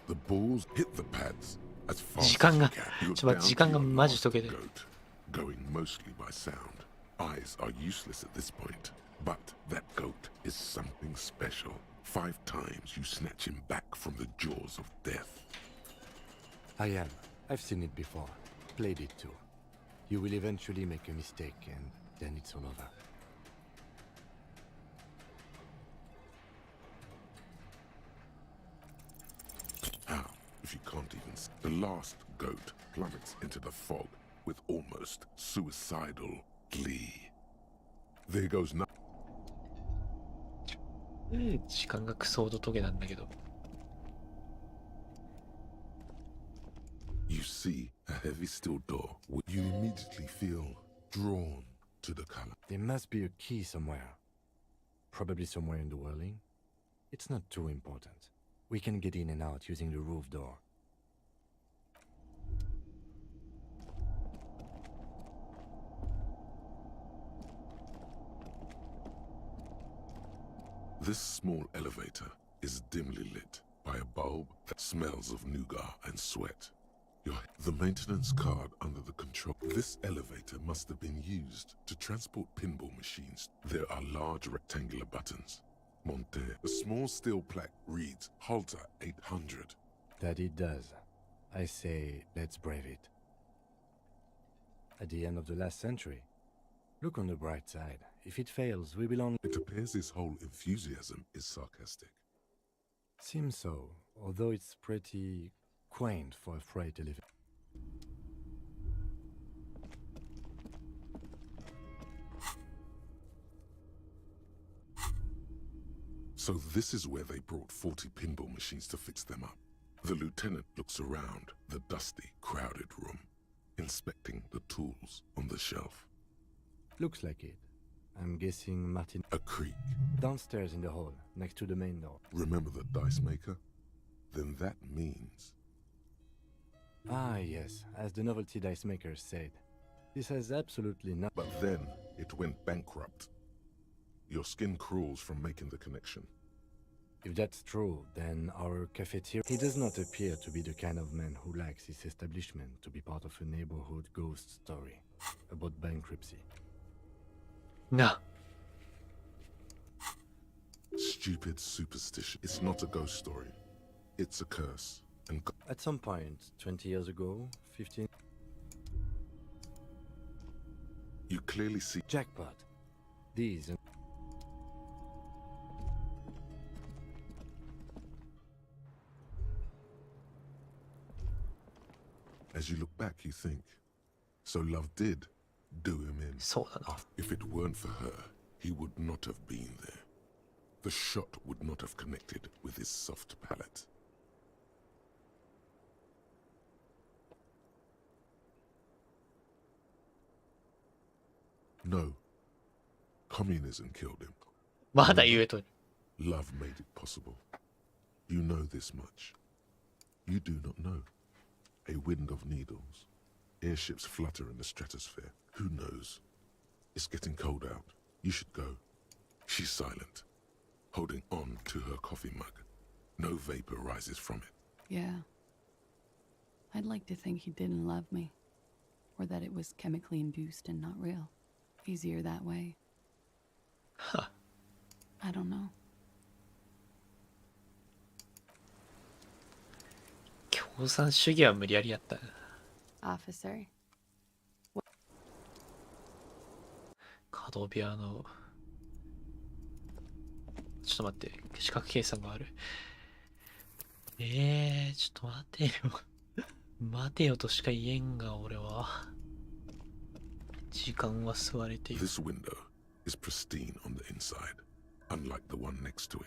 The balls hit the pads as fast as you can. You're down to your last goat, going mostly by sound. Eyes are useless at this point, but that goat is something special. 5 times you snatch him back from the jaws of death. I am. I've seen it before. Played it too. You will eventually make a mistake and then it's all over. How, if you can't even see? The last goat plummets into the fog with almost suicidal glee. There goes nothing. 時間がクソほどトゲなんだけど。You see a heavy steel door. You immediately feel drawn to the color. There must be a key somewhere. Probably somewhere in the whirling. It's not too important. We can get in and out using the roof door. This small elevator is dimly lit by a bulb that smells of nougat and sweat. The maintenance card under the control. This elevator must have been used to transport pinball machines. There are large rectangular buttons. Monte. A small steel plaque reads Halter 800. That it does. I say, let's brave it. At the end of the last century. Look on the bright side. If it fails, we will only... It appears his whole enthusiasm is sarcastic. Seems so, although it's pretty quaint for a freight elevator. So this is where they brought 40 pinball machines to fix them up. The lieutenant looks around the dusty, crowded room, inspecting the tools on the shelf. Looks like it. I'm guessing Martin... A creak. Downstairs in the hall, next to the main door. Remember the dice maker? Then that means... Ah, yes, as the novelty dice makers said. This has absolutely nothing... But then, it went bankrupt. Your skin crawls from making the connection. If that's true, then our cafeteria... He does not appear to be the kind of man who likes his establishment to be part of a neighborhood ghost story about bankruptcy. No. Stupid superstition. It's not a ghost story. It's a curse. And at some point, 20 years ago, 15... You clearly see... Jackpot. These... As you look back, you think, so love did do him in. If it weren't for her, he would not have been there. The shot would not have connected with his soft palate. No. Communism killed him. Love made it possible. You know this much. You do not know. A wind of needles. Airships flutter in the stratosphere. Who knows? It's getting cold out. You should go. She's silent, holding on to her coffee mug. No vapor rises from it. Yeah. I'd like to think he didn't love me. Or that it was chemically induced and not real. Easier that way. Huh. I don't know. 共産主義は無理やりやったな。 Officer. 角部屋のちょっと待って、視覚計算がある。ちょっと待てよ。待てよとしか言えんが、俺は。時間は座れている。This window is pristine on the inside, unlike the one next to it.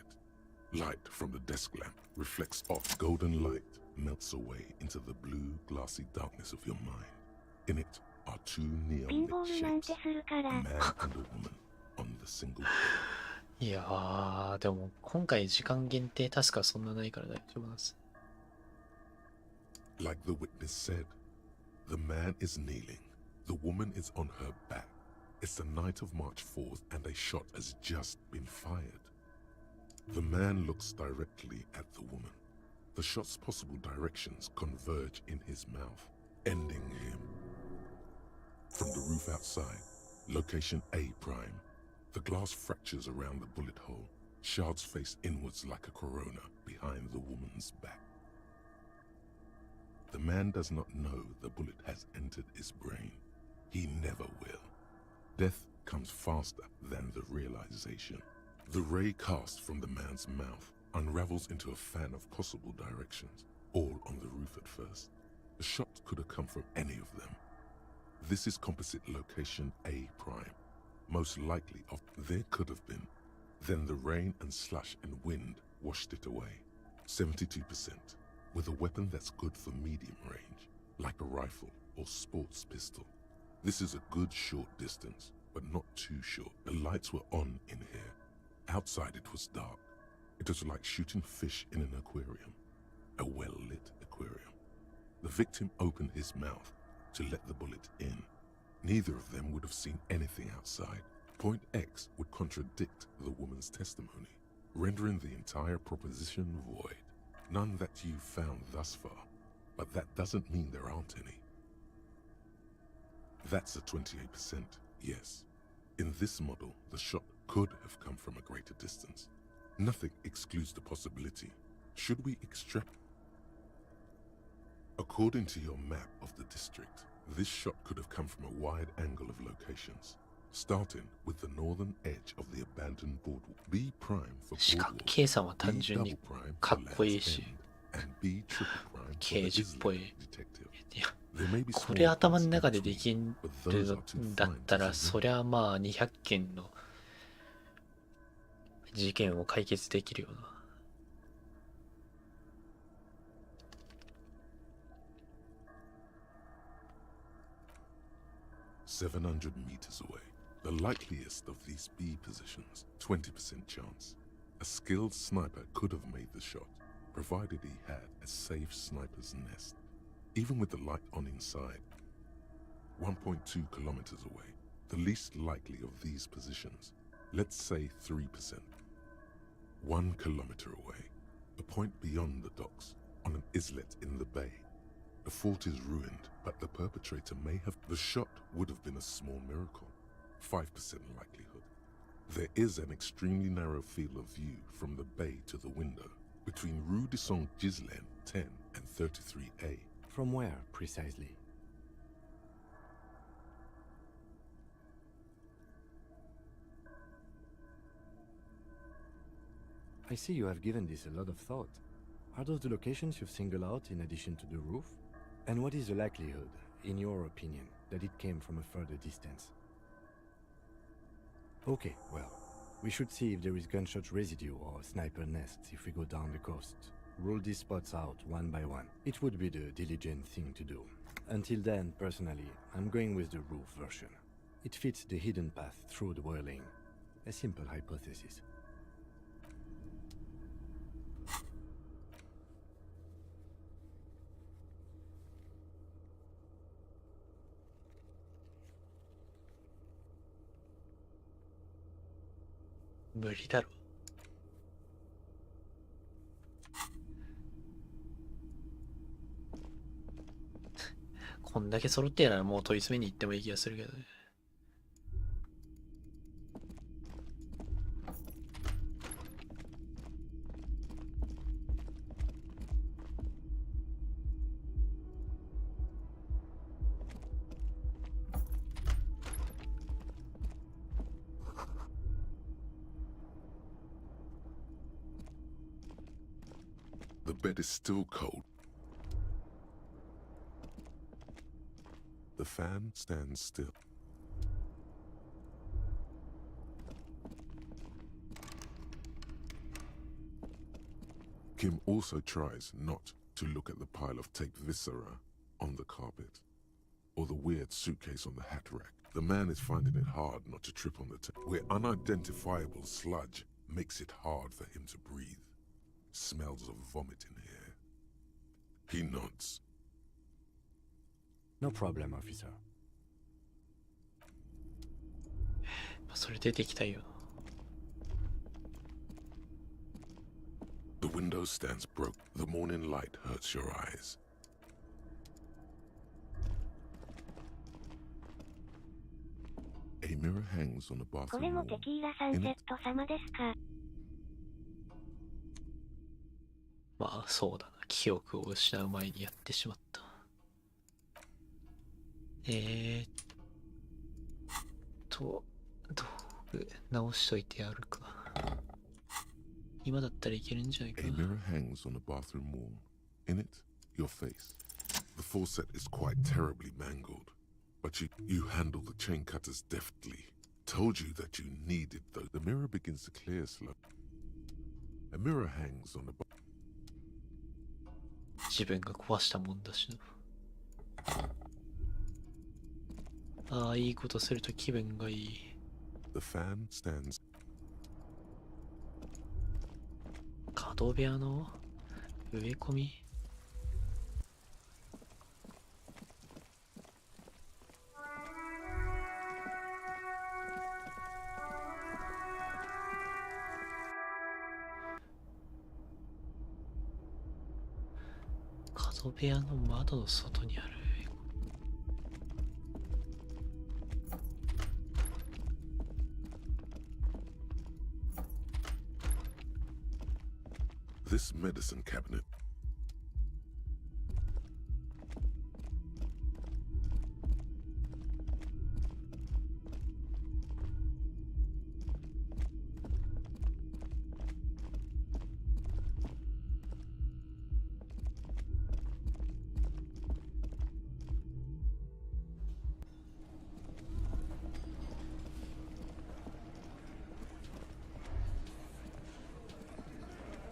Light from the desk lamp reflects off. Golden light melts away into the blue, glassy darkness of your mind. In it are two neon-lit shapes, a man and a woman on the single bed. いやー、でも今回時間限定確かそんなないから大丈夫なんです。Like the witness said, the man is kneeling, the woman is on her back. It's the night of March 4th and a shot has just been fired. The man looks directly at the woman. The shot's possible directions converge in his mouth, ending him. From the roof outside, location A prime. The glass fractures around the bullet hole. Shards face inwards like a corona behind the woman's back. The man does not know the bullet has entered his brain. He never will. Death comes faster than the realization. The ray cast from the man's mouth unravels into a fan of possible directions, all on the roof at first. The shot could have come from any of them. This is composite location A prime. Most likely of there could have been. Then the rain and slush and wind washed it away. 72%. With a weapon that's good for medium range, like a rifle or sports pistol. This is a good short distance, but not too short. The lights were on in here. Outside it was dark. It was like shooting fish in an aquarium. A well-lit aquarium. The victim opened his mouth to let the bullet in. Neither of them would have seen anything outside. Point X would contradict the woman's testimony, rendering the entire proposition void. None that you've found thus far, but that doesn't mean there aren't any. That's a 28%, yes. In this model, the shot could have come from a greater distance. Nothing excludes the possibility. Should we extract? According to your map of the district, this shot could have come from a wide angle of locations, starting with the northern edge of the abandoned boardwalk. B prime for boardwalk, B double prime for Land's End, and B triple prime for the Islip detective. これ頭の中でできるんだったら、そりゃまあ200件の事件を解決できるよな。700 meters away. The likeliest of these B positions, 20% chance. A skilled sniper could have made the shot, provided he had a safe sniper's nest. Even with the light on inside. 1.2 kilometers away. The least likely of these positions. Let's say 3%. 1 kilometer away, a point beyond the docks, on an islet in the bay. The fort is ruined, but the perpetrator may have... The shot would have been a small miracle. 5% likelihood. There is an extremely narrow field of view from the bay to the window, between Rue de Saint-Ghislain 10 and 33A. From where, precisely? I see you have given this a lot of thought. Are those the locations you've singled out in addition to the roof? And what is the likelihood, in your opinion, that it came from a further distance? Okay, well, we should see if there is gunshot residue or sniper nests if we go down the coast. Rule these spots out one by one. It would be the diligent thing to do. Until then, personally, I'm going with the roof version. It fits the hidden path through the whirling. A simple hypothesis.無理だろ。こんだけ揃ってやらもう問い詰めに行ってもいい気がするけどね。The bed is still cold. The fan stands still. Kim also tries not to look at the pile of taped viscera on the carpet, or the weird suitcase on the hat rack. The man is finding it hard not to trip on the tape, where unidentifiable sludge makes it hard for him to breathe. Smells of vomit in here. He nods. No problem, officer. それ出てきたよ。The window stands broke. The morning light hurts your eyes. A mirror hangs on the こ bathroom れも wall. テキーラサンセット様ですか？まあそうだな。記憶を失う前にやってしまった。道具直しといてやるか。今だったらいけるんじゃないか A な。 mirror hangs on the bathroom wall. In it, your face. The faucet is quite terribly mangled, but you handle the chain cutters deftly. Told you that you needed those. The mirror begins to clear slowly. A mirror hangs on the 自分が壊したもんだしな。ああ、いいことすると気分がいい。The fan stands. 角部屋の植え込み。角部屋の窓の外にある。This medicine cabinet.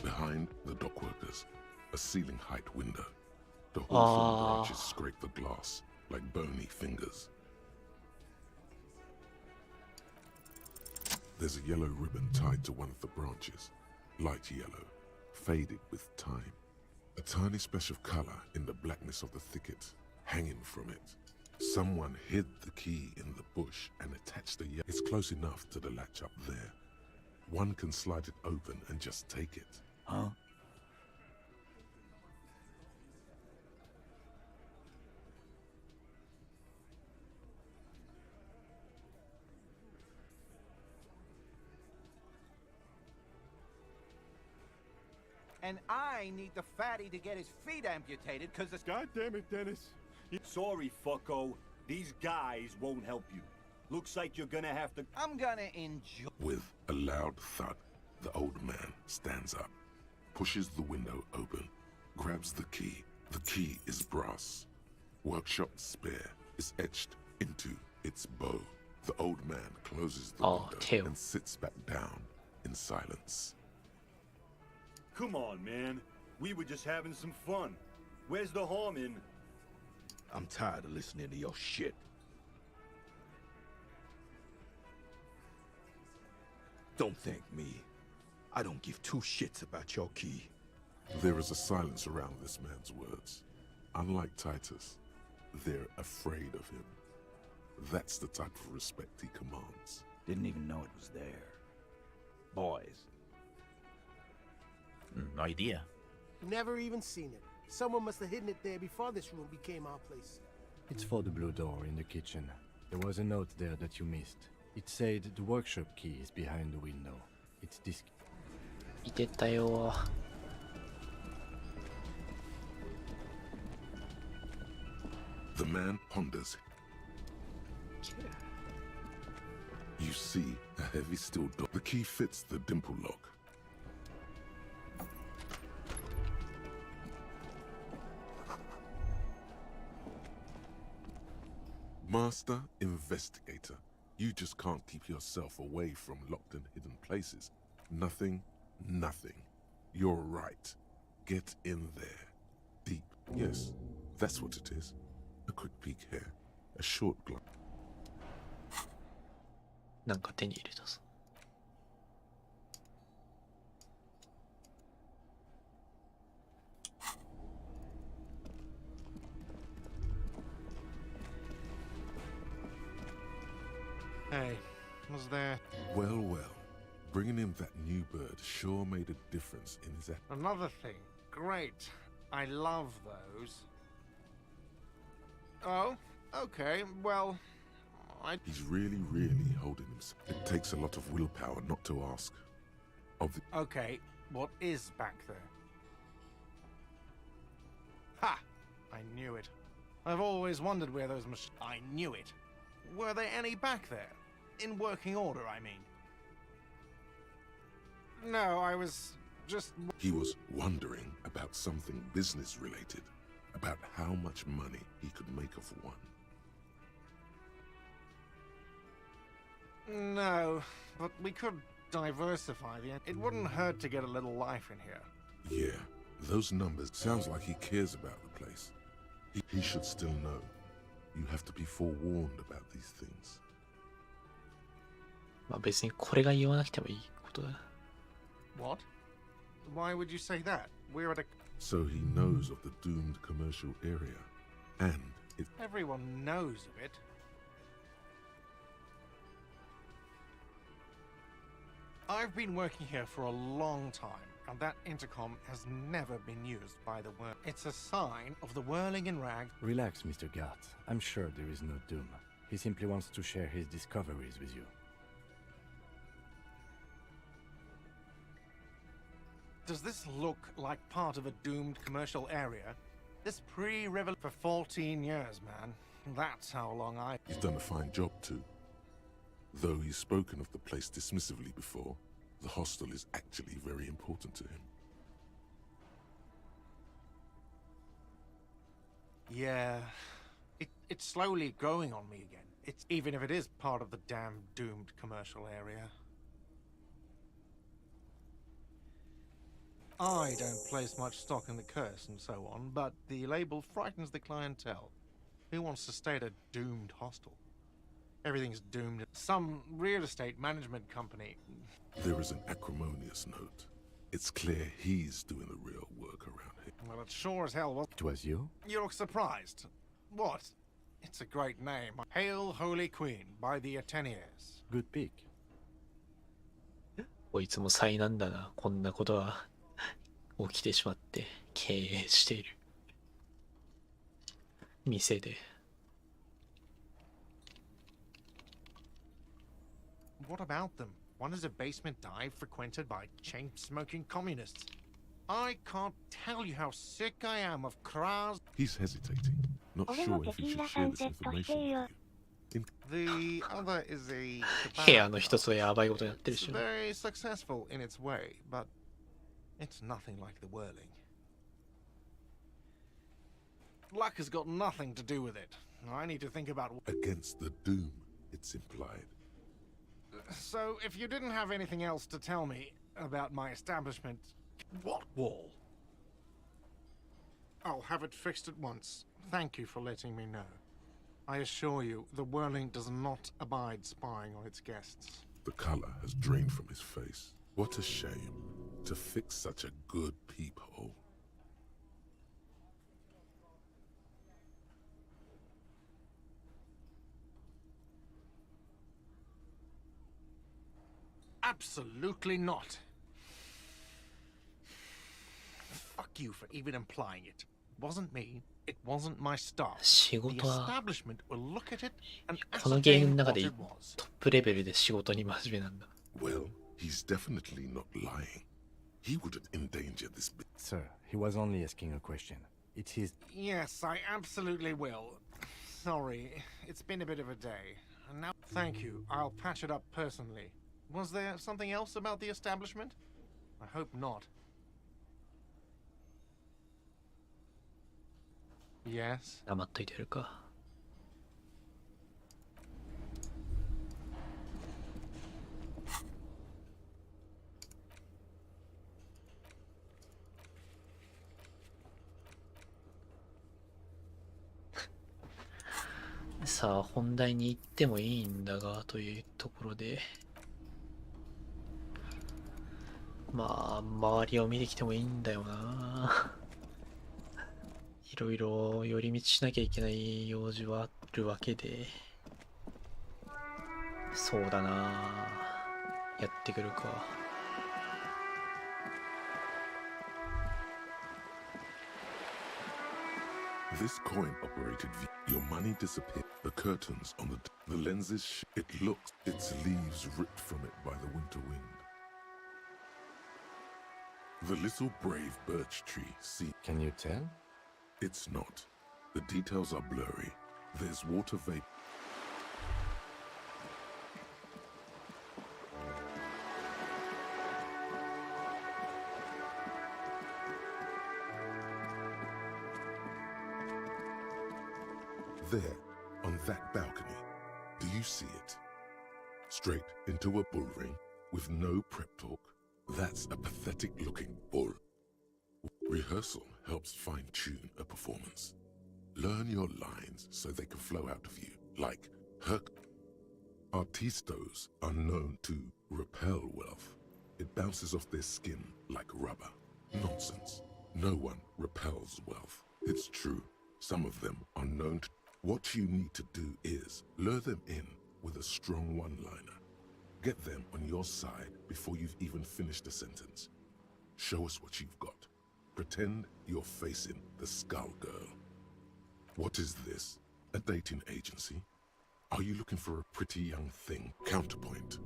Behind the dockworkers, a ceiling height window. The hawthorn branches scrape the glass like bony fingers. There's a yellow ribbon tied to one of the branches, light yellow, faded with time. A tiny splash of color in the blackness of the thicket, hanging from it. Someone hid the key in the bush and attached the yellow. It's close enough to the latch up there. One can slide it open and just take it. Huh? And I need the fatty to get his feet amputated because the... God damn it, Dennis. Sorry, fucko. These guys won't help you. Looks like you're gonna have to... I'm gonna enjoy... With a loud thud, the old man stands up, pushes the window open, grabs the key. The key is brass. Workshop spare is etched into its bow. The old man closes the window and sits back down in silence. Come on, man. We were just having some fun. Where's the harm in... I'm tired of listening to your shit. Don't thank me. I don't give two shits about your key. There is a silence around this man's words. Unlike Titus, they're afraid of him. That's the type of respect he commands. Didn't even know it was there. Boys. No idea. Never even seen it. Someone must have hidden it there before this room became our place. It's for the blue door in the kitchen. There was a note there that you missed. It said the workshop key is behind the window. It's this. 見てたよ。The man ponders. You see a heavy steel door. The key fits the dimple lock. Master investigator, you just can't keep yourself away from locked and hidden places. Nothing. You're right. Get in there. Deep. Yes, that's what it is. A quick peek here. A short glance. なんか手に入れたぞ。Hey, was there... Well. Bringing him that new bird sure made a difference in his... Another thing. Great. I love those. Oh, okay, well... He's really holding himself. It takes a lot of willpower not to ask. Okay, what is back there? Ha! I knew it. I've always wondered where those machines... I knew it. Were there any back there? In working order, I mean. No, I was just... He was wondering about something business-related, about how much money he could make off one. No, but we could diversify the... It wouldn't hurt to get a little life in here. Yeah, those numbers sounds like he cares about the place. He should still know. You have to be forewarned about these things. まあ別にこれが言わなくてもいいことだ。What? Why would you say that? We're at a... So he knows of the doomed commercial area, and it... Everyone knows of it. I've been working here for a long time, and that intercom has never been used by the world. It's a sign of the whirling in rags. Relax, Mr. Gart. I'm sure there is no doom. He simply wants to share his discoveries with you. Does this look like part of a doomed commercial area? This pre-revel for 14 years, man. That's how long I... He's done a fine job too. Though he's spoken of the place dismissively before, the hostel is actually very important to him. Yeah, it's slowly growing on me again. It's even if it is part of the damn doomed commercial area. I don't place much stock in the curse and so on, but the label frightens the clientele. Who wants to stay at a doomed hostel? Everything's doomed. Some real estate management company. There is an acrimonious note. It's clear he's doing the real work around here. Well, it sure as hell was. It was you? You look surprised. What? It's a great name. Hail, Holy Queen, by the Ateniers. Good pick. こいつも災難だな。こんなことは起きてしまって経営している店で。What about them? One is a basement dive frequented by chain-smoking communists. I can't tell you how sick I am of Kraz. He's hesitating, not sure if he should share this information with you. The other is a 部屋の一つはやばいことになってる It's し。 very successful in its way, but it's nothing like the whirling. Luck has got nothing to do with it. I need to think about... Against the doom, it's implied. So, if you didn't have anything else to tell me about my establishment... What wall? I'll have it fixed at once. Thank you for letting me know. I assure you, the whirling does not abide spying on its guests. The color has drained from his face. What a shame to fix such a good peephole. Absolutely not. Fuck you for even implying it. It wasn't me. It wasn't my staff. 仕 The 事は establishment will look at it and このゲーム ascertain の中 what で it was. トップレベルで仕事に真面目なんだ。 Well, he's definitely not lying. He wouldn't endanger this bit. Sir, he was only asking a question. It's his... Yes, I absolutely will. Sorry, it's been a bit of a day. And now, thank you. I'll patch it up personally. Was there something else about the establishment? I hope not. Yes. 黙っといてやるか。さあ本題に行ってもいいんだがというところで、まあ周りを見てきてもいいんだよな。いろいろ寄り道しなきゃいけない用事はあるわけで、そうだな、やってくるか。This coin-operated your money disappeared. The curtains on the lenses, it looks, its leaves ripped from it by the winter wind. The little brave birch tree, see... Can you tell? It's not. The details are blurry. There's water vapor. There, on that balcony, do you see it? Straight into a bull ring, with no prep talk. That's a pathetic-looking bull. Rehearsal helps fine-tune a performance. Learn your lines so they can flow out of you, like Herc. Artistos are known to repel wealth. It bounces off their skin like rubber. Nonsense. No one repels wealth. It's true. Some of them are known to... What you need to do is lure them in with a strong one-liner. Get them on your side before you've even finished a sentence. Show us what you've got. Pretend you're facing the Skull Girl. What is this? A dating agency? Are you looking for a pretty young thing? Counterpoint.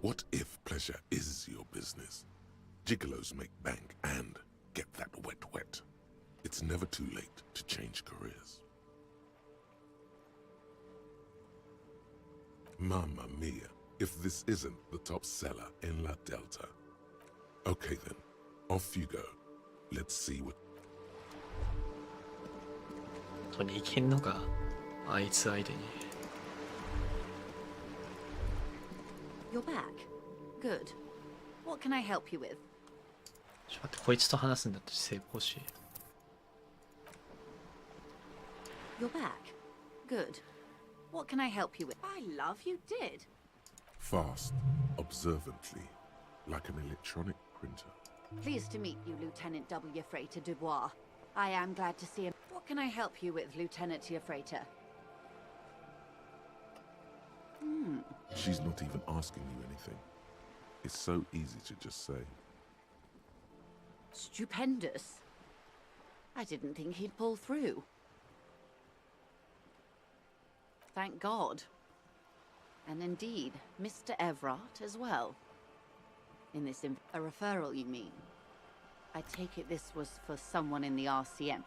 What if pleasure is your business? Gigolos make bank and get that wet. It's never too late to change careers. Mamma mia, if this isn't the top seller in La Delta. Okay then, off you go. Let's see what... 本当にいけんのか、あいつ相手に。You're back. Good. What can I help you with? ちょっと待って、こいつと話すんだって成功し。You're back. Good. What can I help you with? I love you did. Fast, observantly, like an electronic printer. Pleased to meet you, Lieutenant W. Freighter Dubois. I am glad to see him. What can I help you with, Lieutenant Freighter? She's not even asking you anything. It's so easy to just say. Stupendous. I didn't think he'd pull through. Thank God. And indeed, Mr. Everard as well. In this a referral, you mean? I take it this was for someone in the RCM.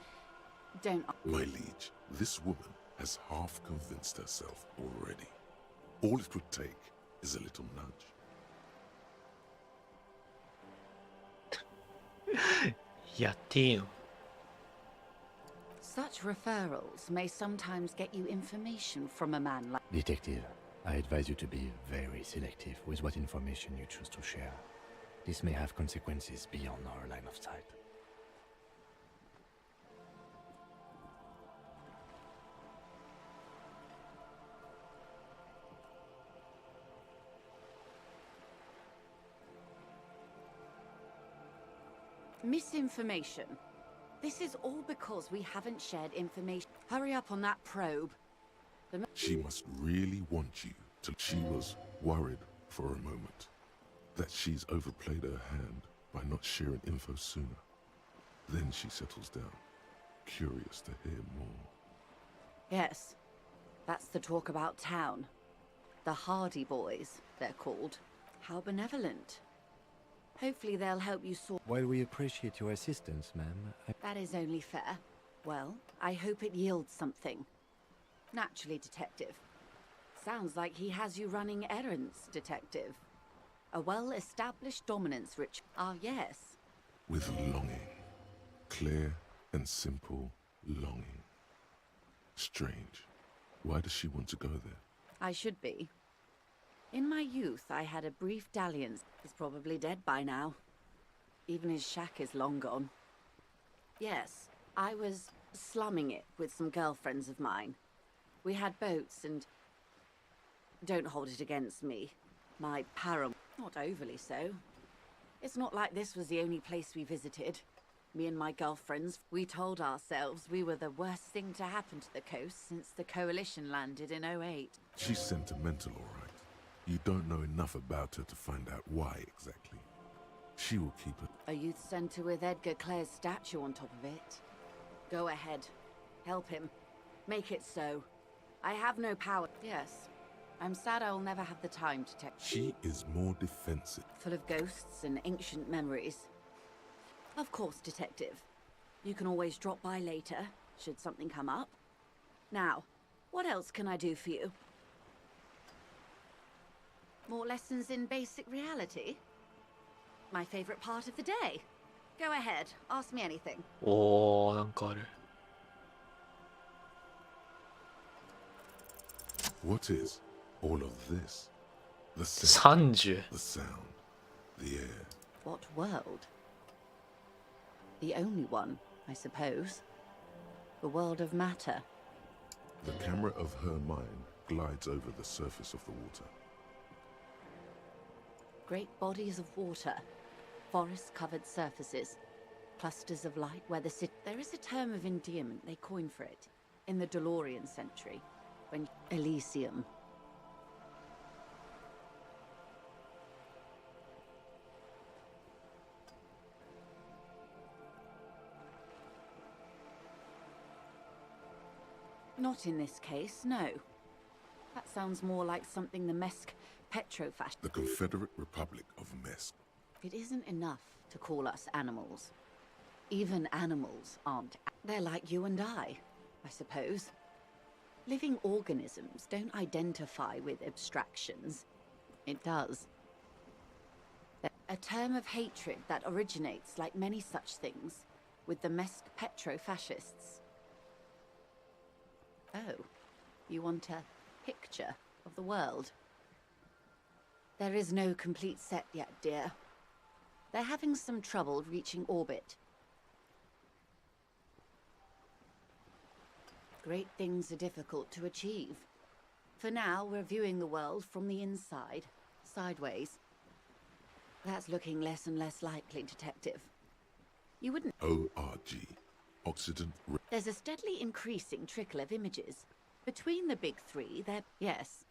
Don't... My liege, this woman has half convinced herself already. All it would take is a little nudge. Such referrals may sometimes get you information from a man like... Detective, I advise you to be very selective with what information you choose to share. This may have consequences beyond our line of sight. Misinformation. This is all because we haven't shared information. Hurry up on that probe. She must really want you to... She was worried for a moment that she's overplayed her hand by not sharing info sooner. Then she settles down, curious to hear more. Yes, that's the talk about town. The Hardy Boys, they're called. How benevolent. Hopefully they'll help you sort... While we appreciate your assistance, ma'am, That is only fair. Well, I hope it yields something. Naturally, Detective. Sounds like he has you running errands, Detective. A well-established dominance rich... Ah, yes. With longing. Clear and simple longing. Strange. Why does she want to go there? I should be. In my youth, I had a brief dalliance. He's probably dead by now. Even his shack is long gone. Yes, I was slumming it with some girlfriends of mine. We had boats and... Don't hold it against me. My param... Not overly so. It's not like this was the only place we visited. Me and my girlfriends, we told ourselves we were the worst thing to happen to the coast since the Coalition landed in 08. She's sentimental, all right. You don't know enough about her to find out why exactly. She will keep it. A youth centre with Edgar Clare's statue on top of it. Go ahead. Help him. Make it so. I have no power. Yes. I'm sad I'll never have the time to take... She is more defensive. Full of ghosts and ancient memories. Of course, Detective. You can always drop by later, should something come up. Now, what else can I do for you? More lessons in basic reality? My favorite part of the day. Go ahead, ask me anything. おー、なんかある。 What is all of this? The sound, 30? the sound, the air. What world? The only one, I suppose. The world of matter. The camera of her mind glides over the surface of the water. Great bodies of water. Forest-covered surfaces. Clusters of light where the city... There is a term of endearment they coined for it. In the DeLorean century. When... Elysium. Not in this case, no. That sounds more like something the Mesk Petrofascist... The Confederate Republic of Mesk. It isn't enough to call us animals. Even animals aren't. They're like you and I suppose. Living organisms don't identify with abstractions. It does. A term of hatred that originates, like many such things, with the Mesk Petrofascists. Oh, you want a picture of the world? There is no complete set yet, dear. They're having some trouble reaching orbit. Great things are difficult to achieve. For now, we're viewing the world from the inside, sideways. That's looking less and less likely, Detective. You wouldn't... ORG. Occident... There's a steadily increasing trickle of images. Between the big three, they're... Yes.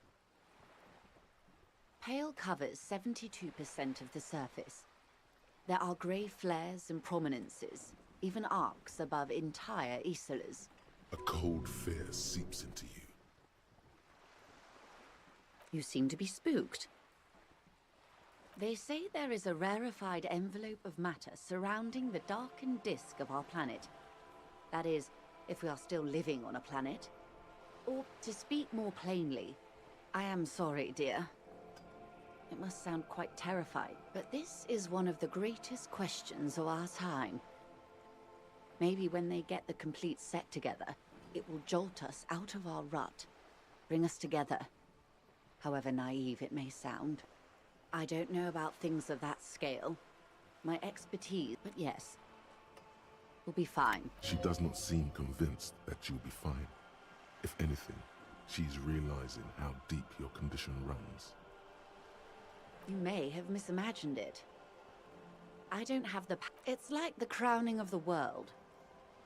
Pale covers 72% of the surface. There are grey flares and prominences, even arcs above entire isolas. A cold fear seeps into you. You seem to be spooked. They say there is a rarefied envelope of matter surrounding the darkened disk of our planet. That is, if we are still living on a planet. Or, to speak more plainly, I am sorry, dear. It must sound quite terrifying, but this is one of the greatest questions of our time. Maybe when they get the complete set together, it will jolt us out of our rut, bring us together. However naive it may sound. I don't know about things of that scale. My expertise, but yes, we'll be fine. She does not seem convinced that you'll be fine. If anything, she's realizing how deep your condition runs. You may have misimagined it. I don't have the... It's like the crowning of the world.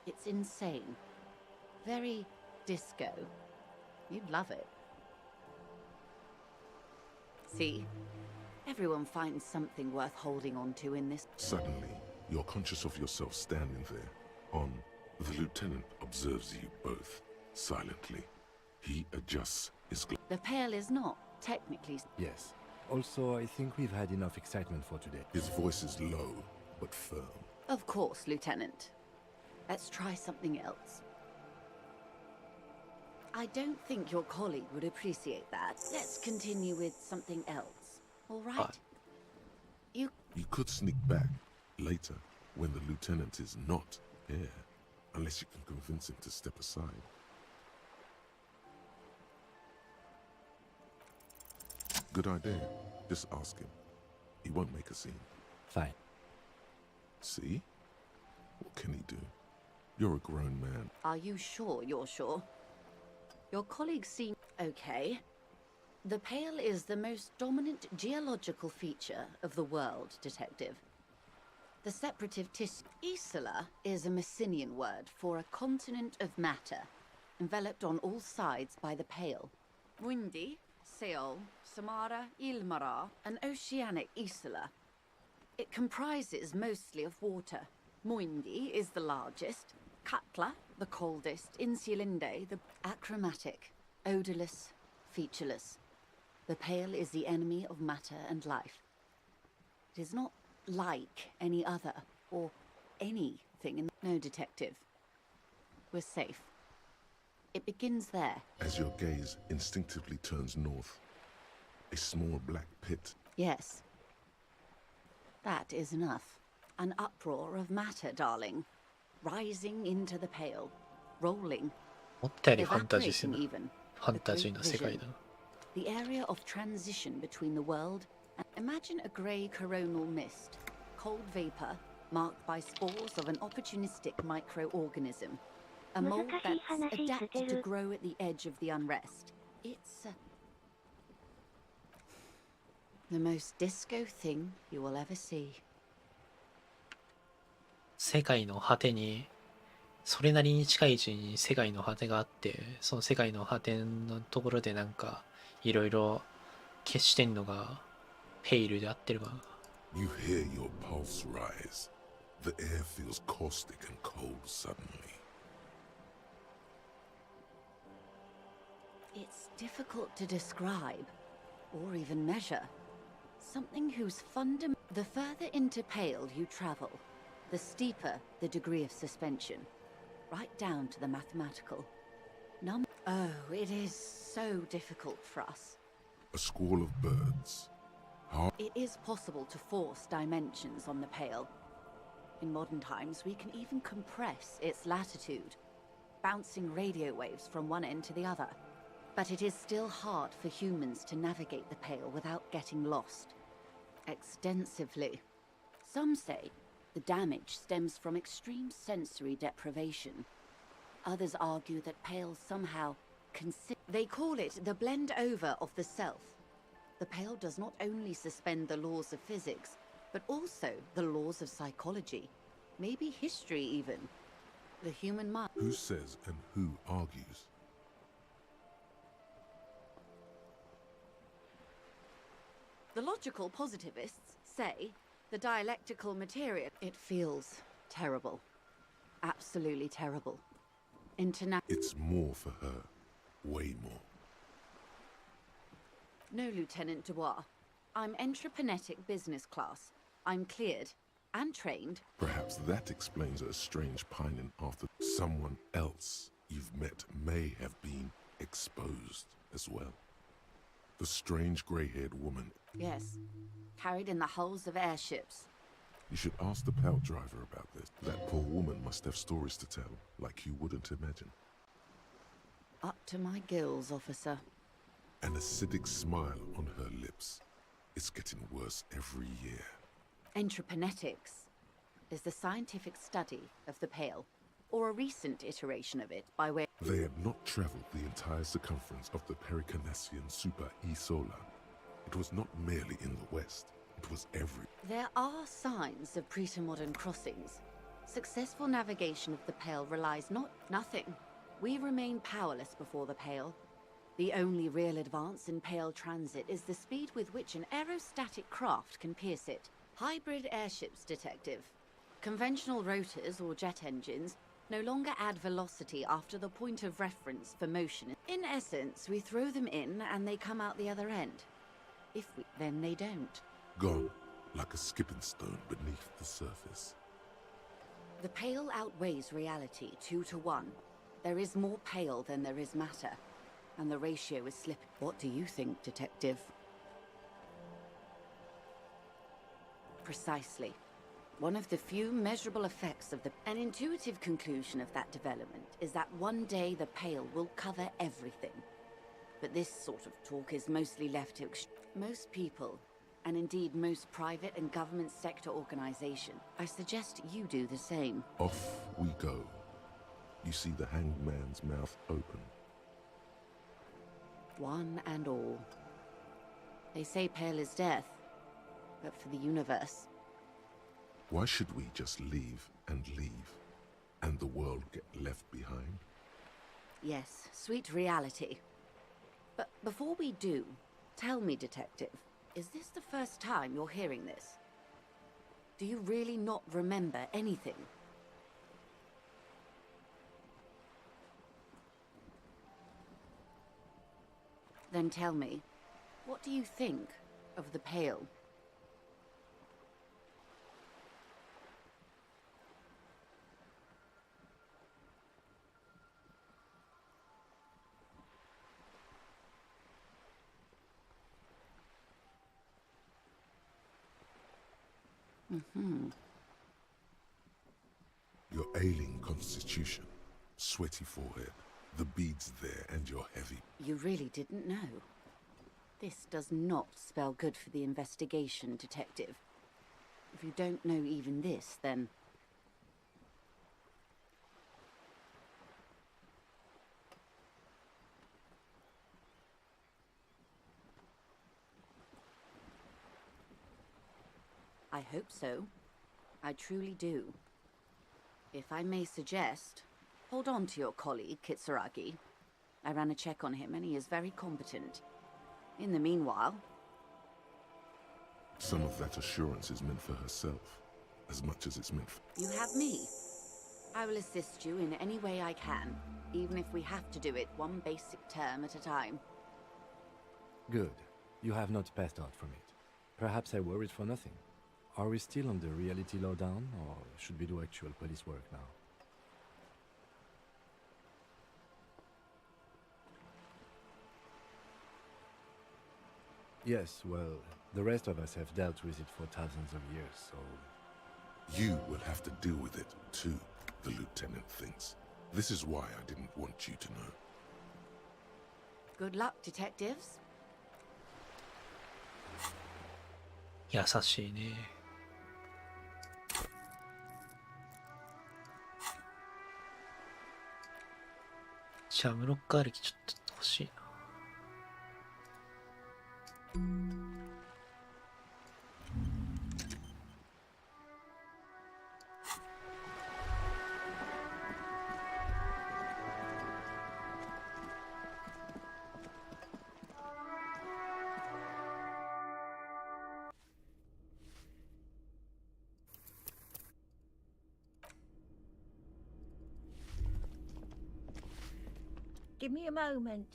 It's insane. Very disco. You'd love it. See? Everyone finds something worth holding on to in this. Suddenly, you're conscious of yourself standing there. The lieutenant observes you both, silently. He adjusts his The Pale is not, technically. Yes. Also, I think we've had enough excitement for today. His voice is low, but firm. Of course, Lieutenant. Let's try something else. I don't think your colleague would appreciate that. Let's continue with something else. All right? You could sneak back later when the lieutenant is not here, unless you can convince him to step aside. Good idea. Just ask him. He won't make a scene. Fine. See? What can he do? You're a grown man. Are you sure you're sure? Your colleagues seem... okay. The Pale is the most dominant geological feature of the world, Detective. The separative tissue... Isola is a Messinian word for a continent of matter, enveloped on all sides by the Pale. Muindi, Seol, Samara, Ilmara, an oceanic isola. It comprises mostly of water. Muindi is the largest, Katla, the coldest, Insulinde, the achromatic, odorless, featureless. The Pale is the enemy of matter and life. It is not like any other, or anything in... No, Detective. We're safe. It begins there. As your gaze instinctively turns north, a small black pit. Yes. That is enough. An uproar of matter, darling. Rising into the Pale. Rolling. 思ったよりファンタジー Evaporating even. ファンタジーな世界だな。 The area of transition between the world and imagine a grey coronal mist, cold vapor marked by spores of an opportunistic microorganism, a mold that's adapted to grow at the edge of the unrest. It's the most disco thing you will ever see. 世界の果てにそれなりに近い位置に世界の果てがあって、その世界の果てのところでなんかいろいろ消してんのがペイルで合ってるかな。 You hear your pulse rise. The air feels caustic and cold suddenly. It's difficult to describe, or even measure. Something whose the further into Pale you travel, the steeper the degree of suspension, right down to the mathematical. Oh, it is so difficult for us. A squall of birds. It is possible to force dimensions on the Pale. In modern times, we can even compress its latitude, bouncing radio waves from one end to the other. But it is still hard for humans to navigate the Pale without getting lost. Extensively. Some say the damage stems from extreme sensory deprivation. Others argue that Pale somehow they call it the blend over of the self. The Pale does not only suspend the laws of physics, but also the laws of psychology, maybe history even. The human mind. Who says and who argues? The logical positivists say the dialectical material, it feels terrible. Absolutely terrible. It's more for her. Way more. No, Lieutenant Dubois. I'm entreprenetic business class. I'm cleared and trained. Perhaps that explains a strange pining after someone else you've met may have been exposed as well. The strange grey-haired woman. Yes. Carried in the hulls of airships. You should ask the plow driver about this. That poor woman must have stories to tell, like you wouldn't imagine. Up to my gills, officer. An acidic smile on her lips. It's getting worse every year. Entreprenetics is the scientific study of the Pale, or a recent iteration of it by way... They had not traveled the entire circumference of the Pericarnassian Super E-Solar. It was not merely in the west, it was every... There are signs of pre-modern crossings. Successful navigation of the Pale relies nothing. We remain powerless before the Pale. The only real advance in Pale transit is the speed with which an aerostatic craft can pierce it. Hybrid airships, Detective. Conventional rotors or jet engines no longer add velocity after the point of reference for motion. In essence, we throw them in and they come out the other end. If we, then they don't. Gone, like a skipping stone beneath the surface. The Pale outweighs reality 2 to 1. There is more Pale than there is matter, and the ratio is slipping. What do you think, Detective? Precisely. One of the few measurable effects of an intuitive conclusion of that development is that one day the Pale will cover everything. But this sort of talk is mostly left to most people, and indeed most private and government sector organization. I suggest you do the same. Off we go. You see the hanged man's mouth open. One and all. They say Pale is death, but for the universe. Why should we just leave, and the world get left behind? Yes, sweet reality. But before we do, tell me, Detective, is this the first time you're hearing this? Do you really not remember anything? Then tell me, what do you think of the Pale? Your ailing constitution, sweaty forehead, the beads there, and you're heavy. You really didn't know. This does not spell good for the investigation, Detective. If you don't know even this, then... I hope so. I truly do. If I may suggest, hold on to your colleague, Kitsuragi. I ran a check on him and he is very competent. In the meanwhile... Some of that assurance is meant for herself, as much as it's meant for... You have me. I will assist you in any way I can, even if we have to do it one basic term at a time. Good. You have not passed out from it. Perhaps I worried for nothing. Are we still on the reality lowdown, or should we do actual police work now? Yes, well, the rest of us have dealt with it for thousands of years, so... You will have to deal with it, too, the lieutenant thinks. This is why I didn't want you to know. Good luck, detectives. 優しいね。シャムロック歩きちょっと欲しいな。Give me a moment.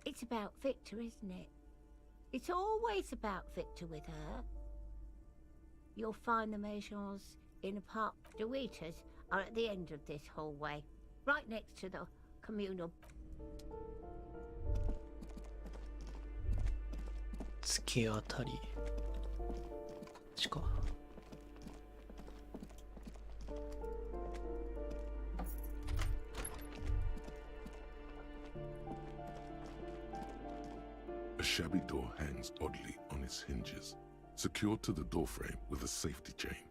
It's about Victor, isn't it? It's always about Victor with her. You'll find the Maisons in a park. The waiters are at the end of this hallway, right next to the communal. 突き当たり。こっちか。A shabby door hangs oddly on its hinges, secured to the doorframe with a safety chain.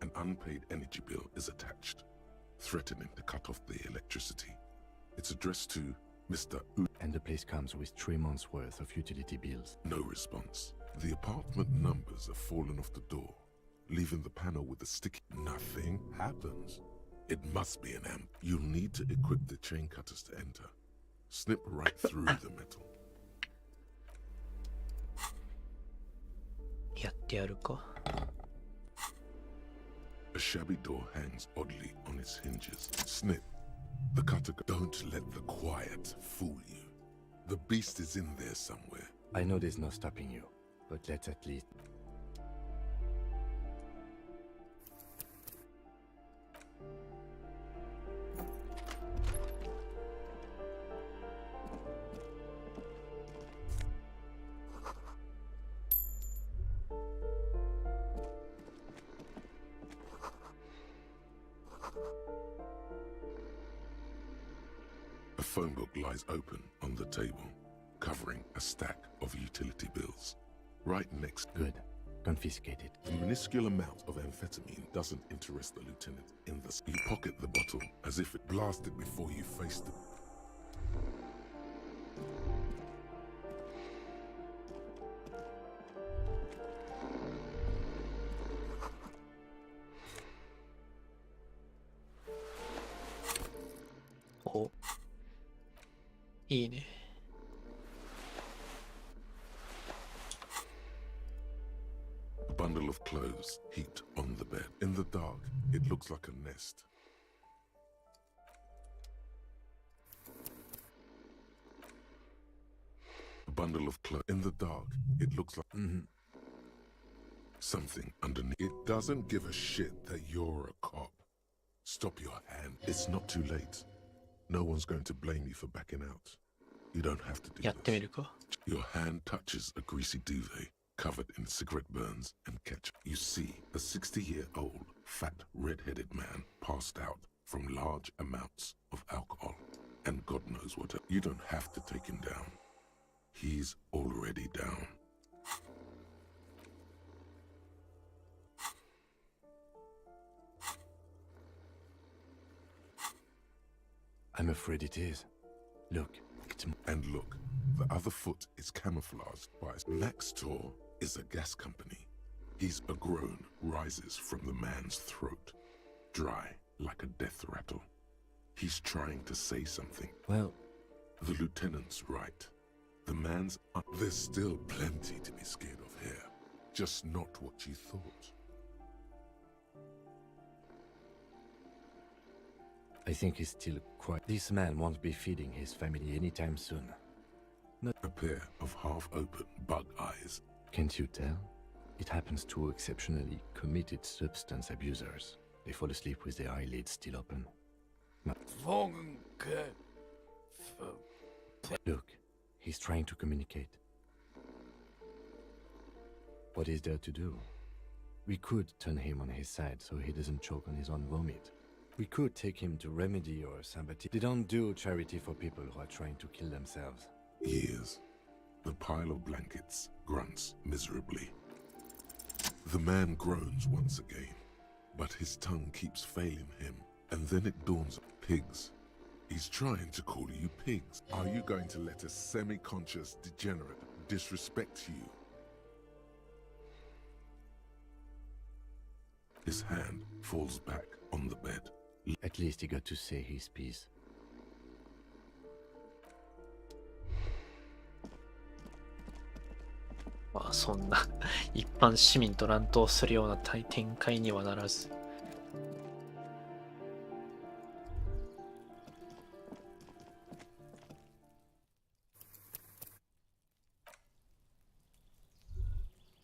An unpaid energy bill is attached, threatening to cut off the electricity. It's addressed to Mr. U. And the place comes with 3 months' worth of utility bills. No response. The apartment numbers have fallen off the door, leaving the panel with a sticky. Nothing happens. It must be an amp. You'll need to equip the chain cutters to enter. Snip right through the metal. やってやるか。A shabby door hangs oddly on its hinges. Snip. The cutter. Don't let the quiet fool you. The beast is in there somewhere. I know there's no stopping you, but let's at least... A phone book lies open on the table, covering a stack of utility bills. Right next. Good. Confiscate it. A minuscule amount of amphetamine doesn't interest the lieutenant in this. You pocket the bottle as if it blasted before you faced it. Oh. いいね。A bundle of clothes heaped on the bed. In the dark, it looks like a nest. A bundle of clothes. In the dark, it looks like something underneath. It doesn't give a shit that you're a cop. Stop your hand. It's not too late. No one's going to blame you for backing out. You don't have to do やってみるか。 Your hand touches a greasy duvet covered in cigarette burns and ketchup. You see a 60-year-old, fat, red-headed man passed out from large amounts of alcohol. And God knows what. You don't have to take him down. He's already down. I'm afraid it is. Look. And look, the other foot is camouflaged by Maxtor is a gas company. He's a groan rises from the man's throat, dry like a death rattle. He's trying to say something. Well, the lieutenant's right. The man's... There's still plenty to be scared of here. Just not what you thought. I think he's still quite... This man won't be feeding his family anytime soon. Not a pair of half-open bug eyes. Can't you tell? It happens to exceptionally committed substance abusers. They fall asleep with their eyelids still open. Look, he's trying to communicate. What is there to do? We could turn him on his side so he doesn't choke on his own vomit. We could take him to Remedy or somebody. They don't do charity for people who are trying to kill themselves. Years. The pile of blankets grunts miserably. The man groans once again, but his tongue keeps failing him, and then it dawns on pigs. He's trying to call you pigs. Are you going to let a semi-conscious degenerate disrespect you? His hand falls back on the bed. At least he got to say his piece. まあそんな一般市民と乱闘するような展開にはならず。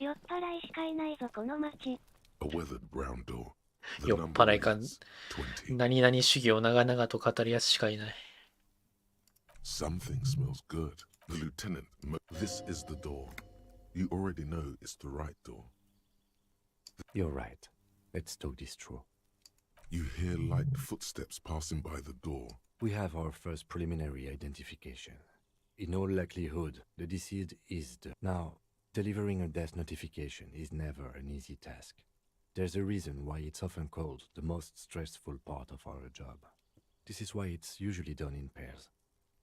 酔っ払いしかいないぞこの町。 A weathered brown door. The 酔っ number 払いか reads 20. 何々主義を長々と語るやつしかいない。 Something smells good. The lieutenant. This is the door. You already know it's the right door. You're right. Let's talk this through. You hear light footsteps passing by the door. We have our first preliminary identification. In all likelihood, the deceased is the... Now, delivering a death notification is never an easy task. There's a reason why it's often called the most stressful part of our job. This is why it's usually done in pairs.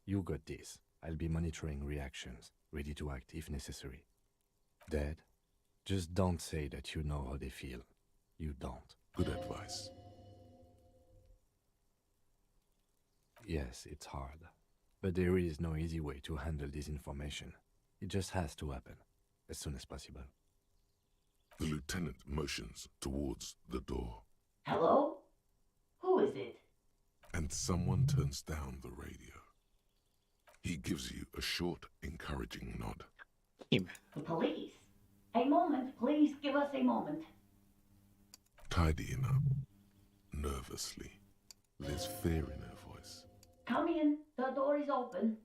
You got this. I'll be monitoring reactions, ready to act if necessary. Dead? Just don't say that you know how they feel. You don't. Good advice. Yes, it's hard. But there is no easy way to handle this information. It just has to happen, as soon as possible. The lieutenant motions towards the door. Hello? Who is it? And someone turns down the radio. He gives you a short, encouraging nod. The police. A moment, please give us a moment. Tidying up, nervously. There's fear in her voice. Come in, the door is open.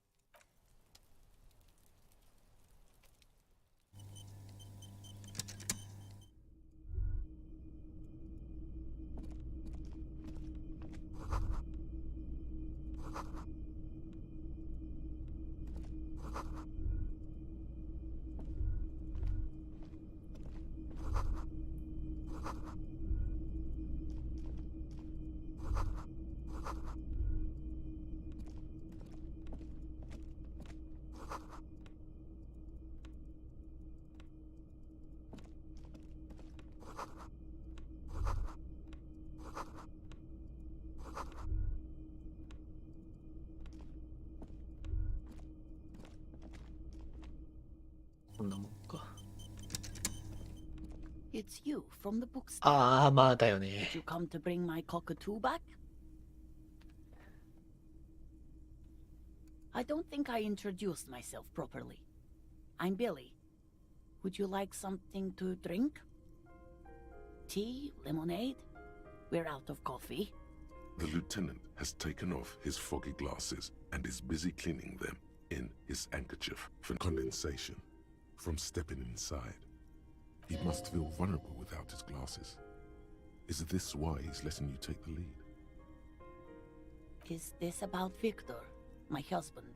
It's you from the bookstore. ああ、まあだよね。 Did you come to bring my cockatoo back? I don't think I introduced myself properly. I'm Billy. Would you like something to drink? Tea? Lemonade? We're out of coffee. The lieutenant has taken off his foggy glasses and is busy cleaning them in his handkerchief for condensation from stepping inside. He must feel vulnerable without his glasses. Is this why he's letting you take the lead? Is this about Victor, my husband?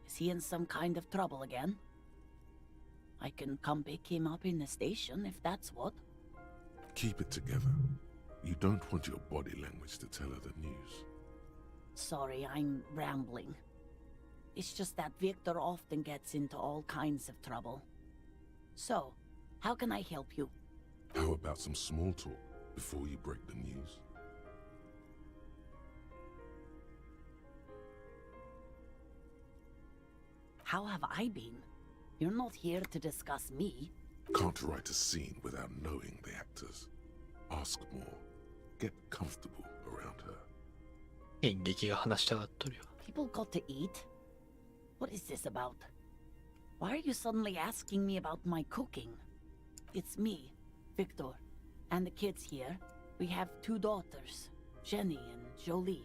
Is he in some kind of trouble again? I can come pick him up in the station if that's what. Keep it together. You don't want your body language to tell her the news. Sorry, I'm rambling. It's just that Victor often gets into all kinds of trouble. So, how can I help you? How about some small talk before you break the news? How have I been? You're not here to discuss me. Can't write a scene without knowing the actors. Ask more. Get comfortable around her. 演劇が話したがっとるよ。 People got to eat? What is this about? Why are you suddenly asking me about my cooking? It's me, Victor, and the kids here. We have 2 daughters, Jenny and Jolie.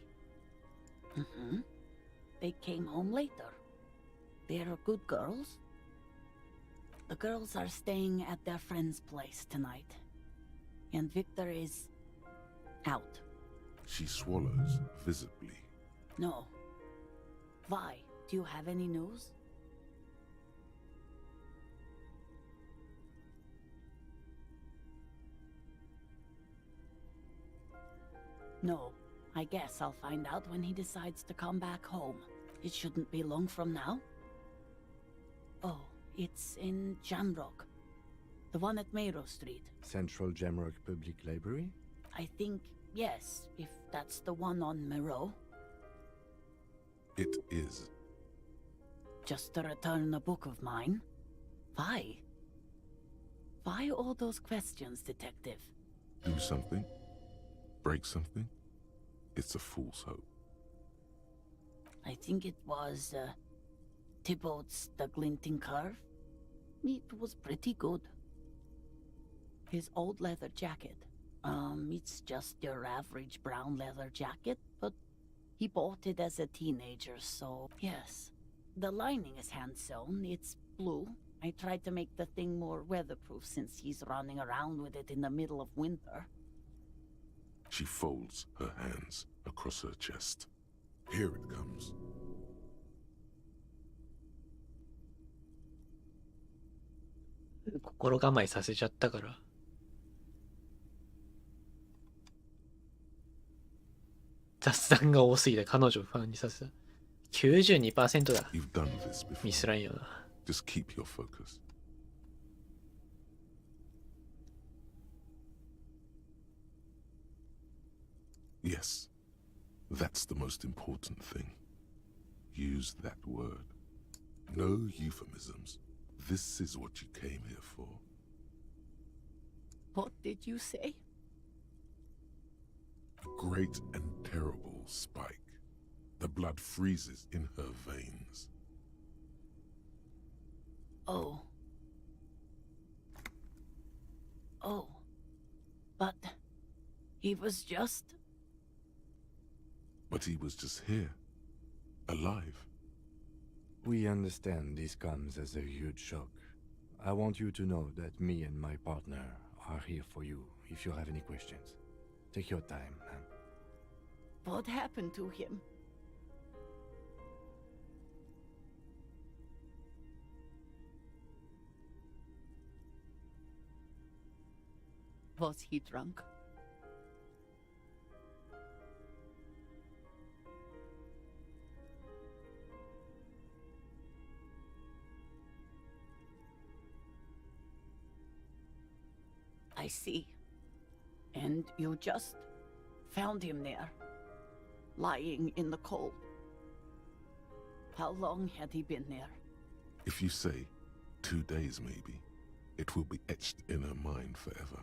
They came home later. They're good girls. The girls are staying at their friend's place tonight. And Victor is out. She swallows visibly. No. Vi, do you have any news? No. I guess I'll find out when he decides to come back home. It shouldn't be long from now. Oh, it's in Jamrock. The one at Mayro Street. Central Jamrock Public Library? I think, yes, if that's the one on Mayro. It is. Just to return a book of mine? Why? Why all those questions, Detective? Do something? Break something? It's a fool's hope. I think it was, Thibaut's The Glinting Curve? meat was pretty good. His old leather jacket. It's just your average brown leather jacket, but he bought it as a teenager, so yes. The lining is hand-sewn. It's blue. I tried to make the thing more weatherproof since he's running around with it in the middle of winter. She folds her hands across her chest. Here it comes. 心構えさせちゃったから。雑談が多すぎて彼女を不安にさせた。92% だ。You've done this before. ミスらんよな。Just keep your focus. Yes, that's the most important thing. Use that word. No euphemisms. This is what you came here for. What did you say? A great and terrible spike. The blood freezes in her veins. Oh. Oh. But he was just... But he was just here. Alive. We understand this comes as a huge shock. I want you to know that me and my partner are here for you if you have any questions. Take your time, man. What happened to him? Was he drunk? I see. And you just found him there, lying in the cold. How long had he been there? If you say 2 days maybe, it will be etched in her mind forever.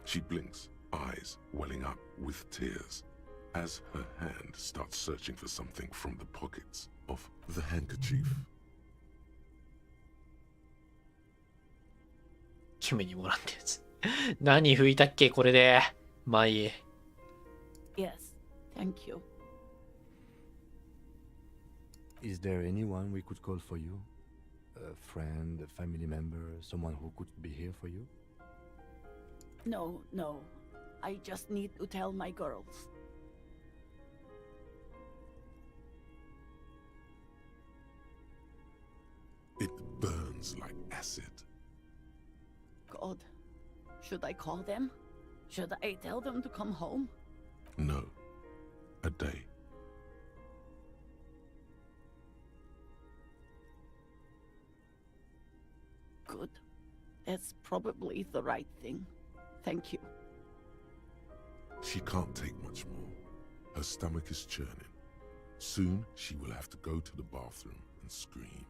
She blinks, eyes welling up with tears, as her hand starts searching for something from the pockets of the handkerchief. キムにもらったやつ。何拭いたっけこれで。まあいい。Yes, thank you. Is there anyone we could call for you? A friend, a family member, someone who could be here for you? No, no. I just need to tell my girls. It burns like acid. God, should I call them? Should I tell them to come home? No. A day. Good. That's probably the right thing. Thank you. She can't take much more. Her stomach is churning. Soon she will have to go to the bathroom and scream.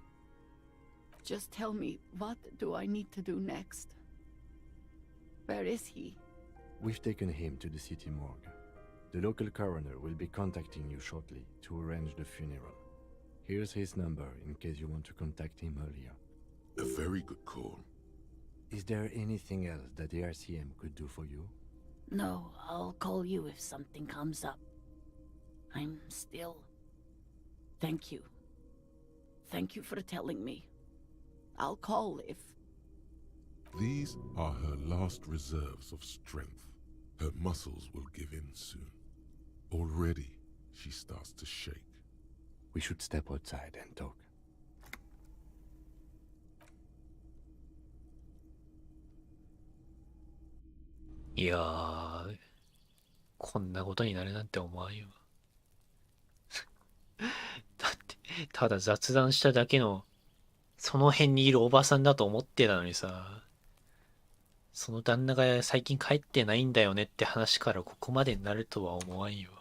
Just tell me, what do I need to do next? Where is he? We've taken him to the city morgue. The local coroner will be contacting you shortly to arrange the funeral. Here's his number in case you want to contact him earlier. A very good call. Is there anything else that the RCM could do for you? No, I'll call you if something comes up. I'm still... Thank you. Thank you for telling me. I'll call if... These are her last reserves of strength. Her muscles will give in soon. Already, she starts to shake. We should step outside and talk. いやー、こんなことになるなんて思わんよ。だって、ただ雑談しただけの、その辺にいるおばさんだと思ってたのにさ、その旦那が最近帰ってないんだよねって話からここまでになるとは思わんよ。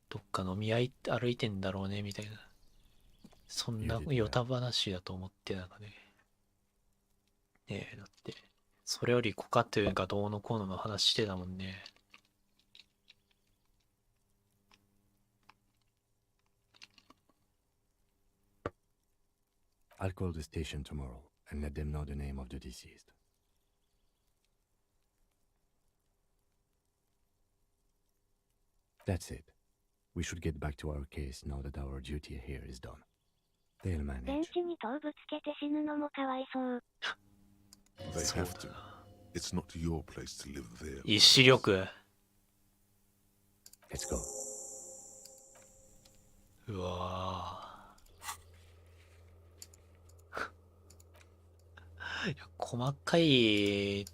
どっか飲み歩いてんだろうねみたいな。そんなヨタ話だと思ってたのね。ねえ、だって、それよりコカトゥーがどうのこうのの話してたもんね。I'll call the station tomorrow and let them know the name of the deceased. That's it. We should get back to our case now that our duty here is done. They'll 電 manage. 池に頭ぶつけて死ぬのもかわいそう。 They have to. It's not your place to live there. 意志力。Let's go. うわいや細かい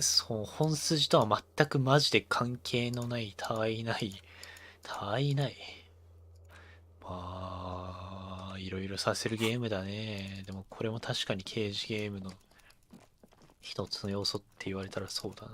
そう本筋とは全くマジで関係のないたわいないまあいろいろさせるゲームだね。でもこれも確かに刑事ゲームの一つの要素って言われたらそうだな。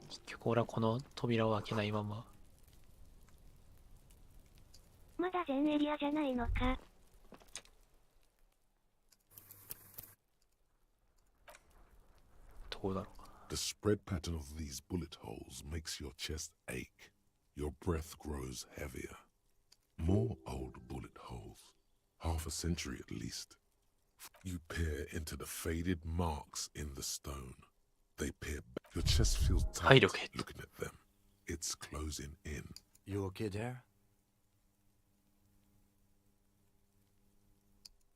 結局俺はこの扉を開けないまま。まだ全エリアじゃないのか。どうだろう。The spread pattern of these bullet holes makes your chest ache. Your breath grows heavier. More old bullet holes. Half a century at least. You peer into the faded marks in the stone. They peer back. Your chest feels tight looking at them. It's closing in. You okay there?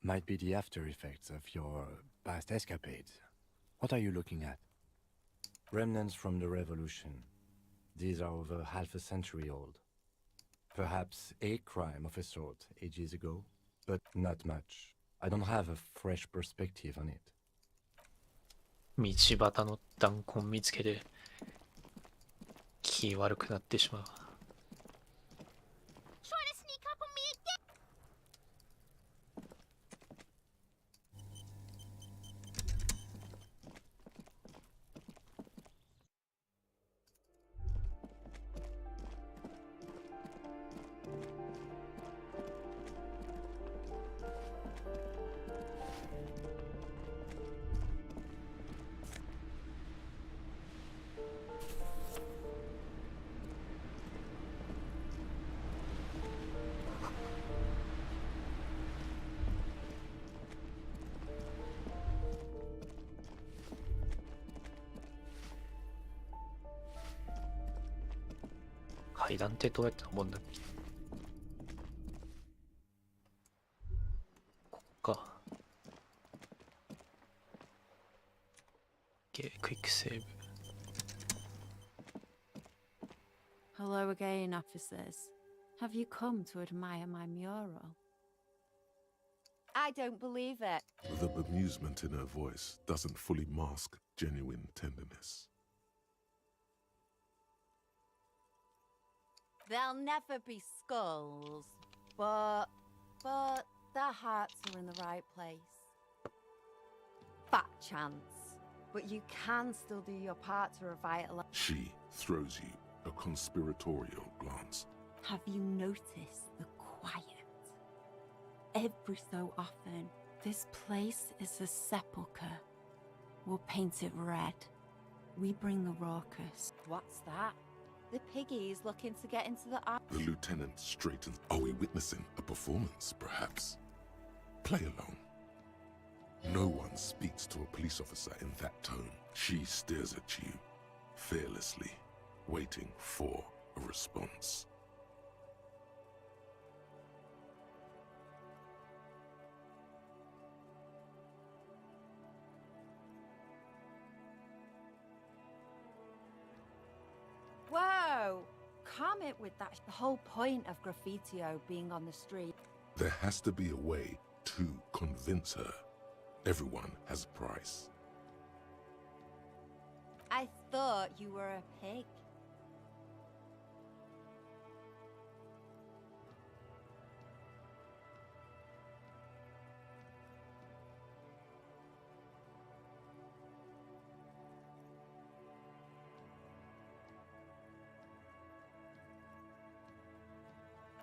Might be the after effects of your past escapades. What are you looking at? Remnants from the revolution. These are over half a century old. Perhaps a crime of a sort ages ago, but not much. I don't have a fresh perspective on it. 道端の弾痕見つけて気悪くなってしまう。階段ってどうやって登るんだっけ。ここか。クイックセーブ。Hello again, officers. Have you come to admire my mural? I don't believe it. The bemusement in her voice doesn't fully mask genuine tenderness. There'll never be skulls, but their hearts are in the right place. Fat chance, but you can still do your part to revitalize. She throws you a conspiratorial glance. Have you noticed the quiet? Every so often, this place is a sepulchre. We'll paint it red. We bring the raucous. What's that? The piggy's looking to get into the art. The lieutenant straightens. Are we witnessing a performance, perhaps? Play along. No one speaks to a police officer in that tone. She stares at you, fearlessly, waiting for a response. Whoa! Comment with that. The whole point of graffitio being on the street. There has to be a way to convince her. Everyone has a price. I thought you were a pig.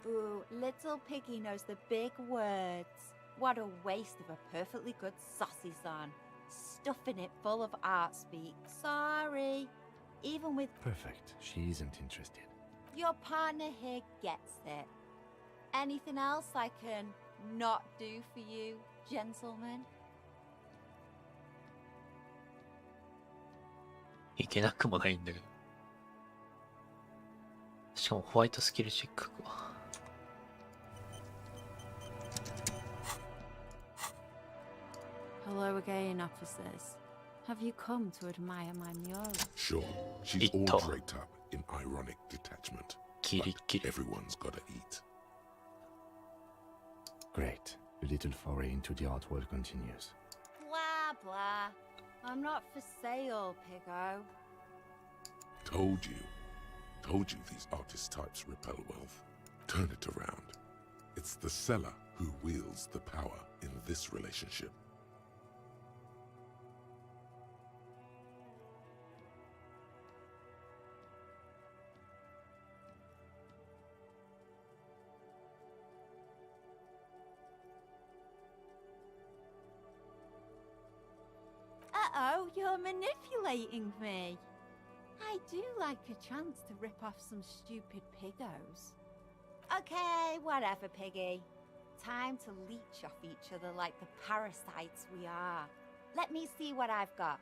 Ooh, little piggy knows the big words. What a waste of a perfectly good saucy son. Stuffing it full of art speak. Sorry. Even with Perfect. She isn't interested. your partner here gets it. Anything else I can not do for you, gentlemen? いけなくもないんだけど。しかもホワイトスキルチェックか。Hello again, officers. Have you come to admire my mural? Sure, she's all draped up in ironic detachment. But everyone's gotta eat. Great. The little foray into the art world continues. Blah, blah. I'm not for sale, Piggo. Told you these artist types repel wealth. Turn it around. It's the seller who wields the power in this relationship. Uh-oh, you're manipulating me. I do like a chance to rip off some stupid Piggos. Okay, whatever, Piggy. Time to leech off each other like the parasites we are. Let me see what I've got.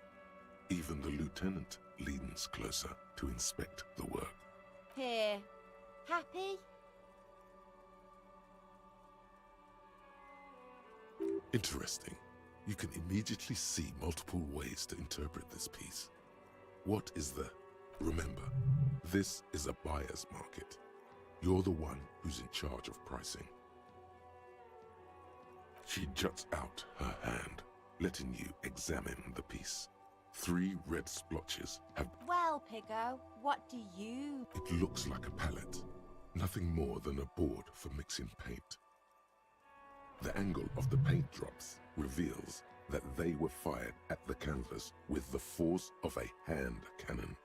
Even the lieutenant leans closer to inspect the work. Here. Happy? Interesting. You can immediately see multiple ways to interpret this piece. What is the... Remember, this is a buyer's market. You're the one who's in charge of pricing. She juts out her hand, letting you examine the piece. 3 red splotches have... Well, Piggo, what do you... It looks like a palette. Nothing more than a board for mixing paint. The angle of the paint drops reveals that they were fired at the canvas with the force of a hand cannon.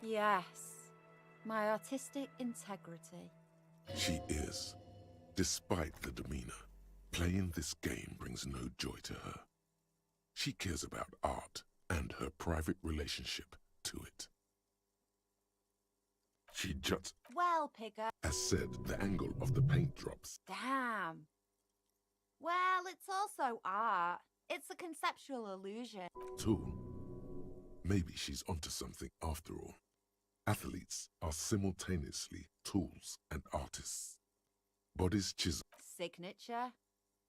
Yes, my artistic integrity. She is. Despite the demeanor, playing this game brings no joy to her. She cares about art and her private relationship to it. She juts... Well, Piggo... As said, the angle of the paint drops. Damn. Well, it's also art. It's a conceptual illusion. Tool. Maybe she's onto something after all. Athletes are simultaneously tools and artists. Bodies chisel. Signature?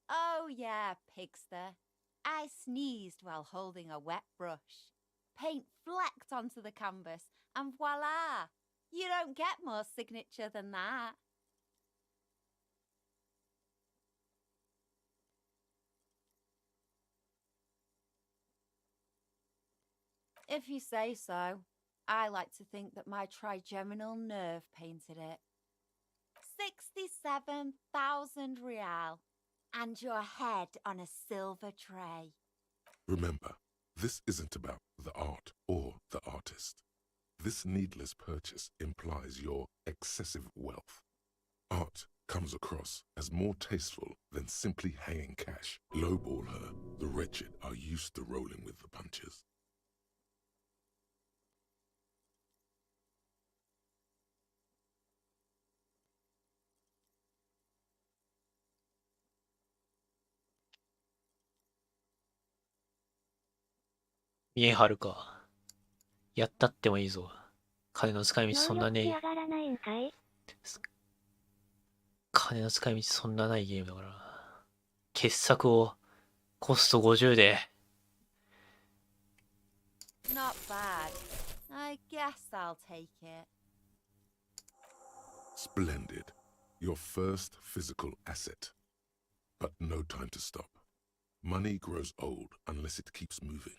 Oh yeah, Pigster. I sneezed while holding a wet brush. Paint flecked onto the canvas, and voila! You don't get more signature than that. If you say so. I like to think that my trigeminal nerve painted it. 67,000 real. And your head on a silver tray. Remember, this isn't about the art or the artist. This needless purchase implies your excessive wealth. Art comes across as more tasteful than simply hanging cash. Lowball her. The wretched are used to rolling with the punches.見え張るか。やったってもいいぞ。金の使い道そんなね。金の使い道そんなないゲームだから。傑作をコスト50で。Not bad. I guess I'll take it. Splendid. Your first physical asset. But no time to stop. Money grows old unless it keeps moving.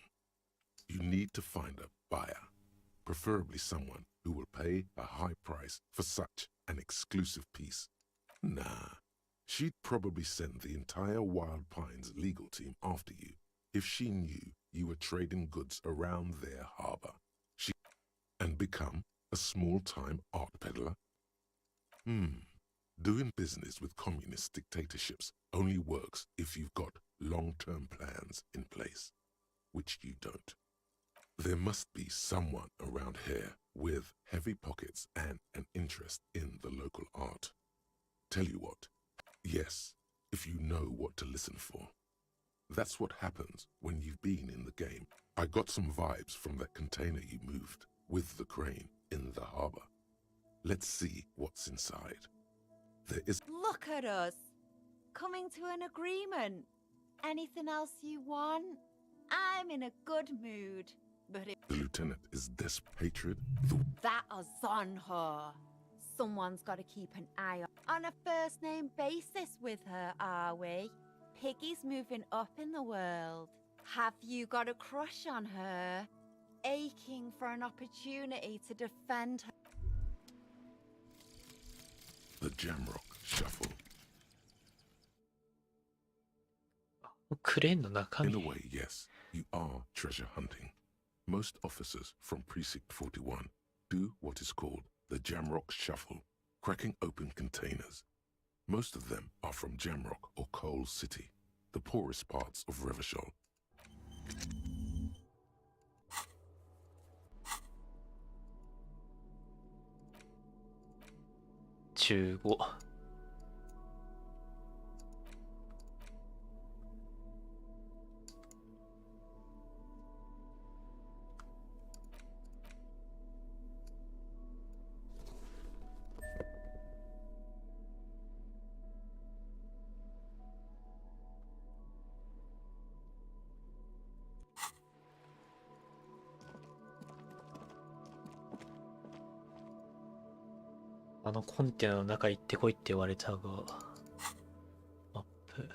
You need to find a buyer, preferably someone who will pay a high price for such an exclusive piece. Nah, She'd probably send the entire Wild Pines legal team after you if she knew you were trading goods around their harbor. And become a small-time art peddler? Doing business with communist dictatorships only works if you've got long-term plans in place, which you don't. There must be someone around here with heavy pockets and an interest in the local art. Tell you what, yes, if you know what to listen for. That's what happens when you've been in the game. I got some vibes from that container you moved with the crane in the harbor. Let's see what's inside. There is... Look at us! Coming to an agreement. Anything else you want? I'm in a good mood. But it... The lieutenant is desperate. Hatred? That is on her. Someone's got to keep an eye on a first-name basis with her, are we? Piggy's moving up in the world. Have you got a crush on her? Aching for an opportunity to defend her? The Jamrock Shuffle. クレーンの中 In a 身 way, yes, you are treasure hunting. Most officers from Precinct 41 do what is called the Jamrock Shuffle, cracking open containers. Most of them are from Jamrock or Coal City, the poorest parts of Revachol. $15. あのコンテナの中行ってこいって言われたが、マップ。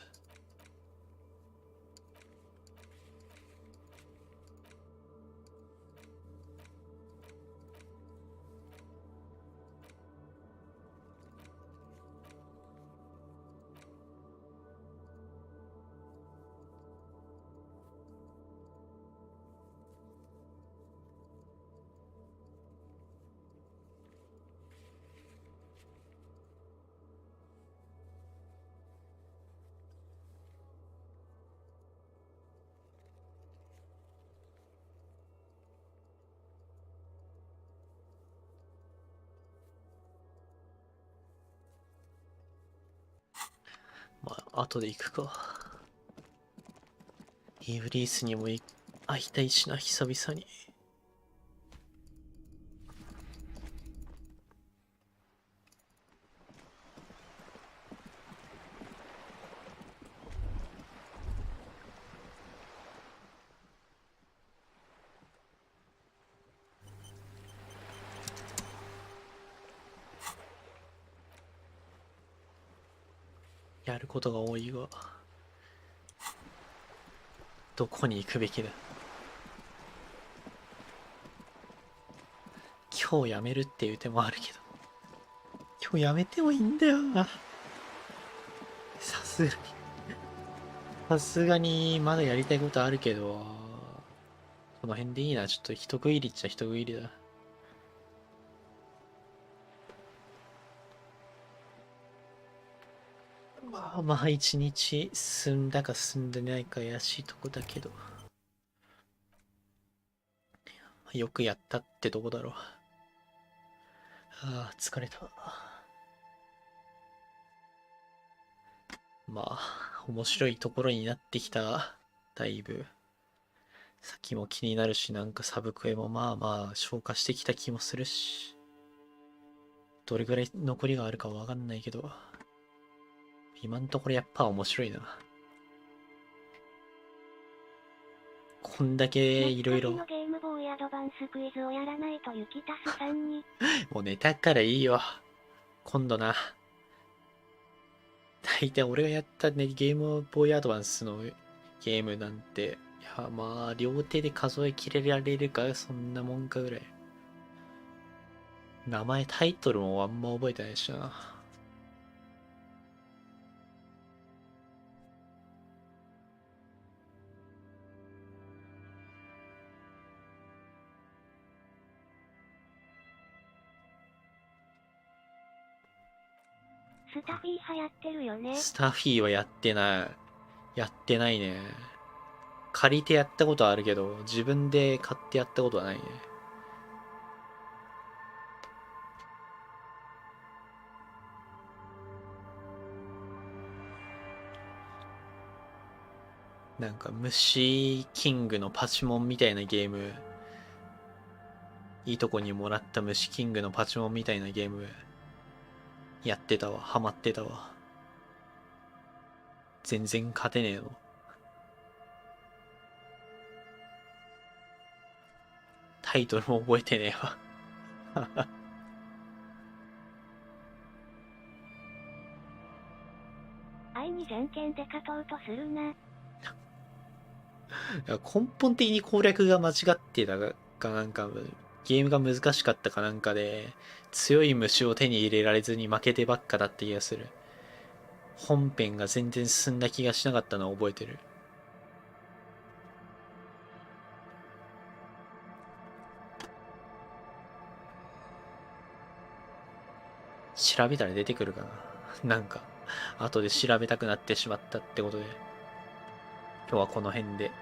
まあ、後で行くか。イブリースにも会いたいしな、久々に。やることが多いが、どこに行くべきだ。今日やめるっていう手もあるけど、今日やめてもいいんだよな。さすがにまだやりたいことあるけど、この辺でいいな。ちょっと一区切りっちゃ一区切りだ。まあ一日進んだか進んでないか怪しいとこだけど、よくやったってとこだろう。ああ、疲れた。まあ面白いところになってきた。だいぶ先も気になるし、なんかサブクエもまあまあ消化してきた気もするし、どれぐらい残りがあるかわかんないけど、今のところやっぱ面白いな。こんだけいろいろ。ゲームボーイアドバンスクイズをやらないとユキタスさんに。もうネタからいいよ。今度な。大体俺がやったね、ゲームボーイアドバンスのゲームなんて、いやまあ両手で数えきれられるか、そんなもんかぐらい。名前タイトルもあんま覚えてないしな。スタフィー流行ってるよね。スタフィーはやってない。やってないね。借りてやったことはあるけど、自分で買ってやったことはないね。なんか虫キングのパチモンみたいなゲーム、いいとこにもらった虫キングのパチモンみたいなゲームやってたわ。ハマってたわ。全然勝てねえの。タイトルも覚えてねえわ。愛にじゃんけんで勝とうとするな。根本的に攻略が間違ってたかなんか、ゲームが難しかったかなんかで、強い虫を手に入れられずに負けてばっかだった気がする。本編が全然進んだ気がしなかったのは覚えてる。調べたら出てくるかな。なんか、後で調べたくなってしまったってことで。今日はこの辺で。